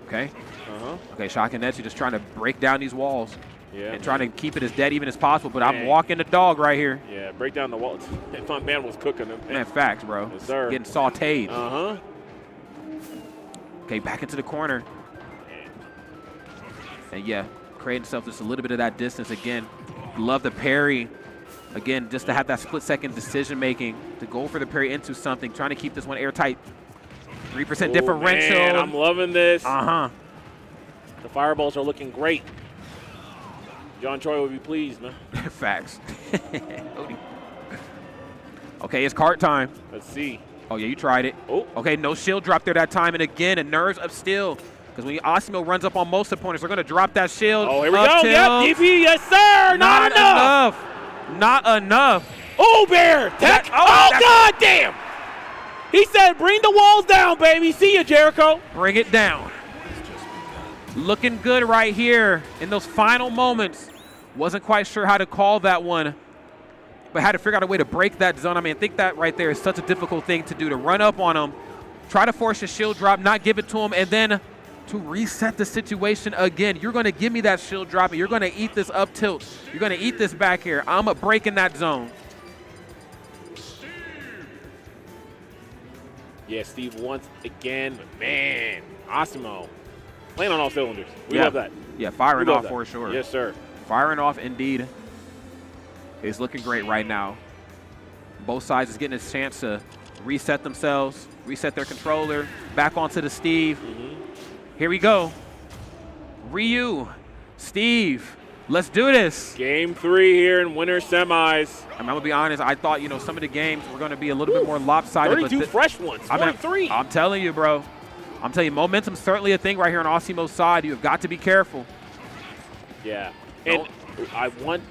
Okay. Uh-huh. Okay, Shakinetsu just trying to break down these walls. Yeah. And trying to keep it as dead even as possible, but I'm Man. walking the dog right here. Yeah, break down the wall. If my man was cooking him. Man, facts, bro. Yes, sir. Getting sauteed. Uh-huh. Okay, back into the corner. And yeah, creating himself just a little bit of that distance again. Love the parry. Again, just to have that split-second decision-making, to go for the parry into something, trying to keep this one airtight. 3% differential. Man, I'm loving this. Uh-huh. The fireballs are looking great. John Choi would be pleased, man. Facts. Okay, it's card time. Let's see. Oh, yeah, you tried it. Oh. Okay, no shield drop there that time. And again, a nerves of steel. Because when Asimo runs up on most opponents, they're going to drop that shield. Oh, here we up go. tilt. Yep, DP, yes, sir. Not enough. Not enough. Oh, Bear. Tech. Oh, God damn. He said, bring the walls down, baby. See ya, Jericho. Bring it down. Looking good right here in those final moments. Wasn't quite sure how to call that one, but had to figure out a way to break that zone. I mean, I think that right there is such a difficult thing to do, to run up on him, try to force a shield drop, not give it to him, and then to reset the situation again. You're going to give me that shield drop, and you're going to eat this up tilt. You're going to eat this back here. I'm breaking that zone. Yeah, Steve once again, man. Asimo playing on all cylinders. We Yeah. love that. Yeah, firing We love off that. for sure. Yes, sir. Firing off indeed. Is looking great right now. Both sides is getting a chance to reset themselves, reset their controller, back onto the Steve. Here we go. Ryu, Steve, let's do this. Game 3 here in winter semis. I'm going to be honest, I thought, some of the games were going to be a little bit more lopsided. 32 but fresh ones, 43. I'm telling you, bro. I'm telling you, momentum's certainly a thing right here on Asimo's side. You have got to be careful. Yeah. And I want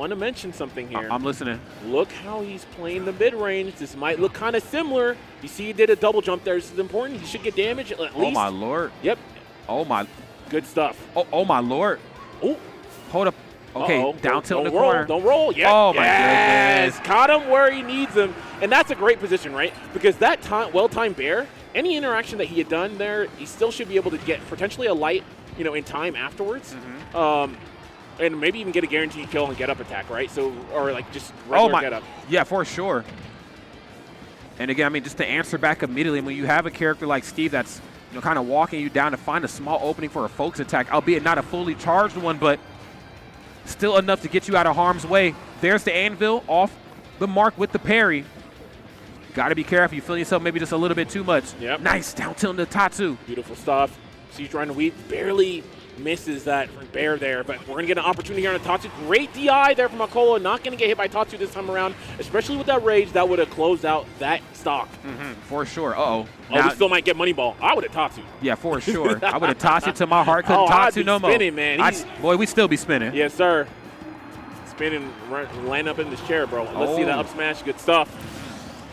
to mention something here. I'm listening. Look how he's playing the mid-range. This might look kind of similar. You see he did a double jump there. This is important. He should get damage at least. Oh, my Lord. Yep. Oh, my. Good stuff. Oh my Lord. Oh. Hold up. Okay, down tilt in the roll, corner. Don't roll. Yep. Oh, my yes. goodness. Caught him where he needs him. And that's a great position, right? Because that well-timed bear, any interaction that he had done there, he still should be able to get potentially a light, in time afterwards. And maybe even get a guaranteed kill and get up attack, right? So, or like just regular get up. Yeah, for sure. And again, I mean, just to answer back immediately, when you have a character like Steve that's, kind of walking you down to find a small opening for a focus attack, albeit not a fully charged one, but still enough to get you out of harm's way. There's the anvil off the mark with the parry. Got to be careful. You feel yourself maybe just a little bit too much. Yep. Nice down tilt into Tatsu. Beautiful stuff. So he's trying to weave, barely misses that bear there, but we're going to get an opportunity here on Tatsu. Great DI there from Akola. Not going to get hit by Tatsu this time around, especially with that rage. That would have closed out that stock. For sure. Uh-oh. We still might get money ball. I would have Tatsu. Yeah, for sure. I would have tossed it to my heart. Couldn't I'd Tatsu be no more. spinning, man. Boy, we still be spinning. Yes, sir. Spinning, laying up in this chair, bro. Let's see that up smash. Good stuff.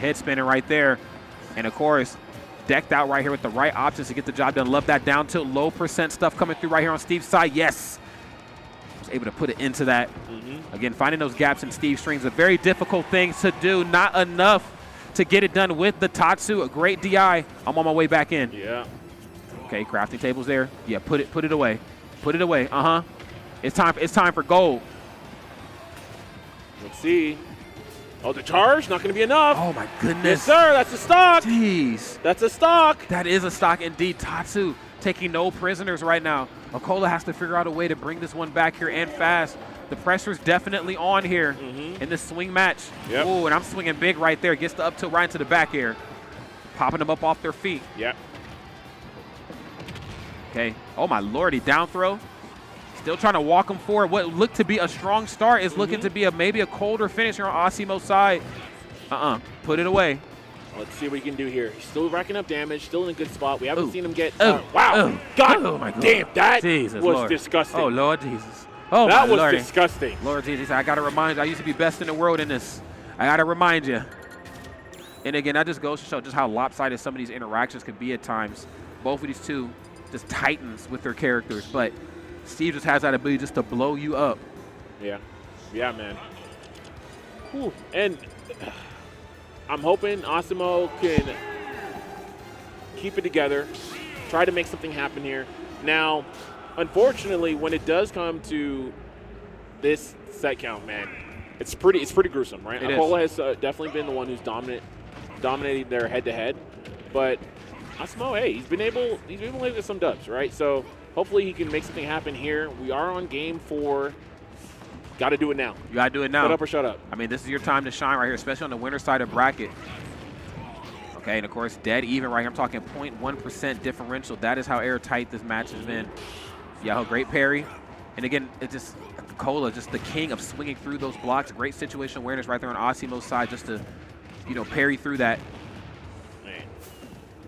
Head spinning right there. And, of course, decked out right here with the right options to get the job done. Love that down tilt, low percent stuff coming through right here on Steve's side. Yes. Was able to put it into that. Again, finding those gaps in Steve's strings, a very difficult thing to do. Not enough to get it done with the Tatsu. A great DI. I'm on my way back in. Yeah. Okay, crafting tables there. Yeah, put it away. Put it away. It's time for gold. Let's see. Oh, the charge, not going to be enough. Oh, my goodness. Yes, sir, that's a stock. Jeez. That's a stock. That is a stock indeed. Tatsu taking no prisoners right now. Kola has to figure out a way to bring this one back here and fast. The pressure's definitely on here in this swing match. Yep. Oh, and I'm swinging big right there. Gets the up tilt right into the back air. Popping them up off their feet. Yep. Okay. Oh, my Lord. He down throw. Still trying to walk him forward. What looked to be a strong start is looking to be maybe a colder finish here on Asimo's side. Put it away. Let's see what he can do here. He's still racking up damage, still in a good spot. We haven't seen him get. Oh. Wow. God. Oh, my God. Damn, that Jesus, was Lord. disgusting. Oh, Lord Jesus. Oh, that my was Lordy. disgusting. Lord Jesus, I got to remind you, I used to be best in the world in this. I got to remind you. And again, that just goes to show just how lopsided some of these interactions can be at times. Both of these two just titans with their characters, but Steve just has that ability just to blow you up. Yeah. Yeah, man. Whew. And I'm hoping Asimo can keep it together, try to make something happen here. Now, unfortunately, when it does come to this set count, man, it's pretty gruesome, right? Acola has definitely been the one who's dominating their head-to-head, but Asimo, hey, he's been able to get some dubs, right? So hopefully he can make something happen here. We are on game 4. Got to do it now. You got to do it now. Shut up or shut up. I mean, this is your time to shine right here, especially on the winner side of bracket. Okay, and of course, dead even right here. I'm talking 0.1% differential. That is how airtight this match has been. Yeah, great parry. And again, it's just Kola, just the king of swinging through those blocks. Great situation awareness right there on Asimo's side just to, parry through that. Man.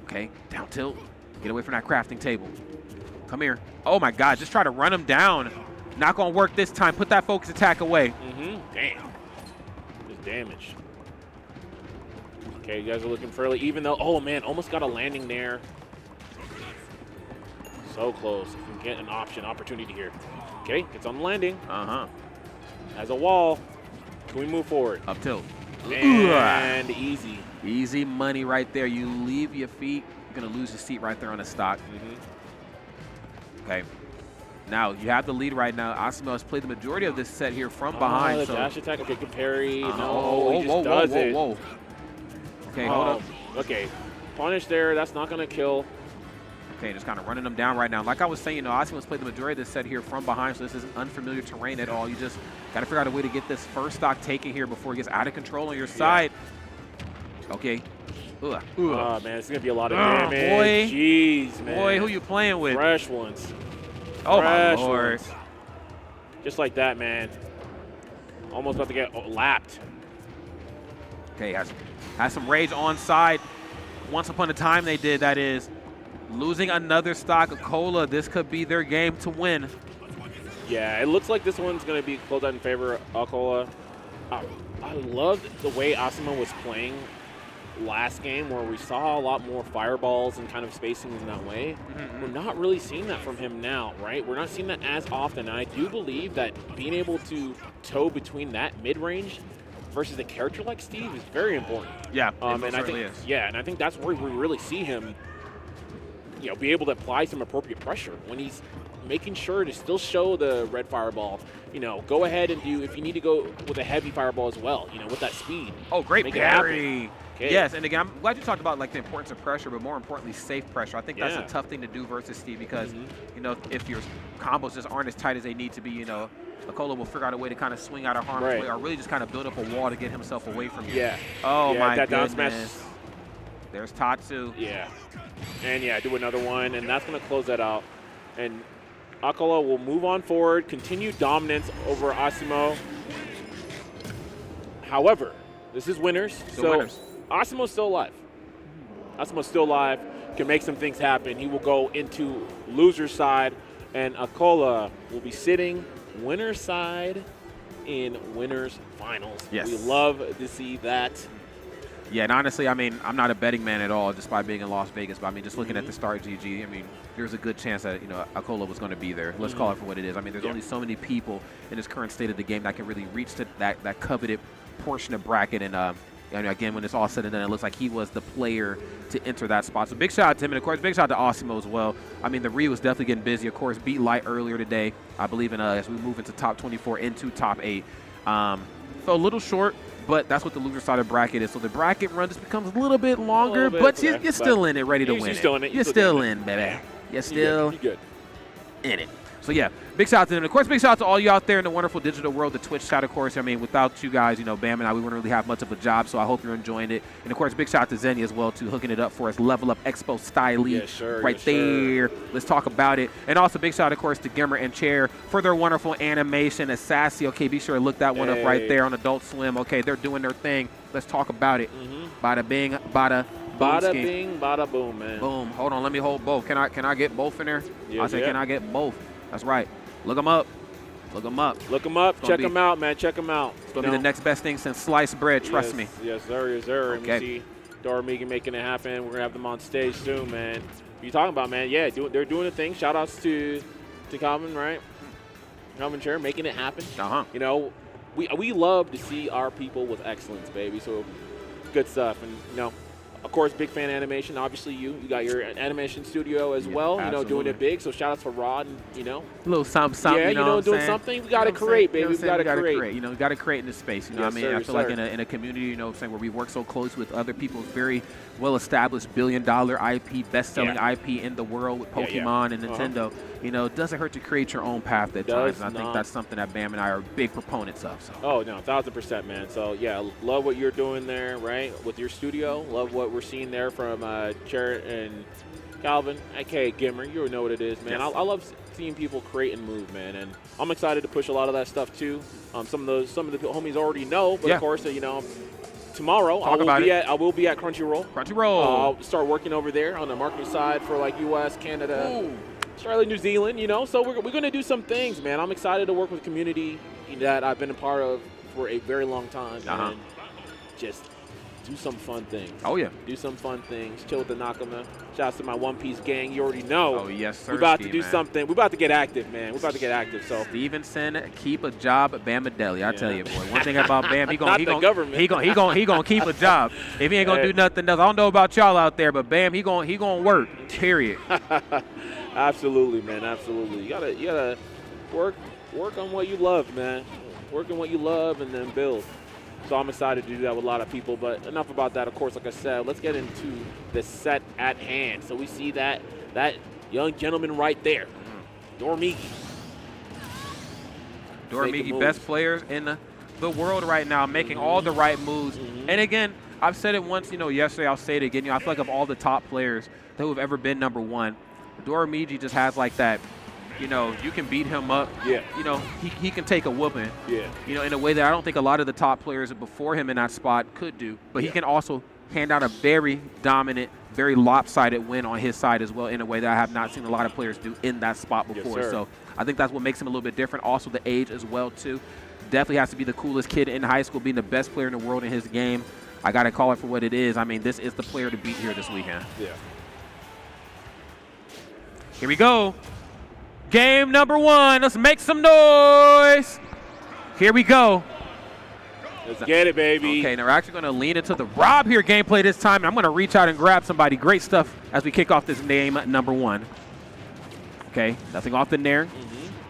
Okay, down tilt. Get away from that crafting table. Come here. Oh my God, just try to run him down. Not gonna work this time. Put that focus attack away. Damn. Just damage. Okay, you guys are looking fairly even though, oh man, almost got a landing there. So close. You can get an opportunity here. Okay, gets on the landing. Has a wall. Can we move forward? Up tilt. And easy. Easy money right there. You leave your feet, you're gonna lose your seat right there on the stock. Okay. Now, you have the lead right now. Asimo has played the majority of this set here from behind. The so dash attack. Okay, good parry. No, he just does it. Okay, hold up. Okay, punish there. That's not going to kill. Okay, just kind of running them down right now. Like I was saying, Asimo's played the majority of this set here from behind, so this isn't unfamiliar terrain at all. You just got to figure out a way to get this first stock taken here before it gets out of control on your side. Okay. Oh, man, it's going to be a lot of damage. Boy. Jeez, man. Boy, who you playing with? Fresh ones. Oh, my Lord. Just like that, man. Almost about to get lapped. Okay, has some rage on side. Once upon a time they did, that is. Losing another stock of Kola. This could be their game to win. Yeah, it looks like this one's going to be closed out in favor of Kola. I loved the way Asimo was playing last game where we saw a lot more fireballs and kind of spacing in that way. We're not really seeing that from him now, right? We're not seeing that as often. And I do believe that being able to toe between that mid-range versus a character like Steve is very important. Yeah, and I think and I think that's where we really see him, be able to apply some appropriate pressure when he's making sure to still show the red fireball. Go ahead and do, if you need to go with a heavy fireball as well, with that speed. Oh, great parry. Okay. Yes, and again, I'm glad you talked about the importance of pressure, but more importantly, safe pressure. I think that's a tough thing to do versus Steve because, if your combos just aren't as tight as they need to be, Acola will figure out a way to kind of swing out of harm's way or really just kind of build up a wall to get himself away from you. Yeah. Oh, my that goodness. down smash. There's Tatsu. Yeah. And, do another one, and that's going to close that out. And Acola will move on forward, continue dominance over Asimo. However, this is winners. Winners. Asimo's still alive. Asimo's still alive, can make some things happen. He will go into loser's side, and Acola will be sitting winner's side in winner's finals. Yes. We love to see that. Yeah, and honestly, I mean, I'm not a betting man at all, despite being in Las Vegas. But I mean, just looking at the start GG, I mean, there's a good chance that Acola was going to be there. Let's call it for what it is. I mean, there's only so many people in this current state of the game that can really reach to that coveted portion of bracket. And again, when it's all said and done, it looks like he was the player to enter that spot. So big shout out to him, and of course, big shout out to Asimo as well. I mean, the Ryu was definitely getting busy. Of course, beat Light earlier today. I believe as we move into top 24 into top 8. Fell a little short. But that's what the loser side of bracket is. So the bracket run just becomes a little bit longer, but you're still in it, ready to win. You're still in it. You're still in, baby. You're still good. in it. So, yeah, big shout out to them. Of course, big shout out to all you out there in the wonderful digital world, the Twitch chat, of course. I mean, without you guys, Bam and I, we wouldn't really have much of a job, so I hope you're enjoying it. And, of course, big shout out to Zenny as well, too, hooking it up for us. Level Up Expo style there. Let's talk about it. And also, big shout out, of course, to Gimmer and Chair for their wonderful animation. And Sassy, okay, be sure to look that one up right there on Adult Swim. Okay, they're doing their thing. Let's talk about it. Bada bing, bada Bada bing, bada boom, man. Boom. Hold on, let me hold both. Can I get both in there? Yeah, I said, can I get both? That's right. Look them up. Look them up. Look them up. Check them out, man. Check them out. It's going to be the next best thing since sliced bread. Trust me. Yes, sir. Yes, sir. Okay. And we see Doramigi making it happen. We're going to have them on stage soon, man. What you talking about, man? Yeah, they're doing a thing. Shout outs to Calvin, right? Calvin Chair making it happen. we love to see our people with excellence, baby. So good stuff. And of course, big fan of animation. Obviously, you got your animation studio as well. Doing it big. So shout outs for Rod and a little something. Yeah, doing saying? Something. We got to create, baby. We got to create. We got to create in this space. You know what I mean? Sir, I feel like in a community, where we work so close with other people's very well-established billion-dollar IP, best-selling IP in the world with Pokemon and Nintendo. It doesn't hurt to create your own path at times. And I think that's something that Bam and I are big proponents of. So. Oh, no, 1,000%, man. So, yeah, love what you're doing there, right, with your studio. Love what we're seeing there from Jarrett and Calvin, a.k.a. Gimmer. You know what it is, man. Yes. I love seeing people create and move, man. And I'm excited to push a lot of that stuff, too. Some of the homies already know, but, of course, tomorrow I will be at Crunchyroll. I'll start working over there on the marketing side for, like, U.S., Canada, Australia, New Zealand, So we're going to do some things, man. I'm excited to work with a community that I've been a part of for a very long time. And just do some fun things. Oh, yeah. Do some fun things. Chill with the Nakama. Shout out to my One Piece gang. You already know. Oh, yes, sir. We're about to do something. We're about to get active, man. We're about to get active. So Stevenson, keep a job at Bamadeli. I tell you, boy. One thing about Bam, he gonna keep a job. If he ain't gonna do nothing else, I don't know about y'all out there, but Bam, he gonna work. Period. Absolutely, man. Absolutely. You gotta work on what you love, man. Work on what you love and then build. So I'm excited to do that with a lot of people. But enough about that. Of course, like I said, let's get into the set at hand. So we see that young gentleman right there, Doramigi. Doramigi, best players in the world right now, making all the right moves. And again, I've said it once, yesterday. I'll say it again. I feel like of all the top players who have ever been #1, Doramigi just has like that. You can beat him up. Yeah. He can take a whooping. Yeah. In a way that I don't think a lot of the top players before him in that spot could do. But he can also hand out a very dominant, very lopsided win on his side as well in a way that I have not seen a lot of players do in that spot before. Yes, so I think that's what makes him a little bit different. Also the age as well, too. Definitely has to be the coolest kid in high school, being the best player in the world in his game. I got to call it for what it is. I mean, this is the player to beat here this weekend. Yeah. Here we go. Game #1. Let's make some noise. Here we go. Let's get it, baby. Okay, now we're actually going to lean into the Rob here gameplay this time. And I'm going to reach out and grab somebody. Great stuff as we kick off this game #1. Okay, nothing off the nair.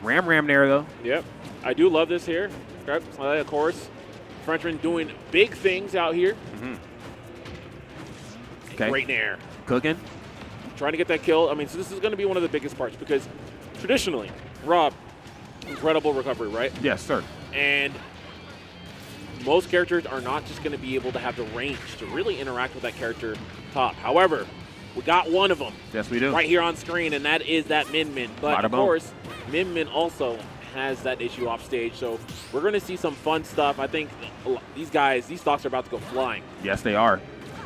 Ram nair, though. Yep. I do love this here. Crepe, Salee, of course. Frenchman doing big things out here. Okay. Great nair. Cooking. Trying to get that kill. I mean, so this is going to be one of the biggest parts because traditionally, Rob, incredible recovery, right? Yes, sir. And most characters are not just going to be able to have the range to really interact with that character top. However, we got one of them. Yes, we do. Right here on screen, and that is that Min. But, of course, Min also has that issue off stage. So we're going to see some fun stuff. I think these stocks are about to go flying. Yes, they are.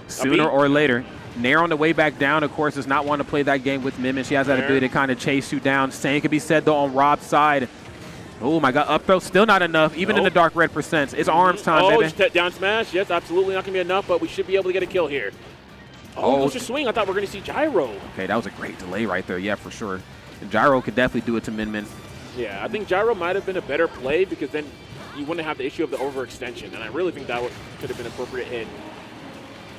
Sooner or later. Nair on the way back down, of course, does not want to play that game with Min. She has that ability to kind of chase you down. Same could be said, though, on Rob's side. Oh, my God. Up throw, still not enough, even in the dark red percents. It's arms time, baby. Down smash. Yes, absolutely not going to be enough, but we should be able to get a kill here. Goes to swing. I thought we were going to see gyro. Okay, that was a great delay right there. Yeah, for sure. And gyro could definitely do it to Min. Yeah, I think gyro might have been a better play because then you wouldn't have the issue of the overextension, and I really think that could have been an appropriate hit.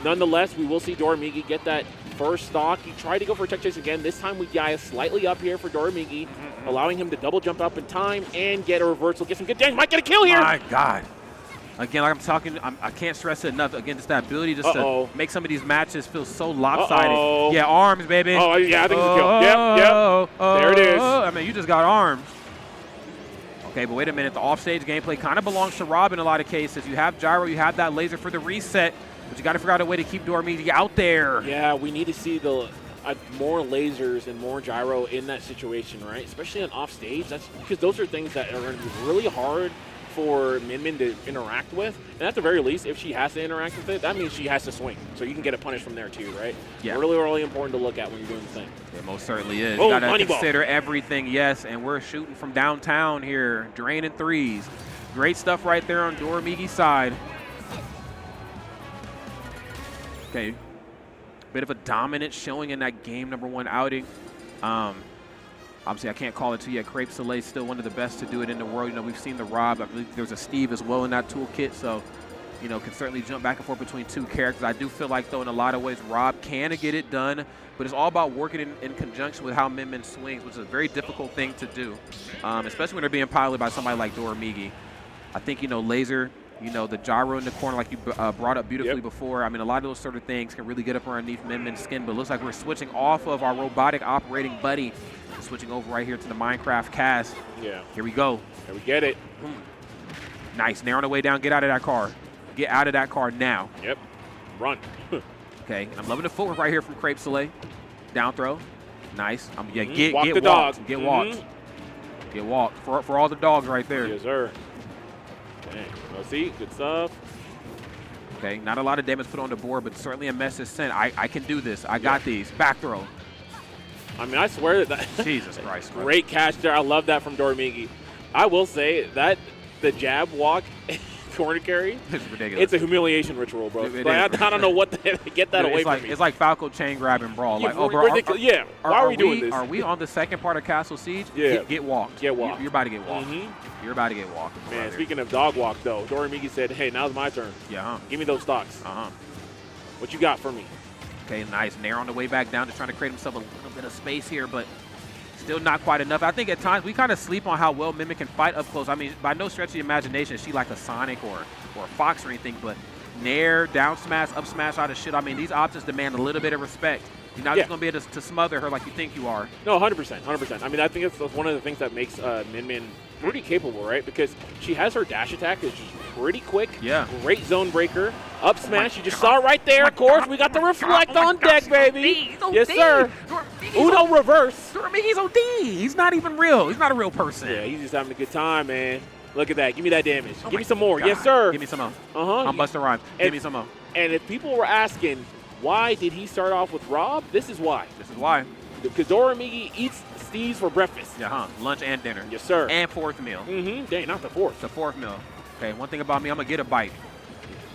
Nonetheless, we will see Doramigi get that first stock. He tried to go for a check chase again. This time with Yaya slightly up here for Doramigi, allowing him to double jump up in time and get a reversal. Get some good damage. Might get a kill here. My God. Again, like I'm talking, I can't stress it enough. Again, just that ability just to make some of these matches feel so lopsided. Yeah, arms, baby. Oh, yeah, I think it's a kill. Yep. There it is. I mean, you just got arms. Okay, but wait a minute. The offstage gameplay kind of belongs to Rob in a lot of cases. You have gyro, you have that laser for the reset. But you got to figure out a way to keep Doramigi out there. Yeah, we need to see the more lasers and more gyro in that situation, right? Especially on off stage. That's because those are things that are going to be really hard for Min to interact with. And at the very least, if she has to interact with it, that means she has to swing. So you can get a punish from there too, right? Yeah. Really, really important to look at when you're doing the thing. It most certainly is. Oh, you got to consider everything, yes. And we're shooting from downtown here, draining threes. Great stuff right there on Doramigi's side. Okay, bit of a dominant showing in that game #1 outing. Obviously, I can't call it to yet. Crepe Salee is still one of the best to do it in the world. You know, we've seen the Rob. I believe there's a Steve as well in that toolkit. So, you know, can certainly jump back and forth between two characters. I do feel like, though, in a lot of ways, Rob can get it done, but it's all about working in conjunction with how Min swings, which is a very difficult thing to do, especially when they're being piloted by somebody like Doramigi. I think, you know, laser, you know, the gyro in the corner, like you brought up beautifully before. I mean, a lot of those sort of things can really get up underneath Min skin, but it looks like we're switching off of our robotic operating buddy, switching over right here to the Minecraft cast. Yeah. Here we go. There we get it. Nice. Nair on the way down. Get out of that car. Get out of that car now. Yep. Run. Okay. And I'm loving the footwork right here from Crepe Salee. Down throw. Nice. Get Walk the walked. dog. Get walked. Get walked. For all the dogs right there. Yes, sir. Dang. Well, see, good stuff. Okay. Not a lot of damage put on the board, but certainly a message sent. I can do this. I got these. Back throw. I mean, I swear that Jesus Christ. Great catch there. I love that from Doramigi. I will say that the jab walk corner carry, It's ridiculous. it's a humiliation ritual, bro. It Like, is. I don't know what to get that away like, from me. It's like Falco chain grab and brawl. Yeah, Like, oh, bro, ridiculous. Yeah. Why are we doing this? Are we on the second part of Castle Siege? Yeah. Get walked. Get walked. You're about to get walked. Mm-hmm. You're about to get walked. Man, right here. speaking of dog walk, though, Doramigi said, hey, now's my turn. Yeah, Give me those stocks. Uh-huh. What you got for me? Okay, nice. Nair on the way back down, just trying to create himself a little bit of space here, but still not quite enough. I think at times we kind of sleep on how well Mimic can fight up close. I mean, by no stretch of the imagination is she like a Sonic or a Fox or anything, but Nair, down smash, up smash, all this shit. I mean, these options demand a little bit of respect. You're not just going to be able to smother her like you think you are. No, 100%, 100%. I mean, I think it's one of the things that makes Min pretty capable, right? Because she has her dash attack, which is pretty quick. Yeah. Great zone breaker. Up smash, you just saw it right there, of course. We got the reflect on deck, baby. Yes, sir. Uno reverse. Doramigi's OD. He's not even real. He's not a real person. Yeah, he's just having a good time, man. Look at that. Give me that damage. Oh Give me some more. God. Yes, sir. Give me some more. Uh-huh. I'm Busta Rhymes. Give me some more. And if people were asking, why did he start off with Rob? This is why. This is why. Because Doramigi eats Steves for breakfast. Yeah, lunch and dinner. Yes, sir. And fourth meal. Mm-hmm. Dang, not the fourth. The fourth meal. Okay, one thing about me, I'm going to get a bite.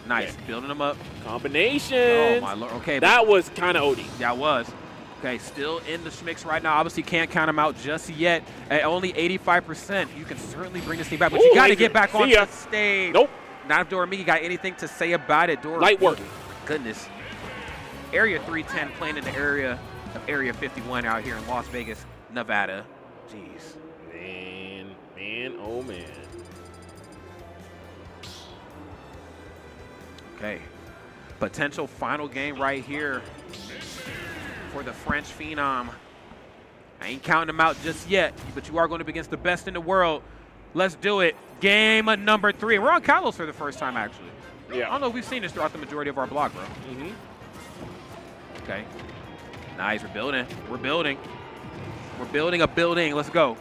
Nice. Okay. Building them up. Combination. Oh, my Lord. Okay. That was kind of OD. That was. Okay, still in the schmicks right now. Obviously can't count him out just yet. At only 85%, you can certainly bring this thing back. But you got to get back on the stage. Nope. Not if Doramigi got anything to say about it. Light work. Goodness. Area 310 playing in the area of Area 51 out here in Las Vegas, Nevada. Jeez. Man, oh man. Okay. Potential final game right here for the French Phenom. I ain't counting them out just yet, but you are going to be against the best in the world. Let's do it. Game number 3. We're on Kalos for the first time, actually. Yeah. I don't know if we've seen this throughout the majority of our blog, bro. Mm-hmm. Okay. Nice. We're building. We're building. We're building a building. Let's go.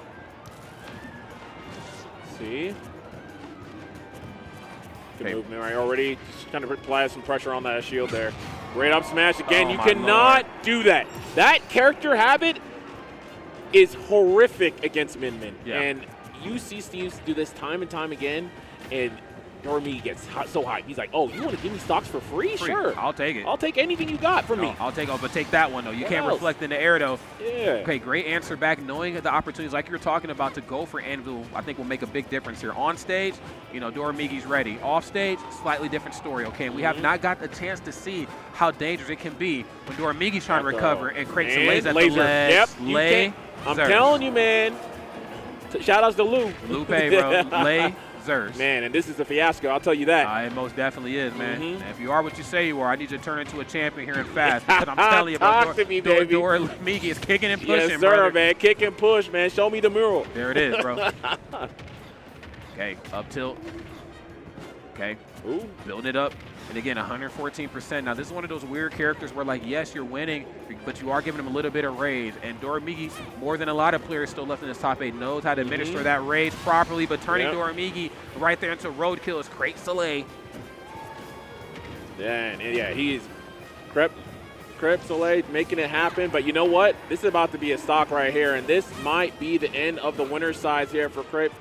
See? Good Okay. movement right already. Just kind of applies some pressure on that shield there. Great up smash again. Oh, you my cannot do that. That character habit is horrific against Min. Yeah. And you see Steves do this time and time again, and Doramigi gets so hyped. He's like, oh, you want to give me stocks for free? Sure. I'll take it. I'll take anything you got from me. I'll take it, but take that one, though. You What can't else? reflect in the air, though. Yeah. Okay, great answer back. Knowing the opportunities like you were talking about to go for Anvil, I think will make a big difference here. On stage, you know, Doramigi's ready. Off stage, slightly different story, okay? We have not got the chance to see how dangerous it can be when Doramigi's trying to recover and Crepe Salee's at the laser. legs. Yep. You can't. I'm telling you, man. Shout outs to Lou. Lupe, bro. Lasers. Man, and this is a fiasco, I'll tell you that. It most definitely is, man. Mhm. And if you are what you say you are, I need you to turn into a champion here in fast. Because I'm telling you, bro, Talk to me, baby. Doramigi is kicking and pushing, Yes, sir, brother. man. Kick and push, man. Show me the mural. There it is, bro. Okay, up tilt. Okay, Ooh. building it up. And again, 114%. Now, this is one of those weird characters where, like, yes, you're winning, but you are giving him a little bit of rage. And Doramigi, more than a lot of players still left in this top 8, knows how to administer that rage properly. But turning Doramigi right there into roadkill is Crepe Salee. Yeah, he's Crepe Salee making it happen. But you know what? This is about to be a stock right here, and this might be the end of the winner's sides here for Crepe.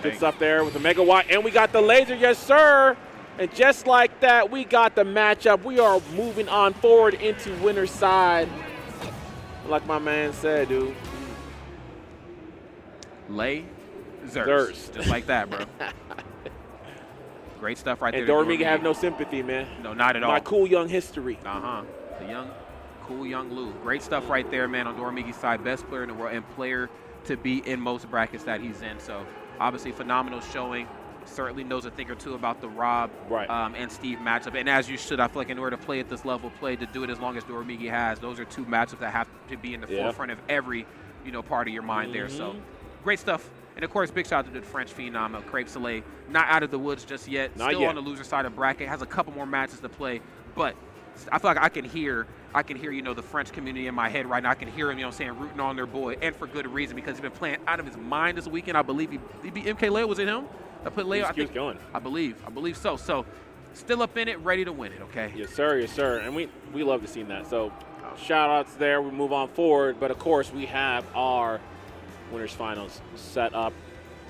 Good stuff there with the Mega Watt. And we got the laser, yes, sir. And just like that, we got the matchup. We are moving on forward into winner's side. Like my man said, dude. Lay Zers. Zers. Just like that, bro. Great stuff right And there. Doramigi have no sympathy, man. No, not at all. My cool young history. The young, cool young Lou. Great stuff right there, man, on Doramigi's side. Best player in the world and player to be in most brackets that he's in. So obviously phenomenal showing. Certainly knows a thing or two about the Rob and Steve matchup. And as you should, I feel like in order to play at this level, to do it as long as Doramigi has, those are two matchups that have to be in the forefront of every, part of your mind there. So great stuff. And of course, big shout out to the French phenom, Crepe Salee. Not out of the woods just yet. Still on the loser side of bracket. Has a couple more matches to play. But I feel like I can hear, the French community in my head right now. I can hear him, rooting on their boy. And for good reason, because he's been playing out of his mind this weekend. I believe he beat MkLeo. Was it him? I put Leo. Keeps going. I believe so. So still up in it, ready to win it, okay? Yes, sir. Yes, sir. And we love to see that. So shout outs there. We move on forward. But of course, we have our winners finals set up.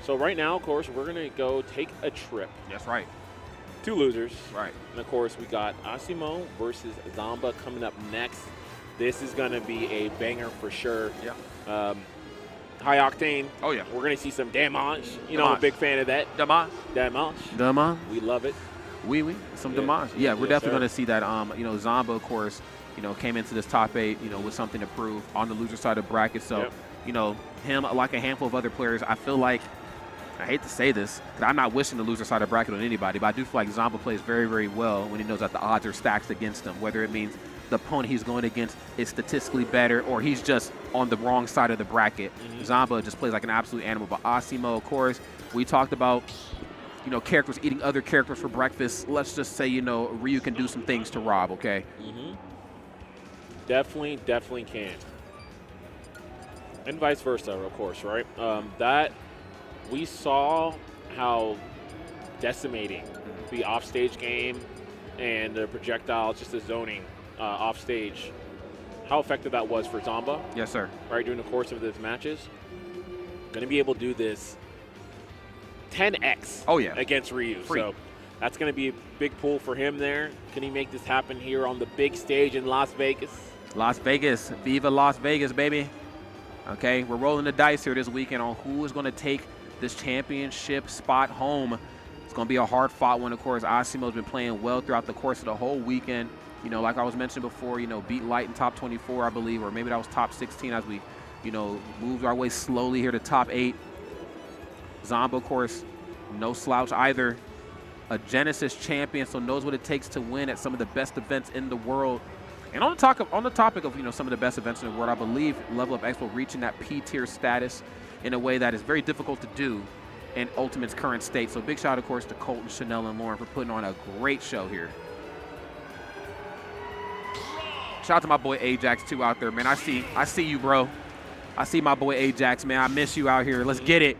So right now, of course, we're going to go take a trip. That's right. 2 losers. Right. And of course, we got Asimo versus Zomba coming up next. This is going to be a banger for sure. Yeah. High octane. Oh, yeah. We're going to see some damage. I'm a big fan of that. Damage. We love it. Some damage. Yeah, we're Yes, definitely sir. going to see that. Zomba, of course, came into this top 8, with something to prove on the loser side of bracket. So, him, like a handful of other players, I feel like, I hate to say this, because I'm not wishing the loser side of bracket on anybody, but I do feel like Zomba plays very, very well when he knows that the odds are stacked against him, whether it means the opponent he's going against is statistically better or he's just on the wrong side of the bracket. Zomba just plays like an absolute animal. But Asimo, of course, we talked about, characters eating other characters for breakfast. Let's just say, Ryu can do some things to Rob, okay? Definitely can. And vice versa, of course, right? That we saw how decimating the offstage game and the projectile, just the zoning offstage, how effective that was for Zomba. Yes, sir. Right, during the course of these matches. Going to be able to do this 10x against Ryu. So that's going to be a big pull for him there. Can he make this happen here on the big stage in Las Vegas? Las Vegas. Viva Las Vegas, baby. Okay, we're rolling the dice here this weekend on who is going to take this championship spot home. It's going to be a hard-fought one, of course. Asimo's been playing well throughout the course of the whole weekend. Like I was mentioning before, beat Light in top 24, I believe, or maybe that was top 16 as we, moved our way slowly here to top 8. Zomba, of course, no slouch either. A Genesis champion, so knows what it takes to win at some of the best events in the world. And on the topic of some of the best events in the world, I believe Level Up Expo reaching that P-tier status in a way that is very difficult to do in Ultimate's current state. So big shout out, of course, to Colton, Chanel, and Lauren for putting on a great show here. Shout out to my boy Ajax too out there, man. I see you, bro. I see my boy Ajax, man. I miss you out here. Let's get it.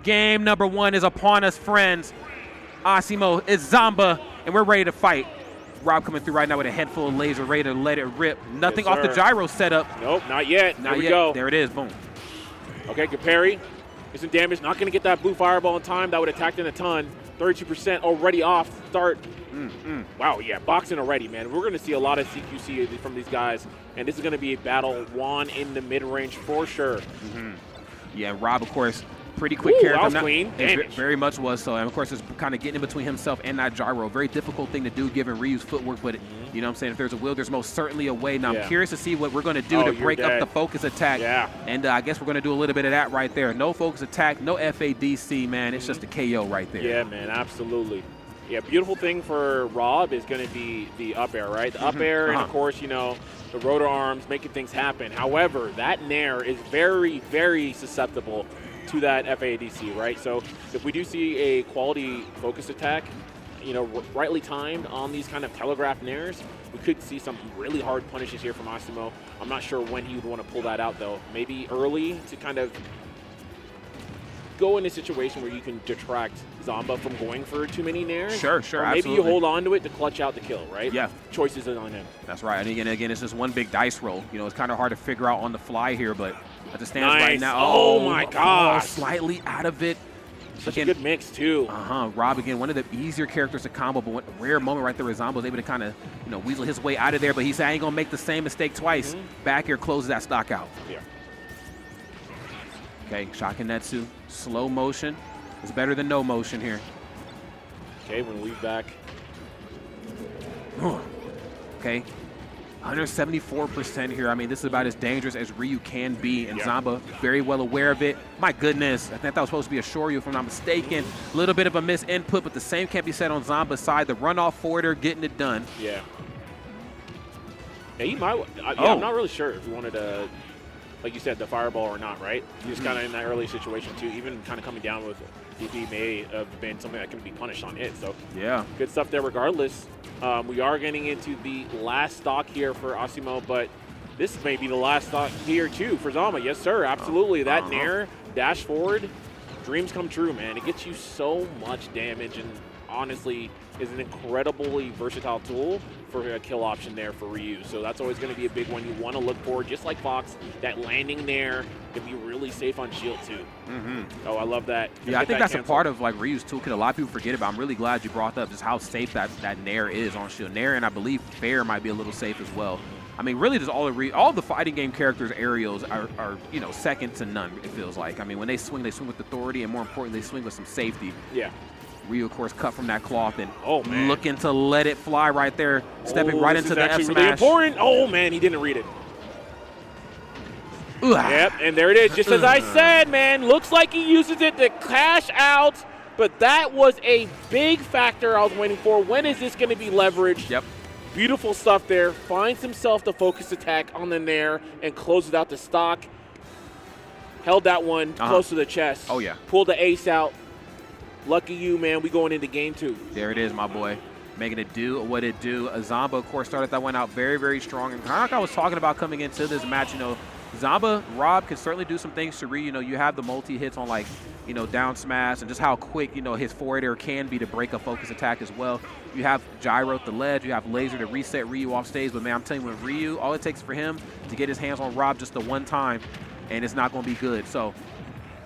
Game number 1 is upon us, friends. Asimo, it's Zomba, and we're ready to fight. Rob coming through right now with a head full of laser, ready to let it rip. Nothing off the gyro setup. Nope, not yet. Not Here we yet. go. There it is. Boom. Okay, good parry. Get some damage. Not going to get that blue fireball in time. That would have attacked in a ton. 32% already off start. Wow, yeah, boxing already, man. We're going to see a lot of CQC from these guys, and this is going to be a battle won in the mid-range for sure. Yeah, Rob, of course, pretty quick Ooh, character. that was clean. Damage. Very much was so. And, of course, it's kind of getting in between himself and that gyro. Very difficult thing to do given Ryu's footwork, but, you know what I'm saying, if there's a will, there's most certainly a way. Now, I'm curious to see what we're going to do to break up the focus attack. Yeah. And I guess we're going to do a little bit of that right there. No focus attack, no FADC, man. It's just a KO right there. Yeah, man, absolutely. Yeah, beautiful thing for Rob is going to be the up air, right? The up air and, of course, the rotor arms, making things happen. However, that nair is very, very susceptible to that FADC, right? So if we do see a quality focus attack, rightly timed on these kind of telegraph nairs, we could see some really hard punishes here from Asimo. I'm not sure when he would want to pull that out, though. Maybe early to kind of go in a situation where you can detract Zomba from going for too many nairs. Sure, or maybe absolutely. you hold on to it to clutch out the kill, right? Yeah. Choices on him. That's right. And again, it's just one big dice roll. It's kind of hard to figure out on the fly here, but as it stands right now, oh my gosh, slightly out of it. Such a good mix too. Rob, again, one of the easier characters to combo, but one rare moment right there where Zomba was able to kind of, weasel his way out of there, but he said, I ain't gonna make the same mistake twice. Back here closes that stock out. Yeah. Okay, Shakinetsu, slow motion. It's better than no motion here. Okay, when we back. Okay, 174% here. I mean, this is about as dangerous as Ryu can be, and Zomba very well aware of it. My goodness, I think that was supposed to be a Shoryu if I'm not mistaken. A little bit of a miss input, but the same can't be said on Zomba's side. The runoff forwarder getting it done. Yeah. Yeah, he might. I'm not really sure if he wanted to, like you said, the fireball or not, right? He was kind of in that early situation, too. Even kind of coming down with DP may have been something that can be punished on hit. So, yeah, good stuff there regardless. We are getting into the last stock here for Asimo, but this may be the last stock here, too, for Zomba. Yes, sir, absolutely. That nair, dash forward, dreams come true, man. It gets you so much damage and honestly is an incredibly versatile tool for a kill option there for Ryu. So that's always going to be a big one you want to look for, just like Fox. That landing there can be really safe on shield too. Oh, I love that. Yeah, I think that's a part of like Ryu's toolkit a lot of people forget about. I'm really glad you brought up just how safe that nair is on shield. Nair and I believe fair might be a little safe as well. I mean, really, just all the fighting game characters' aerials are second to none. It feels like. I mean, when they swing with authority, and more importantly, they swing with some safety. Yeah. Ryu, of course, cut from that cloth and man, looking to let it fly right there, stepping right into the F smash. Really important. Oh man, he didn't read it. Yep, and there it is. Just as I said, man, looks like he uses it to cash out, but that was a big factor I was waiting for. When is this going to be leveraged? Yep. Beautiful stuff there. Finds himself the focus attack on the nair and closes out the stock. Held that one close to the chest. Oh yeah. Pulled the ace out. Lucky you, man. We going into game 2. There it is, my boy. Making it do what it do. Zomba, of course, started that one out very, very strong. And kind of like I was talking about coming into this match, Zomba, Rob can certainly do some things to Ryu. You have the multi-hits on, like, down smash and just how quick, his forward air can be to break a focus attack as well. You have gyro at the ledge. You have laser to reset Ryu off stage. But, man, I'm telling you, with Ryu, all it takes for him to get his hands on Rob just the one time, and it's not going to be good. So,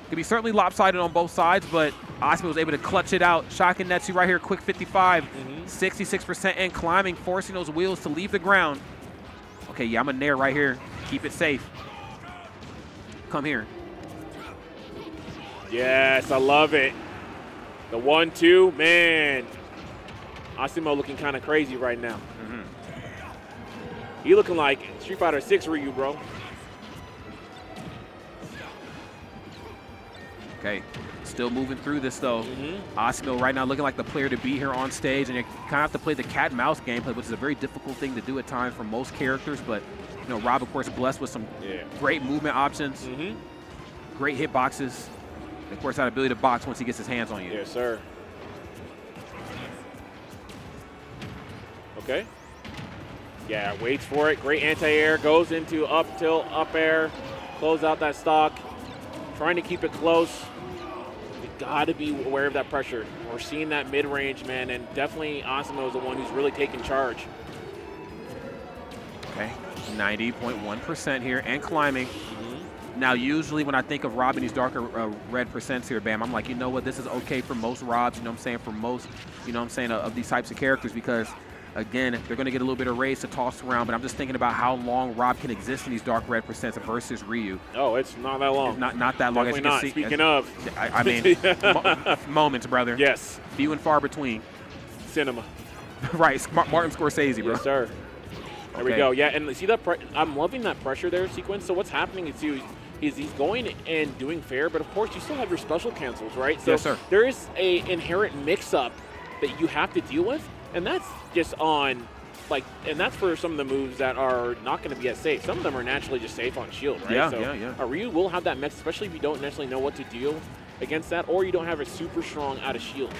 could be certainly lopsided on both sides, but Asimo was able to clutch it out. Shakinetsu right here, quick 55, 66% and climbing, forcing those wheels to leave the ground. Okay, yeah, I'm a nair right here. Keep it safe. Come here. Yes, I love it. The 1-2, man. Asimo looking kind of crazy right now. He looking like Street Fighter 6 Ryu, bro. Okay, still moving through this though. Asimo right now looking like the player to be here on stage, and you kind of have to play the cat and mouse gameplay, which is a very difficult thing to do at times for most characters. But Rob, of course, blessed with some great movement options, great hitboxes, and of course, that ability to box once he gets his hands on you. Yes, sir. Okay. Yeah, waits for it. Great anti-air. Goes into up tilt, up air. Close out that stock. Trying to keep it close. You got to be aware of that pressure. We're seeing that mid-range, man, and definitely Asimo is the one who's really taking charge. Okay, 90.1% here and climbing. Now, usually when I think of Rob and these darker red percents here, Bam, I'm like, you know what, this is okay for most Robs, for most, of these types of characters, because again, they're going to get a little bit of raise to toss around, but I'm just thinking about how long Rob can exist in these dark red percents versus Ryu. Oh, it's not that long. It's not that long. Definitely as you can see. Speaking of. I mean, moments, brother. Yes. Few and far between. Cinema. Right, Martin Scorsese, bro. Yes, sir. There we go. Yeah, and see that? I'm loving that pressure there sequence. So what's happening is he's going and doing fair, but of course you still have your special cancels, right? So yes, sir. There is a inherent mix-up that you have to deal with. And that's just on, and that's for some of the moves that are not going to be as safe. Some of them are naturally just safe on shield, right? Yeah. Ryu will have that mix, especially if you don't necessarily know what to deal against that, or you don't have a super strong out of shield.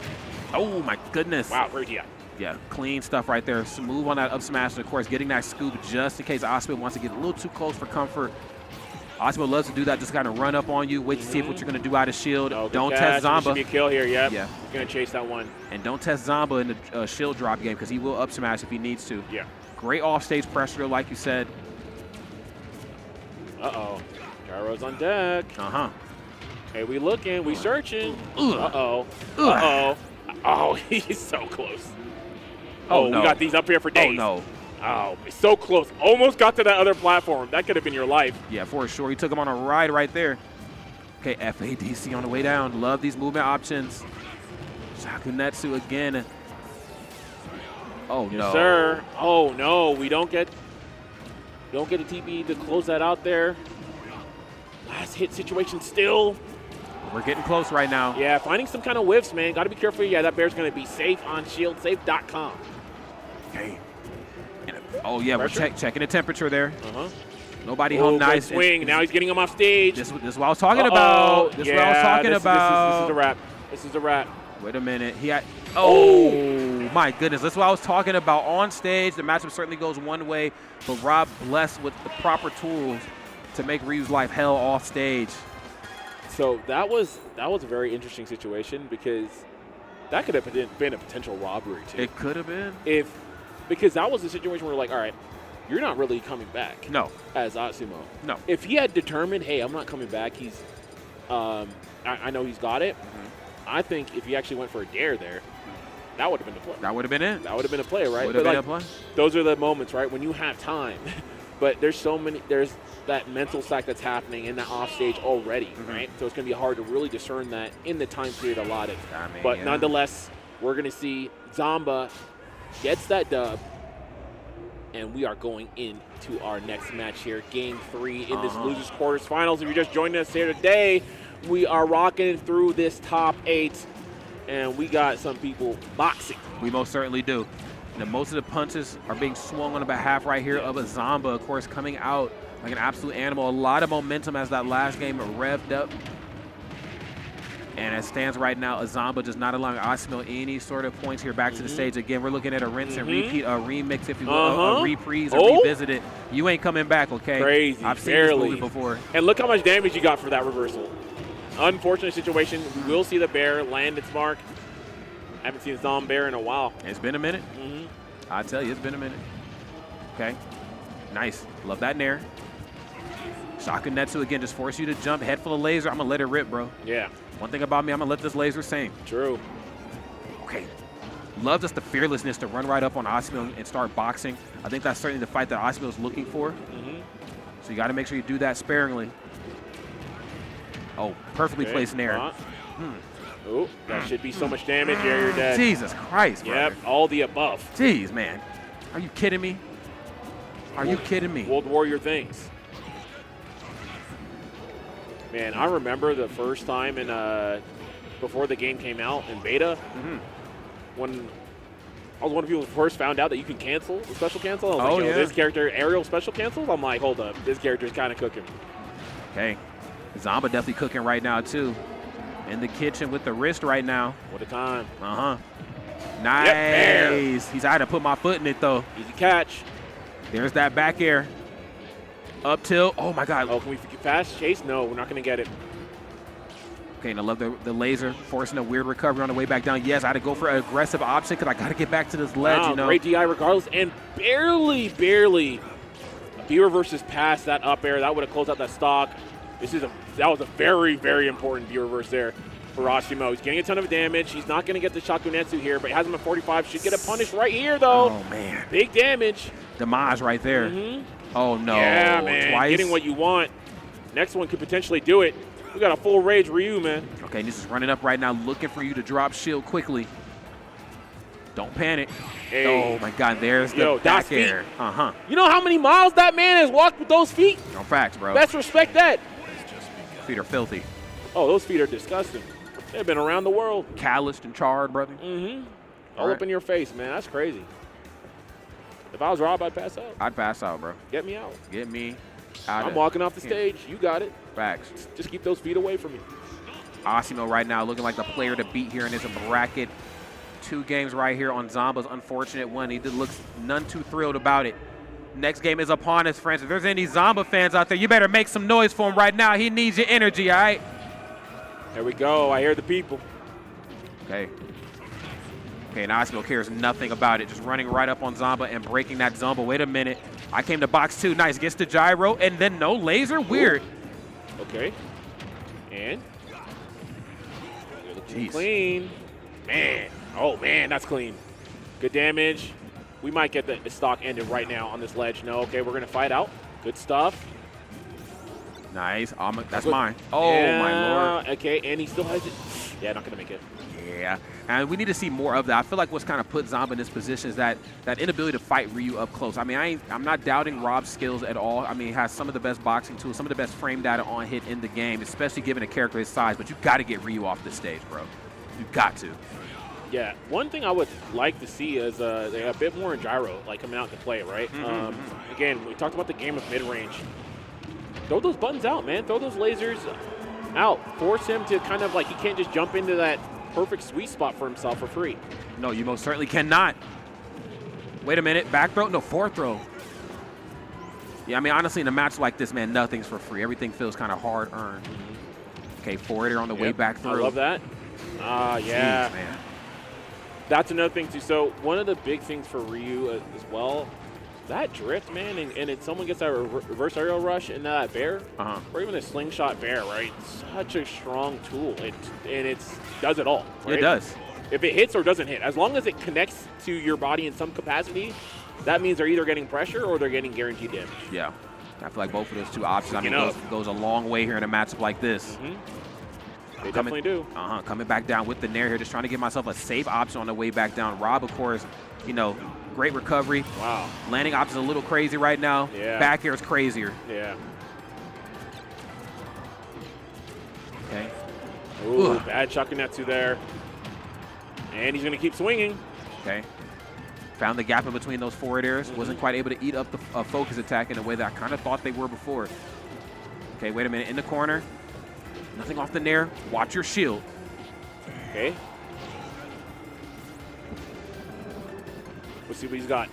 Oh, my goodness. Wow, where's he at? Yeah, clean stuff right there. Smooth on that up smash, and of course, getting that scoop just in case Asimo wants to get a little too close for comfort. Asimo loves to do that, just kind of run up on you, wait to see what you're going to do out of shield. Oh, don't test Zomba. Should be a kill here, yeah. Yeah. Going to chase that one. And don't test Zomba in the shield drop game, because he will up smash if he needs to. Yeah. Great offstage pressure, like you said. Uh-oh. Gyro's on deck. Hey, we looking, we searching. Uh-oh. Uh-oh. Oh, he's so close. Oh, no. We got these up here for days. Oh, no. Oh, so close. Almost got to that other platform. That could have been your life. Yeah, for sure. He took him on a ride right there. Okay, FADC on the way down. Love these movement options. Shakunetsu again. Oh, Yes, no. sir. Oh, no. We don't get a TP to close that out there. Last hit situation still. We're getting close right now. Yeah, finding some kind of whiffs, man. Got to be careful. Yeah, that bear's going to be safe on shieldsafe.com. Okay. Oh, yeah, Pressure. we're checking the temperature there. Uh-huh. Nobody Oh, home good nice. swing. Now he's getting him off stage. This is what I was talking about. This is what I was talking about. This is a wrap. This is a wrap. Wait a minute. He had. Oh, my goodness. That's what I was talking about. On stage, the matchup certainly goes one way, but Rob blessed with the proper tools to make Ryu's life hell off stage. So that was a very interesting situation because that could have been a potential robbery too. It could have been. Because that was a situation where we're like, all right, you're not really coming back. No. As Asimo. No. If he had determined, hey, I'm not coming back, he's, I know he's got it. I think if he actually went for a dare there, that would have been the play. That would have been it. That would have been a play, right? Would have But been a play. those are the moments, right, when you have time. But there's that mental stack that's happening in that off stage already, right? So it's going to be hard to really discern that in the time period allotted. I mean, But yeah. nonetheless, we're going to see Zomba gets that dub, and we are going into our next match here, Game 3 in this losers quarters finals. If you're just joining us here today, we are rocking through this top 8, and we got some people boxing. We most certainly do. And most of the punches are being swung on the behalf right here of a Zomba, of course, coming out like an absolute animal. A lot of momentum as that last game revved up. And as it stands right now, a Zomba just not allowing Asimo any sort of points here back to the stage. Again, we're looking at a rinse and repeat, a remix, if you will, a reprise, a revisit it. You ain't coming back, okay? Crazy, I've seen barely. this movie before. And look how much damage you got for that reversal. Unfortunate situation. We will see the bear land its mark. Haven't seen a Zom bear in a while. It's been a minute. I tell you, it's been a minute. Okay. Nice. Love that nair. Shakunetsu again, just force you to jump. Head full of laser. I'm going to let it rip, bro. Yeah. One thing about me, I'm going to let this laser sing. True. Okay. Love just the fearlessness to run right up on Asimo and start boxing. I think that's certainly the fight that Asimo is looking for. So you got to make sure you do that sparingly. Oh, perfectly placed nair. Oh, that should be so much damage. Yeah, you're dead. Jesus Christ, bro. Yep, all the above. Jeez, man. Are you kidding me? Are you kidding me? World Warrior things. Man, I remember the first time in before the game came out in beta, when I was one of the people who first found out that you can cancel, the special cancel. I was like, yo, this character, aerial special cancels? I'm like, hold up, this character's kind of cooking. Okay. Zomba definitely cooking right now, too. In the kitchen with the wrist right now. What a time. Nice. Yep, He's had to put my foot in it, though. Easy catch. There's that back air. Up tilt. Oh, my God. Oh, can we fast chase? No, we're not going to get it. Okay, and I love the laser forcing a weird recovery on the way back down. Yes, I had to go for an aggressive option because I got to get back to this ledge, you know. Great DI regardless, and barely a B-reverses past that up air. That would have closed out that stock. That was a very, very important B-reverse there for Asimo. He's getting a ton of damage. He's not going to get the Shakunetsu here, but he has him at 45. Should get a punish right here, though. Oh, man. Big damage. The Mage right there. Oh, no. Yeah, man. Twice. Getting what you want. Next one could potentially do it. We got a full rage Ryu, man. Okay, this is running up right now, looking for you to drop shield quickly. Don't panic. Hey. Oh, my God. There's the back air. You know how many miles that man has walked with those feet? No facts, bro. Best respect that. Feet are filthy. Oh, those feet are disgusting. They've been around the world. Calloused and charred, brother. All up in your face, man. That's crazy. If I was Rob, I'd pass out. I'd pass out, bro. Get me out. Get me out. I'm walking off the stage. You got it. Facts. Just keep those feet away from me. Asimo right now looking like the player to beat here in this bracket. 2 games right here on Zomba's unfortunate one. He looks none too thrilled about it. Next game is upon us, friends. If there's any Zomba fans out there, you better make some noise for him right now. He needs your energy, all right? There we go. I hear the people. Okay. Okay, and Asimo cares nothing about it. Just running right up on Zomba and breaking that Zomba. Wait a minute. I came to box 2. Nice. Gets the gyro, and then no laser? Weird. Okay. And? Jeez. Clean. Man. Oh, man, that's clean. Good damage. We might get the stock ended right now on this ledge. No, okay, we're going to fight out. Good stuff. Nice. That's mine. Oh, yeah, my Lord. Okay, and he still has it. Yeah, not going to make it. Yeah, and we need to see more of that. I feel like what's kind of put Zomba in this position is that inability to fight Ryu up close. I mean, I'm not doubting Rob's skills at all. I mean, he has some of the best boxing tools, some of the best frame data on hit in the game, especially given a character his size. But you got to get Ryu off this stage, bro. You got to. Yeah, one thing I would like to see is a bit more in gyro, like coming out to play, right? Again, we talked about the game of mid-range. Throw those buttons out, man. Throw those lasers out. Force him to kind of like, he can't just jump into that perfect sweet spot for himself for free. No, you most certainly cannot. Wait a minute. Back throw? No, forward throw. Yeah, I mean, honestly, in a match like this, man, nothing's for free. Everything feels kind of hard-earned. Okay, forward air on the way back through. I love that. Yeah. Jeez, man. That's another thing, too. So one of the big things for Ryu as well, that drift, man, and if someone gets that reverse aerial rush into that bear, or even a slingshot bear, right? Such a strong tool, and it does it all. Right? It does. If it hits or doesn't hit, as long as it connects to your body in some capacity, that means they're either getting pressure or they're getting guaranteed damage. Yeah, I feel like both of those two options, I mean, goes a long way here in a matchup like this. They definitely do. Coming back down with the nair here, just trying to give myself a safe option on the way back down. Rob, of course, you know, great recovery. Wow. Landing option is a little crazy right now. Yeah. Back air is crazier. Yeah. Okay. Ooh, bad Shakunetsu there. And he's going to keep swinging. Okay. Found the gap in between those forward airs. Wasn't quite able to eat up the focus attack in a way that I kind of thought they were before. Okay, wait a minute. In the corner. Nothing off the nair. Watch your shield. Okay. Let's see what he's got.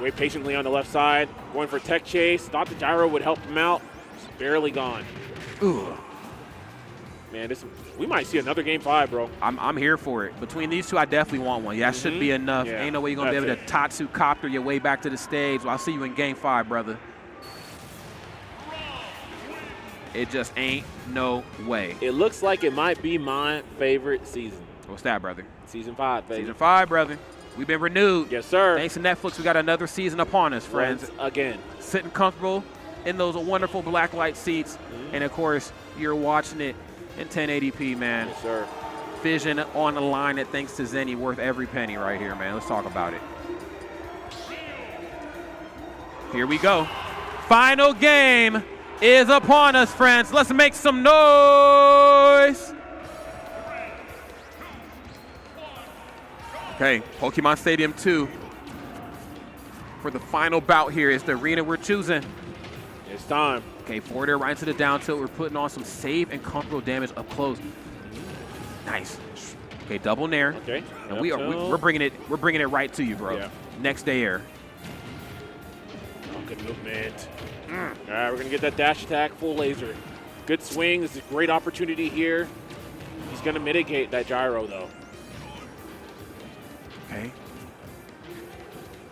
Wait patiently on the left side. Going for tech chase. Thought the gyro would help him out. Just barely gone. Ooh. Man, we might see another game 5, bro. I'm here for it. Between these two, I definitely want one. Yeah, that should be enough. Yeah, ain't no way you're going to be able to Tatsu copter your way back to the stage. Well, I'll see you in game 5, brother. It just ain't no way. It looks like it might be my favorite season. What's that, brother? Season 5, baby. Season 5, brother. We've been renewed. Yes, sir. Thanks to Netflix, we got another season upon us, friends. Once again. Sitting comfortable in those wonderful black light seats. And, of course, you're watching it in 1080p, man. Yes, sir. Vision on the line that thanks to Zenny worth every penny right here, man. Let's talk about it. Here we go. Final game is upon us, friends. Let's make some noise. Okay, Pokemon Stadium 2. For the final bout here is the arena we're choosing. It's time. Okay, forward air right into the down tilt. We're putting on some save and comfortable damage up close. Nice. Okay, double nair. Okay. And we're bringing it right to you, bro. Yeah. Next day air. Oh, good movement. All right, we're going to get that dash attack, full laser. Good swing. This is a great opportunity here. He's going to mitigate that gyro, though. Okay.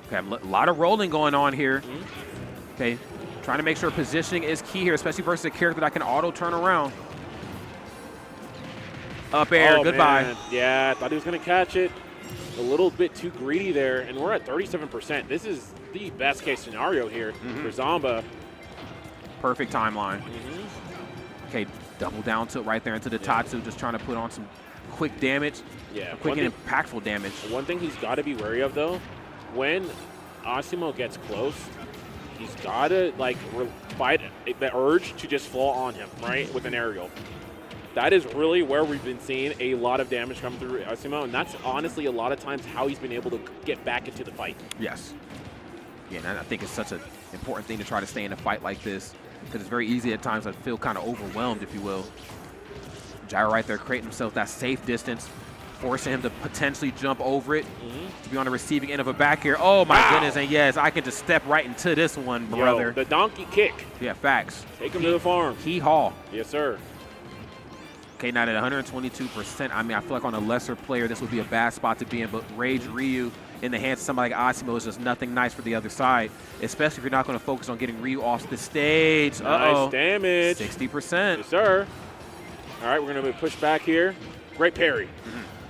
Okay, a lot of rolling going on here. Okay, trying to make sure positioning is key here, especially versus a character that can auto turn around. Up air, goodbye. Man. Yeah, I thought he was going to catch it. A little bit too greedy there, and we're at 37%. This is the best case scenario here for Zomba. Perfect timeline. Okay, double down tilt right there into the Tatsu, just trying to put on some quick damage. Yeah, quick and impactful damage. One thing he's got to be wary of, though, when Asimo gets close, he's got to like fight the urge to just fall on him, right, with an aerial. That is really where we've been seeing a lot of damage come through Asimo, and that's honestly a lot of times how he's been able to get back into the fight. Yes. Yeah, and I think it's such an important thing to try to stay in a fight like this, because it's very easy at times to feel kind of overwhelmed, if you will. Gyro right there creating himself that safe distance, forcing him to potentially jump over it, to be on the receiving end of a back here. Oh, my goodness, and yes, I can just step right into this one, brother. Yo, the donkey kick. Yeah, facts. Take him to the farm. Hee haw. Yes, sir. Okay, now at 122%, I mean, I feel like on a lesser player, this would be a bad spot to be in, but Rage Ryu in the hands of somebody like Asimo is just nothing nice for the other side, especially if you're not going to focus on getting Ryu off the stage. Nice damage. 60%. Yes, sir. All right, we're going to push back here. Great parry.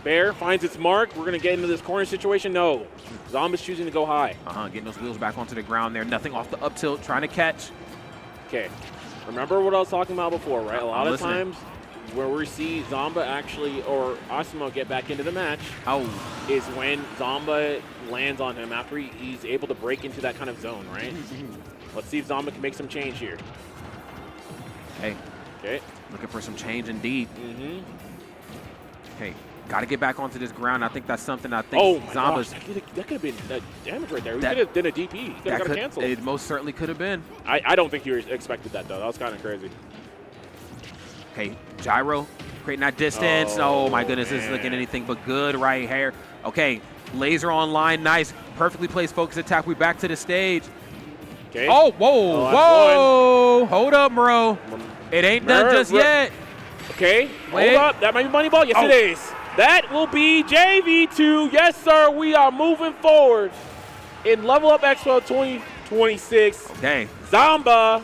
Bear finds its mark. We're going to get into this corner situation. No. Zomba's choosing to go high. Getting those wheels back onto the ground there. Nothing off the up tilt. Trying to catch. Okay, remember what I was talking about before, right? A lot I'm of listening. times where we see Zomba actually, or Asimo get back into the match, is when Zomba lands on him after he's able to break into that kind of zone, right? Let's see if Zomba can make some change here. Hey, Okay. looking for some change indeed. Mm-hmm. Hey, got to get back onto this ground. I think that's something I think Oh my Zomba's. gosh, that could have been damage right there. We That- could have done a DP. He could have got a cancel. It most certainly could have been. I don't think you expected that, though. That was kind of crazy. Okay, gyro, creating that distance. Oh, my goodness, this is looking man. anything but good right here. Okay, laser online, nice. Perfectly placed focus attack. We back to the stage. Okay. Oh, whoa, that's whoa. Hold up, bro. It ain't done just yet. Okay, Wait. hold up. That might be Moneyball. Yes, Oh. it is. That will be JV2. Yes, sir. We are moving forward in Level Up Expo 2026. Okay, Zomba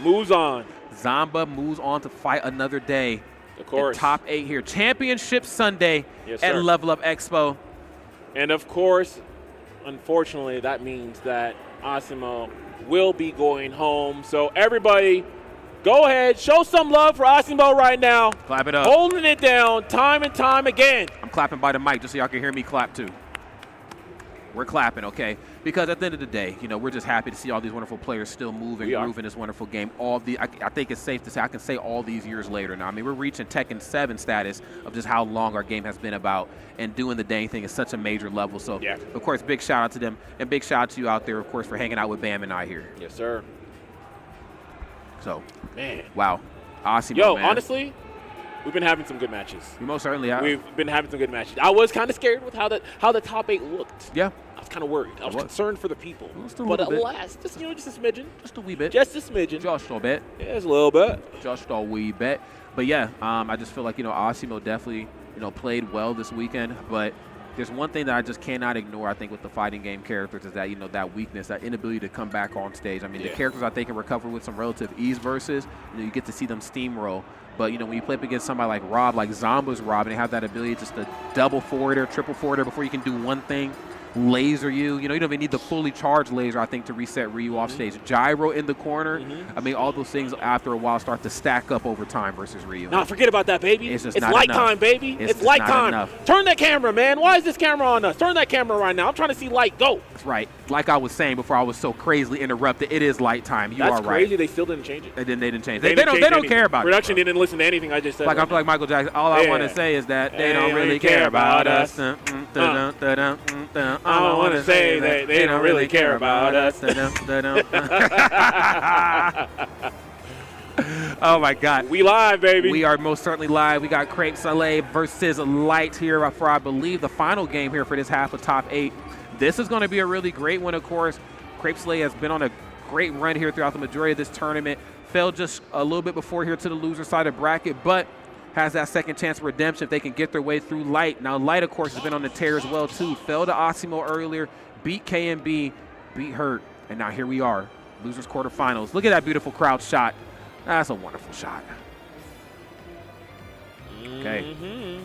moves on. Zomba moves on to fight another day. Of course. In top 8 here. Championship Sunday Yes, at sir. Level Up Expo. And of course, unfortunately, that means that Asimo will be going home. So everybody, go ahead, show some love for Asimo right now. Clap it up. Holding it down time and time again. I'm clapping by the mic just so y'all can hear me clap too. We're clapping, okay? Because at the end of the day, you know, we're just happy to see all these wonderful players still moving, We are. grooving this wonderful game. I think it's safe to say, I can say all these years later now. I mean, we're reaching Tekken 7 status of just how long our game has been about, and doing the dang thing at such a major level. So, Yeah. of course, big shout out to them, and big shout out to you out there, of course, for hanging out with Bam and I here. Yes, sir. So, Man. wow. Asimo, Yo, man. honestly, we've been having some good matches. We most certainly have. We've been having some good matches. I was kind of scared with how the top 8 looked. Yeah, I was kind of worried. I was was. concerned for the people. Just a But little bit. alas, just a smidgen. just a wee bit. Just a smidgen. Just a bit. Yeah, just a little bit. Just a wee bit. But yeah, I just feel like, you know, Asimo definitely, you know, played well this weekend. But there's one thing that I just cannot ignore, I think, with the fighting game characters is that, you know, that weakness, that inability to come back on stage. I mean, the Yeah. characters I think can recover with some relative ease versus, you know, you get to see them steamroll. But, you know, when you play up against somebody like Rob, like Zomba's Rob, and they have that ability just to double forward or triple forward before you can do one thing, laser you. You know, you don't even need the fully charged laser, I think, to reset Ryu off stage. Gyro in the corner. I mean, all those things after a while start to stack up over time versus Ryu. Nah, forget about that, baby. It's just It's not light enough. time, baby. It's It's just light not time. enough. Turn that camera, man. Why is this camera on us? Turn that camera right now. I'm trying to see light. Go. That's right. Like I was saying before I was so crazily interrupted, it is light time. You That's are crazy. right. They still didn't change it. They didn't change. They They don't anything. care about Production it. bro. didn't listen to anything I just said. Like I right feel like Michael Jackson. All I want to Yeah. say is that they They don't really care about us. I want to say that they don't really care about us. Oh my God. We live, baby. We are most certainly live. We got Crepe, Salee versus Light here for, I believe, the final game here for this half of top 8. This is going to be a really great one, of course. Crepe Salee has been on a great run here throughout the majority of this tournament. Fell just a little bit before here to the loser side of bracket, but has that second chance of redemption if they can get their way through Light. Now, Light, of course, has been on the tear as well, too. Fell to Asimo earlier, beat KMB, beat Hurt, and now here we are, losers quarterfinals. Look at that beautiful crowd shot. That's a wonderful shot. Okay.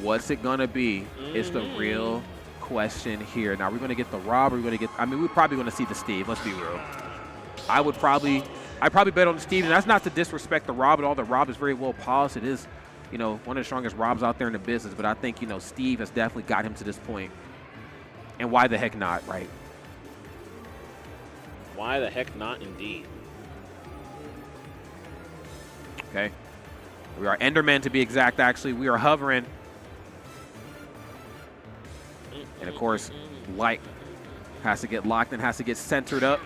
What's it going to be? It's the real question here. Now, we're going to get the Rob, or we're going to get, I mean, we're probably going to see the Steve. Let's be real. I'd probably bet on the Steve, and that's not to disrespect the Rob at all. The Rob is very well polished. It is, you know, one of the strongest Robs out there in the business, but I think, you know, Steve has definitely got him to this point. And why the heck not, right? Why the heck not, indeed? Okay. We are Endermen, to be exact, actually. We are hovering. And, of course, Light has to get locked and has to get centered up.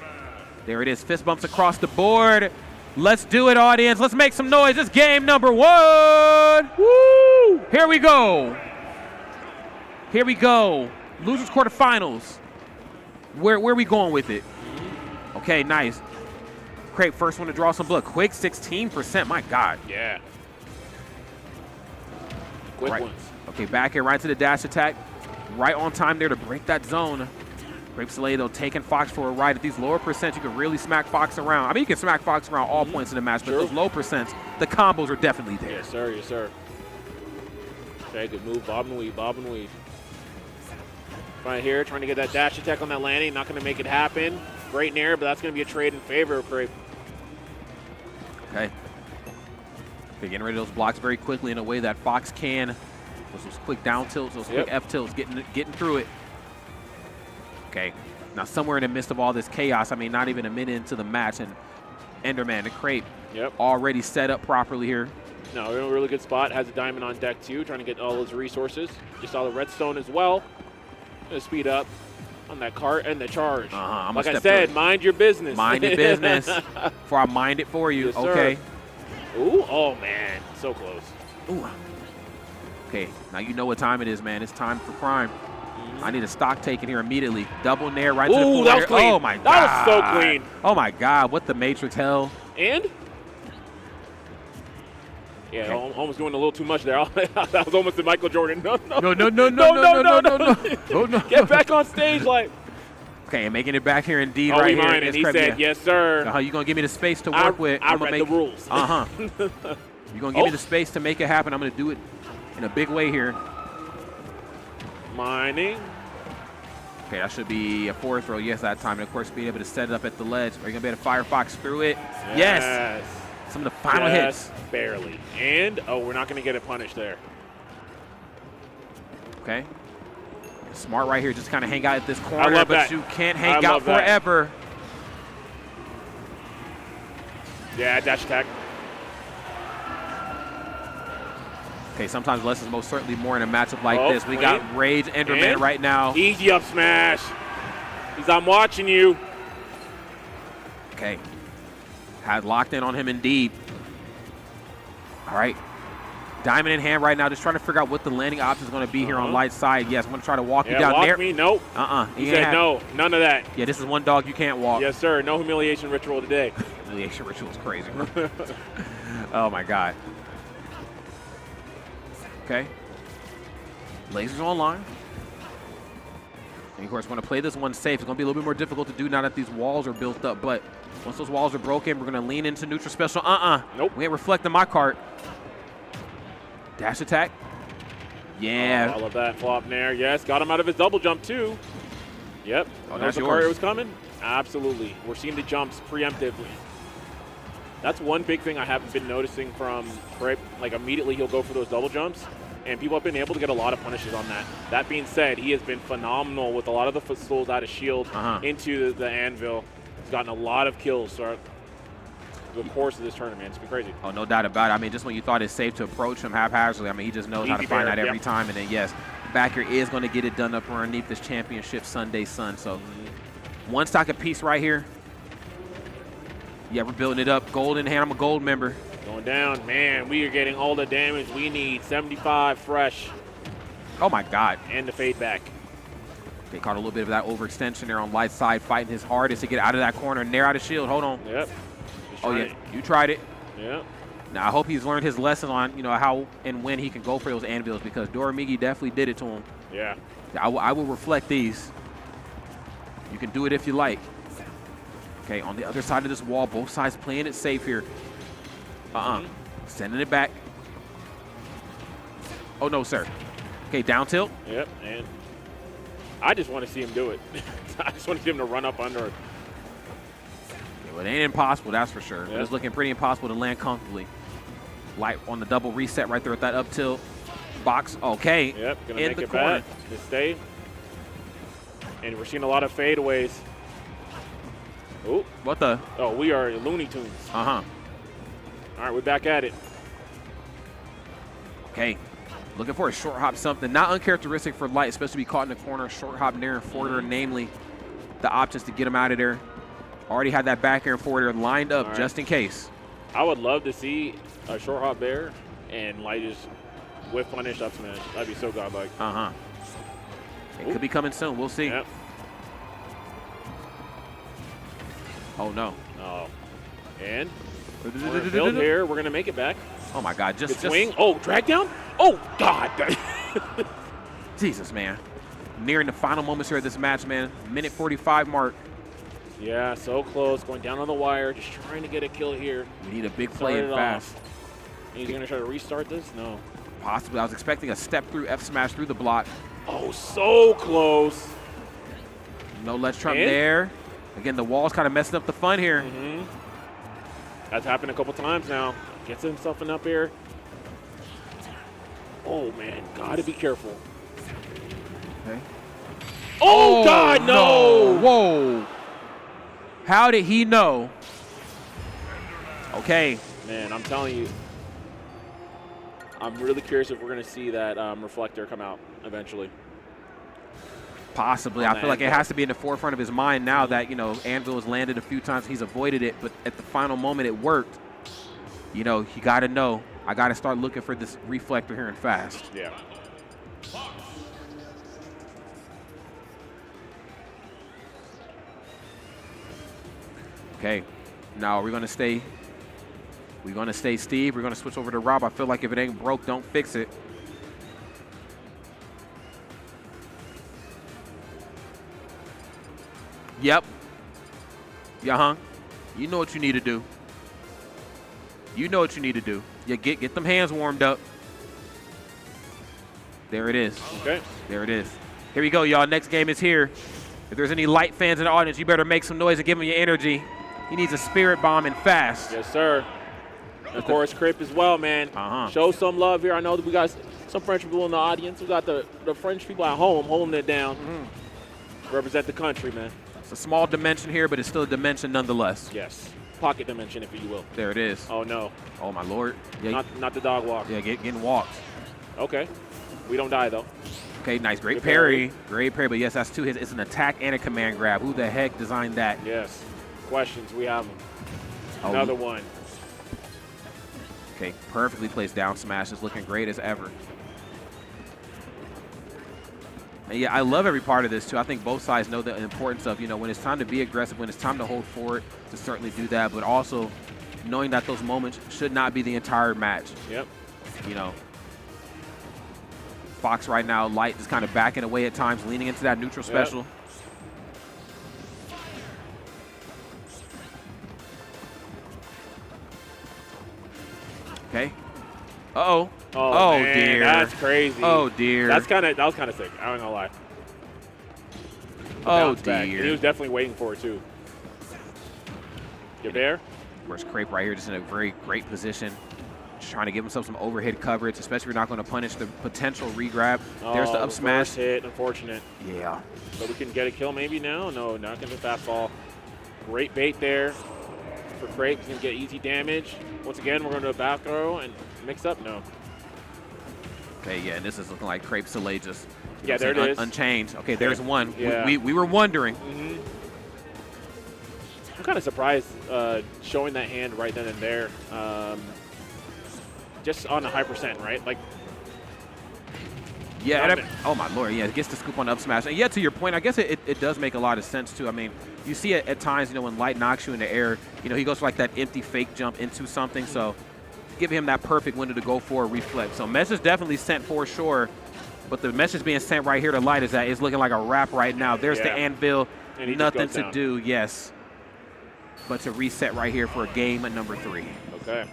There it is. Fist bumps across the board. Let's do it, audience. Let's make some noise. It's game number 1. Woo! Here we go. Here we go. Losers quarterfinals. Where are we going with it? Okay, nice. Crepe, first one to draw some blood. Quick 16%. My God. Yeah. Quick Right. ones. Okay, back here right to the dash attack. Right on time there to break that zone. Crepe Salee, though, taking Fox for a ride. At these lower percents, you can really smack Fox around. I mean, you can smack Fox around all points in the match, but Sure. those low percents, the combos are definitely there. Yes, sir. Yes, sir. Okay, good move. Bob and weave. Bob and weave. Right here, trying to get that dash attack on that landing. Not going to make it happen. Great nair, but that's going to be a trade in favor of Crepe. Okay. Getting rid of those blocks very quickly in a way that Fox can. Those quick down tilts, those quick F tilts, getting through it. Okay. Now somewhere in the midst of all this chaos, I mean, not even a minute into the match, and Enderman, the Crepe, already set up properly here. No, in a really good spot. Has a diamond on deck too, trying to get all his resources. Just saw the redstone as well. Gonna speed up on that cart and the charge. Like I said, mind your business. Mind your business before I mind it for you. Yes, okay. Sir. Ooh, oh man, so close. Ooh. Okay, now you know what time it is, man. It's time for crime. I need a stock taken here immediately. Double nair right to the corner. That was clean. Oh my God. That was so clean. Oh my God, what the Matrix hell. And? Yeah, almost doing a little too much there. That was almost the Michael Jordan. No. Get back on stage, like. Okay, and making it back here indeed right here. And he said, yes, sir. You going to give me the space to work with. I read the rules. You're going to give me the space to make it happen. I'm going to do it in a big way here. Mining. Okay, that should be a forward throw. Yes, that time. And, of course, being able to set it up at the ledge. Are you going to be able to fire Fox through it? Yes. Some of the final hits. Barely. And, we're not going to get a punish there. Okay. Smart right here. Just kind of hang out at this corner, but you can't hang out forever. Yeah, dash attack. Okay, sometimes less is most certainly more in a matchup like this. We got Rage Enderman right now. Easy up smash. I'm watching you. Okay. Had locked in on him indeed. All right. Diamond in hand right now, just trying to figure out what the landing option is going to be here on light side. Yes, I'm going to try to walk you down there. Me? Nope. He said no, none of that. Yeah, this is one dog you can't walk. Yes, sir. No humiliation ritual today. Humiliation ritual is crazy, bro. Oh, my God. Okay. Lasers online. And of course, we're going to play this one safe. It's going to be a little bit more difficult to do now that these walls are built up. But once those walls are broken, we're going to lean into neutral special. Nope. We ain't reflecting my cart. Dash attack. Yeah. All of that flop nair. Yes, got him out of his double jump too. Yep. That's the cart was coming. Absolutely. We're seeing the jumps preemptively. That's one big thing I haven't been noticing from Crepe. Like immediately he'll go for those double jumps, and people have been able to get a lot of punishes on that. That being said, he has been phenomenal with a lot of the footstools out of shield into the anvil. He's gotten a lot of kills throughout the course of this tournament. It's been crazy. Oh, no doubt about it. I mean, just when you thought it's safe to approach him haphazardly, I mean, he just knows how to find that every time. And then, yes, backer is going to get it done up underneath this championship Sunday sun. So one stock apiece right here. Yeah, we're building it up. Gold in hand. I'm a gold member. Going down. Man, we are getting all the damage we need. 75 fresh. Oh, my God. And the fade back. They caught a little bit of that overextension there on light side, fighting his hardest to get out of that corner. Nair out of shield. Hold on. Yep. Oh, yeah. You tried it. Yep. Now, I hope he's learned his lesson on, how and when he can go for those anvils, because Doramigi definitely did it to him. Yeah. I will reflect these. You can do it if you like. Okay, on the other side of this wall, both sides playing it safe here. Sending it back. Oh, no, sir. Okay, down tilt. Yep, and I just want to see him do it. I just want to see him to run up under it. Yeah, well, it ain't impossible, that's for sure. Yep. It's looking pretty impossible to land comfortably. Light on the double reset right there at that up tilt. Box, okay. Yep, gonna make it back to stay. And we're seeing a lot of fadeaways. Oh, what the? Oh, we are Looney Tunes. All right, we're back at it. Okay. Looking for a short hop something. Not uncharacteristic for Light, especially to be caught in the corner. Short hop, nair, and forwarder, namely the options to get him out of there. Already had that back air and forwarder lined up just in case. I would love to see a short hop there and Light just whiff punish up smash. That'd be so godlike. It could be coming soon. We'll see. Yep. Oh, no. Oh. And we're build here. We're going to make it back. Oh, my God. Just swing. Oh, drag down? Oh, God. Jesus, man. Nearing the final moments here of this match, man. Minute 45 mark. Yeah, so close. Going down on the wire. Just trying to get a kill here. We need a big play and fast. He's going to try to restart this? No. Possibly. I was expecting a step through F smash through the block. Oh, so close. No ledge trump there. Again, the wall's kind of messing up the fun here. That's happened a couple times now. Gets himself in up air. Oh, man. Gotta be careful. Okay. Oh, God, no! Whoa. How did he know? Okay. Man, I'm telling you. I'm really curious if we're going to see that reflector come out eventually. Possibly. I feel like it has to be in the forefront of his mind now that, you know, Anvil has landed a few times. He's avoided it, but at the final moment it worked. You know, you got to know. I got to start looking for this reflector here and fast. Yeah. Okay. Now we're going to stay. We're going to stay Steve. We're going to switch over to Rob. I feel like if it ain't broke, don't fix it. Yep. Yeah, you know what you need to do. You know what you need to do. You get them hands warmed up. There it is. Okay. There it is. Here we go, y'all. Next game is here. If there's any light fans in the audience, you better make some noise and give him your energy. He needs a spirit bomb and fast. Yes, sir. And of course, Crepe as well, man. Show some love here. I know that we got some French people in the audience. We got the French people at home holding it down. Represent the country, man. It's a small dimension here, but it's still a dimension nonetheless. Yes. Pocket dimension, if you will. There it is. Oh, no. Oh, my Lord. Yeah, not the dog walk. Yeah, getting walked. Okay. We don't die, though. Okay, nice. Great parry. Great parry, but yes, that's two hits. It's an attack and a command grab. Who the heck designed that? Yes. Questions. We have them. Oh, another one. Okay, perfectly placed down smash. Is looking great as ever. And yeah, I love every part of this, too. I think both sides know the importance of, you know, when it's time to be aggressive, when it's time to hold forward, to certainly do that, but also knowing that those moments should not be the entire match. Yep. You know, Fox right now, Light is kind of backing away at times, leaning into that neutral special. Okay. Uh-oh. Oh, man, dear. That's crazy. Oh, dear. That was kind of sick. I don't gonna lie. Oh, dear. dear. He was definitely waiting for it, too. You're there? Where's Crepe right here, just in a very great position. Just trying to give himself some overhead coverage, especially if you're not going to punish the potential regrab. There's the up smash. Hit, unfortunate. Yeah. But we can get a kill maybe now. No, not going to fastball. Great bait there for Crepe. He's going to get easy damage. Once again, we're going to a back throw and mix up. No. Okay, yeah, and this is looking like Crepe Salee just there it is. Unchanged. Okay, there's one. Yeah. We were wondering. I'm kind of surprised showing that hand right then and there. Just on a high percent, right? Like, yeah, oh my Lord, yeah, it gets the scoop on up smash. And yeah, to your point, I guess it does make a lot of sense too. I mean, you see it at times, you know, when Light knocks you in the air, you know, he goes for like that empty fake jump into something. So give him that perfect window to go for a reflex. So message definitely sent for sure, but the message being sent right here to Light is that it's looking like a wrap right now. There's the anvil, nothing to do, yes, but to reset right here for a game at number 3. Okay.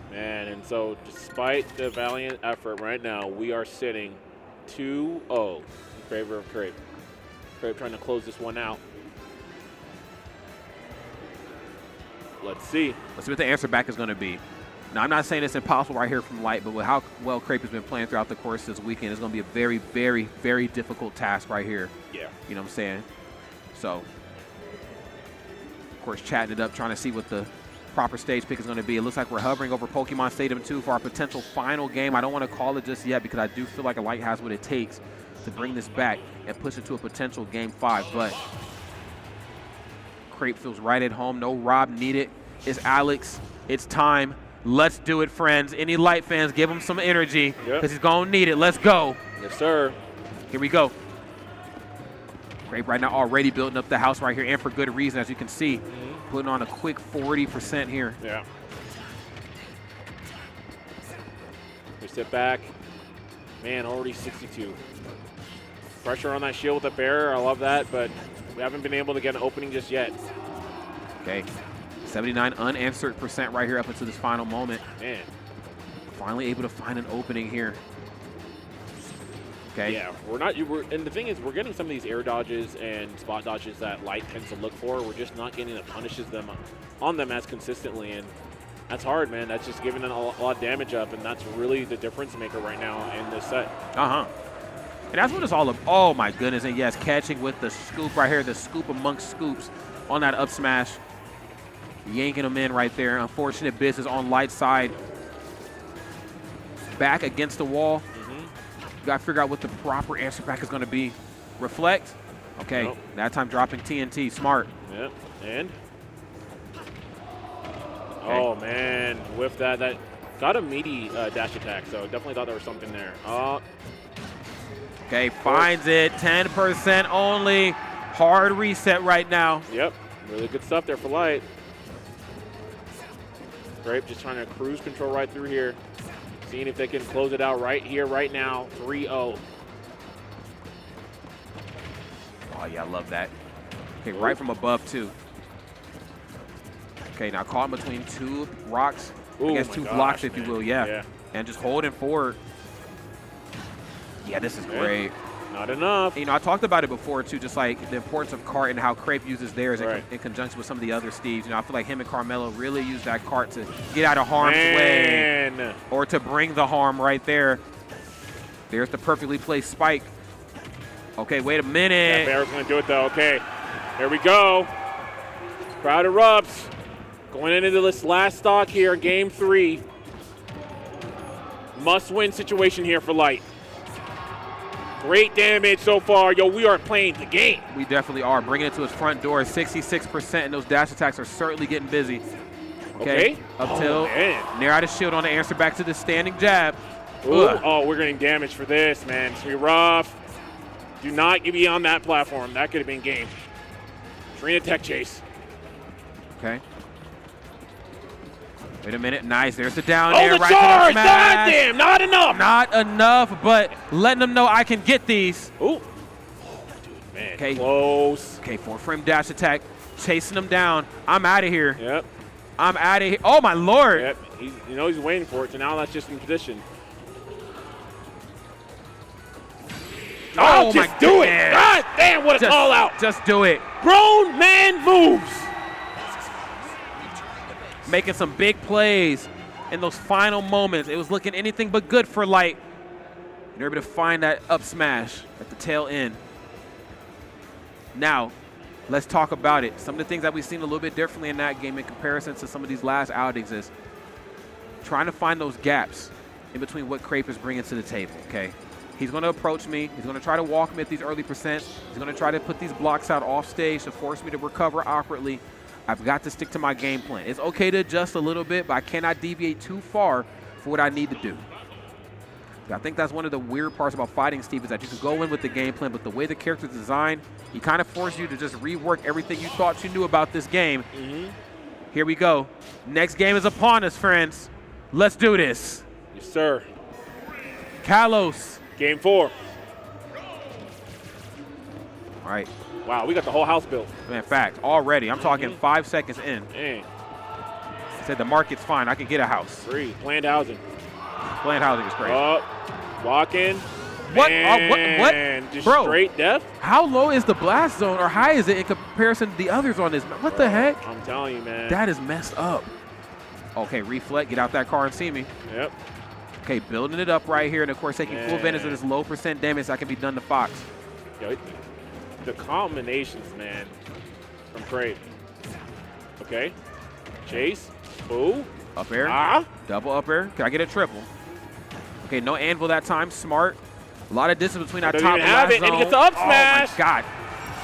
Man, and so despite the valiant effort right now, we are sitting 2-0 in favor of Crepe. Crepe trying to close this one out. Let's see. Let's see what the answer back is going to be. Now, I'm not saying it's impossible right here from Light, but with how well Crepe has been playing throughout the course this weekend, it's going to be a very, very, very difficult task right here. Yeah. You know what I'm saying? So, of course, chatting it up, trying to see what the proper stage pick is going to be. It looks like we're hovering over Pokemon Stadium 2 for our potential final game. I don't want to call it just yet because I do feel like a Light has what it takes to bring this back and push it to a potential Game 5. But Crepe feels right at home. No Rob needed. It's Alex. It's time. Let's do it, friends. Any Light fans, give him some energy because he's going to need it. Let's go. Yes, sir. Here we go. Crepe right now already building up the house right here, and for good reason, as you can see. Putting on a quick 40% here. Yeah. We sit back. Man, already 62. Pressure on that shield with the barrier. I love that, but we haven't been able to get an opening just yet. Okay. 79 unanswered percent right here up into this final moment. Man. Finally able to find an opening here. Okay. Yeah, and the thing is, we're getting some of these air dodges and spot dodges that Light tends to look for. We're just not getting the punishes on them as consistently, and that's hard, man. That's just giving them a lot of damage up, and that's really the difference maker right now in this set. And that's what it's all about. Oh, my goodness. And, yes, catching with the scoop right here, the scoop amongst scoops on that up smash. Yanking them in right there. Unfortunate business on Light's side. Back against the wall. You got to figure out what the proper answer back is going to be. Reflect. Okay, nope. That time dropping TNT. Smart. Yep, and? Okay. Oh, man. With that got a meaty dash attack, so definitely thought there was something there. Okay, finds it. 10% only. Hard reset right now. Yep, really good stuff there for Light. Crepe just trying to cruise control right through here. Seeing if they can close it out right here, right now. 3-0. Oh, yeah, I love that. Okay, right from above, too. Okay, now caught between two rocks. I guess two blocks, if you will, yeah. And just holding forward. Yeah, this is great. Not enough. You know, I talked about it before, too, just like the importance of cart and how Crepe uses theirs in conjunction with some of the other Steves. You know, I feel like him and Carmelo really use that cart to get out of harm's way or to bring the harm right there. There's the perfectly placed spike. Okay, wait a minute. Yeah, Bear's going to do it, though. Okay, here we go. Crowd erupts. Going into this last stock here, game 3. Must-win situation here for Light. Great damage so far. Yo, we are playing the game. We definitely are. Bringing it to his front door, 66%, and those dash attacks are certainly getting busy. Okay. Up tilt. Near out of shield on the answer back to the standing jab. Oh, we're getting damage for this, man. It's going to be rough. Do not get beyond that platform. That could have been game. Trina tech chase. Okay. Wait a minute. Nice. There's the down air. The charge! God damn, not enough! Not enough, but letting them know I can get these. Ooh. Oh, dude, man. Okay. Close. Okay, 4-frame dash attack. Chasing them down. I'm out of here. Yep. I'm out of here. Oh, my Lord. Yep. He's waiting for it, so now that's just in position. Oh, just do it. God damn, what a call out. Just do it. Grown man moves. Making some big plays in those final moments. It was looking anything but good for Light. They're able to find that up smash at the tail end. Now, let's talk about it. Some of the things that we've seen a little bit differently in that game in comparison to some of these last outings is trying to find those gaps in between what Crepe is bringing to the table, okay? He's going to approach me. He's going to try to walk me at these early percents. He's going to try to put these blocks out off stage to force me to recover awkwardly. I've got to stick to my game plan. It's okay to adjust a little bit, but I cannot deviate too far for what I need to do. I think that's one of the weird parts about fighting Steve is that you can go in with the game plan, but the way the character's designed, he kind of forces you to just rework everything you thought you knew about this game. Here we go. Next game is upon us, friends. Let's do this. Yes, sir. Kalos. Game 4. All right. Wow, we got the whole house built. In fact, already. I'm talking 5 seconds in. Dang. I said the market's fine. I can get a house. Free. Planned housing. Planned housing is great. Walking. What? What? Just Bro, straight death? How low is the blast zone or high is it in comparison to the others on this? What the heck? I'm telling you, man. That is messed up. Okay, reflect. Get out that car and see me. Yep. Okay, building it up right here. And, of course, taking full advantage of this low percent damage that can be done to Fox. Yo, the combinations, man, from Crepe. Okay. Chase. Ooh. Up air. Double up air. Can I get a triple? Okay, no anvil that time. Smart. A lot of distance between that top blast zone. And he gets the up smash. Oh, my God.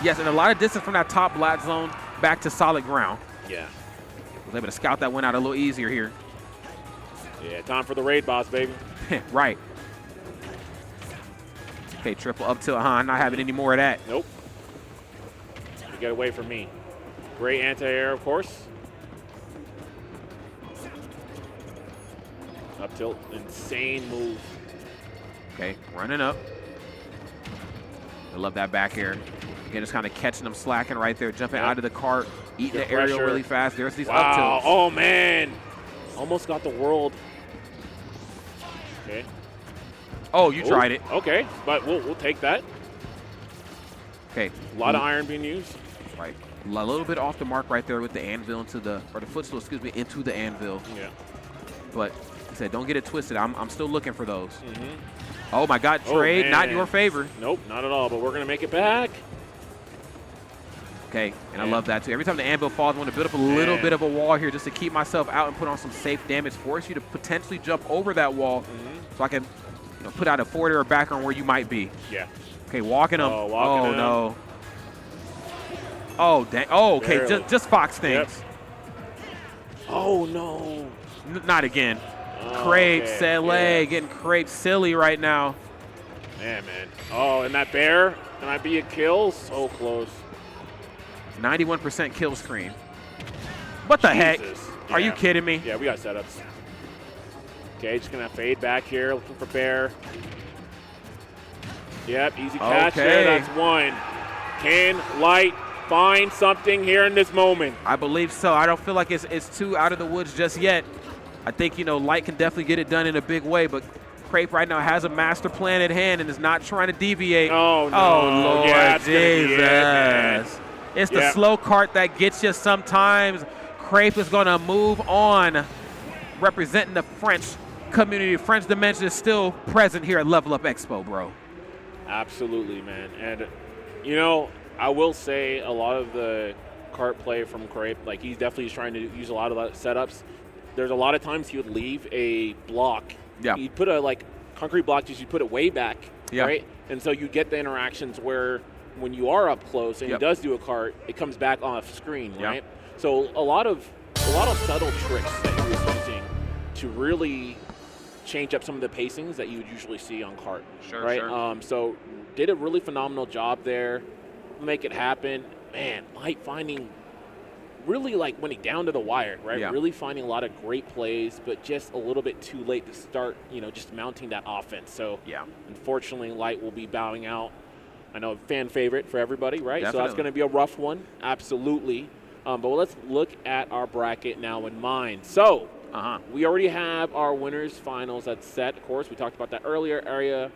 Yes, and a lot of distance from that top blast zone back to solid ground. Yeah. Was able to scout that one out a little easier here. Yeah, time for the raid boss, baby. Right. Okay, triple up tilt. Not having any more of that. Nope. You get away from me. Great anti-air, of course. Up tilt, insane move. Okay, running up. I love that back air. Again, just kind of catching them slacking right there, jumping out of the cart, eating the aerial really fast. There's these up tilts. Oh, man. Almost got the world. Okay. Oh, you tried it. Okay, but we'll take that. Okay. A lot of iron being used. Right. A little bit off the mark right there with the anvil into the, or the footstool, excuse me, into the anvil. Yeah. But like I said, don't get it twisted. I'm still looking for those. Mm-hmm. Oh my God, trade, not in your favor. Nope, not at all, but we're gonna make it back. Okay, and I love that too. Every time the anvil falls, I want to build up a little bit of a wall here just to keep myself out and put on some safe damage, force you to potentially jump over that wall so I can put out a forward or a backer on where you might be. Yeah. Okay, walking them. Walking them. No. Oh, dang. Oh, okay, Barely. just Fox things. Yep. Oh, no. Not again. Oh, Crepe, okay. Salee, getting Crepe silly right now. Man. Oh, and that bear, can I be a kill? So close. 91% kill screen. What the heck? Are you kidding me? Yeah, we got setups. Okay, just gonna fade back here, looking for bear. Yep, easy catch there. That's one. Can Light find something here in this moment? I believe so. I don't feel like it's too out of the woods just yet. I think, Light can definitely get it done in a big way, but Crepe right now has a master plan at hand and is not trying to deviate. Oh, no. Oh, Lord Yeah, Jesus. It's the slow cart that gets you sometimes. Crepe is going to move on, representing the French community. French dimension is still present here at Level Up Expo, bro. Absolutely, man. And, I will say a lot of the cart play from Crepe, like he's definitely trying to use a lot of setups. There's a lot of times he would leave a block. Yeah. He'd put a concrete block, just you put it way back, right? And so you get the interactions where when you are up close and he does do a cart, it comes back off screen, right? So a lot of subtle tricks that he was using to really change up some of the pacings that you would usually see on cart. Sure. So did a really phenomenal job there. Make it happen. Man, Light finding really when it down to the wire, right? Yeah. Really finding a lot of great plays, but just a little bit too late to start, just mounting that offense. So unfortunately, Light will be bowing out. I know fan favorite for everybody, right? Definitely. So that's going to be a rough one, absolutely. But let's look at our bracket now in mind. So we already have our winners finals that's set. Of course, we talked about that earlier. Area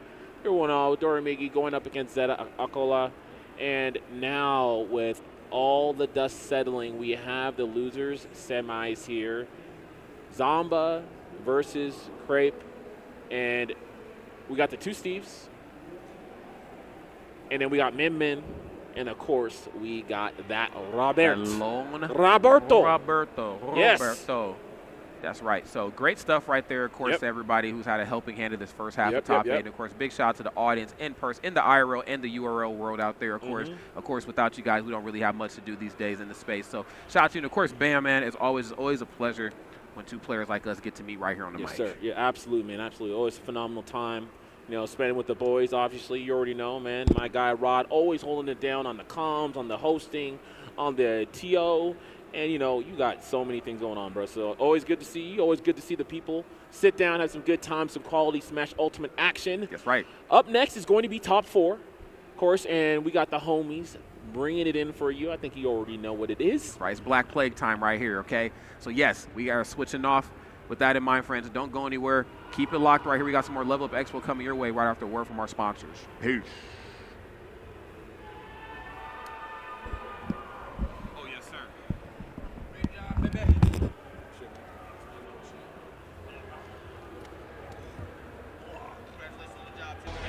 1-0, Doramigi going up against Zeta Acola. And now with all the dust settling, we have the losers semis here. Zomba versus Crepe. And we got the two Steves. And then we got Min. And, of course, we got that Roberto. Yes. That's right. So great stuff right there, of course, to everybody who's had a helping hand in this first half of top 8. And, of course, big shout out to the audience in person, in the IRL and the URL world out there, of course. Of course, without you guys, we don't really have much to do these days in the space. So shout out to you. And, of course, Bam, man, it's always a pleasure when two players like us get to meet right here on the mic. Yes, sir. Yeah, absolutely, man. Absolutely. Always a phenomenal time. Spending with the boys, obviously, you already know, man. My guy, Rod, always holding it down on the comms, on the hosting, on the TO. And, you got so many things going on, bro. So always good to see you. Always good to see the people sit down, have some good time, some quality Smash Ultimate action. That's right. Up next is going to be top 4, of course. And we got the homies bringing it in for you. I think you already know what it is. Right. It's Black Plague time right here, okay? So, yes, we are switching off. With that in mind, friends, don't go anywhere. Keep it locked right here. We got some more Level Up Expo coming your way right after a word from our sponsors. Peace. Oh, yes, sir. Great job, baby. Congratulations on the job, too.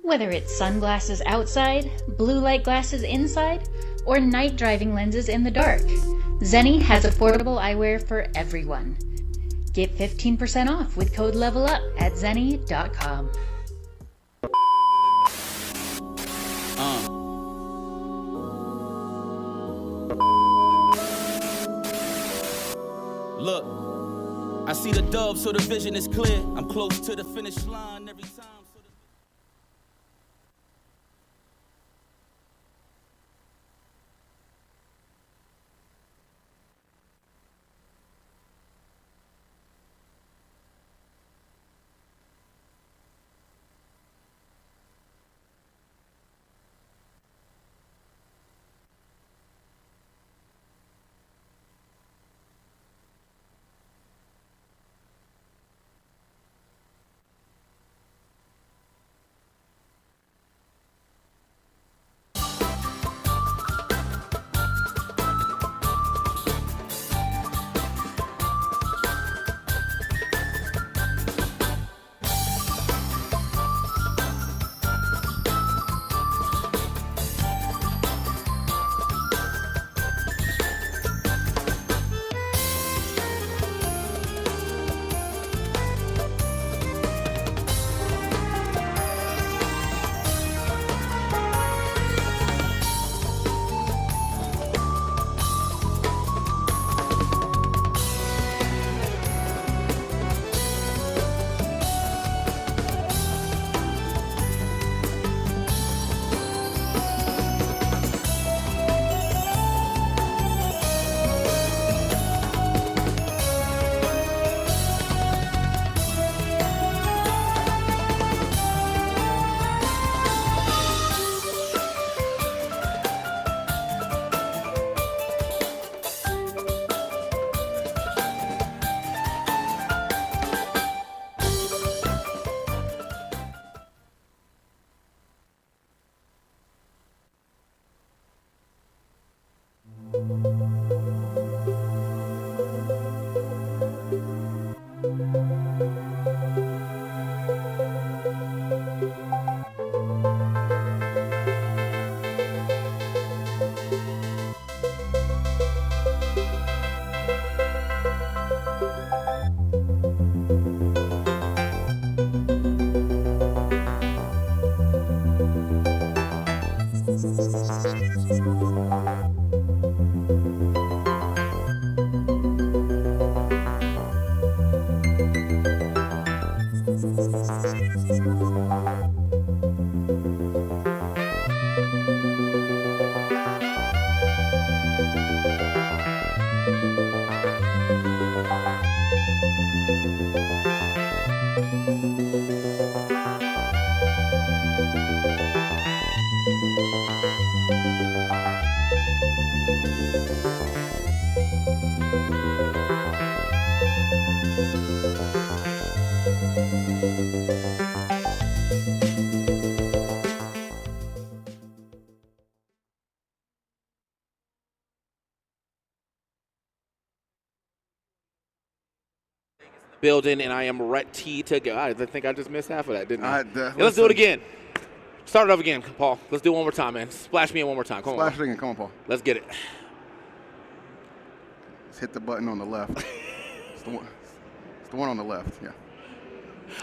Whether it's sunglasses outside, blue light glasses inside, or night driving lenses in the dark, Zenny has affordable eyewear for everyone. Get 15% off with code LEVELUP at zenny.com. Look, I see the dub, so the vision is clear. I'm close to the finish line every time. Building, and I am ready to go. I think I just missed half of that, didn't I? Let's do listen. it again. Start it up again, Paul. Let's do it one more time, man. Splash me in one more time. Come on. Splash it again. Come on, Paul. Let's get it. Let's hit the button on the left. It's the one on the left, yeah.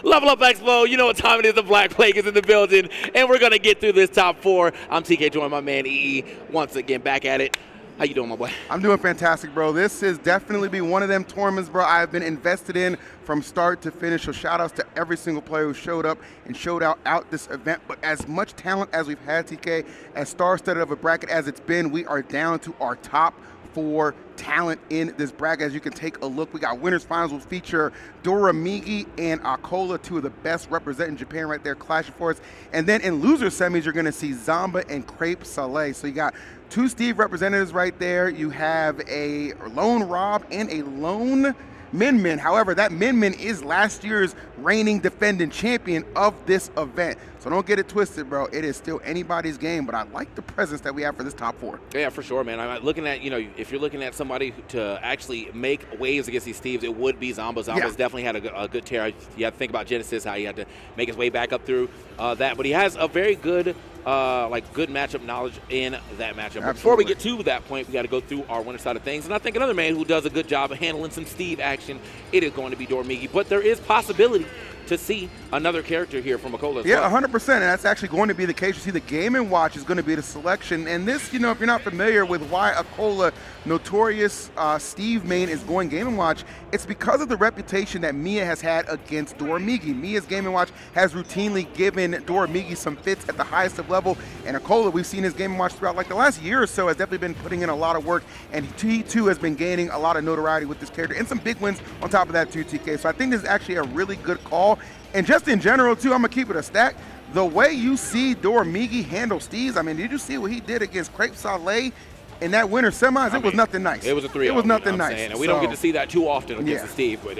Level Up Expo, you know what time it is. The Black Plague is in the building, and we're going to get through this top four. I'm TK, joined by my man EE. Once again, back at it. How you doing, my boy? I'm doing fantastic, bro. This has definitely been one of them tournaments, bro, I've been invested in from start to finish. So shout outs to every single player who showed up and showed out this event. But as much talent as we've had, TK, as star-studded of a bracket as it's been, we are down to our top 4 talent in this bracket. As you can take a look, we got winners finals will feature Doramigi and Acola, 2 of the best representing Japan right there, clashing for us. And then in loser semis, you're going to see Zomba and Crepe Salee. So you got 2 Steve representatives right there. You have a lone Rob and a lone Min. However, that Min is last year's reigning defending champion of this event. So don't get it twisted, bro. It is still anybody's game, but I like the presence that we have for this top 4. Yeah, for sure, man. I'm looking at, if you're looking at somebody to actually make waves against these Steves, it would be Zomba. Zomba's definitely had a good tear. You have to think about Genesis, how he had to make his way back up through that. But he has a very good good matchup knowledge in that matchup. But before we get to that point, we got to go through our winner side of things. And I think another man who does a good job of handling some Steve action, it is going to be Doramigi. But there is possibility to see another character here from acola. Yeah, 100%, and that's actually going to be the case. You see, the Game & Watch is going to be the selection, and this, if you're not familiar with why acola notorious Steve main is going Game & Watch, it's because of the reputation that Miya has had against Doramigi. Miya's Game & Watch has routinely given Doramigi some fits at the highest of level, and acola, we've seen his Game & Watch throughout like the last year or so, has definitely been putting in a lot of work, and he too has been gaining a lot of notoriety with this character, and some big wins on top of that too, TK. So I think this is actually a really good call. And just in general, too, I'm going to keep it a stack. The way you see Doramigi handle Steves, I mean, did you see what he did against Crepe Salee in that winter semis? It was nothing nice. It was a 3-0. It was nothing nice. And we don't get to see that too often against Steve, but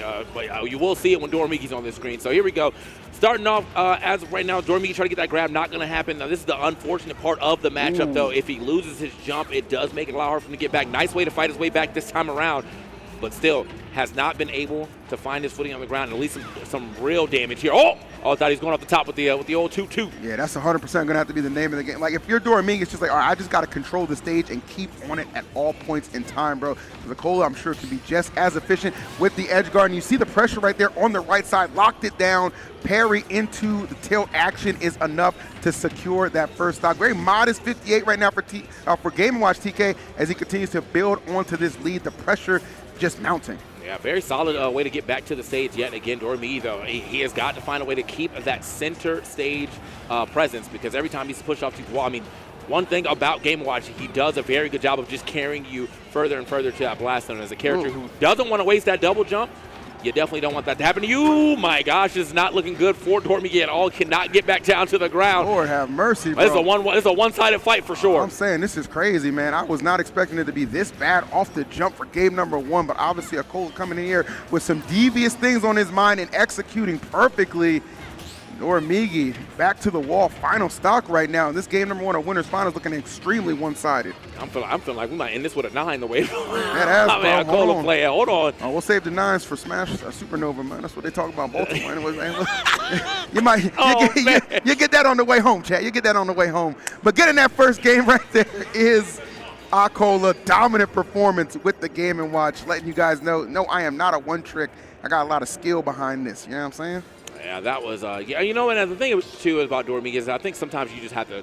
you will see it when Doramigi's on the screen. So here we go. Starting off, as of right now, Doramigi trying to get that grab, not going to happen. Now, this is the unfortunate part of the matchup, though. If he loses his jump, it does make it a lot harder for him to get back. Nice way to fight his way back this time around, but still has not been able to find his footing on the ground and at least some real damage here. Oh, I thought he was going off the top with the old 2-2. Yeah, that's 100% going to have to be the name of the game. Like, if you're Doramigi, it's just like, all right, I just got to control the stage and keep on it at all points in time, bro. The acola, I'm sure, can be just as efficient with the edge guard. And you see the pressure right there on the right side, locked it down. Parry into the tilt action is enough to secure that first stock. Very modest 58 right now for Game & Watch, TK, as he continues to build onto this lead. The pressure just mounting. Yeah, very solid way to get back to the stage yet again. Doramigi, though, he has got to find a way to keep that center stage presence, because every time he's pushed off to the wall, I mean, one thing about Game & Watch, he does a very good job of just carrying you further and further to that blast zone. As a character who doesn't want to waste that double jump, you definitely don't want that to happen to you. My gosh, it's not looking good for Doramigi at all. Cannot get back down to the ground. Lord have mercy, bro. It's a one-sided fight for sure. I'm saying this is crazy, man. I was not expecting it to be this bad off the jump for game number 1, but obviously acola coming in here with some devious things on his mind and executing perfectly. Doramigi back to the wall, final stock right now. And this game number 1 of Winners Finals looking extremely one-sided. I'm feeling like we might end this with a 9 the way. That has, bro. Acola player, hold on. We'll save the 9s for Smash Supernova, man. That's what they talk about in Baltimore. Anyways, man. You get that on the way home, chat. You get that on the way home. But getting that first game right there is acola. Dominant performance with the Game & Watch, letting you guys know, no, I am not a one-trick. I got a lot of skill behind this. You know what I'm saying? Yeah, that was, and the thing too about Doramigi is I think sometimes you just have to,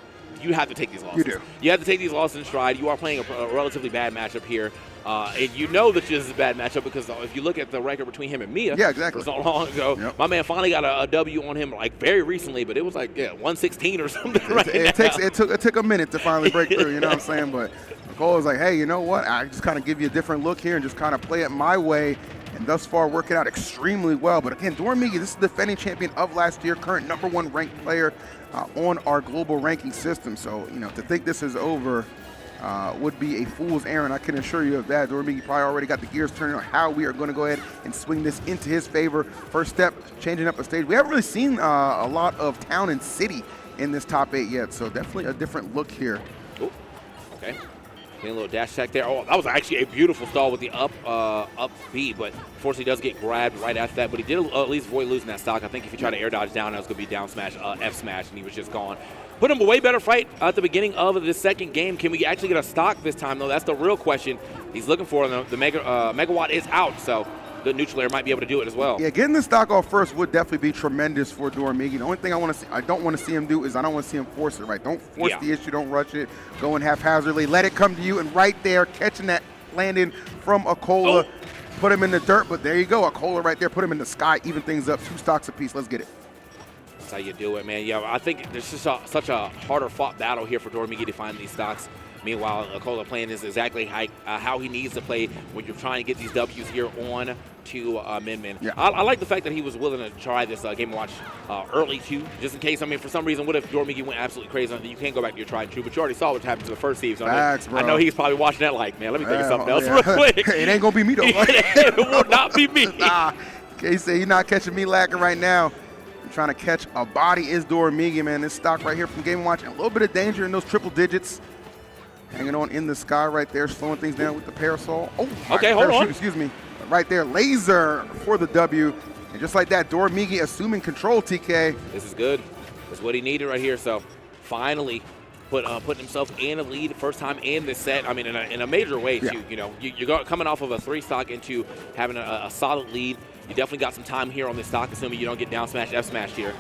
take these losses. You do. You have to take these losses in stride. You are playing a relatively bad matchup here. And you know that this is a bad matchup because if you look at the record between him and Miya, exactly. so long ago, my man finally got a W on him like very recently, but it was like 116 or something. It took a minute to finally break through. You know what I'm saying? But Cole was like, hey, you know what? I just kind of give you a different look here and just kind of play it my way. And thus far, working out extremely well. But again, Doramigi, this is the defending champion of last year, current #1 ranked player on our global ranking system. So, to think this is over would be a fool's errand. I can assure you of that. Doramigi probably already got the gears turning on how we are going to go ahead and swing this into his favor. First step, changing up a stage. We haven't really seen a lot of town and city in this top 8 yet, so definitely a different look here. Ooh, okay. A little dash attack there. Oh, that was actually a beautiful stall with the up B, but unfortunately does get grabbed right after that. But he did at least avoid losing that stock. I think if he tried to air dodge down, that was going to be down smash, F smash, and he was just gone. Put him a way better fight at the beginning of the second game. Can we actually get a stock this time, though? That's the real question he's looking for. The Megawatt is out, so good neutral air might be able to do it as well. Yeah, getting the stock off first would definitely be tremendous for Doramigi. The only thing I don't want to see him do is I don't want to see him force it, right? Don't force the issue, don't rush it, go in haphazardly, let it come to you, and right there, catching that landing from acola, put him in the dirt, but there you go, acola right there, put him in the sky, even things up, 2 stocks apiece, let's get it. That's how you do it, man. Yeah, I think there's just such a harder fought battle here for Doramigi to find these stocks. Meanwhile, acola playing is exactly how he needs to play when you're trying to get these W's here on to Min. Yeah. I like the fact that he was willing to try this Game & Watch early too, just in case. I mean, for some reason, what if Doramigi went absolutely crazy on it? You can't go back to your tried and true, but you already saw what happened to the first Steve. So I know he's probably watching that like, man, let me think of something else real quick. It ain't going to be me, though. It will not be me. Nah, okay, say he's not catching me lacking right now. trying to catch a body is Doramigi, man. This stock right here from Game & Watch, and a little bit of danger in those triple digits. Hanging on in the sky right there, slowing things down with the parasol. Oh, okay, hold on. Excuse me. Right there, laser for the W. And just like that, Doramigi assuming control, TK. This is good. That's what he needed right here. So finally putting himself in a lead first time in this set. I mean, in a major way, too. You know, you're coming off of a 3 stock into having a solid lead. You definitely got some time here on this stock, assuming you don't get down smash, F smash here.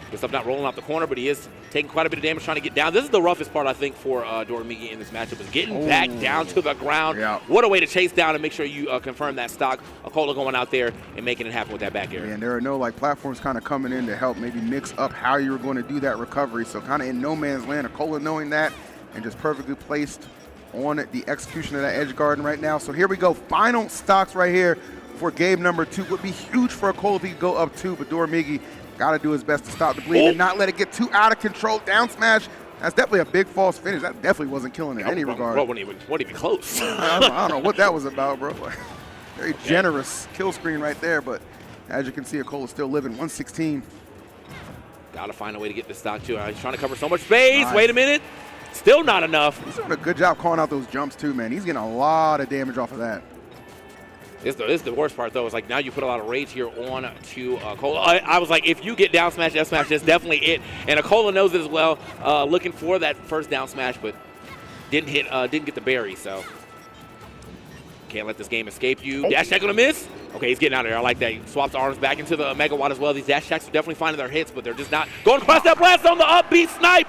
Guess I'm not rolling out the corner, but he is taking quite a bit of damage trying to get down. This is the roughest part, I think, for Doramigi in this matchup, is getting back down to the ground. Yeah. What a way to chase down and make sure you confirm that stock. acola going out there and making it happen with that back air. And there are no platforms kind of coming in to help maybe mix up how you were going to do that recovery. So kind of in no man's land. acola knowing that and just perfectly placed on the execution of that edge garden right now. So here we go. Final stocks right here for game number 2. Would be huge for acola if he could go up 2, but Doramigi got to do his best to stop the bleed and not let it get too out of control. Down smash. That's definitely a big false finish. That definitely wasn't killing in any regard. Bro, wasn't even close. I don't know what that was about, bro. Very generous kill screen right there, but as you can see, acola still living 116. Got to find a way to get this stock, too. He's trying to cover so much space. Nice. Wait a minute. Still not enough. He's doing a good job calling out those jumps, too, man. He's getting a lot of damage off of that. This is the worst part, though. Is like now you put a lot of rage here on to acola. I was like, if you get down smash, F smash, that's definitely it. And acola knows it as well. Looking for that first down smash, but didn't get the berry. So can't let this game escape you. Dash attack gonna miss. Okay, he's getting out of there. I like that. He swaps arms back into the megawatt as well. These dash attacks are definitely finding their hits, but they're just not going across that blast on the upbeat snipe.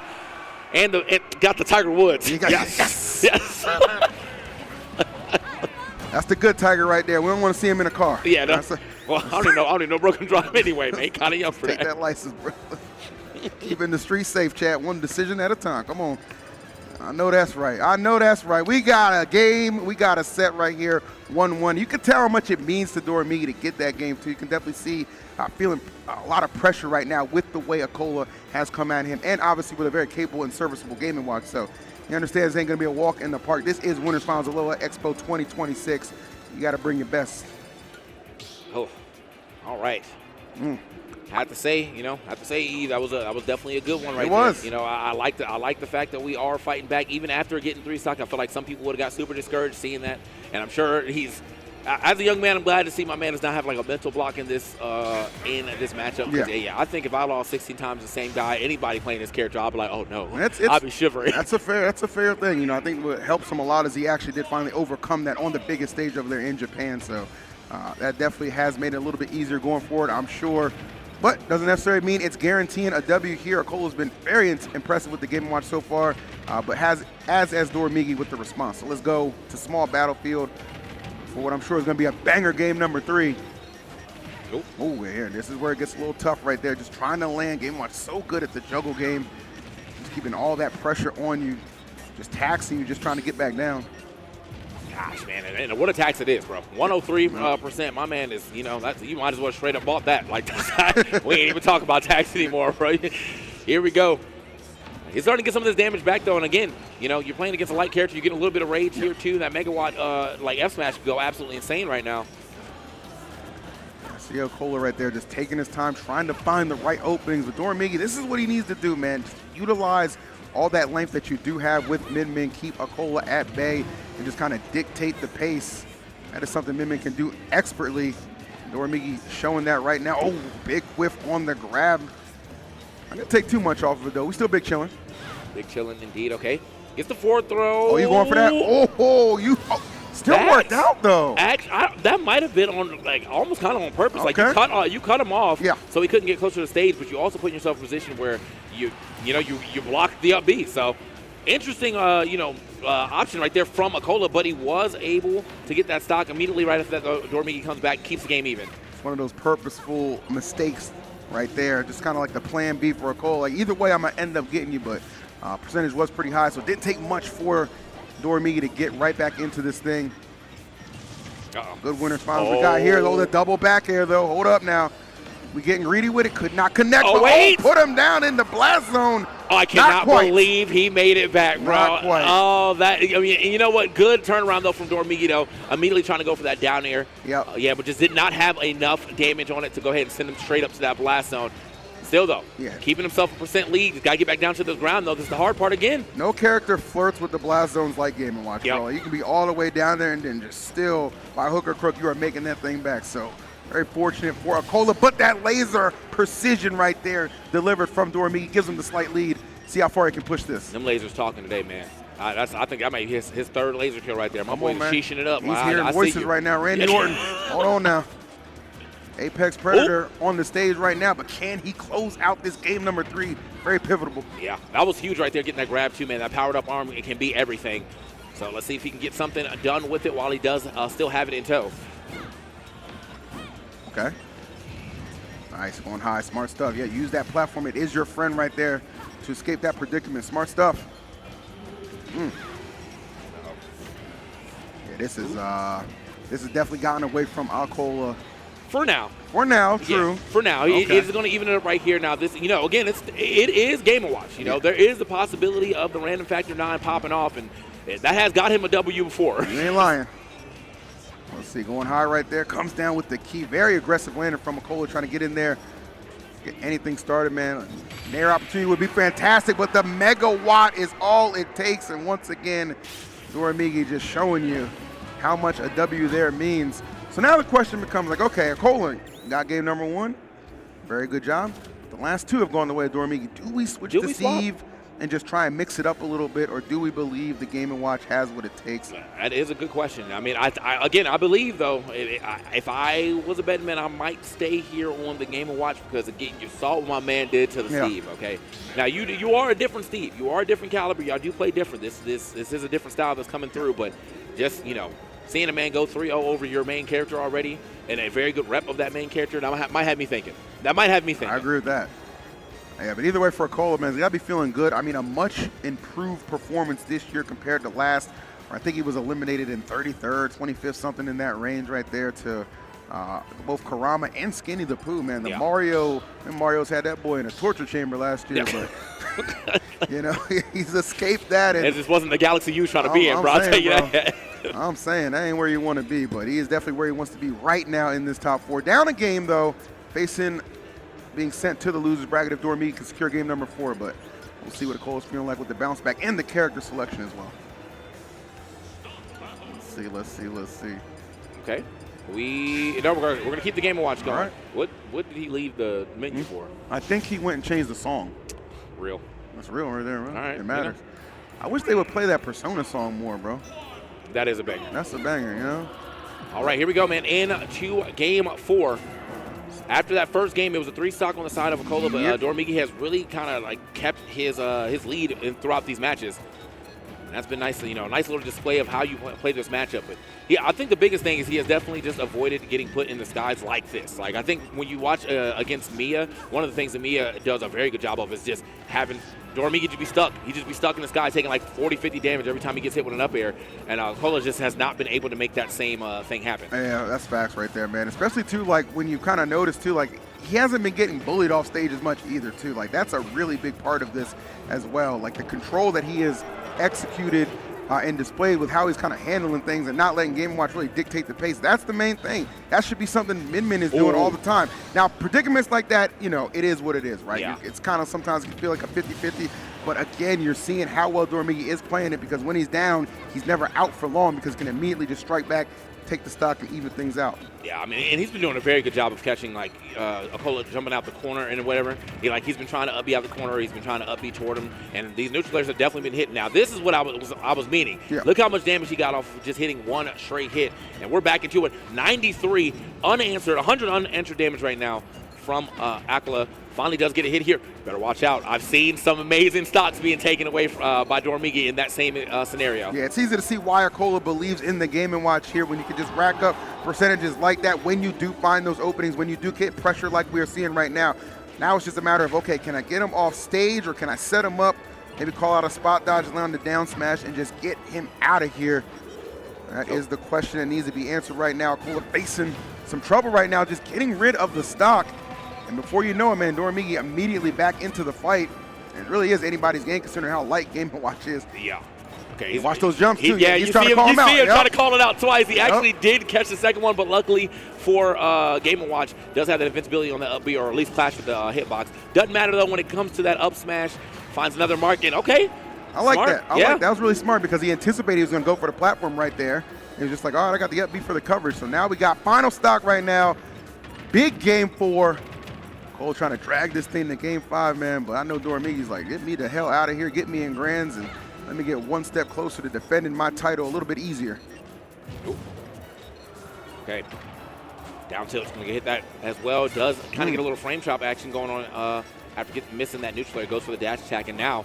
And it got the Tiger Woods. Yes. Yes. That's the good Tiger right there. We don't want to see him in a car. Yeah, no. Well, I don't even know bro can drive anyway, man. Kind of young for Take that license, bro. Keeping the street safe, chat. One decision at a time. Come on. I know that's right. I know that's right. We got a game. We got a set right here, 1-1. You can tell how much it means to Doramigi to get that game, too. You can definitely see feeling a lot of pressure right now with the way acola has come at him, and obviously with a very capable and serviceable Game & Watch. So he understands this ain't going to be a walk in the park. This is Winners Finals of Aloha Expo 2026. You got to bring your best. Oh, all right. I have to say, Eve, that was definitely a good one right there. It was. I like the fact that we are fighting back even after getting 3 stock. I feel like some people would have got super discouraged seeing that, and I'm sure he's. As a young man, I'm glad to see my man does not have like a mental block in this matchup. Yeah, I think if I lost 16 times the same guy, anybody playing this character, I'd be like, oh no, I'd be shivering. That's a fair thing. I think what helps him a lot is he actually did finally overcome that on the biggest stage over there in Japan. So that definitely has made it a little bit easier going forward, I'm sure. But doesn't necessarily mean it's guaranteeing a W here. Akola's been very impressive with the Game & Watch so far, but has Doramigi with the response. So let's go to small battlefield for what I'm sure is going to be a banger game number 3. Oh, here, this is where it gets a little tough right there. Just trying to land. Game & Watch so good at the juggle game. Just keeping all that pressure on you. Just taxing you, just trying to get back down. Gosh, man, and what a tax it is, bro. 103%. My man is, you might as well straight up bought that. Like, we ain't even talking about tax anymore, bro. Here we go. He's starting to get some of this damage back, though, and again, you're playing against a light character. You're getting a little bit of rage here, too. That megawatt, F-Smash could go absolutely insane right now. I see acola right there just taking his time, trying to find the right openings. But Doramigi, this is what he needs to do, man. Just utilize all that length that you do have with Min, keep acola at bay, and just kind of dictate the pace. That is something Min can do expertly. Doramigi showing that right now. Oh, big whiff on the grab. I'm going to take too much off of it, though. We still big chilling. Big chilling indeed, okay. Gets the forward throw. Oh, you going for that? Oh, you still worked out, though. That might have been on, almost kind of on purpose. Okay. Like, you cut him off yeah, so he couldn't get closer to the stage, but you also put yourself in a position where you blocked the up B. So, interesting, option right there from acola, but he was able to get that stock immediately right after that. Doramigi comes back, keeps the game even. It's one of those purposeful mistakes right there, just kind of like the plan B for acola. Like, either way, I'm going to end up getting you, but percentage was pretty high, so it didn't take much for Doramigi to get right back into this thing. Good Winners Finals we got here. Oh, the double back air, though. Hold up now. We getting greedy with it. Could not connect. Oh, wait. Put him down in the blast zone. Oh, I cannot believe he made it back, bro. Not quite. Oh, and you know what? Good turnaround, though, from Doramigi, though. Immediately trying to go for that down air. Yep. Yeah, but just did not have enough damage on it to go ahead and send him straight up to that blast zone. Still, though, Yeah. keeping himself a % lead. He's got to get back down to the ground, though. This is the hard part again. No character flirts with the Blast Zone's like Game & Watch, Yep. bro. You can be all the way down there and then just still, by hook or crook, you are making that thing back. So very fortunate for acola, but that laser precision right there delivered from Doramigi gives him the slight lead. See how far he can push this. Them lasers talking today, man. I think that might be his third laser kill right there. My Come boy on, is man. sheeshing it up. He's I hearing see voices you. right now. Randy Orton, hold on now. Apex Predator on the stage right now, but can he close out this game number 3? Very pivotal. Yeah, that was huge right there, getting that grab too, man. That powered up arm, it can be everything. So let's see if he can get something done with it while he does still have it in tow. Okay. Nice, going high, smart stuff. Yeah, use that platform. It is your friend right there to escape that predicament. Smart stuff. Yeah, this is definitely gotten away from acola. For now. For now, true. Yeah, for now, Okay. it's going to even it up right here. Now, this, again, it is Game & Watch. There is the possibility of the random factor 9 popping off, and that has got him a W before. You ain't lying. Let's see, going high right there. Comes down with the key. Very aggressive landing from acola, trying to get in there, get anything started, man. Nair opportunity would be fantastic, but the megawatt is all it takes. And once again, Doramigi just showing you how much a W there means. So now the question becomes like, okay, acola got game number 1. Very good job. The last 2 have gone the way of Doramigi. Do we switch to Steve and just try and mix it up a little bit, or do we believe the Game & Watch has what it takes? That is a good question. I mean, I believe, though, if I was a betting man, I might stay here on the Game & Watch because, again, you saw what my man did to the Steve, okay? Now, you are a different Steve. You are a different caliber. Y'all do play different. This is a different style that's coming through, but just, seeing a man go 3-0 over your main character already and a very good rep of that main character, that might have me thinking. I agree with that. Yeah, but either way for acola, man, he's got to be feeling good. I mean, a much improved performance this year compared to last. I think he was eliminated in 33rd, 25th, something in that range right there to both Kurama and Skinny the Pooh, man. Mario's had that boy in a torture chamber last year, but he's escaped that. And it just wasn't the galaxy you was trying to be in, bro. I'll tell you that. I'm saying that ain't where you want to be, but he is definitely where he wants to be right now in this top 4. Down a game, though, being sent to the loser's bracket if Doramigi can secure game number 4, but we'll see what acola's feeling like with the bounce back and the character selection as well. Let's see. Okay. We're gonna keep the Game & Watch going. All right. What did he leave the menu for? I think he went and changed the song. Real. That's real right there, right? All right. It matters. I wish they would play that Persona song more, bro. That is a banger. That's a banger, All right, here we go, man. Into game 4. After that first game, it was a 3-stock on the side of acola, but Doramigi has really kind of kept his lead throughout these matches. And that's been nice, nice little display of how you play this matchup. But I think the biggest thing is he has definitely just avoided getting put in the skies like this. I think when you watch against Miya, one of the things that Miya does a very good job of is just having Doramigi just be stuck. He just be stuck in the sky, taking 40, 50 damage every time he gets hit with an up air. And acola just has not been able to make that same thing happen. Yeah, that's facts right there, man. Especially, too, when you kind of notice, too, he hasn't been getting bullied off stage as much either, too. That's a really big part of this as well. The control that he has executed and displayed with how he's kind of handling things and not letting Game & Watch really dictate the pace. That's the main thing. That should be something Min is doing all the time. Now, predicaments like that, it is what it is, right? Yeah. It's kind of sometimes can feel like a 50-50, but again, you're seeing how well Doramigi is playing it because when he's down, he's never out for long because he can immediately just strike back, take the stock, and even things out. Yeah, I mean, and he's been doing a very good job of catching acola jumping out the corner and whatever. He's been trying to up-B out the corner. He's been trying to up-B toward him, and these neutral players have definitely been hitting. Now, this is what I was meaning. Yeah. Look how much damage he got off just hitting one straight hit, and we're back into it. 93 unanswered, 100 unanswered damage right now from acola. Finally does get a hit here. Better watch out. I've seen some amazing stocks being taken away by Doramigi in that same scenario. Yeah, it's easy to see why acola believes in the Game & Watch here when you can just rack up percentages like that when you do find those openings, when you do get pressure like we are seeing right now. Now it's just a matter of, okay, can I get him off stage or can I set him up, maybe call out a spot dodge, land the down smash, and just get him out of here? That is the question that needs to be answered right now. acola facing some trouble right now, just getting rid of the stock. And before you know it, man, Doramigi immediately back into the fight. And it really is anybody's game considering how light Game & Watch is. Yeah. Okay, Watch those jumps, too. Yeah, He's you trying see to call him him out. Yep. trying to call it out twice. He actually did catch the second one, but luckily for Game & Watch, does have that invincibility on the up B, or at least clash with the hitbox. Doesn't matter, though, when it comes to that up smash. Finds another mark, and okay. I like smart. that. I like that. That was really smart because he anticipated he was going to go for the platform right there. He was just like, all right, I got the up B for the coverage. So now we got final stock right now. Big game 4. Cole trying to drag this thing to game 5, man. But I know Doramigi's like, get me the hell out of here. Get me in grands and let me get one step closer to defending my title a little bit easier. Ooh. Okay. Down tilt's going to hit that as well. Does kind of get a little frame chop action going on after missing that neutral air. Goes for the dash attack, and now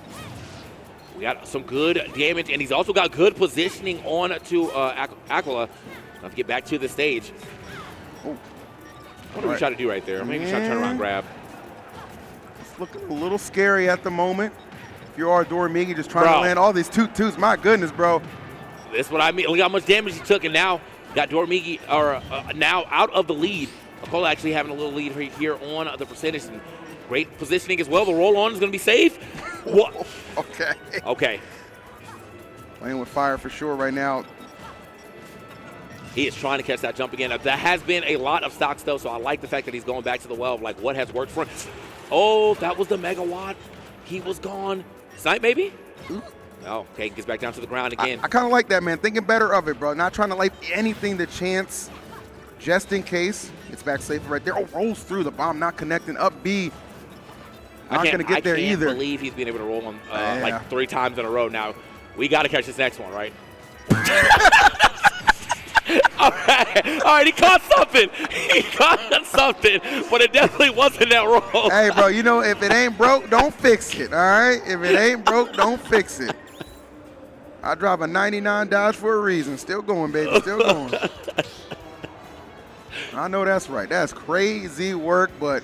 we got some good damage, and he's also got good positioning on to acola. Let's get back to the stage. Oh. What are we trying to do right there? Maybe try to turn around and grab. It's looking a little scary at the moment. If you are Doramigi just trying to land all these 2-2s, my goodness, bro. That's what I mean. Look how much damage he took, and now got Doramigi now out of the lead. Kola actually having a little lead here on the percentage. And great positioning as well. The roll on is going to be safe. What? Okay. Okay. Playing with fire for sure right now. He is trying to catch that jump again. That has been a lot of stocks, though, so I like the fact that he's going back to the well of, like, what has worked for him. Oh, that was the megawatt. He was gone. Snipe, maybe? Oh, okay, gets back down to the ground again. I kind of like that, man. Thinking better of it, bro. Not trying to leave anything to chance, just in case. Gets back safe right there. Oh, rolls through the bomb, not connecting. Up B. Not going to get there either. I can't believe he's been able to roll him like 3 times in a row now. We got to catch this next one, right? All right, he caught something. He caught something, but it definitely wasn't that roll. Hey, bro, you know, if it ain't broke, don't fix it, all right? If it ain't broke, don't fix it. I drive a 99 Dodge for a reason. Still going, baby, still going. I know that's right. That's crazy work, but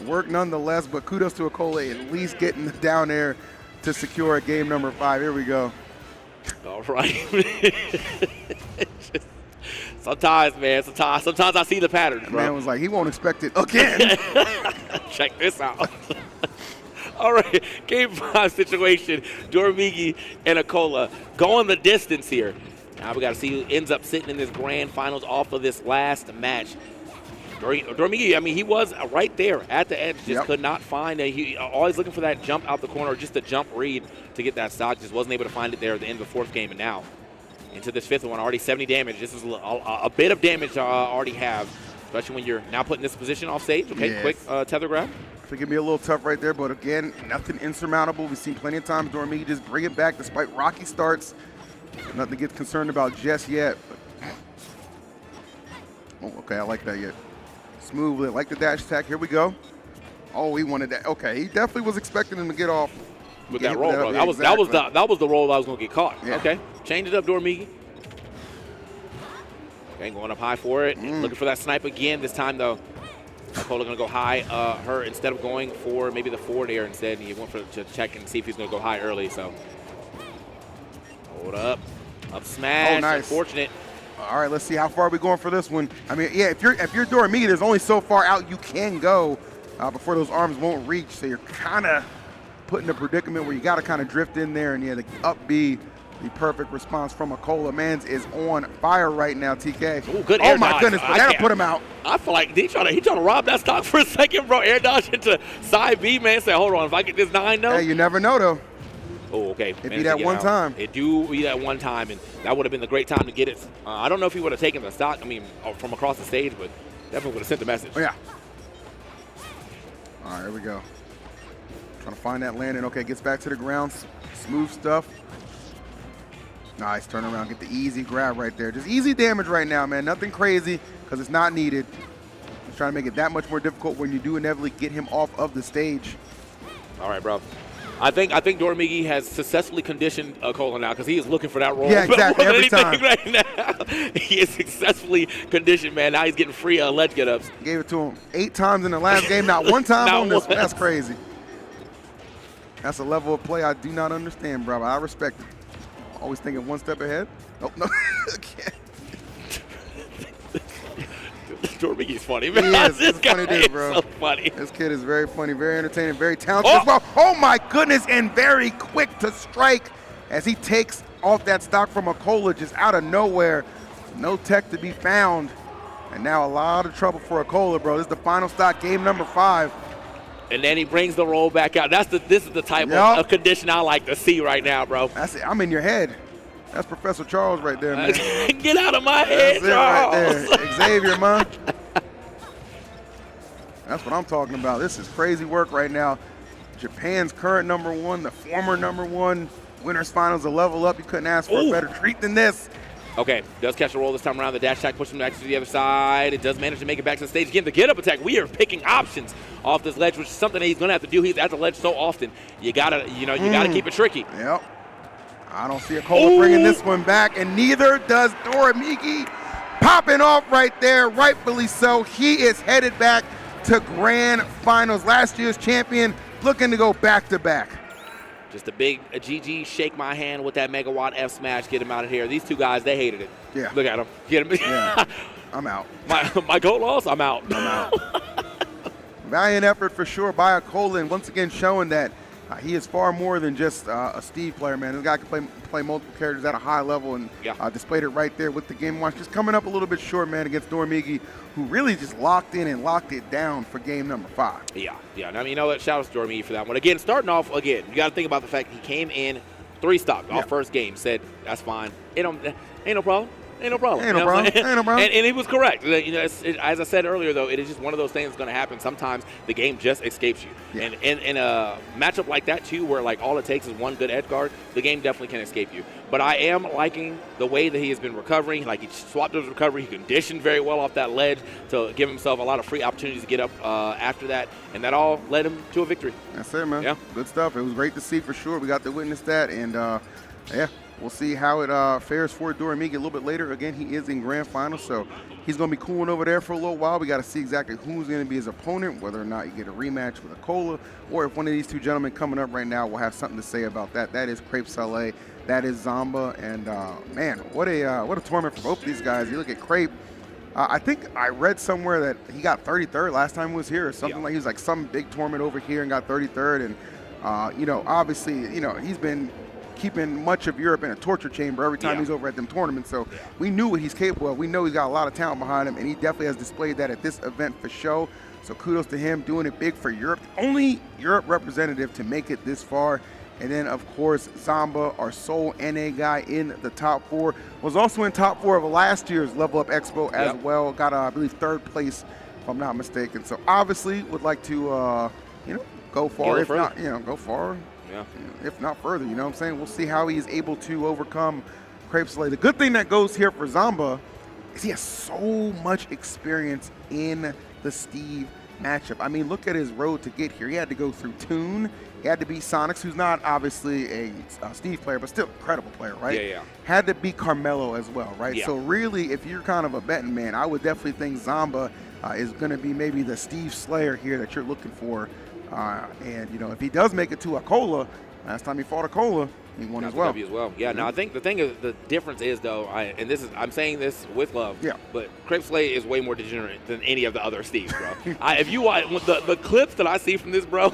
work nonetheless. But kudos to Acola at least getting down there to secure a game number 5. Here we go. All right. Sometimes, man, sometimes I see the patterns, bro. Man was like, he won't expect it again. Check this out. All right, game 5 situation. Doramigi and Acola going the distance here. Now we got to see who ends up sitting in this grand finals off of this last match. Doramigi, I mean, he was right there at the edge, just could not find it. He always looking for that jump out the corner, or just a jump read to get that stock. Just wasn't able to find it there at the end of the 4th game, and now into this 5th one, already 70 damage. This is a bit of damage to already have, especially when you're now put in this position off stage. Okay, yes. Quick tether grab. I think it'd be a little tough right there, but again, nothing insurmountable. We've seen plenty of times Doramigi just bring it back despite rocky starts. Nothing to get concerned about just yet. Oh, okay, I like that yet. Smoothly, like the dash attack. Here we go. Oh, he wanted that. Okay, he definitely was expecting him to get off with that roll, bro. That was the roll that was going to get caught. Yeah. Okay, change it up, Doramigi. Okay, going up high for it. Looking for that snipe again. This time, though, Kola going to go high. Her, instead of going for maybe the forward air instead, he went to check and see if he's going to go high early. So, hold up. Up smash. Oh, nice. Unfortunate. All right, let's see how far we're going for this one. I mean, yeah, if you're Doramigi, there's only so far out you can go before those arms won't reach. So you're kind of put in a predicament where you got to kind of drift in there, and yeah, the up B, the perfect response from Acola. Mans is on fire right now, TK. Ooh, good air my dodge. Goodness, but that'll put him out. I feel like he trying to rob that stock for a second, bro. Air dodge into side B, man. Say, hold on, if I get this 9, though. Hey, you never know, though. Oh, okay. It'd be that one time. It do be that one time, and that would have been the great time to get it. I don't know if he would have taken the stock, I mean, from across the stage, but definitely would have sent the message. Oh, yeah. All right, here we go. Trying to find that landing. Okay, gets back to the ground. Smooth stuff. Nice, turn around, get the easy grab right there. Just easy damage right now, man. Nothing crazy, because it's not needed. Just trying to make it that much more difficult when you do inevitably get him off of the stage. All right, bro. I think Doramigi has successfully conditioned Kola now, because he is looking for that roll. Yeah, exactly. Every time. Right now. He is successfully conditioned, man. Now he's getting free ledge get-ups. Gave it to him 8 times in the last game, not one time on this one. That's crazy. That's a level of play I do not understand, bro. I respect it. Always thinking one step ahead. Oh, no. Doramigi's funny, man. He is. This guy funny dude, bro. is so funny. This kid is very funny, very entertaining, very talented as well. Oh, my goodness, and very quick to strike as he takes off that stock from acola just out of nowhere. No tech to be found. And now a lot of trouble for acola, bro. This is the final stock, game number 5. And then he brings the roll back out. This is the type of condition I like to see right now, bro. That's it. I'm in your head. That's Professor Charles right there, man. Get out of my head, Charles. Right there. Xavier, man. That's what I'm talking about. This is crazy work right now. Japan's current number 1, the former number 1, winners finals, a level up. You couldn't ask for a better treat than this. Okay, does catch a roll this time around. The dash attack pushes him back to the other side. It does manage to make it back to the stage. Again, the get-up attack. We are picking options off this ledge, which is something that he's going to have to do. He's at the ledge so often. You gotta keep it tricky. Yep. I don't see acola bringing this one back, and neither does Doramigi. Popping off right there, rightfully so. He is headed back to grand finals. Last year's champion looking to go back-to-back. Just a big GG, shake my hand with that megawatt F smash, get him out of here. These two guys, they hated it. Yeah. Look at them. Get him. Yeah. I'm out. My goal loss, I'm out. Valiant effort for sure by acola, and once again showing that he is far more than just a Steve player, man. This guy can play multiple characters at a high level, and displayed it right there with the Game & Watch. Just coming up a little bit short, man, against Doramigi, who really just locked in and locked it down for game number 5. Yeah. And I mean, you know what? Shout out to Doramigi for that one. Again, starting off, you got to think about the fact he came in 3 stock off first game, said, that's fine. Ain't no problem. Ain't no problem. And he was correct. As I said earlier, though, it is just one of those things that's going to happen. Sometimes the game just escapes you. Yeah. And in a matchup like that, too, where like all it takes is one good edge guard, the game definitely can escape you. But I am liking the way that he has been recovering. Like, he swapped his recovery. He conditioned very well off that ledge to give himself a lot of free opportunities to get up after that. And that all led him to a victory. That's it, man. Yeah. Good stuff. It was great to see for sure. We got to witness that. And, we'll see how it fares for Doramigi a little bit later. Again, he is in grand finals, so he's going to be cooling over there for a little while. We got to see exactly who's going to be his opponent, whether or not you get a rematch with acola, or if one of these two gentlemen coming up right now will have something to say about that. That is Crepe Salee. That is Zomba. And, man, what a tournament for both of these guys. You look at Crepe. I think I read somewhere that he got 33rd last time he was here, or something like he was like some big tournament over here and got 33rd. And, obviously, he's been keeping much of Europe in a torture chamber every time he's over at them tournaments. So we knew what he's capable of. We know he's got a lot of talent behind him, and he definitely has displayed that at this event for show. So kudos to him doing it big for Europe. Only Europe representative to make it this far. And then, of course, Zomba, our sole NA guy in the top 4, was also in top 4 of last year's Level Up Expo as well. Got, I believe, 3rd place, if I'm not mistaken. So obviously would like to, go far. If not, go far. Yeah. If not further, you know what I'm saying? We'll see how he is able to overcome Crepe Salee. The good thing that goes here for Zomba is he has so much experience in the Steve matchup. I mean, look at his road to get here. He had to go through Toon. He had to beat Sonix, who's not obviously a Steve player, but still a credible player, right? Yeah. Had to beat Carmelo as well, right? Yeah. So really, if you're kind of a betting man, I would definitely think Zomba is going to be maybe the Steve Slayer here that you're looking for. And, if he does make it to acola, last time he fought acola, he won as well. W as well. Yeah, no, I think the difference is, though, I'm saying this with love, but Crepe Salee is way more degenerate than any of the other Steves, bro. If you watch the clips that I see from this, bro,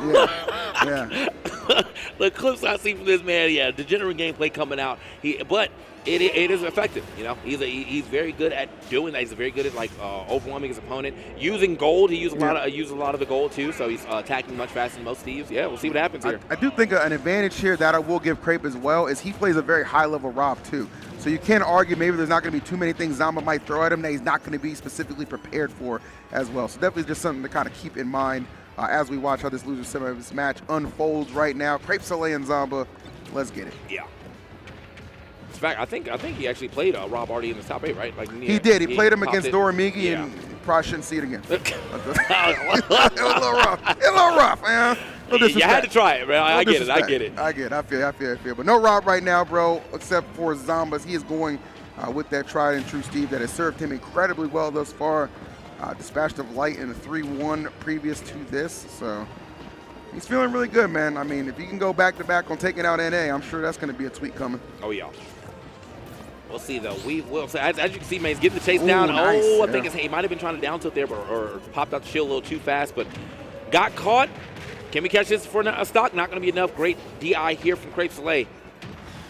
the clips I see from this man, degenerate gameplay coming out. But it is effective. He's very good at doing that. He's very good at overwhelming his opponent. Using gold, he uses a lot of the gold too. So he's attacking much faster than most Steves. Yeah, we'll see what happens here. I do think an advantage here that I will give Crepe as well is he plays a very high level Rob too. So you can't argue maybe there's not going to be too many things Zomba might throw at him that he's not going to be specifically prepared for as well. So definitely just something to kind of keep in mind as we watch how this loser semis match unfolds right now. Crepe Salee and Zomba, let's get it. Yeah. In fact, I think he actually played Rob already in the top 8, right? He did. He played him against Doramigi, and probably shouldn't see it again. It was a little rough, man. You had to try it, man. I get it. I feel. But no Rob right now, bro, except for Zombas. He is going with that tried and true Steve that has served him incredibly well thus far. Dispatched of Light in a 3-1 previous to this, so he's feeling really good, man. I mean, if he can go back-to-back on taking out NA, I'm sure that's going to be a tweet coming. Oh, yeah. We'll see, though. We will. So as you can see, man, he's getting the chase down. Nice. I think he might have been trying to down tilt there or popped out the shield a little too fast, but got caught. Can we catch this for a stock? Not going to be enough. Great DI here from Crepe Salee.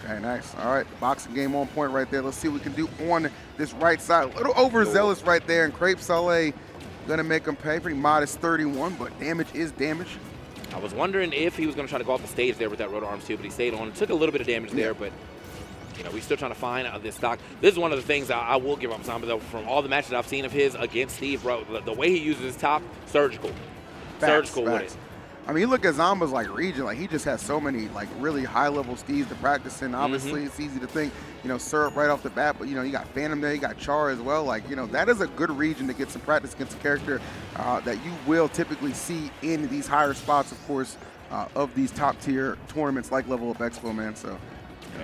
Okay, nice. All right, boxing game on point right there. Let's see what we can do on this right side. A little overzealous right there, and Crepe Salee gonna make him pay. Pretty modest 31, but damage is damage. I was wondering if he was going to try to go off the stage there with that rotor arms too, but he stayed on. Took a little bit of damage there, but you know, we're still trying to find this stock. This is one of the things I will give up Zomba though. From all the matches I've seen of his against Steve, bro, the way he uses his top, surgical. Surgical with it. I mean, you look at Zomba's like region, like he just has so many like really high-level steeds to practice in. Obviously, it's easy to think, you know, Syrup right off the bat, but you know, you got Phantom there, you got Char as well. Like, you know, that is a good region to get some practice against a character that you will typically see in these higher spots, of course, of these top-tier tournaments like Level Up Expo, man. So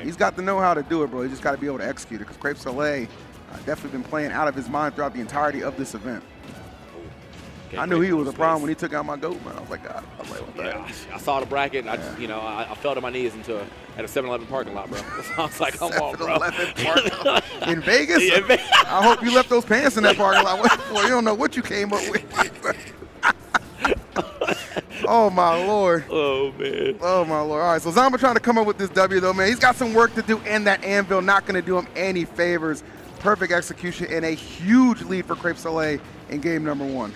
he's got to know how to do it, bro. He just got to be able to execute it, because Crepe Salee definitely been playing out of his mind throughout the entirety of this event. I knew he was a problem when he took out my goat, man. I was like, God. I was like, what the heck? I saw the bracket. I just, you know, I fell to my knees at a 7-Eleven parking lot, bro. I was like, come on, bro. 7-Eleven parking lot. In Vegas? Yeah, I hope you left those pants in that parking lot. Boy, you don't know what you came up with. Oh, my Lord. Oh, man. Oh, my Lord. All right, so Zomba trying to come up with this W, though, man. He's got some work to do, and that anvil not going to do him any favors. Perfect execution and a huge lead for Crepe Salee in game number 1.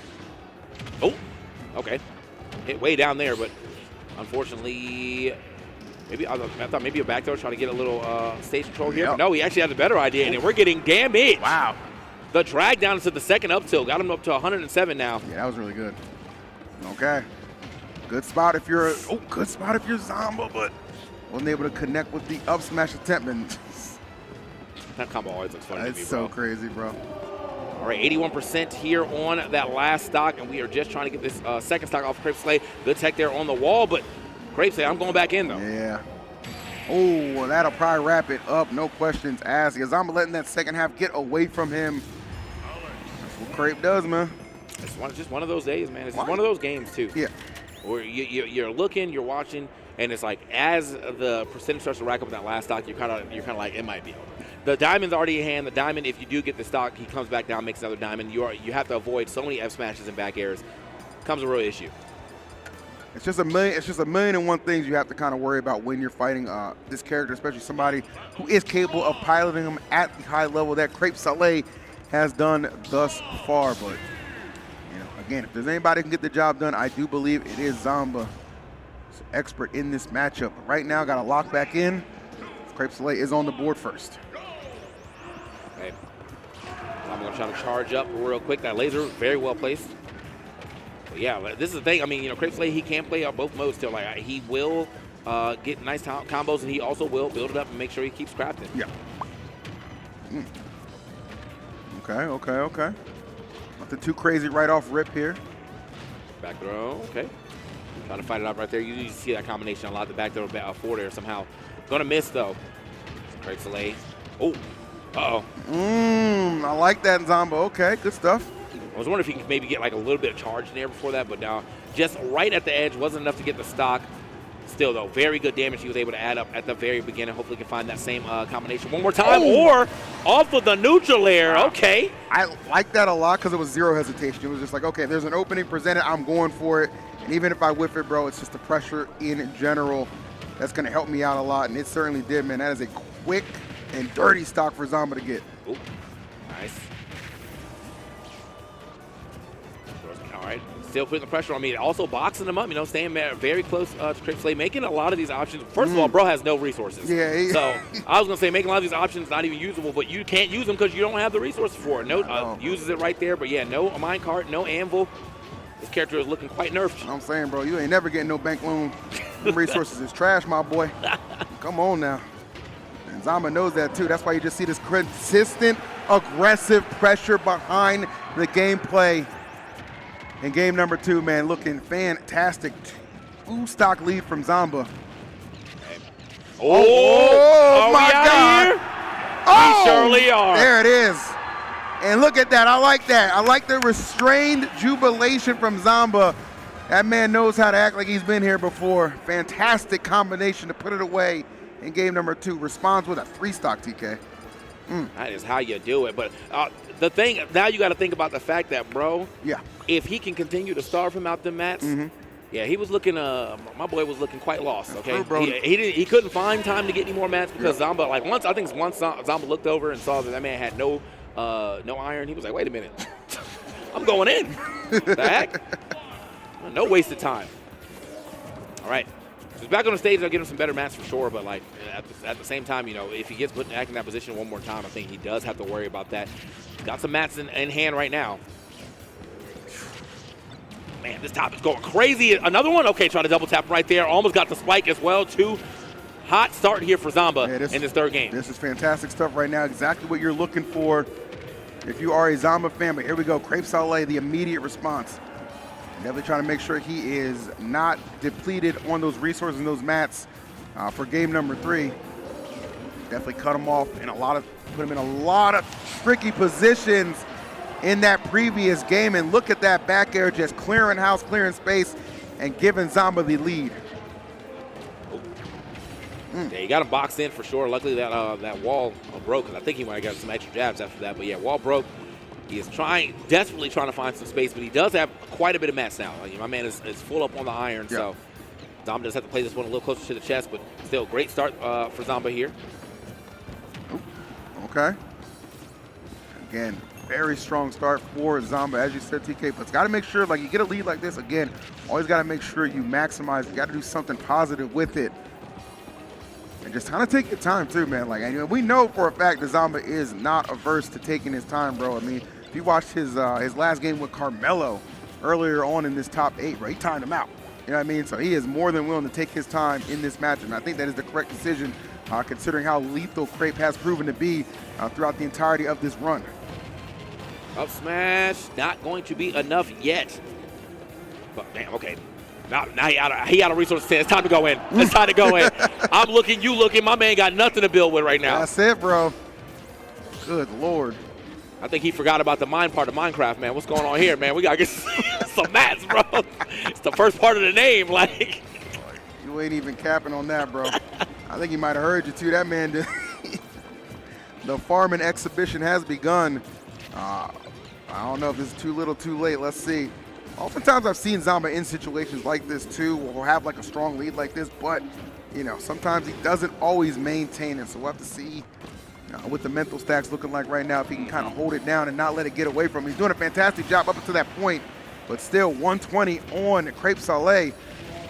Oh, okay. Hit way down there, but unfortunately, maybe I thought maybe a back throw trying to get a little stage control here. But no, he actually has a better idea, and we're getting damage. Wow. The drag down into the second up tilt got him up to 107 now. Yeah, that was really good. Okay. Good spot if you're good spot if you're Zomba, but wasn't able to connect with the up smash attempt. And that combo always looks funny to me, bro. It's so crazy, bro. All right, 81% here on that last stock, and we are just trying to get this second stock off Crepe Salee. Good tech there on the wall, but Crepe Salee, I'm going back in, though. Yeah. Oh, well, that'll probably wrap it up, no questions asked. Because I'm letting that second half get away from him. That's what Crepe does, man. It's just one of those days, man. It's just one of those games, too. Yeah. Where you're looking, you're watching, and it's like as the percentage starts to rack up in that last stock, you're kind of like, it might be over. The diamond's already in hand. The diamond, if you do get the stock, he comes back down, makes another diamond. You have to avoid so many F smashes and back airs. Comes a real issue. It's just a million and one things you have to kind of worry about when you're fighting this character, especially somebody who is capable of piloting him at the high level that Crepe Salee has done thus far. But you know, again, if there's anybody who can get the job done, I do believe it is Zomba. He's an expert in this matchup. But right now, got to lock back in. Crepe Salee is on the board first. Okay. I'm going to try to charge up real quick. That laser very well placed. But yeah, this is the thing. I mean, you know, Crepe Salee, he can play on both modes still. Like, he will get nice combos, and he also will build it up and make sure he keeps crafting. Yeah. Okay. Nothing too crazy right off rip here. Back throw, okay. Trying to fight it out right there. You usually see that combination a lot. The back throw forward there somehow. Gonna miss though. Crepe Salee. Oh. Uh-oh. I like that, Zomba. Okay, good stuff. I was wondering if he could maybe get like a little bit of charge in there before that, but now just right at the edge. Wasn't enough to get the stock. Still, though, very good damage he was able to add up at the very beginning. Hopefully he can find that same combination one more time. Or off of the neutral air. Okay. I like that a lot because it was zero hesitation. It was just like, okay, there's an opening presented. I'm going for it. And even if I whiff it, bro, it's just the pressure in general that's going to help me out a lot. And it certainly did, man. That is a quick and dirty stock for Zomba to get. Ooh, nice. All right, still putting the pressure on me. Also boxing him up, you know, staying very close to Crepe Salee, making a lot of these options. First of all, bro has no resources. Yeah. So I was going to say making a lot of these options not even usable, but you can't use them because you don't have the resources for it. No, uses it right there, but yeah, no minecart, no anvil. This character is looking quite nerfed. I'm saying, bro, you ain't never getting no bank loan. The resources is trash, my boy. Come on now. And Zomba knows that too. That's why you just see this consistent, aggressive pressure behind the gameplay. In game number 2, man, looking fantastic. 2-stock lead from Zomba. Oh my God. We surely are. There it is. And look at that. I like that. I like the restrained jubilation from Zomba. That man knows how to act like he's been here before. Fantastic combination to put it away in game number 2. Responds with a 3-stock TK. That is how you do it. But the thing, now you got to think about the fact that, bro, yeah, if he can continue to starve him out the mats, Yeah, he was looking. My boy was looking quite lost. Okay, True, bro. He couldn't find time to get any more mats because Zomba. Like once Zomba looked over and saw that man had no iron. He was like, wait a minute, I'm going in. The heck? No wasted time. All right. So he's back on the stage. They'll give him some better mats for sure. But like at the same time, you know, if he gets put back in that position one more time, I think he does have to worry about that. Got some mats in hand right now. Man, this top is going crazy. Another one? Okay, try to double tap right there. Almost got the spike as well, too. Hot start here for Zomba in this third game. This is fantastic stuff right now. Exactly what you're looking for if you are a Zomba fan. But here we go. Crepe Salee, the immediate response. Definitely trying to make sure he is not depleted on those resources and those mats for game number 3. Definitely cut him off and put him in a lot of tricky positions in that previous game, and look at that back air just clearing house, clearing space, and giving Zomba the lead. Yeah, he got him boxed in for sure. Luckily that wall broke, because I think he might have got some extra jabs after that. But yeah, wall broke. He is desperately trying to find some space, but he does have quite a bit of mats now. My man is full up on the iron, so Zomba does have to play this one a little closer to the chest, but still great start for Zomba here. Okay. Again, very strong start for Zomba, as you said, TK, but it's got to make sure, like, you get a lead like this, again, always got to make sure you maximize. You got to do something positive with it. And just kind of take your time, too, man. Like, and we know for a fact that Zomba is not averse to taking his time, bro. I mean, if you watched his last game with Carmelo earlier on in this top 8, bro, he timed him out. You know what I mean? So he is more than willing to take his time in this match, and I think that is the correct decision, considering how lethal Crepe has proven to be throughout the entirety of this run. Up smash, not going to be enough yet. But man, okay. Now he out of resources. It's time to go in. It's time to go in. I'm looking, you looking. My man got nothing to build with right now. That's it, bro. Good Lord. I think he forgot about the mine part of Minecraft, man. What's going on here, man? We got to get some mats, bro. It's the first part of the name, like. You ain't even capping on that, bro. I think he might have heard you, too. That man did. The farming exhibition has begun. I don't know if this is too little, too late. Let's see. Oftentimes I've seen Zomba in situations like this too, where he'll have like a strong lead like this, but you know, sometimes he doesn't always maintain it. So we'll have to see what the mental stack's looking like right now, if he can kind of hold it down and not let it get away from him. He's doing a fantastic job up until that point, but still 120 on Crepe Salee.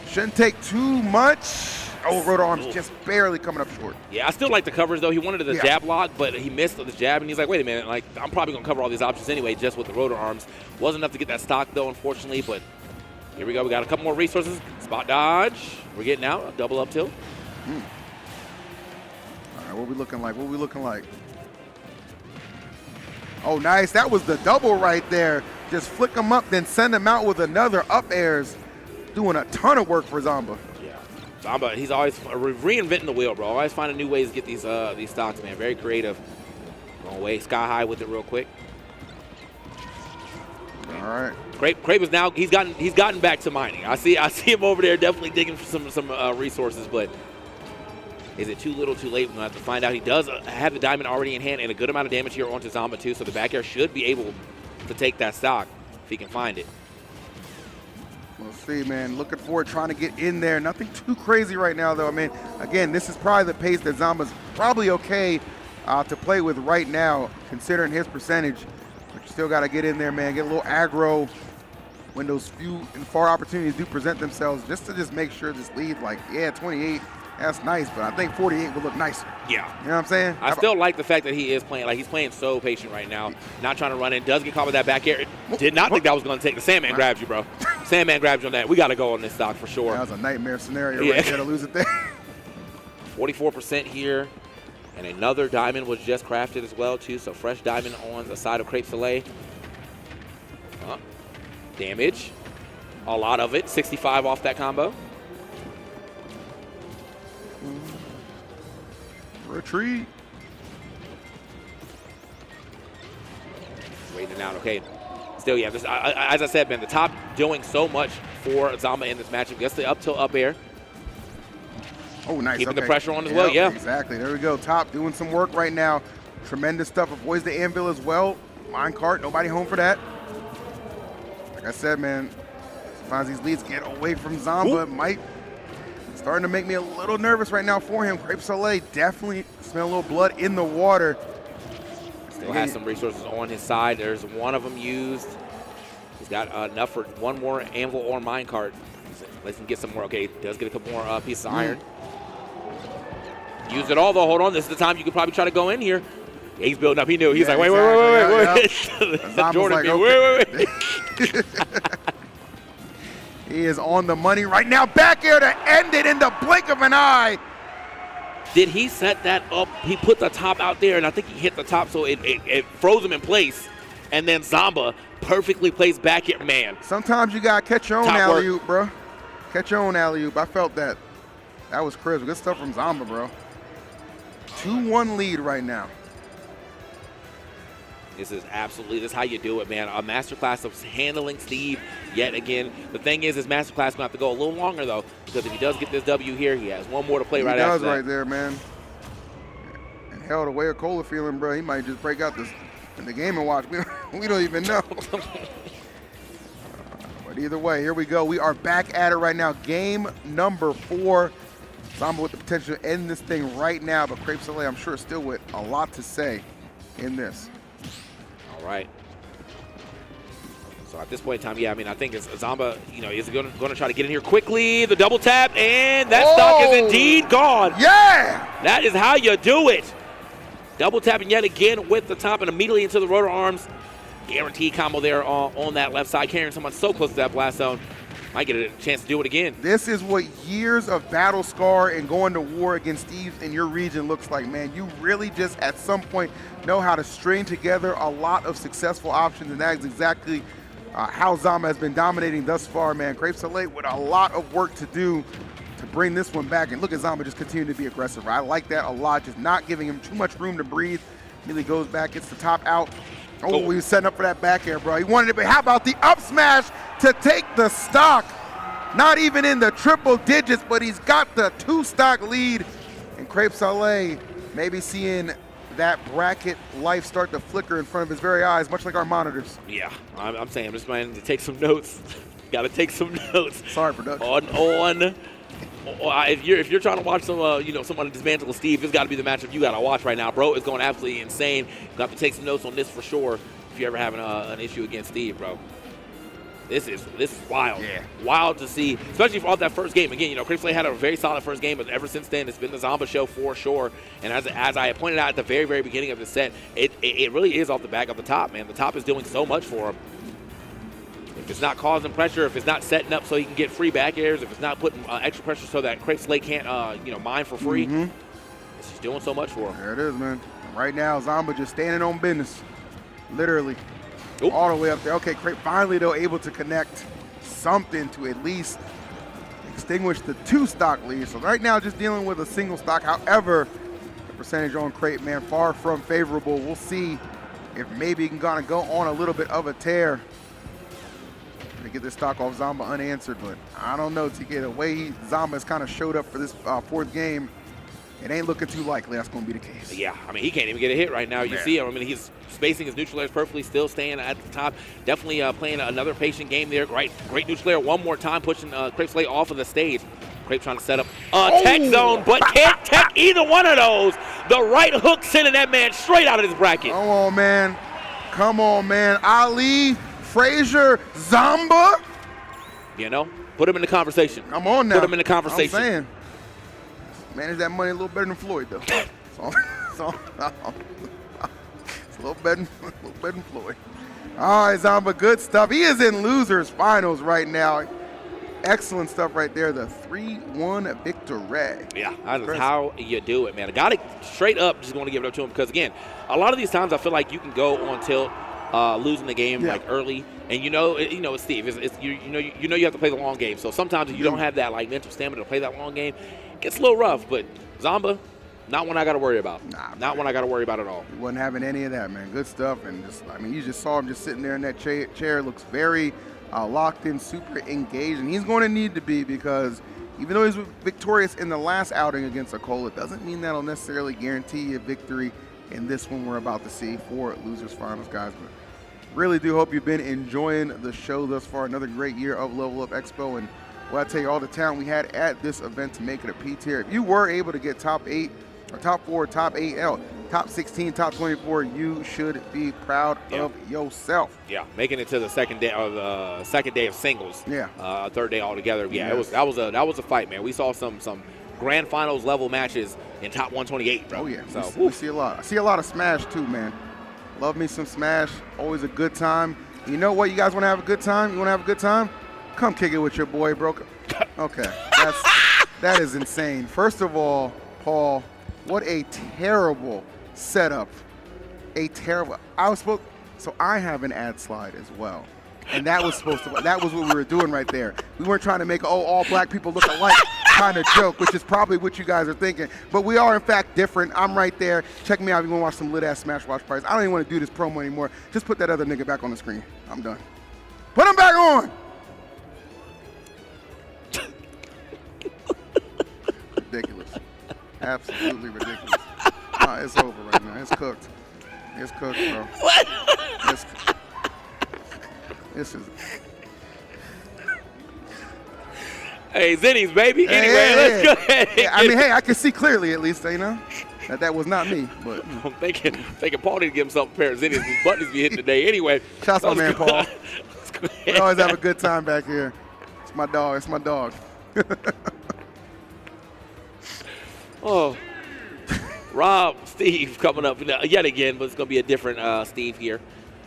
Shouldn't take too much. Oh, Rotor Arms just barely coming up short. Yeah, I still like the covers, though. He wanted the jab lock, but he missed the jab, and he's like, wait a minute, like, I'm probably going to cover all these options anyway just with the Rotor Arms. Wasn't enough to get that stock, though, unfortunately, but here we go. We got a couple more resources. Spot dodge. We're getting out. A double up tilt. All right, what we looking like? What we looking like? Oh, nice. That was the double right there. Just flick them up, then send them out with another up airs. Doing a ton of work for Zomba. Zomba, he's always reinventing the wheel, bro. Always finding new ways to get these stocks, man. Very creative. Going way sky high with it real quick. All right. Crepe is now he's gotten back to mining. I see him over there definitely digging for some resources, but is it too little, too late? We're gonna have to find out. He does have the diamond already in hand and a good amount of damage here onto Zomba too, so the back air should be able to take that stock if he can find it. We'll see, man. Looking forward, trying to get in there. Nothing too crazy right now, though. I mean, again, this is probably the pace that Zomba's probably okay to play with right now, considering his percentage. But you still got to get in there, man. Get a little aggro when those few and far opportunities do present themselves, just to make sure this lead, like, yeah, 28, that's nice, but I think 48 would look nicer. Yeah. You know what I'm saying? I still like the fact that he is playing, like, he's playing so patient right now, not trying to run in. Does get caught with that back air. Did not think that was going to take. The Sandman grabs you, bro. Sandman grabs you on that. We got to go on this stock for sure. That was a nightmare scenario right there to lose it there. 44% here. And another diamond was just crafted as well, too. So fresh diamond on the side of Crepe Salee. Damage. A lot of it. 65 off that combo. Retreat. Waiting out. Okay. Still, yeah. This, as I said, man, the top doing so much for Zomba in this matchup. Gets the up tilt up air. Oh, nice. Keeping the pressure on as well, yeah. Exactly. There we go. Top doing some work right now. Tremendous stuff. Avoids the anvil as well. Minecart. Nobody home for that. Like I said, man, finds these leads, get away from Zomba. It might starting to make me a little nervous right now for him. Crepe Salee definitely smell a little blood in the water. Still has some resources on his side. There's one of them used. He's got enough for one more anvil or minecart. Let's him get some more. Okay, does get a couple more pieces of iron. Use it all though. Hold on, this is the time you could probably try to go in here. Yeah, he's building up. He knew. He's like, wait. Jordan, like, wait. He is on the money right now. Back air to end it in the blink of an eye. Did he set that up? He put the top out there, and I think he hit the top, so it froze him in place. And then Zomba perfectly plays back air. Man. Sometimes you got to catch your own alley-oop, bro. Catch your own alley-oop. I felt that. That was crisp. Good stuff from Zomba, bro. 2-1 lead right now. This is how you do it, man. A masterclass of handling Steve yet again. The thing is, his masterclass going to have to go a little longer, though, because if he does get this W here, he has one more to play right after that. He does right there, man. And hell, the way Kola feeling, bro, he might just break out this in the game and watch. We don't even know. But either way, here we go. We are back at it right now. Game number 4. Zomba with the potential to end this thing right now, but Crepe Salee, I'm sure, still with a lot to say in this. All right. So at this point in time, yeah, I mean, I think Zomba, is going to try to get in here quickly. The double tap, and that stock is indeed gone. Yeah! That is how you do it. Double tapping yet again with the top and immediately into the rotor arms. Guaranteed combo there on that left side, carrying someone so close to that blast zone. Might get a chance to do it again. This is what years of battle scar and going to war against Steves in your region looks like, man. You really just at some point know how to string together a lot of successful options, and that is exactly how Zomba has been dominating thus far, man. Crepe Salee with a lot of work to do to bring this one back. And look at Zomba just continue to be aggressive. I like that a lot, just not giving him too much room to breathe. Immediately goes back, gets the top out. Oh, he was setting up for that back air, bro. He wanted it, but how about the up smash to take the stock? Not even in the triple digits, but he's got the 2-stock lead. And Crepe Salee maybe seeing that bracket life start to flicker in front of his very eyes, much like our monitors. Yeah, I'm saying I'm just planning to take some notes. Got to take some notes. Sorry, production. If you're trying to watch someone dismantle Steve, it's got to be the matchup you got to watch right now, bro. It's going absolutely insane. You have to take some notes on this for sure if you're ever having an issue against Steve, bro. This is wild. Yeah. Wild to see, especially for that first game. Again, Crepe Salee had a very solid first game, but ever since then, it's been the Zomba show for sure. And as I had pointed out at the very, very beginning of the set, it really is off the back of the top, man. The top is doing so much for him. If it's not causing pressure, if it's not setting up so he can get free back airs, if it's not putting extra pressure so that Crepe Salee can't, mine for free, it's just doing so much for him. There it is, man. Right now, Zomba just standing on business, literally. All the way up there. Okay, Crepe finally, though, able to connect something to at least extinguish the 2-stock lead. So right now, just dealing with a single stock. However, the percentage on Crepe, man, far from favorable. We'll see if maybe he can kind of go on a little bit of a tear to get this stock off Zomba unanswered. But I don't know, TK, the way Zomba has kind of showed up for this 4th game, it ain't looking too likely that's going to be the case. Yeah, I mean, he can't even get a hit right now. You see him. I mean, he's spacing his neutral airs perfectly, still staying at the top. Definitely playing another patient game there. Great neutral air one more time, pushing Crepe Salee off of the stage. Crepe trying to set up a tech zone, but can't tech either one of those. The right hook sending that man straight out of his bracket. Come on, man. Come on, man. Ali, Frazier, Zomba. Put him in the conversation. Come on now. Put him in the conversation. I'm saying. Manage that money a little better than Floyd, though. It's a little better than Floyd. All right, Zomba, good stuff. He is in losers finals right now. Excellent stuff right there. The 3-1 victory. Yeah, that is how you do it, man. I got it straight up. Just going to give it up to him because, again, a lot of these times I feel like you can go on tilt, losing the game like early, and it's Steve. You have to play the long game. So sometimes if you don't have that mental stamina to play that long game, it gets a little rough. But Zomba, not one I got to worry about. Not one I got to worry about at all. He wasn't having any of that, man. Good stuff, and you just saw him just sitting there in that chair. Looks very locked in, super engaged, and he's going to need to be because even though he's victorious in the last outing against Acola, doesn't mean that'll necessarily guarantee a victory in this one we're about to see for losers finals, guys. But Really do hope you've been enjoying the show thus far. Another great year of Level Up Expo, and well, I tell you, all the talent we had at this event to make it a P tier. If you were able to get top 8, or top 4, top 8, top 16, top 24, you should be proud of yourself. Yeah, making it to the second day or the second day of singles. Yeah. Third day altogether. Yeah, Yes. that was a fight, man. We saw some grand finals level matches in top 128, bro. Oh yeah, So we see a lot. I see a lot of Smash too, man. Love me some Smash. Always a good time. You know what? You guys want to have a good time? You want to have a good time? Come kick it with your boy, bro. Okay, that is insane. First of all, Paul, what a terrible setup. So I have an ad slide as well. And that was that was what we were doing right there. We weren't trying to make all black people look alike kind of joke, which is probably what you guys are thinking. But we are in fact different. I'm right there. Check me out if you want to watch some lit ass Smash Watch parties. I don't even want to do this promo anymore. Just put that other nigga back on the screen. I'm done. Put him back on. Ridiculous. Absolutely ridiculous. Nah, it's over right now. It's cooked. It's cooked, bro. What? This is. Hey, Zennies, baby. Anyway, let's go ahead. I mean, hey, I can see clearly at least, you know, that was not me. But I'm thinking Paul didn't give himself a pair of Zennies. His buttons be hitting today anyway. Shouts out, man, Paul. We always have a good time back here. It's my dog. It's my dog. Oh, Rob, Steve coming up yet again, but it's going to be a different Steve here.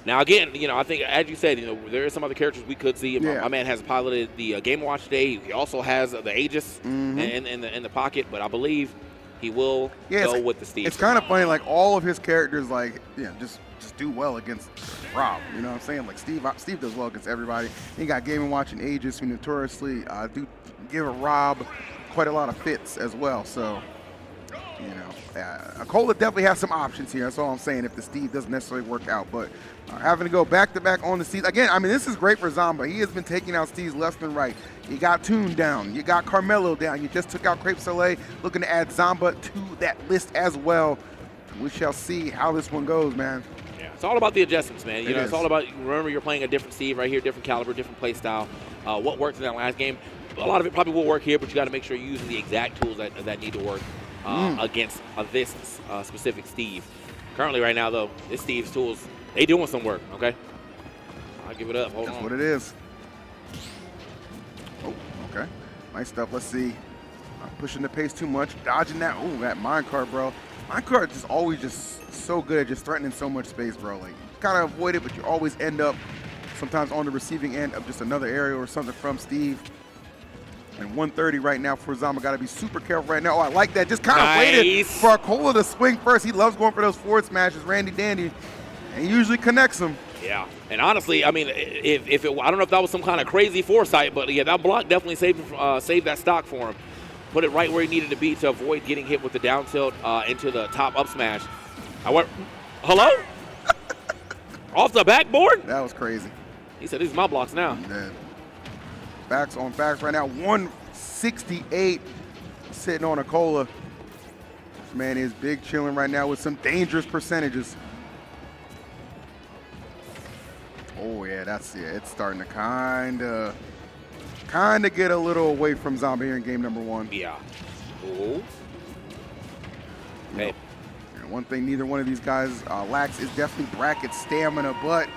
Now, again, you know, I think, as you said, you know, there are some other characters we could see. Yeah. My man has piloted the Game & Watch today. He also has the Aegis in the pocket, but I believe he will go with the Steve. It's kind of funny, like, all of his characters, like, yeah, just do well against Rob. You know what I'm saying? Like, Steve does well against everybody. He got Game & Watch and Aegis, who notoriously do give Rob quite a lot of fits as well. So, you know, Kola definitely has some options here. That's all I'm saying if the Steve doesn't necessarily work out. But having to go back-to-back on the Steve. Again, I mean, this is great for Zomba. He has been taking out Steves left and right. You got Toon down. You got Carmelo down. You just took out Crepe Salee, looking to add Zomba to that list as well. We shall see how this one goes, man. Yeah, it's all about the adjustments, man. You know, is. it's all about, remember, you're playing a different Steve right here, different caliber, different play style. What worked in that last game, a lot of it probably will work here, but you got to make sure you're using the exact tools that need to work against this specific Steve. Currently, right now, though, this Steve's tools, they doing some work, okay? I'll give it up. Hold on. That's what it is. Oh, okay. Nice stuff. Let's see. Not pushing the pace too much. Dodging that. Ooh, that minecart, bro. Minecart is always just so good at just threatening so much space, bro. Like, you kind of avoid it, but you always end up sometimes on the receiving end of just another area or something from Steve. And 130 right now for Zomba. Got to be super careful right now. Oh, I like that. Just kind of waited for Kola to swing first. He loves going for those forward smashes, Randy Dandy. And he usually connects them. Yeah, and honestly, I mean, if it, I don't know if that was some kind of crazy foresight, but yeah, that block definitely saved that stock for him. Put it right where he needed to be to avoid getting hit with the down tilt into the top up smash. Hello? Off the backboard? That was crazy. He said, these are my blocks now. Man. Backs on backs right now. 168 sitting on a Kola. This man is big chilling right now with some dangerous percentages. Oh yeah, it's starting to kind of get a little away from Zomba here in game number 1. Yeah. Oh. Hey. And one thing neither one of these guys lacks is definitely bracket stamina, but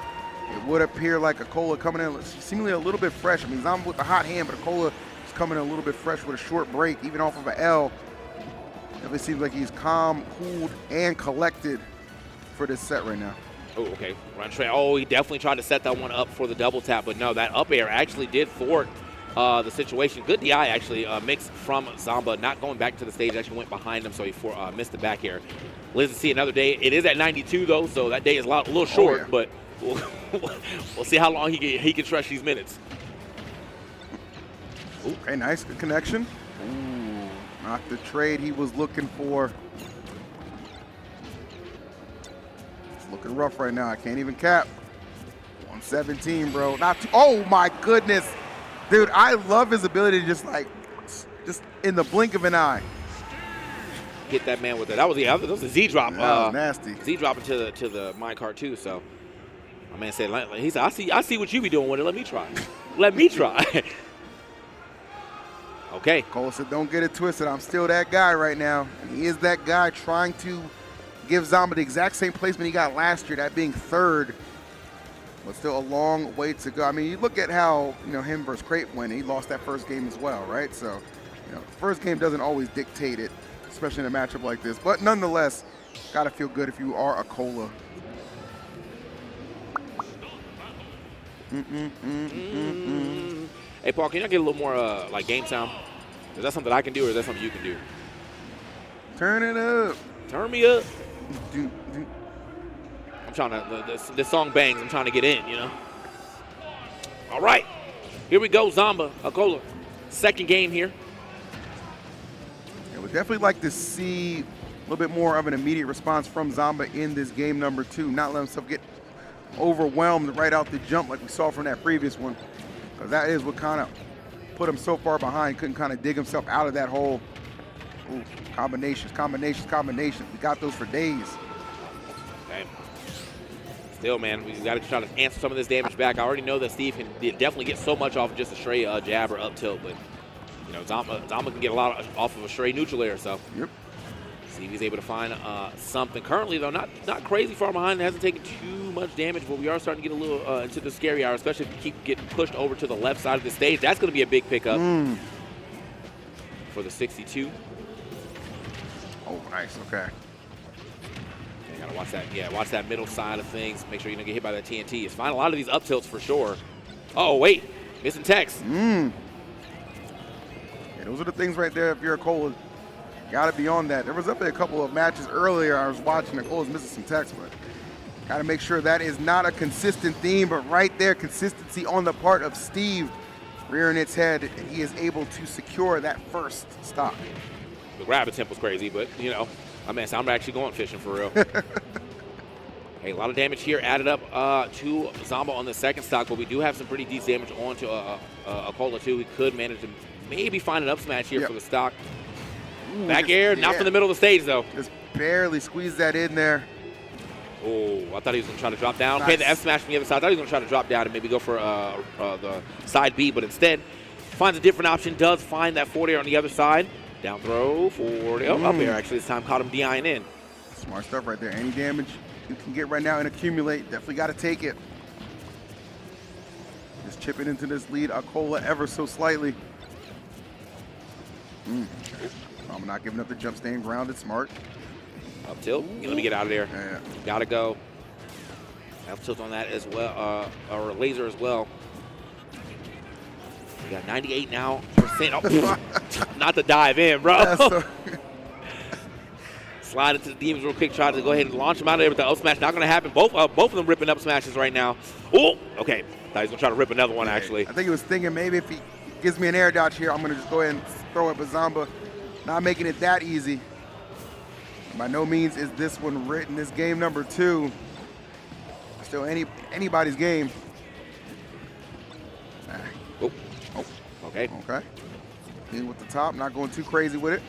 it would appear like Kola coming in seemingly a little bit fresh. I mean, Zomba with the hot hand, but Kola is coming in a little bit fresh with a short break, even off of an L. Definitely seems like he's calm, cooled, and collected for this set right now. Oh, okay. Run train. Oh, he definitely tried to set that one up for the double tap, but no, that up air actually did thwart the situation. Good DI actually mixed from Zomba, not going back to the stage, actually went behind him, so he missed the back air. Lives to see another day. It is at 92 though, so that day is a little short, but we'll see how long he can stretch these minutes. Okay, nice, good connection. Ooh, not the trade he was looking for. It's looking rough right now. I can't even cap. 117, bro. Oh my goodness. Dude, I love his ability to just in the blink of an eye. Get that man with it. That was a Z drop. That was nasty. Z drop into the minecart too. So My man said, he said, I see what you be doing with it. Let me try. Let me try. Okay. Kola said, don't get it twisted. I'm still that guy right now. And he is that guy trying to give Zomba the exact same placement he got last year, that being third. But still a long way to go. I mean, you look at how, him versus Crepe went. He lost that first game as well, right? So, the first game doesn't always dictate it, especially in a matchup like this. But nonetheless, got to feel good if you are a Kola. Hey, Paul, can you get a little more like game sound? Is that something I can do, or is that something you can do? Turn it up. Turn me up. I'm trying to, this song bangs, I'm trying to get in, All right, here we go, Zomba, Acola. Second game here. Yeah, we'd definitely like to see a little bit more of an immediate response from Zomba in this game number 2. Not let himself get overwhelmed right out the jump like we saw from that previous one. Because that is what kind of put him so far behind, couldn't kind of dig himself out of that hole. Ooh, combinations. We got those for days. Okay. Still, man, we got to try to answer some of this damage back. I already know that Steve can definitely get so much off of just a stray jab or up tilt, but Zomba can get a lot off of a stray neutral air. So, yep. See if he's able to find something. Currently, though, not crazy far behind. It hasn't taken too much damage, but we are starting to get a little into the scary hour, especially if you keep getting pushed over to the left side of the stage. That's going to be a big pickup for the 62. Oh, nice. Okay. You gotta watch that. Yeah, watch that middle side of things. Make sure you don't get hit by that TNT. It's fine. A lot of these up tilts for sure. Oh wait, missing text. Yeah, those are the things right there. If you're a Kola, got to be on that. There was up there a couple of matches earlier. I was watching. Kola's missing some text, but got to make sure that is not a consistent theme. But right there, consistency on the part of Steve, rearing its head, and he is able to secure that first stock. The grab attempt was crazy, but I mean, I'm actually going fishing for real. Hey, a lot of damage here added up to Zomba on the second stock, but we do have some pretty decent damage onto Acola too. We could manage to maybe find an up smash here for the stock. Ooh, back air, not from the middle of the stage though. Just barely squeezed that in there. Oh, I thought he was going to try to drop down. Nice. Okay, the F smash from the other side. I thought he was going to try to drop down and maybe go for the side B, but instead finds a different option, does find that forward air on the other side. Down throw, forward, up air actually this time, caught him DIing in. Smart stuff right there. Any damage you can get right now and accumulate, definitely got to take it. Just chipping into this lead, Acola ever so slightly. I'm not giving up the jump, staying grounded, smart. Up tilt, let me get out of there. Yeah. Gotta go. Up tilt on that as well, or laser as well. We got 98% now. Oh, not to dive in, bro. Slide into the demons real quick. Try to go ahead and launch him out of there with the up smash. Not going to happen. Both of them ripping up smashes right now. Oh, okay. Thought he was going to try to rip another one, actually. I think he was thinking maybe if he gives me an air dodge here, I'm going to just go ahead and throw it. But Zomba not making it that easy. By no means is this one written. This game number 2. Still anybody's game. Okay. In with the top, not going too crazy with it.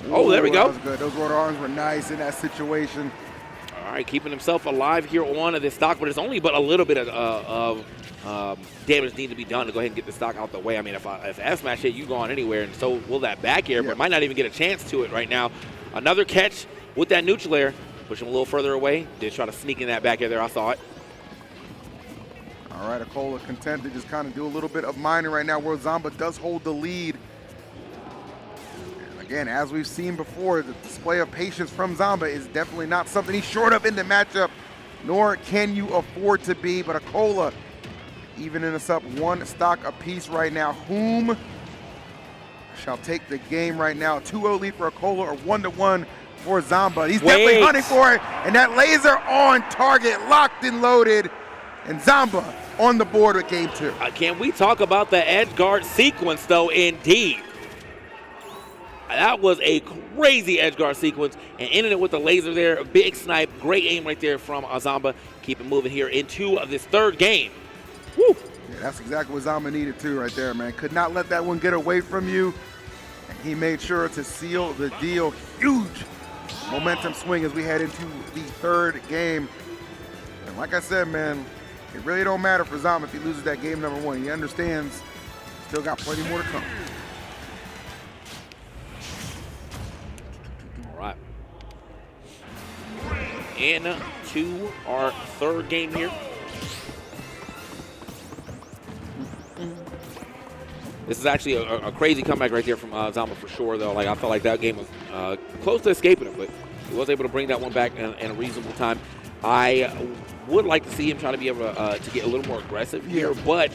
Oh, there we go. That was good. Those rotor arms were nice in that situation. All right, keeping himself alive here on this stock, but it's only but a little bit of damage needs to be done to go ahead and get the stock out the way. I mean, if F smash hit, you go on anywhere, and so will that back air, but might not even get a chance to it right now. Another catch with that neutral air. Push him a little further away. Did try to sneak in that back air there. I saw it. All right, Acola content to just kind of do a little bit of mining right now where Zomba does hold the lead. And again, as we've seen before, the display of patience from Zomba is definitely not something he's short of in the matchup, nor can you afford to be. But Acola evening us up one stock apiece right now. Whom shall take the game right now? 2-0 lead for Acola or 1-1 for Zomba. He's definitely hunting for it. And that laser on target, locked and loaded. And Zomba on the board with game 2. Can we talk about the edge guard sequence, though, indeed? That was a crazy edge guard sequence, and ended it with the laser there. A big snipe, great aim right there from Zomba. Keep it moving here into this third game. Woo! Yeah, that's exactly what Zomba needed too right there, man. Could not let that one get away from you. And he made sure to seal the deal. Huge momentum swing as we head into the third game. And like I said, man, it really don't matter for Zomba if he loses that game number 1. He understands still got plenty more to come. All right. Into our third game here. This is actually a crazy comeback right there from Zomba for sure, though. Like, I felt like that game was close to escaping it, but he was able to bring that one back in a reasonable time. I would like to see him try to be able to get a little more aggressive here, but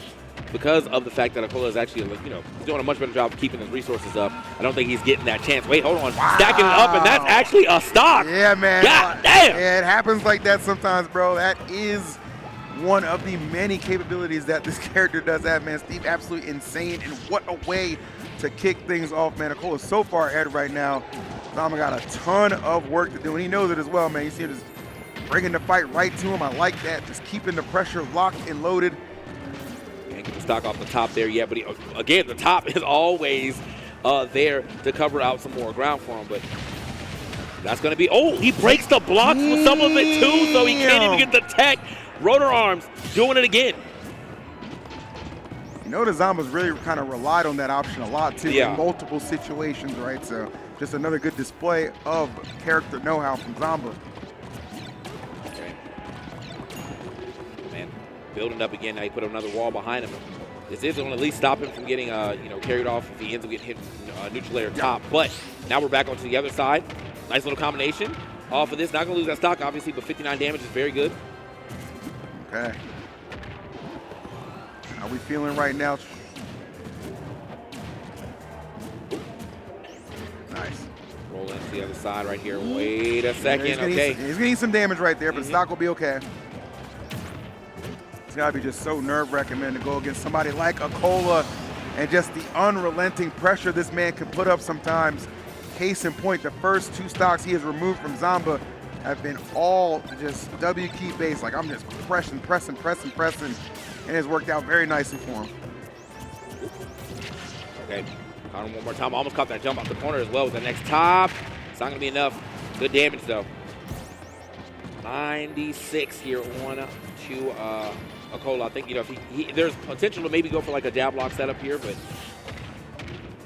because of the fact that Acola is actually, he's doing a much better job of keeping his resources up, I don't think he's getting that chance. Wait, hold on. Wow. Stacking it up, and that's actually a stock. Yeah, man. God damn. Yeah, it happens like that sometimes, bro. That is one of the many capabilities that this character does have, man. Steve, absolutely insane, and what a way to kick things off, man. Acola is so far ahead right now. Zomba got a ton of work to do, and he knows it as well, man. You see him just bringing the fight right to him. I like that, just keeping the pressure locked and loaded. Can't get the stock off the top there yet, but again, the top is always there to cover out some more ground for him, but that's going to be, he breaks the blocks with some of it too, so he can't even get the tech. Rotor arms doing it again. You know, the Zomba's really kind of relied on that option a lot too Yeah. in multiple situations, right? So just another good display of character know-how from Zomba. Okay. Man, building up again. Now he put another wall behind him. This is going to at least stop him from getting, carried off if he ends up getting hit neutral layer top. But now we're back onto the other side. Nice little combination off of this. Not going to lose that stock, obviously, but 59 damage is very good. Okay. How we feeling right now? Nice. Roll into the other side right here. Wait a second. He's Okay. He's gonna need some damage right there, but stock will be okay. It's gotta be just so nerve-wracking, man, to go against somebody like Acola and just the unrelenting pressure this man can put up sometimes. Case in point, the first 2 stocks he has removed from Zomba have been all just W key based. Like, I'm just pressing, and it's worked out very nicely for him. Okay. Caught him one more time. Almost caught that jump off the corner as well with the next top. It's not going to be enough. Good damage, though. 96 here on to Acola. I think, if there's potential to maybe go for like a jab lock setup here, but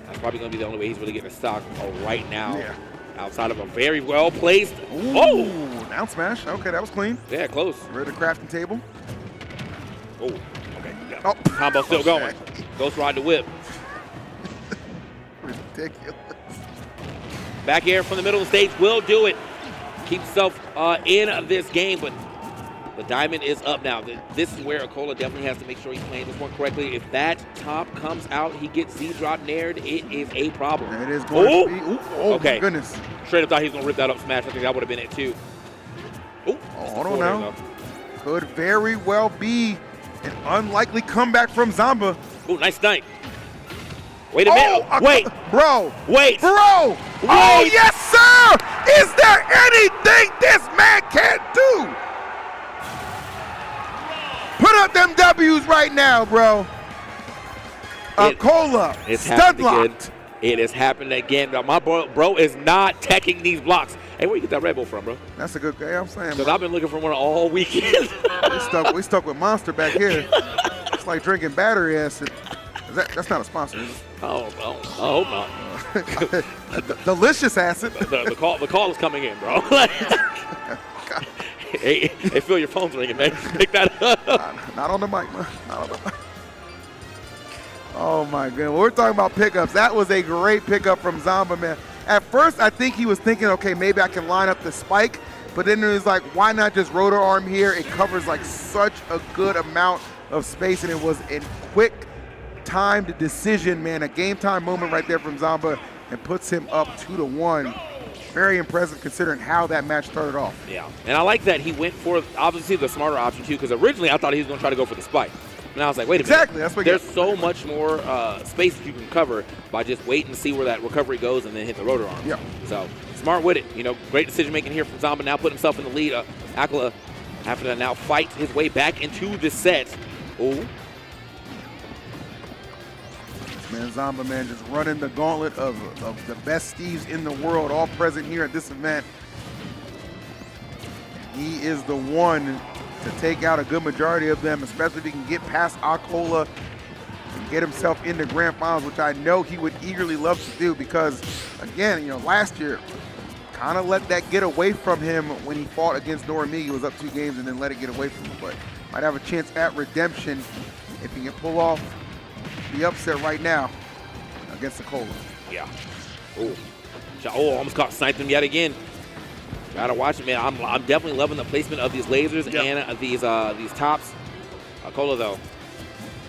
that's probably going to be the only way he's really getting a stock right now. Yeah. Outside of a very well placed. Down smash. Okay, that was clean. Yeah, close. Rid of the crafting table. Okay. Yeah. Combo still going. Ghost ride the whip. Ridiculous. Back air from the middle of the stage will do it. Keep himself in this game, but the diamond is up now. This is where Acola definitely has to make sure he's playing this one correctly. If that top comes out, he gets Z-drop nared, it is a problem. It is going to be. Okay. My goodness. Straight up thought he was going to rip that up smash. I think that would have been it too. Hold on now. Could very well be an unlikely comeback from Zomba. Nice snipe. Wait a minute. Wait. Bro. Wait. Bro. Wait. Oh, yes, sir. Is there anything this man can't do? Put up them W's right now, bro. Acola, stud locked. It has happened again. My bro is not teching these blocks. Hey, where you get that Red Bull from, bro? That's a good game. I'm saying, because I've been looking for one all weekend. we stuck with Monster back here. It's like drinking battery acid. That's not a sponsor, is it? Oh, I hope not. Delicious acid. The call is coming in, bro. Hey, feel your phone's ringing, man. Pick that up. Not on the mic, man. Not on the mic. Oh, my goodness. We're talking about pickups. That was a great pickup from Zomba, man. At first, I think he was thinking, okay, maybe I can line up the spike. But then it was like, why not just rotor arm here? It covers like such a good amount of space, and it was in quick timed decision, man. A game time moment right there from Zomba, and puts him up 2-1. Very impressive considering how that match started off. Yeah, and I like that he went for, obviously, the smarter option, too, because originally I thought he was going to try to go for the spike. And I was like, wait a minute. Exactly. That's what there's so much more space that you can cover by just waiting to see where that recovery goes and then hit the rotor arm. Yeah. So, smart with it. Great decision-making here from Zomba. Now put himself in the lead. Acola having to now fight his way back into the set. Man, Zomba, man, just running the gauntlet of the best Steves in the world, all present here at this event. He is the one to take out a good majority of them, especially if he can get past Acola and get himself into grand finals, which I know he would eagerly love to do because, again, you know, last year, kind of let that get away from him when he fought against Doramigi. He was up 2 games and then let it get away from him, but might have a chance at redemption if he can pull off the upset right now against Kola. Yeah. Almost caught sniped him yet again. Gotta watch it, man. I'm definitely loving the placement of these lasers and these tops. Kola, though,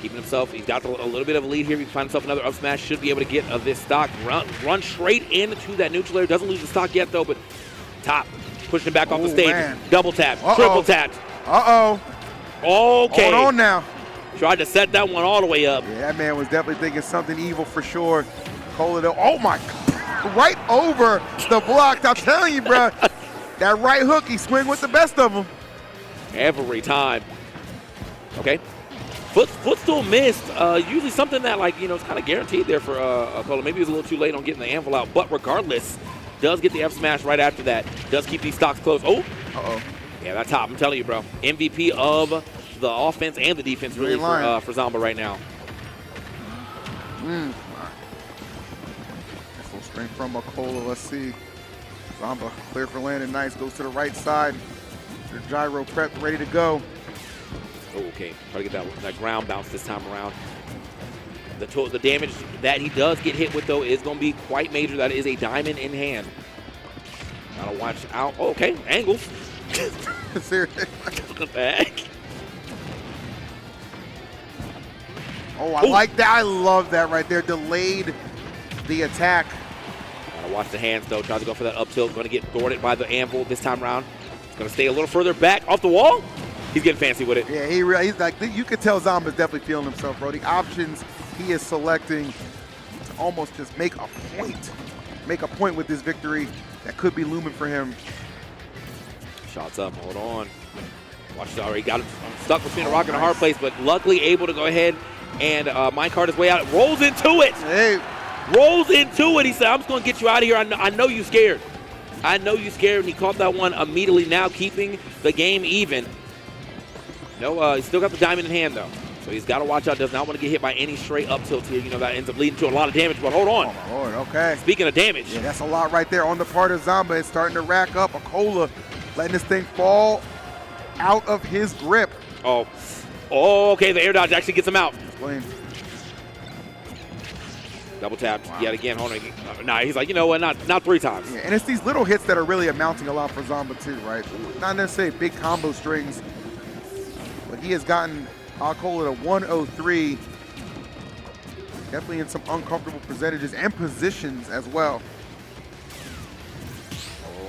keeping himself. He's got a little bit of a lead here. He finds himself another up smash. Should be able to get this stock. Run straight into that neutral layer. Doesn't lose the stock yet, though, but top. Pushing him back off the stage. Man. Double tap. Triple tap. Okay. Hold on now. Tried to set that one all the way up. Yeah, that man was definitely thinking something evil for sure. Kola, though, oh my God. Right over the block. I'm telling you, bro. That right hook, he swing with the best of them. Every time. Okay. Footstool missed. Usually something that, like, you know, it's kind of guaranteed there for Kola. Maybe he was a little too late on getting the anvil out, but regardless, does get the F smash right after that. Does keep these stocks close. Oh. Yeah, that top. I'm telling you, bro. MVP of the offense and the defense really for Zomba right now. Full strength from Kola. Let's see. Zomba clear for landing. Nice. Goes to the right side. Their gyro prep ready to go. Okay, try to get that ground bounce this time around. The damage that he does get hit with, though, is going to be quite major. That is a diamond in hand. Gotta watch out. Oh, okay, angles. Seriously. What the heck? Oh, I like that. I love that right there. Delayed the attack. Gotta watch the hands, though. Tries to go for that up tilt. Going to get thwarted by the anvil this time around. Going to stay a little further back off the wall. He's getting fancy with it. Yeah, he's like, you could tell Zomba's definitely feeling himself, bro. The options he is selecting to almost just make a point with this victory that could be looming for him. Shots up, hold on. Watch it already, got him stuck between a rock and a hard place, but luckily able to go ahead and minecart his way out. Rolls into it. Hey. Rolls into it. He said, I'm just going to get you out of here. I know you scared. I know you scared, and he caught that one immediately, now keeping the game even. No, he's still got the diamond in hand, though. So he's got to watch out. Does not want to get hit by any straight up tilts here. You know, that ends up leading to a lot of damage, but hold on. Oh, my Lord, okay. Speaking of damage. Yeah, that's a lot right there on the part of Zomba. It's starting to rack up. Kola letting this thing fall out of his grip. Oh, okay, the air dodge actually gets him out. Explain. Double tapped yet again. Hold on. Nah, he's like, you know what, not 3 times. Yeah, and it's these little hits that are really amounting a lot for Zomba, too, right? Not necessarily big combo strings, but he has gotten Kola to 103. Definitely in some uncomfortable percentages and positions as well.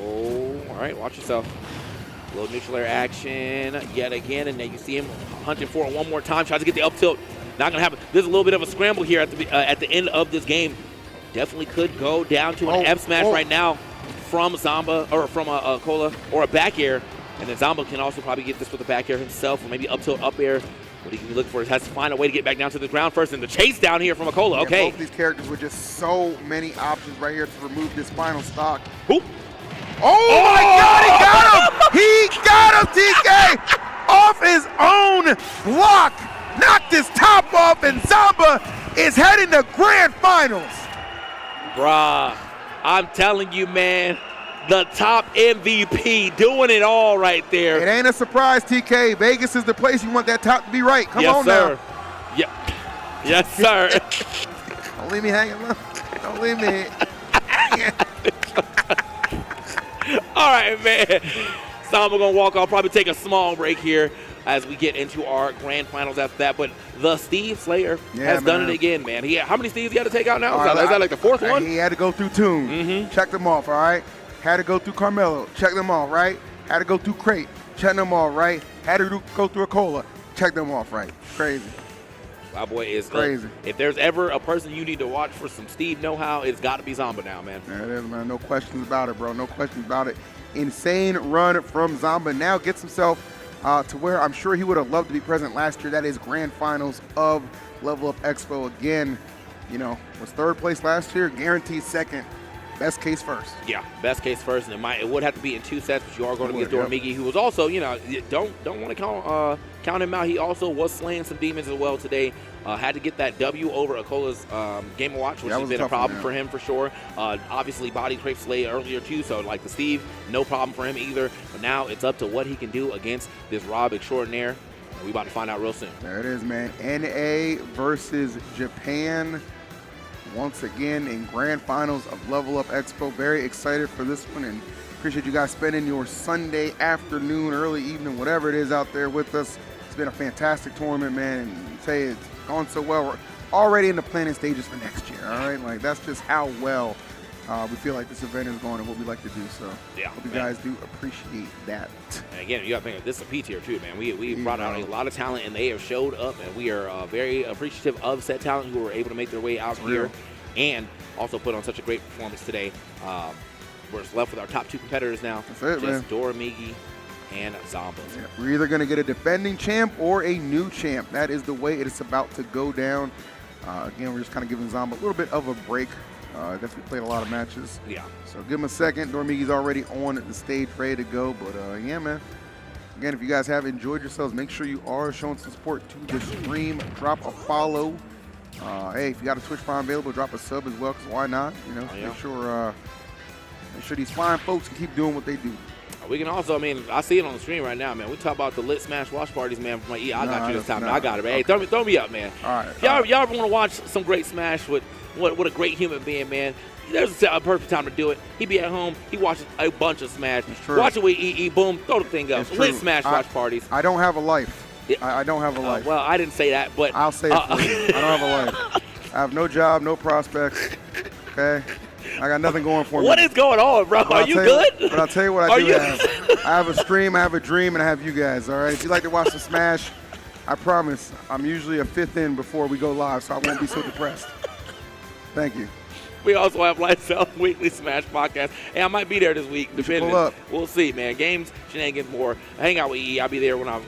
Oh, all right, watch yourself. A little neutral air action yet again, and then you see him hunting for it one more time. Tries to get the up tilt. Not gonna happen. There's a little bit of a scramble here at the end of this game. Definitely could go down to an F smash right now from Zomba, or from a Kola, or a back air. And then Zomba can also probably get this with a back air himself, or maybe up tilt, up air. What he can look for is has to find a way to get back down to the ground first, and the chase down here from a Kola. Okay. Both these characters with just so many options right here to remove this final stock. Oop. Oh my God, he got him! He got him, TK! Off his own block! Knocked his top off, and Zomba is heading to grand finals. Bruh, I'm telling you, man, the top MVP doing it all right there. It ain't a surprise, TK. Vegas is the place you want that top to be right. Come on now. Yes, sir. Yes, sir. Don't leave me hanging low. Don't leave me hanging. All right, man. Zomba gonna walk off, probably take a small break here as we get into our grand finals after that. But the Steve Slayer has done it again, man. How many Steves he had to take out now? Is that like the 4th one? He had to go through Toon. Check them off, all right? Had to go through Carmelo. Check them off, right? Had to go through Crepe. Check them off, right? Had to go through Acola. Check them off, right? Crazy. My boy is crazy. If there's ever a person you need to watch for some Steve know-how, it's got to be Zomba now, man. There it is, man. No questions about it, bro. No questions about it. Insane run from Zomba. Now gets himself to where I'm sure he would have loved to be present last year. That is grand finals of Level Up Expo again. You know, was 3rd place last year, guaranteed 2nd best case first. Yeah, best case first, and it would have to be in 2 sets, but you are going to get Doramigi, who was also, you know, don't want to count him out. He also was slaying some demons as well today. Had to get that W over Acola's Game & Watch, which has been a problem for him for sure. Obviously, body Crepe Slay earlier too, so like the Steve, no problem for him either. But now it's up to what he can do against this Rob extraordinaire. We about to find out real soon. There it is, man. NA versus Japan. Once again in grand finals of Level Up Expo. Very excited for this one and appreciate you guys spending your Sunday afternoon, early evening, whatever it is out there with us. It's been a fantastic tournament, man. And say it's gone so well. We're already in the planning stages for next year, all right? Like, that's just how well we feel like this event is going and what we like to do. So yeah, hope you guys do appreciate that. And again, you got to think this is a P tier too, man. We brought out a lot of talent and they have showed up, and we are very appreciative of said talent who were able to make their way out here and also put on such a great performance today. We're just left with our top 2 competitors now. That's it, man. Doramigi and Zomba. Yeah, we're either going to get a defending champ or a new champ. That is the way it is about to go down. Again, we're just kind of giving Zomba a little bit of a break. Definitely played a lot of matches. Yeah. So give him a second. Doramigi's already on the stage, ready to go. But yeah, man. Again, if you guys have enjoyed yourselves, make sure you are showing some support to the stream. Drop a follow. Hey, if you got a Twitch Prime available, drop a sub as well, because why not? You know, make sure these fine folks can keep doing what they do. We can also, I mean, I see it on the stream right now, man. We talk about the lit smash watch parties, man. From my I got you this time. I got it, man. Hey, throw me up, man. All right. Y'all want to watch some great smash with what a great human being, man. There's a perfect time to do it. He be at home. He watches a bunch of Smash. Watch it with EE. Boom. Throw the thing up. Lit Smash watch parties. I don't have a life. I don't have a life. Well, I didn't say that, but I'll say it for you. I don't have a life. I have no job, no prospects. Okay. I got nothing going for me. What is going on, bro? Are you good? But I'll tell you what I do have. I have a stream, I have a dream, and I have you guys, all right? If you like to watch the Smash, I promise I'm usually a 5th in before we go live, so I won't be so depressed. Thank you. We also have Lights Out Weekly Smash Podcast. Hey, I might be there this week, depending. We'll see, man. Games, shenanigans, more. Hang out with EE. I'll be there when I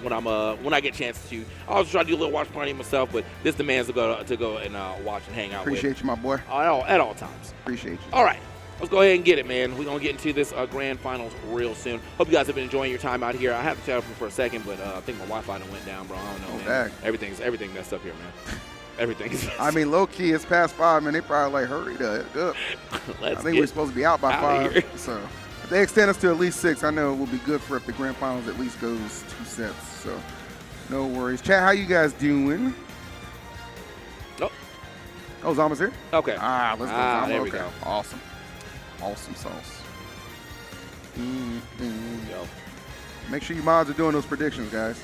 get a chance to. I also try to do a little watch party myself, but this demands to go and watch and hang out. Appreciate you, my boy. At all times. Appreciate you. All right. Let's go ahead and get it, man. We're going to get into this grand finals real soon. Hope you guys have been enjoying your time out here. I have to tell you for a second, but I think my Wi-Fi done went down, bro. I don't know, man. Everything messed up here, man. Everything is I mean, low-key, it's past 5, man. They probably like, hurry up. I think we're supposed to be out by 5. So if they extend us to at least 6, I know it will be good for if the grand finals at least goes 2 sets. So no worries. Chat, how you guys doing? Oh, Zomba's here? Okay. Let's go, Zomba. There we go. Awesome. Awesome sauce. Yo. Make sure you mods are doing those predictions, guys.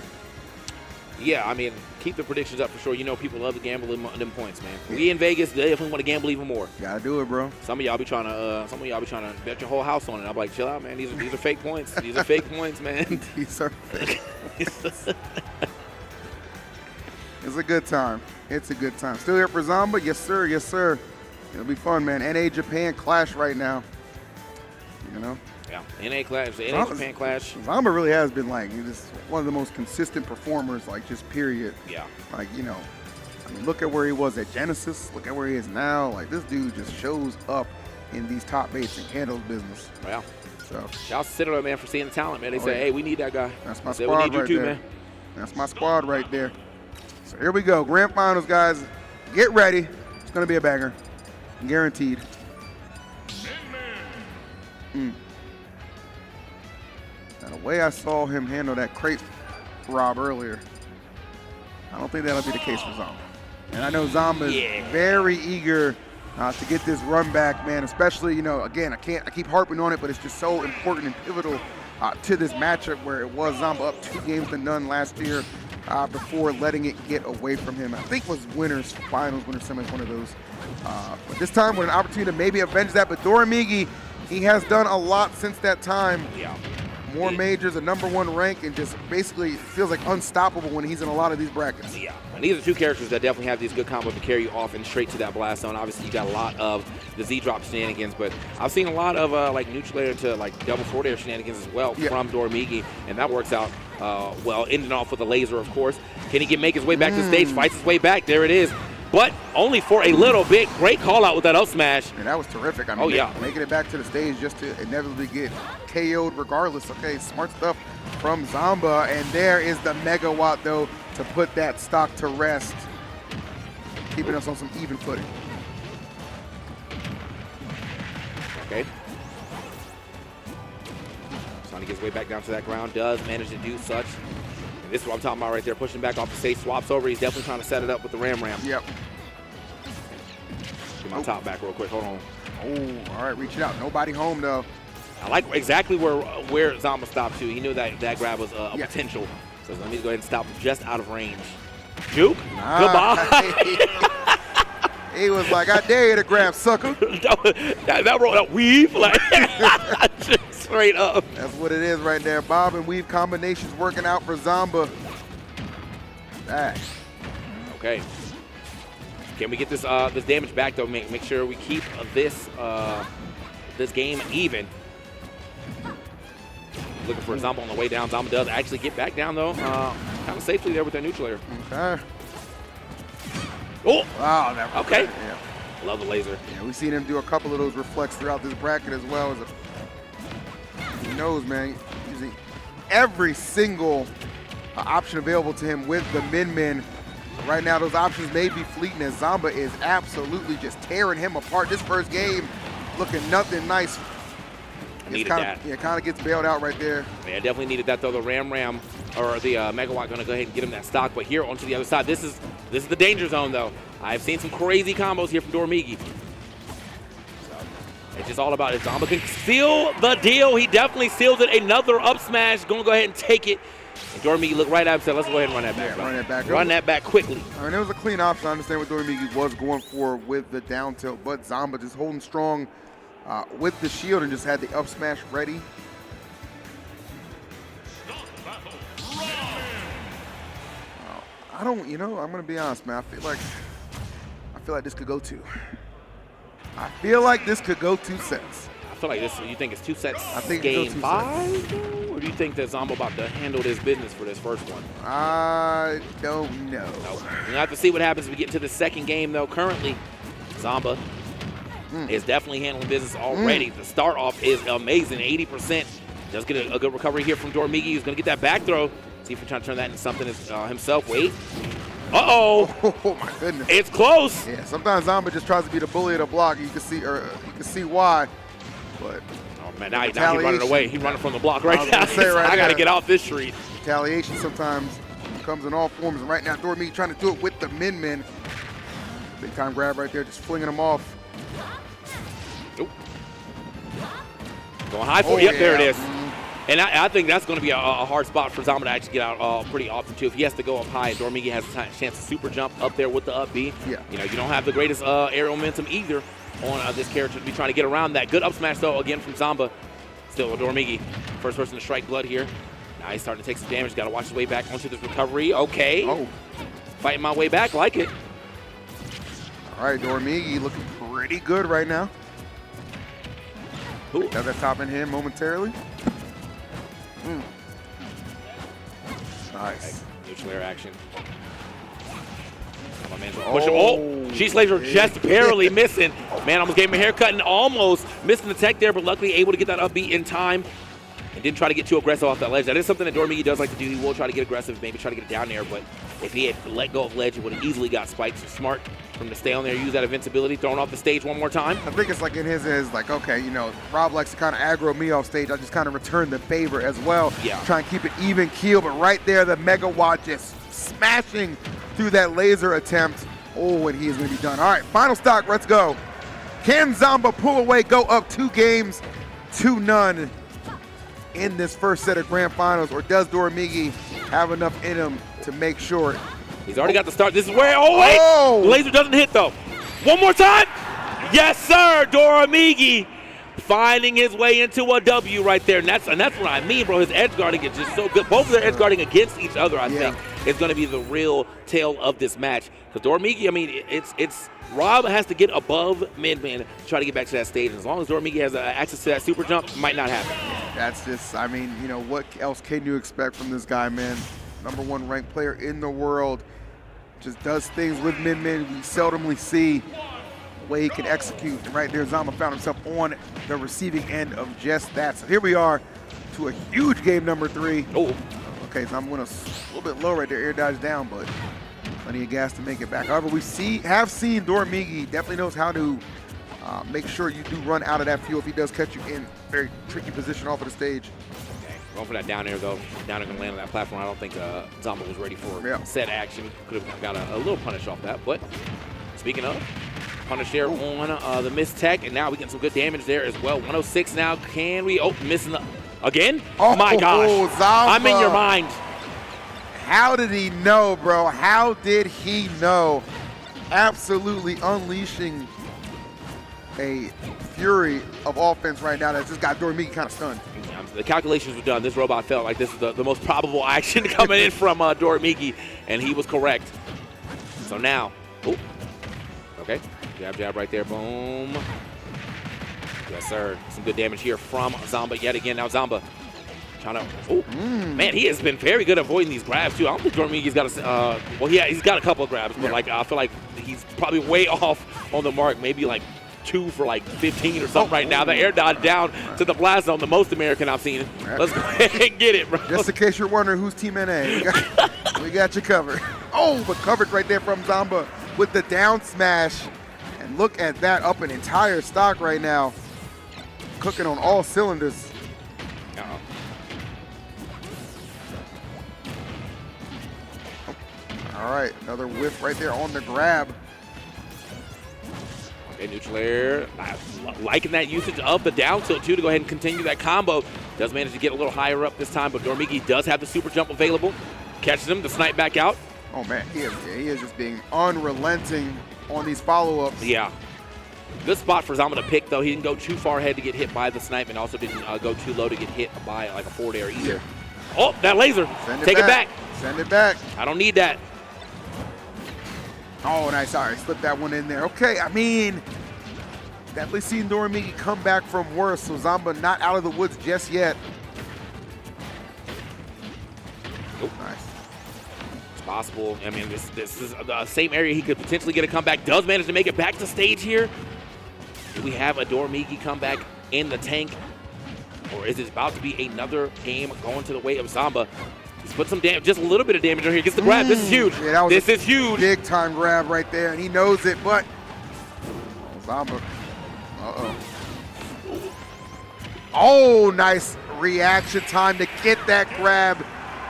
Yeah, I mean, keep the predictions up for sure. You know people love to gamble in them points, man. Yeah. We in Vegas, they definitely want to gamble even more. Gotta do it, bro. Some of y'all be trying to bet your whole house on it. I'm like, chill out, man. These are fake points. These are fake points, man. These are fake. It's a good time. It's a good time. Still here for Zomba? Yes, sir. Yes, sir. It'll be fun, man. NA Japan clash right now. You know? Yeah. NA clash. The NA Japan clash. Zomba really has been like just one of the most consistent performers, like just period. Yeah. Like, you know, I mean, look at where he was at Genesis. Look at where he is now. Like, this dude just shows up in these top 8s and handles business. Yeah. So y'all sit on it, man, for seeing the talent, man. They say, hey, we need that guy. That's my squad we need right you too, there. Man. That's my squad right there. So here we go. Grand finals, guys. Get ready. It's going to be a banger. Guaranteed. Now, the way I saw him handle that Crepe rob earlier, I don't think that'll be the case for Zomba. And I know Zomba is very eager to get this run back, man. Especially, you know, again, I keep harping on it, but it's just so important and pivotal to this matchup where it was Zomba up 2-0 last year before letting it get away from him. I think it was winners semis, one of those. But this time with an opportunity to maybe avenge that. But Doramigi, he has done a lot since that time. Yeah. More majors, a #1 rank, and just basically feels like unstoppable when he's in a lot of these brackets. Yeah, and these are two characters that definitely have these good combos to carry you off and straight to that blast zone. Obviously, you got a lot of the Z-drop shenanigans, but I've seen a lot of like neutral air to like double forward air shenanigans as well from Doramigi, and that works out well, ending off with a laser, of course. Can he make his way back to the stage, fights his way back? There it is. but only for a little bit. Great call out with that up smash. And that was terrific. I mean, yeah. Making it back to the stage just to inevitably get KO'd regardless. Okay, smart stuff from Zomba. And there is the megawatt, though, to put that stock to rest, keeping us on some even footing. Okay. Trying to get his way back down to that ground. Does manage to do such. And this is what I'm talking about right there. Pushing back off the stage. Swaps over. He's definitely trying to set it up with the Ram. Yep. Get my top back real quick. Hold on. Oh, all right. Reaching out. Nobody home, though. I like exactly where Zomba stopped to. He knew that grab was a potential. So let me go ahead and stop just out of range. Juke. Goodbye. He was like, I dare you to grab, sucker. that rolled up weave. Like, just straight up. That's what it is right there. Bob and weave combinations working out for Zomba. Back. Okay. Can we get this this damage back, though? Make sure we keep this this game even. Looking for Zomba on the way down. Zomba does actually get back down, though, kind of safely there with that neutral air. Okay. Oh! Wow, that was okay. Good. Yeah. Love the laser. Yeah, we've seen him do a couple of those reflects throughout this bracket as well. He knows, man, using every single option available to him with the min-min. Right now, those options may be fleeting as Zomba is absolutely just tearing him apart. This first game looking nothing nice. Needed that. Yeah, kind of gets bailed out right there. Yeah, definitely needed that, though. The Ram or the Megawatt going to go ahead and get him that stock. But here onto the other side, this is the danger zone, though. I've seen some crazy combos here from Doramigi. So it's just all about if Zomba can seal the deal. He definitely sealed it. Another up smash. Going to go ahead and take it. And Doramigi looked right at him and said, let's go ahead and run that back. Yeah, run that back. Run that back quickly. I mean, it was a clean option. I understand what Doramigi was going for with the down tilt, but Zomba just holding strong with the shield and just had the up smash ready. I don't, I'm going to be honest, man. I feel like this could go two. I feel like this could go 2 sets. I feel like this, you think it's 2 sets I think game 2 5? sets. Or do you think that Zomba about to handle this business for this first one? I don't know. Nope. We'll have to see what happens as we get into the second game, though. Currently, Zomba is definitely handling business already. The start off is amazing, 80%. Does get a good recovery here from Doramigi. He's going to get that back throw. See if he's trying to turn that into something himself. Wait. Uh-oh. Oh, my goodness. It's close. Yeah, sometimes Zomba just tries to be the bully of the block. You can see why. But oh, man, now he's running away. He's running from the block right now. Right I got to get off this street. Retaliation sometimes comes in all forms. And right now, Doramigi trying to do it with the min-min. Big time grab right there, just flinging him off. Nope. Going high for Yep, there it is. And I think that's going to be a hard spot for Zomba to actually get out pretty often, too. If he has to go up high, Doramigi has a chance to super jump up there with the up B. Yeah. You don't have the greatest aerial momentum either on this character to be trying to get around that. Good up smash, though, again from Zomba. Still, Doramigi, first person to strike blood here. Now he's starting to take some damage. Got to watch his way back onto this recovery. Okay. Oh. Fighting my way back. Like it. All right, Doramigi looking pretty good right now. Ooh. Got that top in hand momentarily. Nice. Neutral air action. My man's push him. Oh, She's Laser just barely missing. Man almost gave him a haircut and almost missing the tech there, but luckily able to get that upbeat in time. And didn't try to get too aggressive off that ledge. That is something that Doramigi does like to do. He will try to get aggressive, maybe try to get it down there, but if he had let go of ledge, he would have easily got spiked. So smart for him to stay on there, use that invincibility, thrown off the stage one more time. I think it's like in his is like, okay, Rob likes to kind of aggro me off stage. I just kind of return the favor as well. Yeah. Try and keep it even keel, but right there, the Megawatt just smashing through that laser attempt. Oh, and he is going to be done. All right, final stock, let's go. Can Zomba pull away, go up 2 games to none in this first set of grand finals, or does Doramigi have enough in him to make sure? He's already got the start. This is where, oh wait, laser doesn't hit though. One more time. Yes, sir, Doramigi finding his way into a W right there. And that's what I mean, bro. His edge guarding is just so good. Both of their edge guarding against each other, I think, is going to be the real tale of this match. Because Doramigi, I mean, it's Rob has to get above mid-man to try to get back to that stage. And as long as Doramigi has access to that super jump, it might not happen. That's just, I mean, what else can you expect from this guy, man? #1 ranked player in the world. just does things with Min we seldomly see the way he can execute. And right there, Zomba found himself on the receiving end of just that. So here we are to a huge game number 3. Oh. Okay, Zomba went a little bit low right there, air dodge down, but plenty of gas to make it back. However, we have seen Doramigi definitely knows how to make sure you do run out of that fuel if he does catch you in very tricky position off of the stage. Going for that down air, though. Down air going to land on that platform. I don't think Zomba was ready for set action. Could have got a little punish off that. But speaking of, punish there on the missed tech. And now we get some good damage there as well. 106 now. Can we? Oh, missing the, again? Oh, my gosh. Zomba. I'm in your mind. How did he know, bro? How did he know? Absolutely unleashing a fury of offense right now that just got Doramigi kind of stunned. The calculations were done. This robot felt like this is the most probable action coming in from Doramigi, and he was correct. So now, oh, okay, jab right there, boom. Yes, sir. Some good damage here from Zomba yet again. Now Zomba trying to, oh, man, he has been very good at avoiding these grabs too. I don't think Doramigi's got a, well, yeah, he's got a couple of grabs, but like I feel like he's probably way off on the mark, maybe like 2 for like 15 or something right now. The air dodge down to the blast zone, the most American I've seen. Let's go ahead and get it, bro. Just in case you're wondering who's Team NA, we got you covered. Oh, but coverage right there from Zomba with the down smash. And look at that, up an entire stock right now. Cooking on all cylinders. Uh-oh. All right, another whiff right there on the grab. Okay, neutral air, liking that usage of the down tilt too to go ahead and continue that combo. Does manage to get a little higher up this time, but Doramigi does have the super jump available. Catches him, the snipe back out. Oh man, he is just being unrelenting on these follow-ups. Yeah. Good spot for Zomba to pick though. He didn't go too far ahead to get hit by the snipe and also didn't go too low to get hit by like a forward air either. Oh, that laser. Take it back. Send it back. I don't need that. Oh, nice. Sorry, slipped that one in there. Okay, I mean, definitely seen Doramigi come back from worse, so Zomba not out of the woods just yet. Oh, nice. It's possible. I mean, this is the same area he could potentially get a comeback. Does manage to make it back to stage here. Do we have a Doramigi comeback in the tank? Or is it about to be another game going to the way of Zomba? He's put some damage, just a little bit of damage on here. Gets the grab. This is huge. Yeah, this is huge. Big time grab right there, and he knows it, but Zomba. Uh-oh. Oh, nice reaction time to get that grab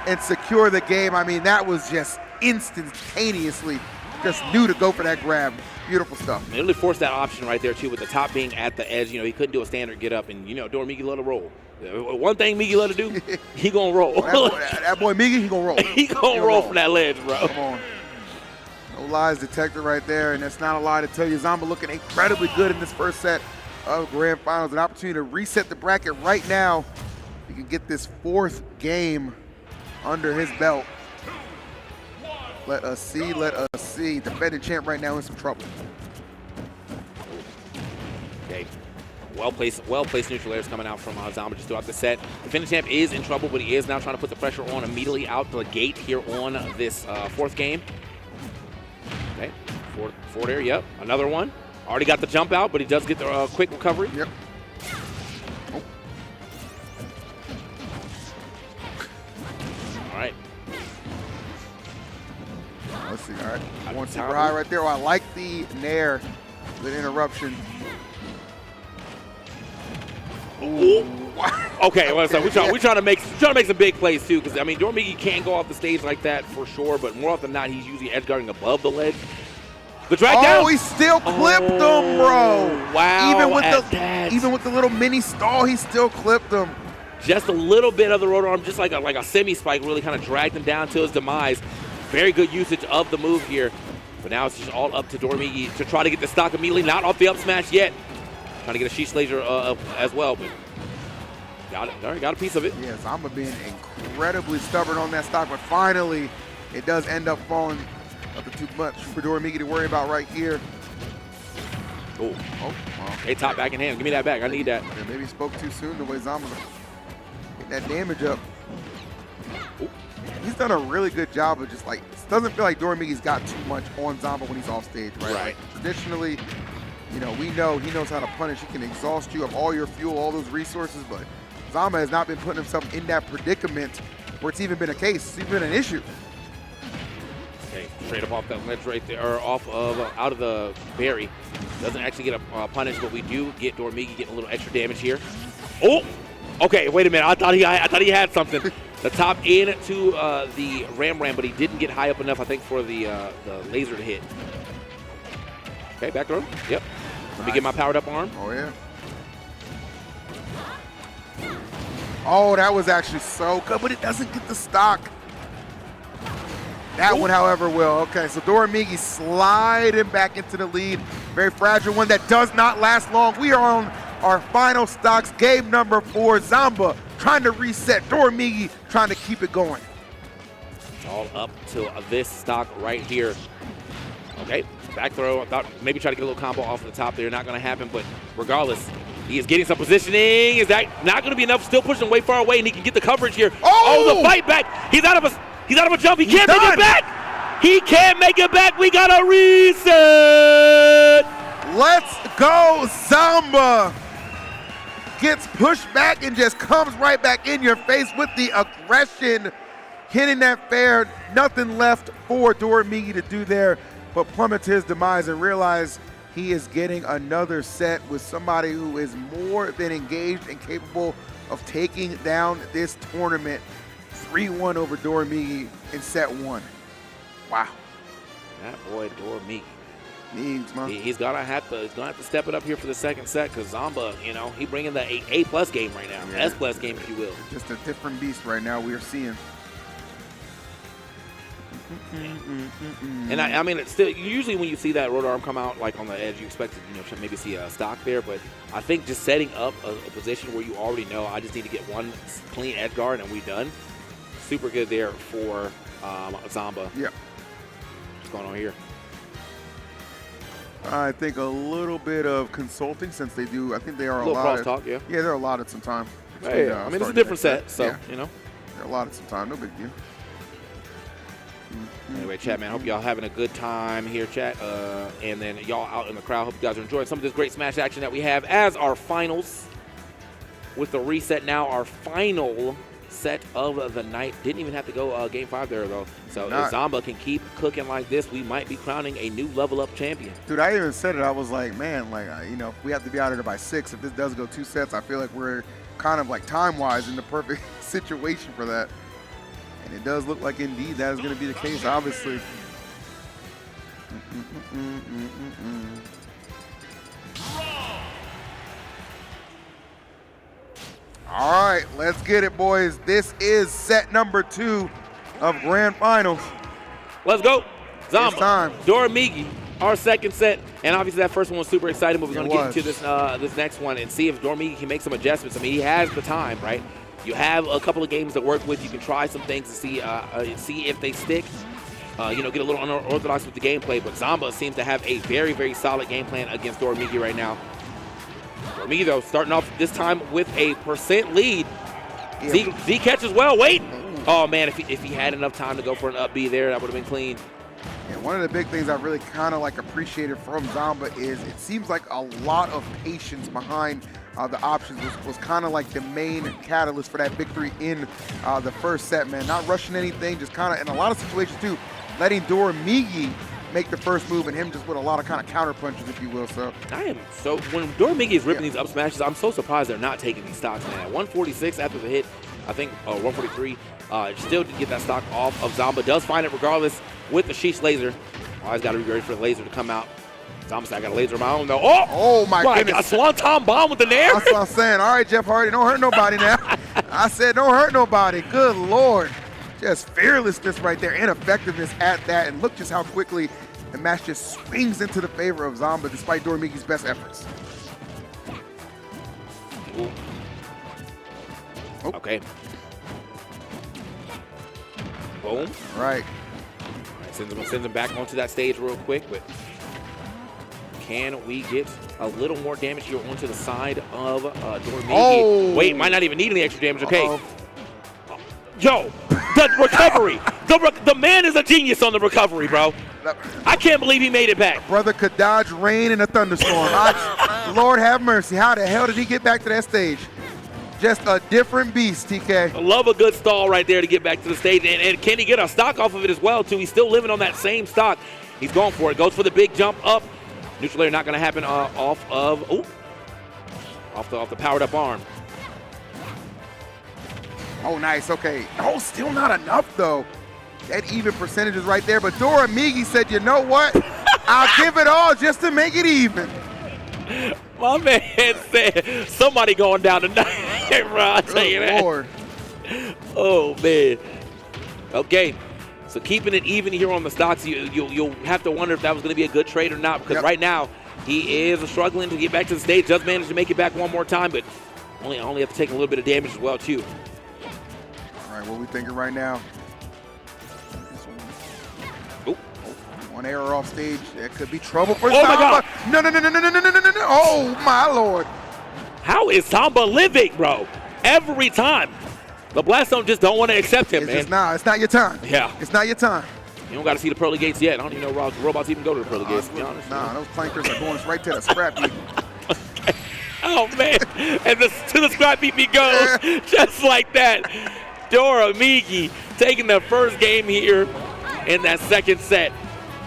and secure the game. I mean, that was just instantaneously, just knew to go for that grab. Beautiful stuff. Really forced that option right there, too, with the top being at the edge. You know, he couldn't do a standard get up, and, you know, Doramigi let it roll. One thing Migi let to do, he gonna roll. That boy Migi, he gonna roll. he gonna roll from that ledge, bro. Come on. No lies detected right there, and that's not a lie to tell you. Zomba looking incredibly good in this first set of Grand Finals. An opportunity to reset the bracket right now. He can get this 4th game under his belt. Let us see, let us see. Defending champ right now in some trouble. Okay. Well-placed neutral airs coming out from Zomba just throughout the set. Defending champ is in trouble, but he is now trying to put the pressure on immediately out the gate here on this 4th game. Okay, forward air, yep. Another one. Already got the jump out, but he does get the quick recovery. Yep. Oh. All right. Let's see, all right. One super high right there. Oh, I like the nair. Good interruption. Ooh. Okay, well, so we're trying to make some big plays too, because I mean Doramigi can go off the stage like that for sure, but more often than not he's usually edge guarding above the ledge. The drag down. Oh, he still clipped him, bro. Wow. Even with the little mini stall, he still clipped him. Just a little bit of the rotor arm, just like a semi spike, really kind of dragged him down to his demise. Very good usage of the move here, but now it's just all up to Doramigi to try to get the stock immediately. Not off the up smash yet. Trying to get a sheesh laser as well, but got it. All right, got a piece of it. Yes, Zomba being incredibly stubborn on that stock, but finally it does end up falling up too much for Doramigi to worry about right here. Oh, hey, top back in hand. Give me that back. I need that. Yeah, maybe he spoke too soon the way Zomba get that damage up. Ooh. done a really good job of just like, it doesn't feel like Doramigi's got too much on Zomba when he's off stage, right? Like, traditionally, you know, we know he knows how to punish. He can exhaust you of all your fuel, all those resources, but Zomba has not been putting himself in that predicament where it's even been a case. It's even been an issue. Okay, straight up off that ledge right there, or off of out of the berry. Doesn't actually get a punish, but we do get Doramigi getting a little extra damage here. Oh, okay. Wait a minute. I thought he had something. The top in to the Ram, but he didn't get high up enough, I think, for the laser to hit. Okay, back throw. Yep. Let me get my powered up arm. Oh yeah. Oh, that was actually so good, but it doesn't get the stock. That one, however, will. Okay, so Doramigi sliding back into the lead. Very fragile one that does not last long. We are on our final stocks, game number 4. Zomba trying to reset. Doramigi trying to keep it going. It's all up to this stock right here. Okay, back throw. I thought maybe try to get a little combo off the top there. Not going to happen, but regardless, he is getting some positioning. Is that not going to be enough? Still pushing way far away, and he can get the coverage here. Oh, the fight back. He's out of a jump. He can't make it back. He can't make it back. We got a reset. Let's go, Zomba. Gets pushed back and just comes right back in your face with the aggression. Hitting that fair. Nothing left for Doramigi to do there, but plummet to his demise and realize he is getting another set with somebody who is more than engaged and capable of taking down this tournament. 3-1 over Doramigi in set 1. Wow. That boy Doramigi. He's gonna have to step it up here for the second set, because Zomba, you know, he bringing the A+ game right now, yeah. S+ game, if you will. Just a different beast right now. We are seeing. And I mean, it's still usually when you see that rotor arm come out like on the edge, you expect to, you know, maybe see a stock there. But I think just setting up a position where you already know I just need to get one clean edge guard and we done. Super good there for Zomba. Yeah. What's going on here? I think a little bit of consulting, since they do. I think they are a little allotted. crosstalk, yeah. Yeah, they're allotted some time. Hey, I mean, it's a different set, so yeah. you know. They're allotted some time. No big deal. Anyway, chat, man, hope y'all having a good time here, chat. And then y'all out in the crowd, hope you guys are enjoying some of this great Smash action that we have as our finals. With the reset now, our final set of the night. Didn't even have to go game 5 there, though. So if Zomba can keep cooking like this, we might be crowning a new level up champion. Dude, I even said it. I was like, man, like, you know, if we have to be out of there by 6, if this does go 2 sets, I feel like we're kind of like time-wise in the perfect situation for that. And it does look like indeed that is going to be the case, obviously. All right, let's get it, boys. This is set number 2 of Grand Finals. Let's go. Zomba, it's time. Doramigi, our second set. And obviously that first one was super exciting, but we're going to get into this this next one and see if Doramigi can make some adjustments. I mean, he has the time, right? You have a couple of games to work with. You can try some things to see if they stick. You know, get a little unorthodox with the gameplay. But Zomba seems to have a very, very solid game plan against Doramigi right now. Doramigi, though, starting off this time with a % lead. Yeah. Z catches well. Wait. Oh, man, if he had enough time to go for an up B there, that would have been clean. And one of the big things I really kind of like appreciated from Zomba is it seems like a lot of patience behind the options was kind of like the main catalyst for that victory in the first set, man. Not rushing anything, just kind of, in a lot of situations too, letting Doramigi make the first move and him just with a lot of kind of counter punches, if you will. So when Doramigi is ripping these up smashes, I'm so surprised they're not taking these stocks, man. 146 after the hit, I think 143. Still did get that stock off of Zomba. Does find it regardless with the Sheesh laser. Always got to be ready for the laser to come out. Zomba said, I got a laser of my own, though. Oh my goodness. A Swanton bomb with the nair. That's what I'm saying. All right, Jeff Hardy, don't hurt nobody now. I said don't hurt nobody. Good Lord. Just fearlessness right there and effectiveness at that. And look just how quickly the match just swings into the favor of Zomba despite Doramigi's best efforts. Ooh. Oh. Okay. Boom. Right. Sends him back onto that stage real quick, but can we get a little more damage here onto the side of Doramigi? Oh. Wait, might not even need any extra damage. Okay. Yo, the recovery. The man is a genius on the recovery, bro. I can't believe he made it back. Brother could dodge rain and a thunderstorm. Lord have mercy. How the hell did he get back to that stage? Just a different beast, TK. I love a good stall right there to get back to the stage. And can he get a stock off of it as well, too? He's still living on that same stock. He's going for it. Goes for the big jump up. Neutral air not going to happen off the powered up arm. Oh, nice. Okay. Oh, still not enough, though. That even percentage is right there. But Doramigi said, you know what? I'll give it all just to make it even. My man said somebody going down tonight, bro. I'll tell you that. Lord. Oh, man. Okay. So keeping it even here on the stocks, you'll have to wonder if that was going to be a good trade or not, because right now he is struggling to get back to the stage. Just managed to make it back one more time, but only have to take a little bit of damage as well, too. All right, what are we thinking right now? One error off stage. That could be trouble for Zomba. My God. No. Oh, my Lord. How is Zomba living, bro? Every time. The Blast Zone just don't want to accept him, man. It's not your time. Yeah. It's not your time. You don't got to see the pearly gates yet. I don't even know robots even go to the pearly gates, to be honest. Nah, those clankers are going right to the scrap heap. Oh, man. And to the scrap heap he goes, just like that. Doramigi taking the first game here in that second set.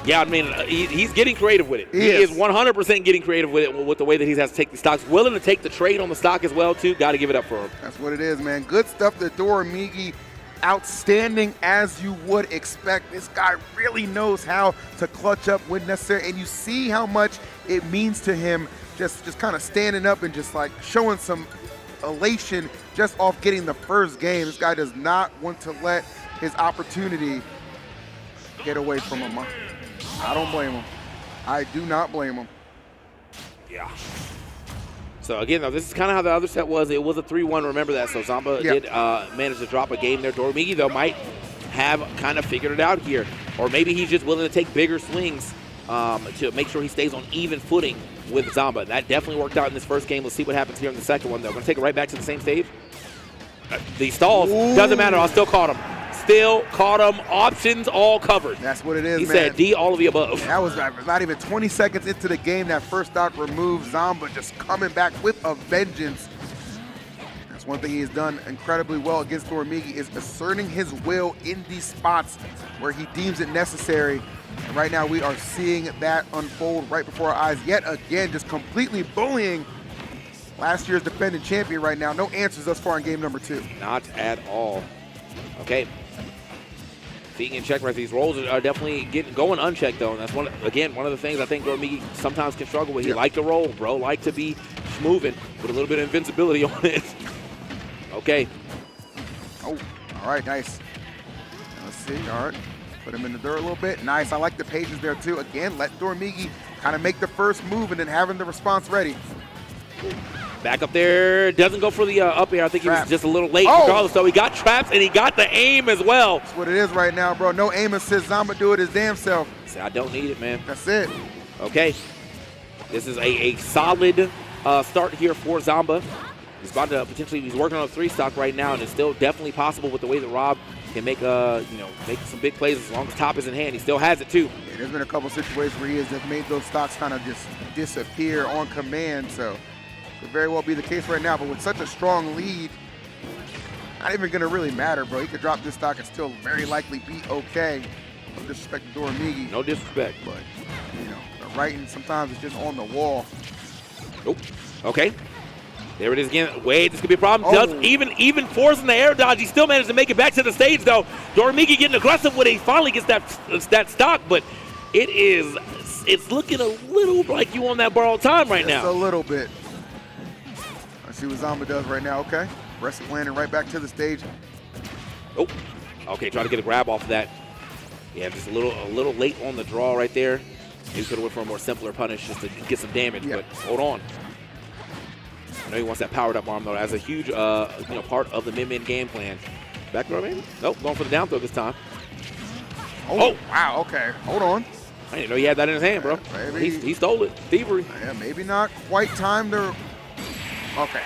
Yeah, I mean, he's getting creative with it. He is 100% getting creative with it, with the way that he has to take the stocks. Willing to take the trade on the stock as well, too. Got to give it up for him. That's what it is, man. Good stuff to Doramigi. Outstanding as you would expect. This guy really knows how to clutch up when necessary, and you see how much it means to him just kind of standing up and just like showing some elation just off getting the first game. This guy does not want to let his opportunity get away from him. I don't blame him. I do not blame him. Yeah. So, again, though, this is kind of how the other set was. It was a 3-1. Remember that. So, Zomba did manage to drop a game there. Doramigi, though, might have kind of figured it out here. Or maybe he's just willing to take bigger swings to make sure he stays on even footing with Zomba. That definitely worked out in this first game. Let's see what happens here in the second one, though. Going to take it right back to the same stage. The stalls, doesn't matter. I still caught him. Still caught him. Options all covered. That's what it is, he man. He said D, all of the above. That was not even 20 seconds into the game. That first stock removed. Zomba just coming back with a vengeance. That's one thing he's done incredibly well against Doramigi, is asserting his will in these spots where he deems it necessary. And right now we are seeing that unfold right before our eyes yet again, just completely bullying last year's defending champion right now. No answers thus far in game number 2. Not at all. Okay. Being in check right, these rolls are definitely going unchecked, though. And that's one of the things I think Doramigi sometimes can struggle with. He like to roll, bro. Like to be moving with a little bit of invincibility on it. Okay. Oh, all right, nice. Let's see, all right. Put him in the dirt a little bit. Nice, I like the patience there, too. Again, let Doramigi kind of make the first move and then having the response ready. Back up there, doesn't go for the up air. I think he was just a little late regardless, so he got traps and he got the aim as well. That's what it is right now, bro. No aim assist. Zomba do it his damn self. See, I don't need it, man. That's it. Okay. This is a solid start here for Zomba. He's about to he's working on a 3 stock right now, and it's still definitely possible with the way that Rob can make make some big plays as long as top is in hand. He still has it too. Yeah, there's been a couple situations where he has just made those stocks kind of just disappear on command, so could very well be the case right now. But with such a strong lead, not even going to really matter, bro. He could drop this stock and still very likely be okay. No disrespect to Doramigi. No disrespect. But, the writing sometimes is just on the wall. Nope. Okay. There it is again. Wait, this could be a problem. Does even forcing the air dodge. He still managed to make it back to the stage, though. Doramigi getting aggressive when he finally gets that stock, but it's looking a little like you on that borrowed time right now. Just a little bit. Let's see what Zomba does right now. Okay. Aggressive landing right back to the stage. Oh. Okay, try to get a grab off of that. Yeah, just a little late on the draw right there. Maybe could have went for a more simpler punish just to get some damage, but hold on. I know he wants that powered up arm though. As a huge part of the mid game plan. Back throw maybe? Nope, going for the down throw this time. Oh wow, okay. Hold on. I didn't know he had that in his hand, bro. He stole it. Thievery. Yeah, maybe not quite time to. Okay.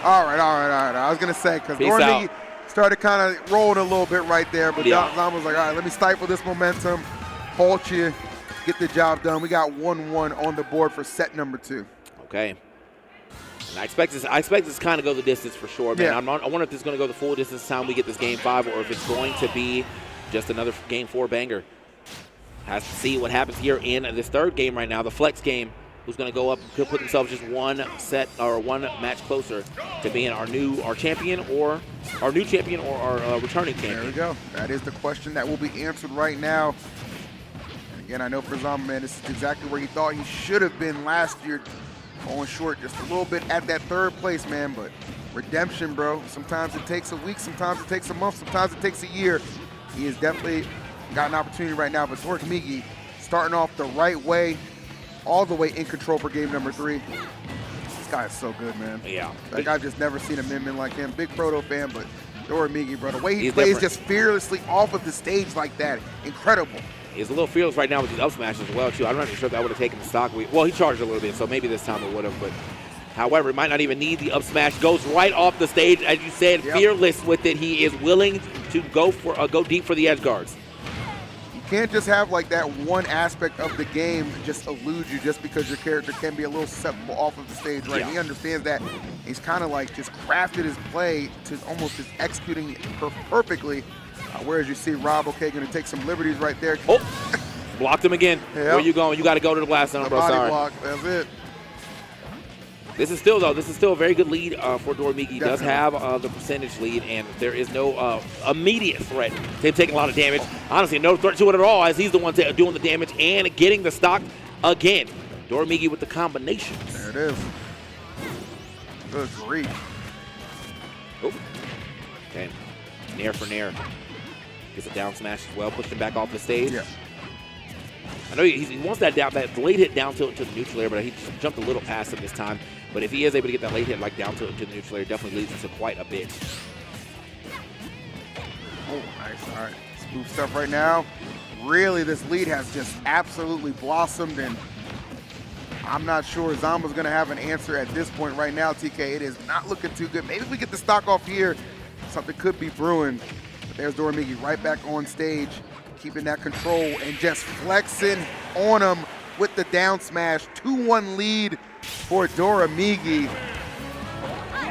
All right. I was gonna say, because Doramigi started kind of rolling a little bit right there, but Yeah. Zomba was like, all right, let me stifle this momentum, halt you, get the job done. We got 1-1 on the board for set number 2. Okay. And I expect this to kind of go the distance for sure, man. Yeah. I wonder if this is going to go the full distance time we get this game 5, or if it's going to be just another game 4 banger. Has to see what happens here in this third game right now, the flex game. Who's going to go up, could put themselves just one match closer to being our new champion or our returning champion. There we go. That is the question that will be answered right now. And again, I know for Zomba, man, this is exactly where he thought he should have been last year. Falling short just a little bit at that 3rd place, man. But redemption, bro. Sometimes it takes a week, sometimes it takes a month, sometimes it takes a year. He has definitely got an opportunity right now. But Doramigi starting off the right way, all the way in control for game number 3. This guy is so good, man. Yeah. Like, I've just never seen a min like him. Big Proto fan, but Doramigi, bro, the way he He's plays different. just fearlessly off of the stage like that, incredible. He's a little fearless right now with his up smash as well, too. I'm not sure if that would have taken the stock. Well, he charged a little bit, so maybe this time it would have. But however, it might not even need the up smash. Goes right off the stage, as you said, fearless with it. He is willing to go deep for the edge guards. You can't just have like that one aspect of the game just elude you just because your character can be a little susceptible off of the stage, right? Yeah. He understands that. He's kind of like just crafted his play to almost just executing it perfectly. Whereas you see Rob, okay, going to take some liberties right there. Oh, blocked him again. Yep. Where you going? You got to go to the blast zone, The bro. body Sorry. block, that's it. This is still a very good lead for Doramigi. He does have the percentage lead, and there is no immediate threat to him taking a lot of damage. Honestly, no threat to it at all, as he's the one doing the damage and getting the stock again. Doramigi with the combinations. There it is. Good grief. Oh. Okay. Nair for Nair. Gets a down smash as well, pushed him back off the stage. Yeah. I know he wants that late hit down tilt to the neutral air, but he jumped a little past him this time. But if he is able to get that late hit like down tilt to the neutral air, definitely leads to quite a bit. Oh, nice. All right. Smooth stuff right now. Really, this lead has just absolutely blossomed, and I'm not sure Zomba's going to have an answer at this point right now, TK. It is not looking too good. Maybe if we get the stock off here, something could be brewing. But there's Doramigi right back on stage, keeping that control and just flexing on him with the down smash. 2-1 lead for Doramigi.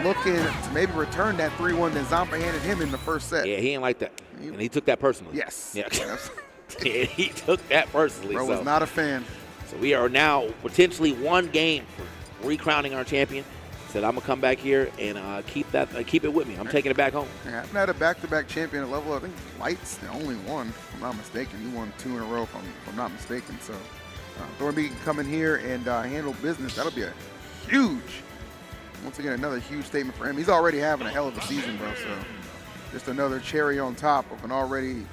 Looking to maybe return that 3-1 that Zomba handed him in the first set. Yeah, he ain't like that. And he took that personally. Yes. Yeah. Yeah, he took that personally. Bro was not a fan. So we are now potentially one game for recrowning our champion. Said I'm gonna come back here and keep it with me. I'm taking it back home. I haven't had a back-to-back champion at level. I think Light's the only one, if I'm not mistaken. He won 2 in a row, if I'm not mistaken. So Doramigi can come in here and handle business. That'll be a huge, once again, another huge statement for him. He's already having a hell of a season, bro. So just another cherry on top of an already,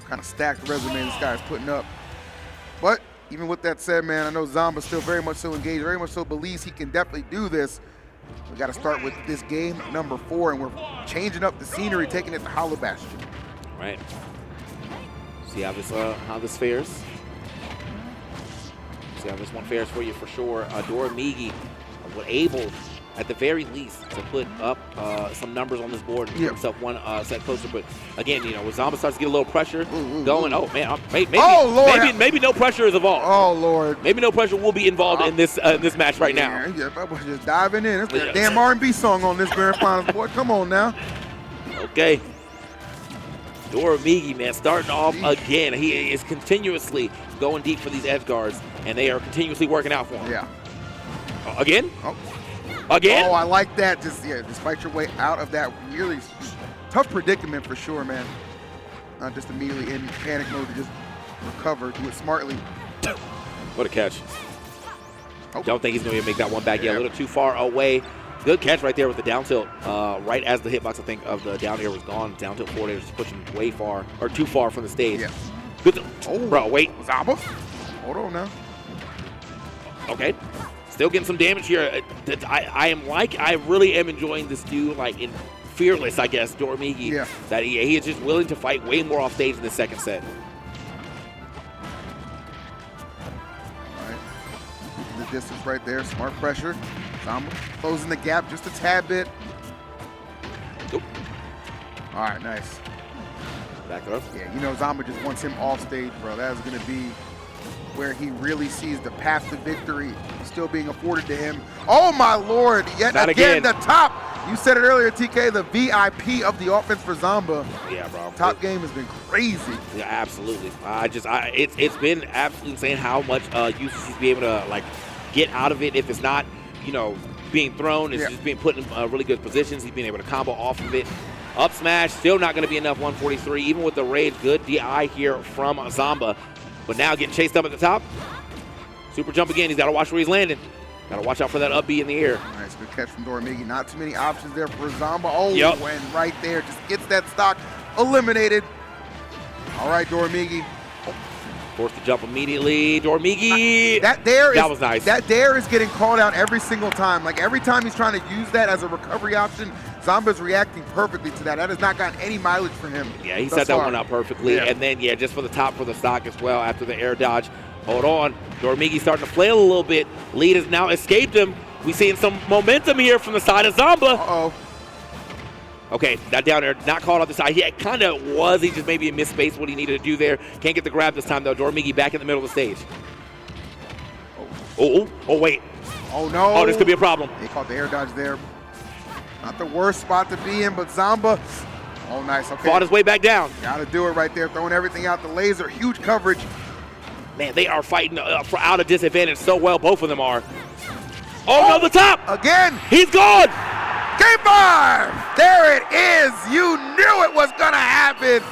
kind of stacked resume this guy's putting up. But even with that said, man, I know Zomba's still very much so engaged, very much so believes he can definitely do this. We got to start with this game number 4, and we're changing up the scenery, taking it to Hollow Bastion. Right. See how this fares. See how this one fares for you for sure. Doramigi was able, at the very least, to put up some numbers on this board and get himself one set closer. But again, when Zomba starts to get a little pressure going, oh man, maybe no pressure is involved. Oh Lord, maybe no pressure will be involved in this match right now. Yeah, that boy just diving in. It's that damn R&B song on this grand finals, boy. Come on now. Okay. Doramigi, man, starting off again. He is continuously going deep for these edge guards, and they are continuously working out for him. Yeah. Again? Oh. Again? Oh, I like that. Just fight your way out of that really tough predicament for sure, man. Not just immediately in panic mode to just recover, do it smartly. What a catch. Don't think he's going to make that one back yet. A little too far away. Good catch right there with the down tilt. Right as the hitbox, I think, of the down air was gone. Down tilt forward air just pushing way far, or too far from the stage. Yeah. Good. Bro, wait. Zomba. Hold on now. Okay. Still getting some damage here. I really am enjoying this dude, in fearless, I guess, Doramigi. Yeah. That he is just willing to fight way more off stage in the second set. All right. The distance right there. Smart pressure. Zomba closing the gap just a tad bit. Nope. All right, nice. Back up. Yeah, you know Zomba just wants him off stage, bro. That is going to be where he really sees the path to victory still being afforded to him. Oh, my Lord. Yet again, the top. You said it earlier, TK, the VIP of the offense for Zomba. Yeah, bro. Top game has been crazy. Yeah, absolutely. It's been absolutely insane how much use he's be able to, like, get out of it if it's not, you know, being thrown. It's just being put in really good positions. He's being able to combo off of it. Up smash, still not going to be enough 143, even with the rage. Good DI here from Zomba. But now getting chased up at the top. Super jump again. He's got to watch where he's landing. Got to watch out for that up B in the air. Nice, good catch from Doramigi. Not too many options there for Zomba. Oh, yep. And right there, just gets that stock eliminated. All right, Doramigi. Forced to jump immediately. Doramigi. That was nice. That dare is getting called out every single time. Like every time he's trying to use that as a recovery option, Zomba's reacting perfectly to that. That has not gotten any mileage for him. Yeah, he set that one up perfectly. Yeah. And then, yeah, just for the top for the stock as well after the air dodge. Hold on. Doramigi starting to flail a little bit. Lead has now escaped him. We seeing some momentum here from the side of Zomba. Uh-oh. Okay, that down there, not called off the side. He kind of was. He just maybe missed space what he needed to do there. Can't get the grab this time, though. Doramigi back in the middle of the stage. Oh, wait. Oh, no. Oh, this could be a problem. He caught the air dodge there. Not the worst spot to be in, but Zomba. Oh, nice. Okay. Fought his way back down. Got to do it right there. Throwing everything out the laser. Huge coverage. Man, they are fighting for out of disadvantage so well. Both of them are. Oh, no, the top. Again. He's gone. Game 5! There it is! You knew it was gonna happen!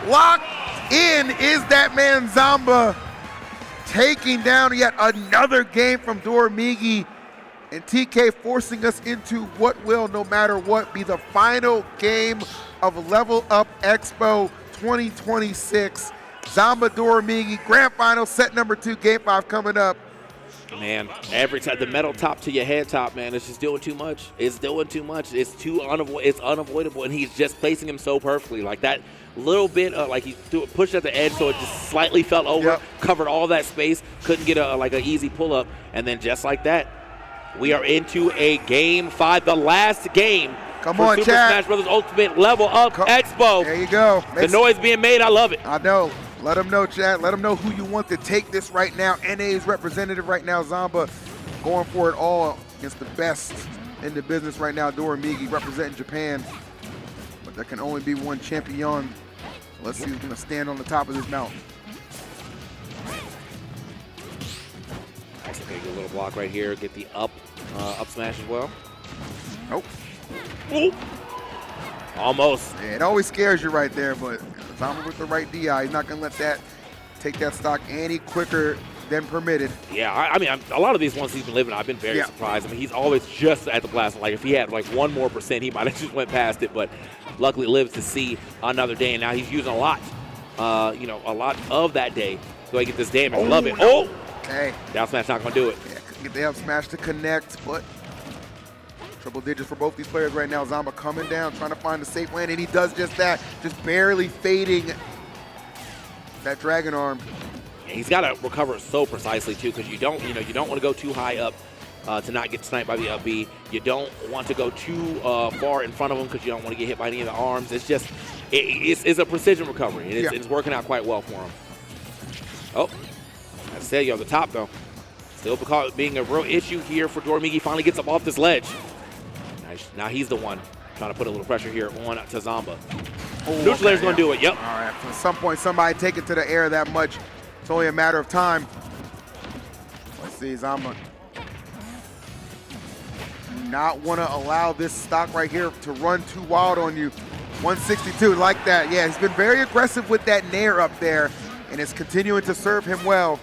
Locked in is that man Zomba, taking down yet another game from Doramigi, and TK forcing us into what will, no matter what, be the final game of Level Up Expo 2026. Zomba Doramigi, grand final, set number 2, game 5 coming up. Man, every time the metal top to your head top, man, it's just doing too much. It's doing too much. It's it's unavoidable, and he's just placing him so perfectly. Like that little bit, like he pushed at the edge, so it just slightly fell over, covered all that space, couldn't get an easy pull up, and then just like that, we are into a game 5, the last game. Come on, Super chat. Smash Brothers Ultimate Level Up Expo. There you go. The noise being made, I love it. I know. Let them know, chat. Let them know who you want to take this right now. NA's representative right now, Zomba, going for it all against the best in the business right now. Doramigi representing Japan. But there can only be one champion. Let's see who's going to stand on the top of this mountain. Nice, okay, good little block right here. Get the up smash as well. Nope. Ooh. Almost. Yeah, it always scares you right there, but Zomba with the right DI, he's not going to let that take that stock any quicker than permitted. Yeah, I mean, a lot of these ones he's been living, I've been very surprised. I mean, he's always just at the blast. Like, if he had like 1% more, he might have just went past it, but luckily lives to see another day, and now he's using a lot, a lot of that day. So I get this damage. Love it. Oh! Okay. Down smash not going to do it. Yeah, couldn't get the up smash to connect, but triple digits for both these players right now. Zomba coming down, trying to find a safe land, and he does just that, just barely fading that dragon arm. Yeah, he's got to recover so precisely too, because you don't want to go too high up to not get sniped by the up B. You don't want to go too far in front of him because you don't want to get hit by any of the arms. It's just it's a precision recovery, and it's working out quite well for him. Oh, I said you on the top though. Still being a real issue here for Doramigi. Finally gets up off this ledge. Now he's the one trying to put a little pressure here on to Zomba. Neutral air's going to do it, yep. All right, at some point somebody take it to the air that much. It's only a matter of time. Let's see, Zomba. Do not want to allow this stock right here to run too wild on you. 162, like that. Yeah, he's been very aggressive with that nair up there, and it's continuing to serve him well.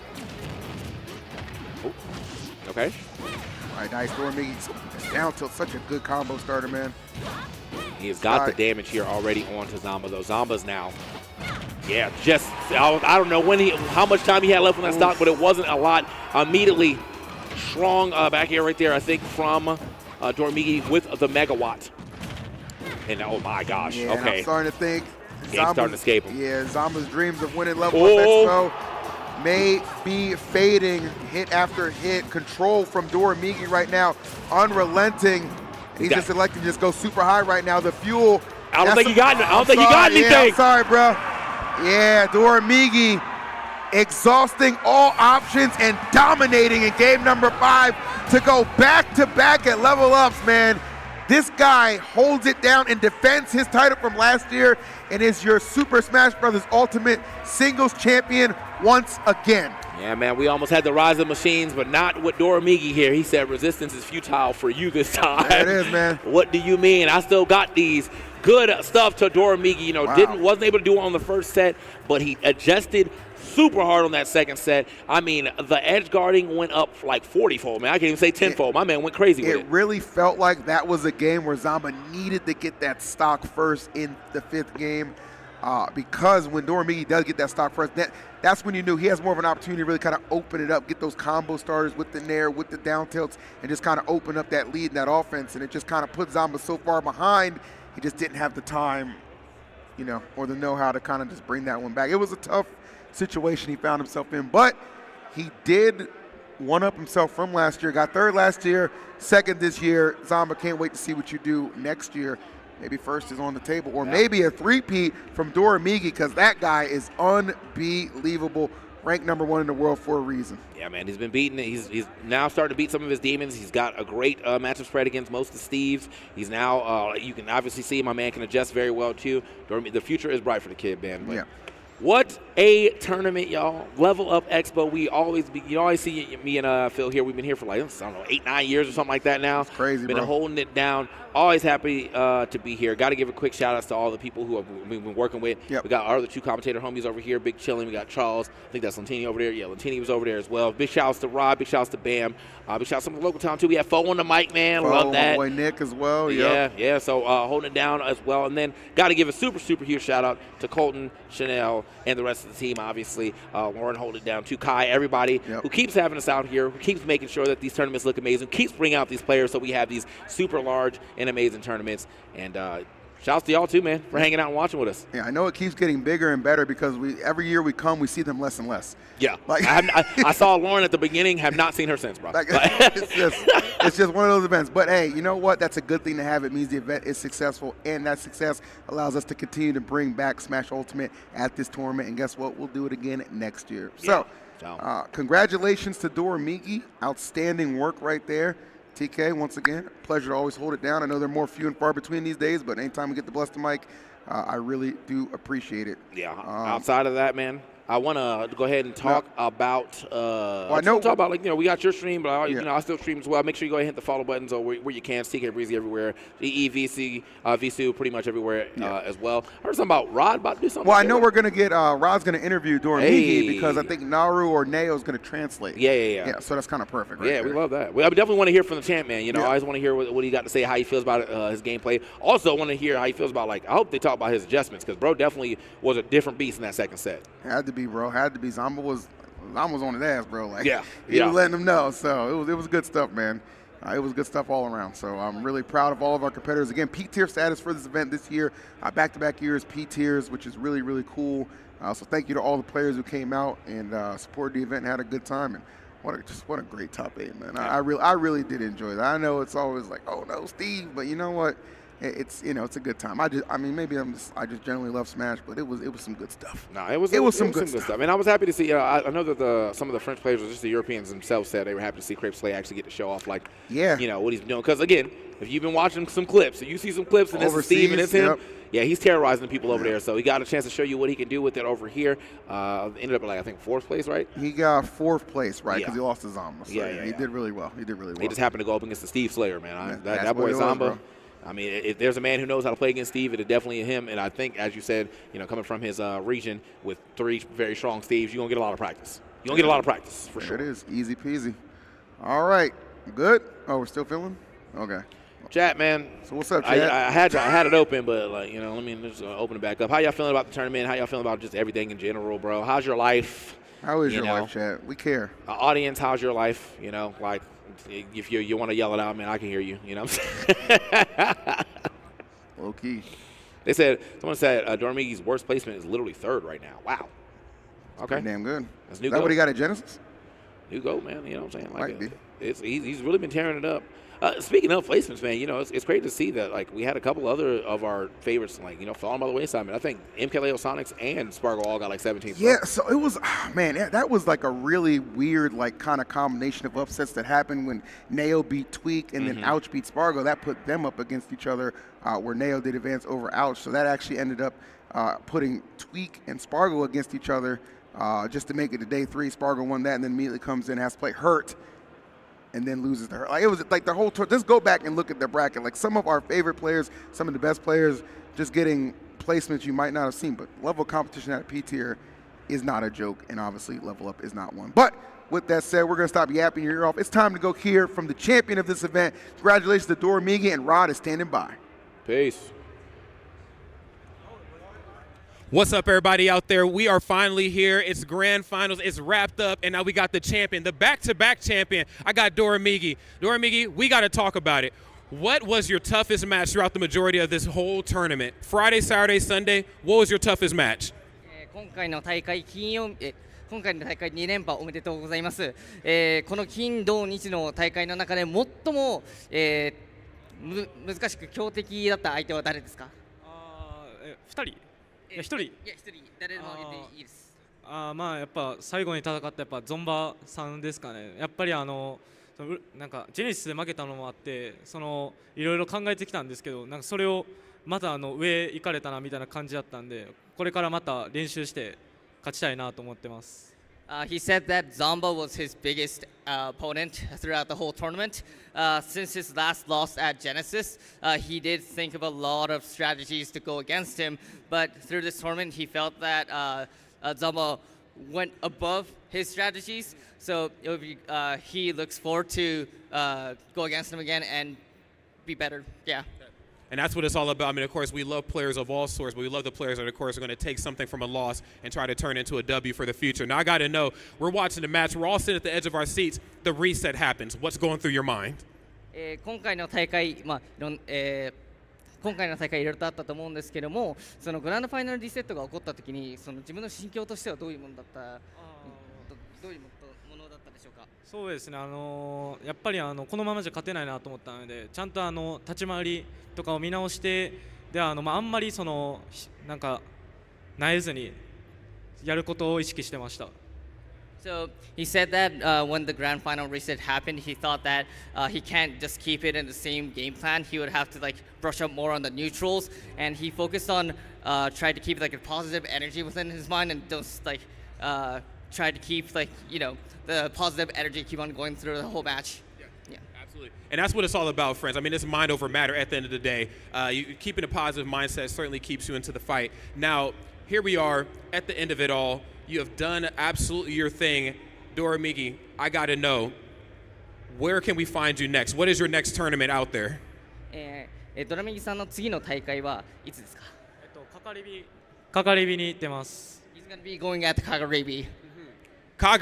Okay. All right, nice. Doramigi down tilt, such a good combo starter, man. He has got the damage here already onto Zomba, though. Zomba's now, just, I don't know how much time he had left on that stock, but it wasn't a lot. Immediately strong back here right there, I think, from Doramigi with the megawatt. And oh my gosh, yeah, okay. I'm starting to think Game's starting to escape him. Yeah, Zomba's dreams of winning Level Up Expo may be fading hit after hit. Control from Doramigi right now, unrelenting. He's just electing to just go super high right now. The fuel I don't think you got anything. Yeah, I'm sorry, bro. Yeah, Doramigi exhausting all options and dominating in game number 5 to go back-to-back at level ups, man. This guy holds it down and defends his title from last year and is your Super Smash Bros. Ultimate Singles Champion once again. Yeah, man, we almost had the rise of machines, but not with Doramigi here. He said resistance is futile for you this time. There it is, man. What do you mean? I still got these. Good stuff to Doramigi. You know, Wow. wasn't able to do it on the first set, but he adjusted super hard on that second set. I mean, the edge guarding went up like 40-fold, man. I can't even say 10-fold. My man went crazy with it. It really felt like that was a game where Zomba needed to get that stock first in the 5th game. Because when Doramigi does get that stock first, that's when you knew he has more of an opportunity to really kind of open it up, get those combo starters with the nair, with the down tilts, and just kind of open up that lead in that offense. And it just kind of put Zomba so far behind, he just didn't have the time, you know, or the know-how to kind of just bring that one back. It was a tough situation he found himself in, but he did one-up himself from last year, got 3rd last year, 2nd this year. Zomba, can't wait to see what you do next year. Maybe 1st is on the table, or maybe a 3-peat from Doramigi, because that guy is unbelievable. Ranked number 1 in the world for a reason. Yeah, man, he's been beaten. He's now starting to beat some of his demons. He's got a great matchup spread against most of Steve's. He's now, you can obviously see my man can adjust very well, too. The future is bright for the kid, man. But yeah. What a tournament, y'all. Level Up Expo. You always see me and Phil here. We've been here for like, I don't know, 8-9 years or something like that now. It's crazy, been bro. Holding it down. Always happy to be here. Got to give a quick shout out to all the people who we've been working with. Yep. We got our other 2 commentator homies over here, Big Chillin'. We got Charles. I think that's Lantini over there. Yeah, Lantini was over there as well. Big shout outs to Rob. Big shout outs to Bam. Big shout outs to some of the local town too. We have Fo on the mic, man. Love that. My boy Nick as well. Yeah. So holding it down as well. And then got to give a super huge shout out to Colton, Chanel, and the rest of the team, obviously. Lauren holding it down to Kai, everybody who keeps having us out here, who keeps making sure that these tournaments look amazing, keeps bringing out these players so we have these super large and amazing tournaments. And shouts to y'all too, man, for hanging out and watching with us. Yeah, I know it keeps getting bigger and better because every year we come, we see them less and less. Yeah, like I saw Lauren at the beginning, have not seen her since, bro. It's just one of those events. But hey, you know what? That's a good thing to have. It means the event is successful, and that success allows us to continue to bring back Smash Ultimate at this tournament. And guess what? We'll do it again next year. Yeah. So, congratulations to Doramigi. Outstanding work right there. TK, once again, pleasure to always hold it down. I know they're more few and far between these days, but anytime we get to bless the mic, I really do appreciate it. Yeah, outside of that, man, I want to go ahead and talk about. I know. Talk about we got your stream, but I still stream as well. Make sure you go ahead and hit the follow buttons or where you can. TK Breezy everywhere. VC, Visu pretty much everywhere as well. I heard something about Rod about to do something. Well, I know we're gonna get Rod's gonna interview Doramigi because I think Naru or Neo is gonna translate. Yeah. So that's kind of perfect. Right yeah, there. we love that. I definitely want to hear from the champ, man. I always want to hear what he got to say, how he feels about his gameplay. Also, want to hear how he feels about I hope they talk about his adjustments because bro definitely was a different beast in that second set. Had to be, bro. Had to be. Zomba was on his ass, bro. He was letting them know. So it was good stuff, man. It was good stuff all around. So I'm really proud of all of our competitors. Again, P-tier status for this event this year. Back-to-back years P-tiers, which is really, really cool. So thank you to all the players who came out and supported the event and had a good time. And what a great top 8, man. I really did enjoy that. I know it's always like, oh no, Steve, but you know what? It's it's a good time. I just generally love Smash, but it was some good stuff. No, it was some good stuff. And I was happy to see. I know that some of the French players, or just the Europeans themselves, said they were happy to see Crepe actually get to show off what he's doing. Because again, if you've been watching some clips, you see some clips and this is Steve and it's him. Yeah, he's terrorizing the people over there. So he got a chance to show you what he can do with it over here. Ended up I think 4th place, right? He got 4th place, right? Because he lost to Zomba. So he did really well. He just happened to go up against the Steve Slayer, man. That boy Zomba. I mean, if there's a man who knows how to play against Steve, it's definitely him. And I think, as you said, coming from his region with 3 very strong Steves, you're going to get a lot of practice. You're going to get a lot of practice, for sure. It is. Easy peasy. All right. Good? Oh, we're still filming? Okay. Chat, man. So what's up, chat? I had it open, but, let me just open it back up. How y'all feeling about the tournament? How y'all feeling about just everything in general, bro? How's your life? How is your life, chat? We care. Audience, how's your life? If you want to yell it out, man, I can hear you. You know what I'm saying? Low key. Someone said Doramigi's worst placement is literally 3rd right now. Wow. Okay. Pretty damn good. That's new. Is that what he got at Genesis? New GOAT, man. You know what I'm saying? Might be. He's really been tearing it up. Speaking of placements, man, you know, it's great to see that, like, we had a couple other of our favorites, like, you know, falling by the wayside. Man, I think MkLeo, Sonix, and Spargo all got like 17. Yeah, so it was, man, that was like a really weird, like, kind of combination of upsets that happened when Neo beat Tweek and then Ouch beat Spargo. That put them up against each other, where Neo did advance over Ouch. So that actually ended up putting Tweek and Spargo against each other just to make it to day 3. Spargo won that and then immediately comes in, has to play Hurt, and then loses to her. Like, it was like the whole tour. Just go back and look at the bracket. Like, some of our favorite players, some of the best players, just getting placements you might not have seen. But level of competition at P tier is not a joke, and obviously level up is not one. But with that said, we're gonna stop yapping your ear off. It's time to go hear from the champion of this event. Congratulations to Doramigi, and Rod is standing by. Peace. What's up, everybody out there? We are finally here. It's grand finals. It's wrapped up, and now we got the champion, the back-to-back champion. I got Doramigi. Doramigi, we got to talk about it. What was your toughest match throughout the majority of this whole tournament? Friday, Saturday, Sunday, what was your toughest match? 今回の大会2連覇おめでとうございます。この金土日の大会の中で最も、難しく強敵だった相手は誰ですか？2人。1人誰でも挙げていいです。まあやっぱ最後に戦ったやっぱゾンバさんですかね。やっぱりなんかジェネシスで負けたのもあっていろいろ考えてきたんですけど、なんかそれをまた上行かれたなみたいな感じだったんで、これからまた練習して勝ちたいなと思ってます。He said that Zomba was his biggest opponent throughout the whole tournament. Since his last loss at Genesis, he did think of a lot of strategies to go against him. But through this tournament, he felt that Zomba went above his strategies. So he looks forward to go against him again and be better. Yeah. And that's what it's all about. I mean, of course, we love players of all sorts, but we love the players that, of course, are going to take something from a loss and try to turn into a W for the future. Now, I got to know, we're watching the match. We're all sitting at the edge of our seats. The reset happens. What's going through your mind? 今回の大会いろいろとあったと思うんですけども、そのグランドファイナルリセットが起こった時に、その自分の心境としてはどういうものだったでしょうか。そうですね。やっぱりこのままじゃ勝てないなと思ったので、ちゃんと立ち回りとかを見直して、であんまりなんか萎えずにやることを意識してました。So he said that when the grand final reset happened, he thought that he can't just keep it in the same game plan. He would have to like brush up more on the neutrals, and he focused on trying to keep like a positive energy within his mind and just like try to keep like the positive energy keep on going through the whole match. Yeah. Absolutely. And that's what it's all about, friends. I mean, it's mind over matter at the end of the day. Keeping a positive mindset certainly keeps you into the fight. Now, here we are at the end of it all. You have done absolutely your thing. Doramigi, I got to know, where can we find you next? What is your next tournament out there? ドラミギさんの次の大会はいつですか？カカリビに行ってます。He's going to be going at Karaage.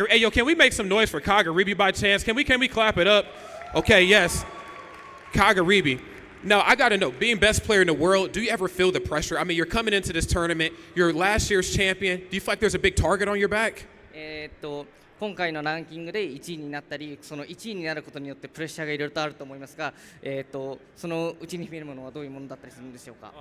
Hey, yo, can we make some noise for Karaage by chance? Can we clap it up? Okay, yes. Karaage. Now, I got to know, being best player in the world, do you ever feel the pressure? I mean, you're coming into this tournament, you're last year's champion. Do you feel like there's a big target on your back? 今回のランキングで1位になったり、その1位になることによってプレッシャーがいろいろとあると思いますが、そのうちに秘めるものはどういうものだったりするんでしょうか？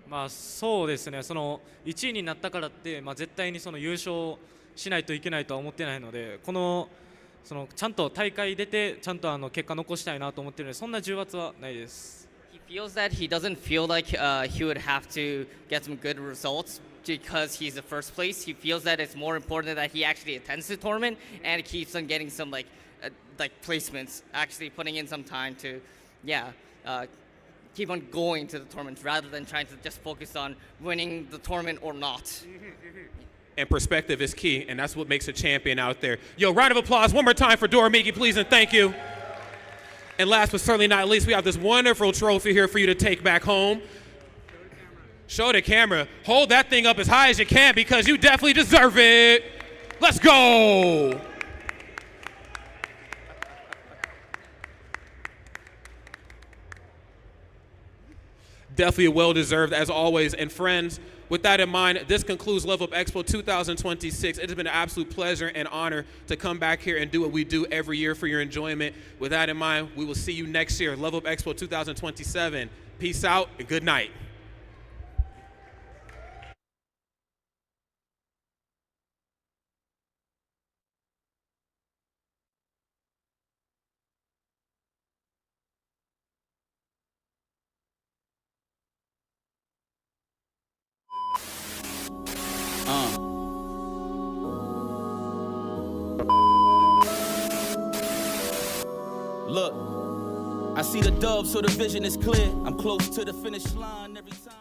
まあそうですね。1位になったからって、絶対に優勝しないといけないとは思ってないので、ちゃんと大会出てちゃんと結果残したいなと思ってるので、そんな重圧はないです。He feels that he doesn't feel like he would have to get some good results because he's the first place. He feels that it's more important that he actually attends the tournament and keeps on getting some like placements, actually putting in some time to keep on going to the tournament rather than trying to just focus on winning the tournament or not. And perspective is key, and that's what makes a champion out there. Yo, round of applause one more time for Doramigi, please, and thank you. And last but certainly not least, we have this wonderful trophy here for you to take back home. Show the camera. Hold that thing up as high as you can because you definitely deserve it. Let's go. Definitely well-deserved, as always. And friends, with that in mind, this concludes Level Up Expo 2026. It has been an absolute pleasure and honor to come back here and do what we do every year for your enjoyment. With that in mind, we will see you next year, Level Up Expo 2027. Peace out and good night. Look, I see the dub, so the vision is clear. I'm close to the finish line every time.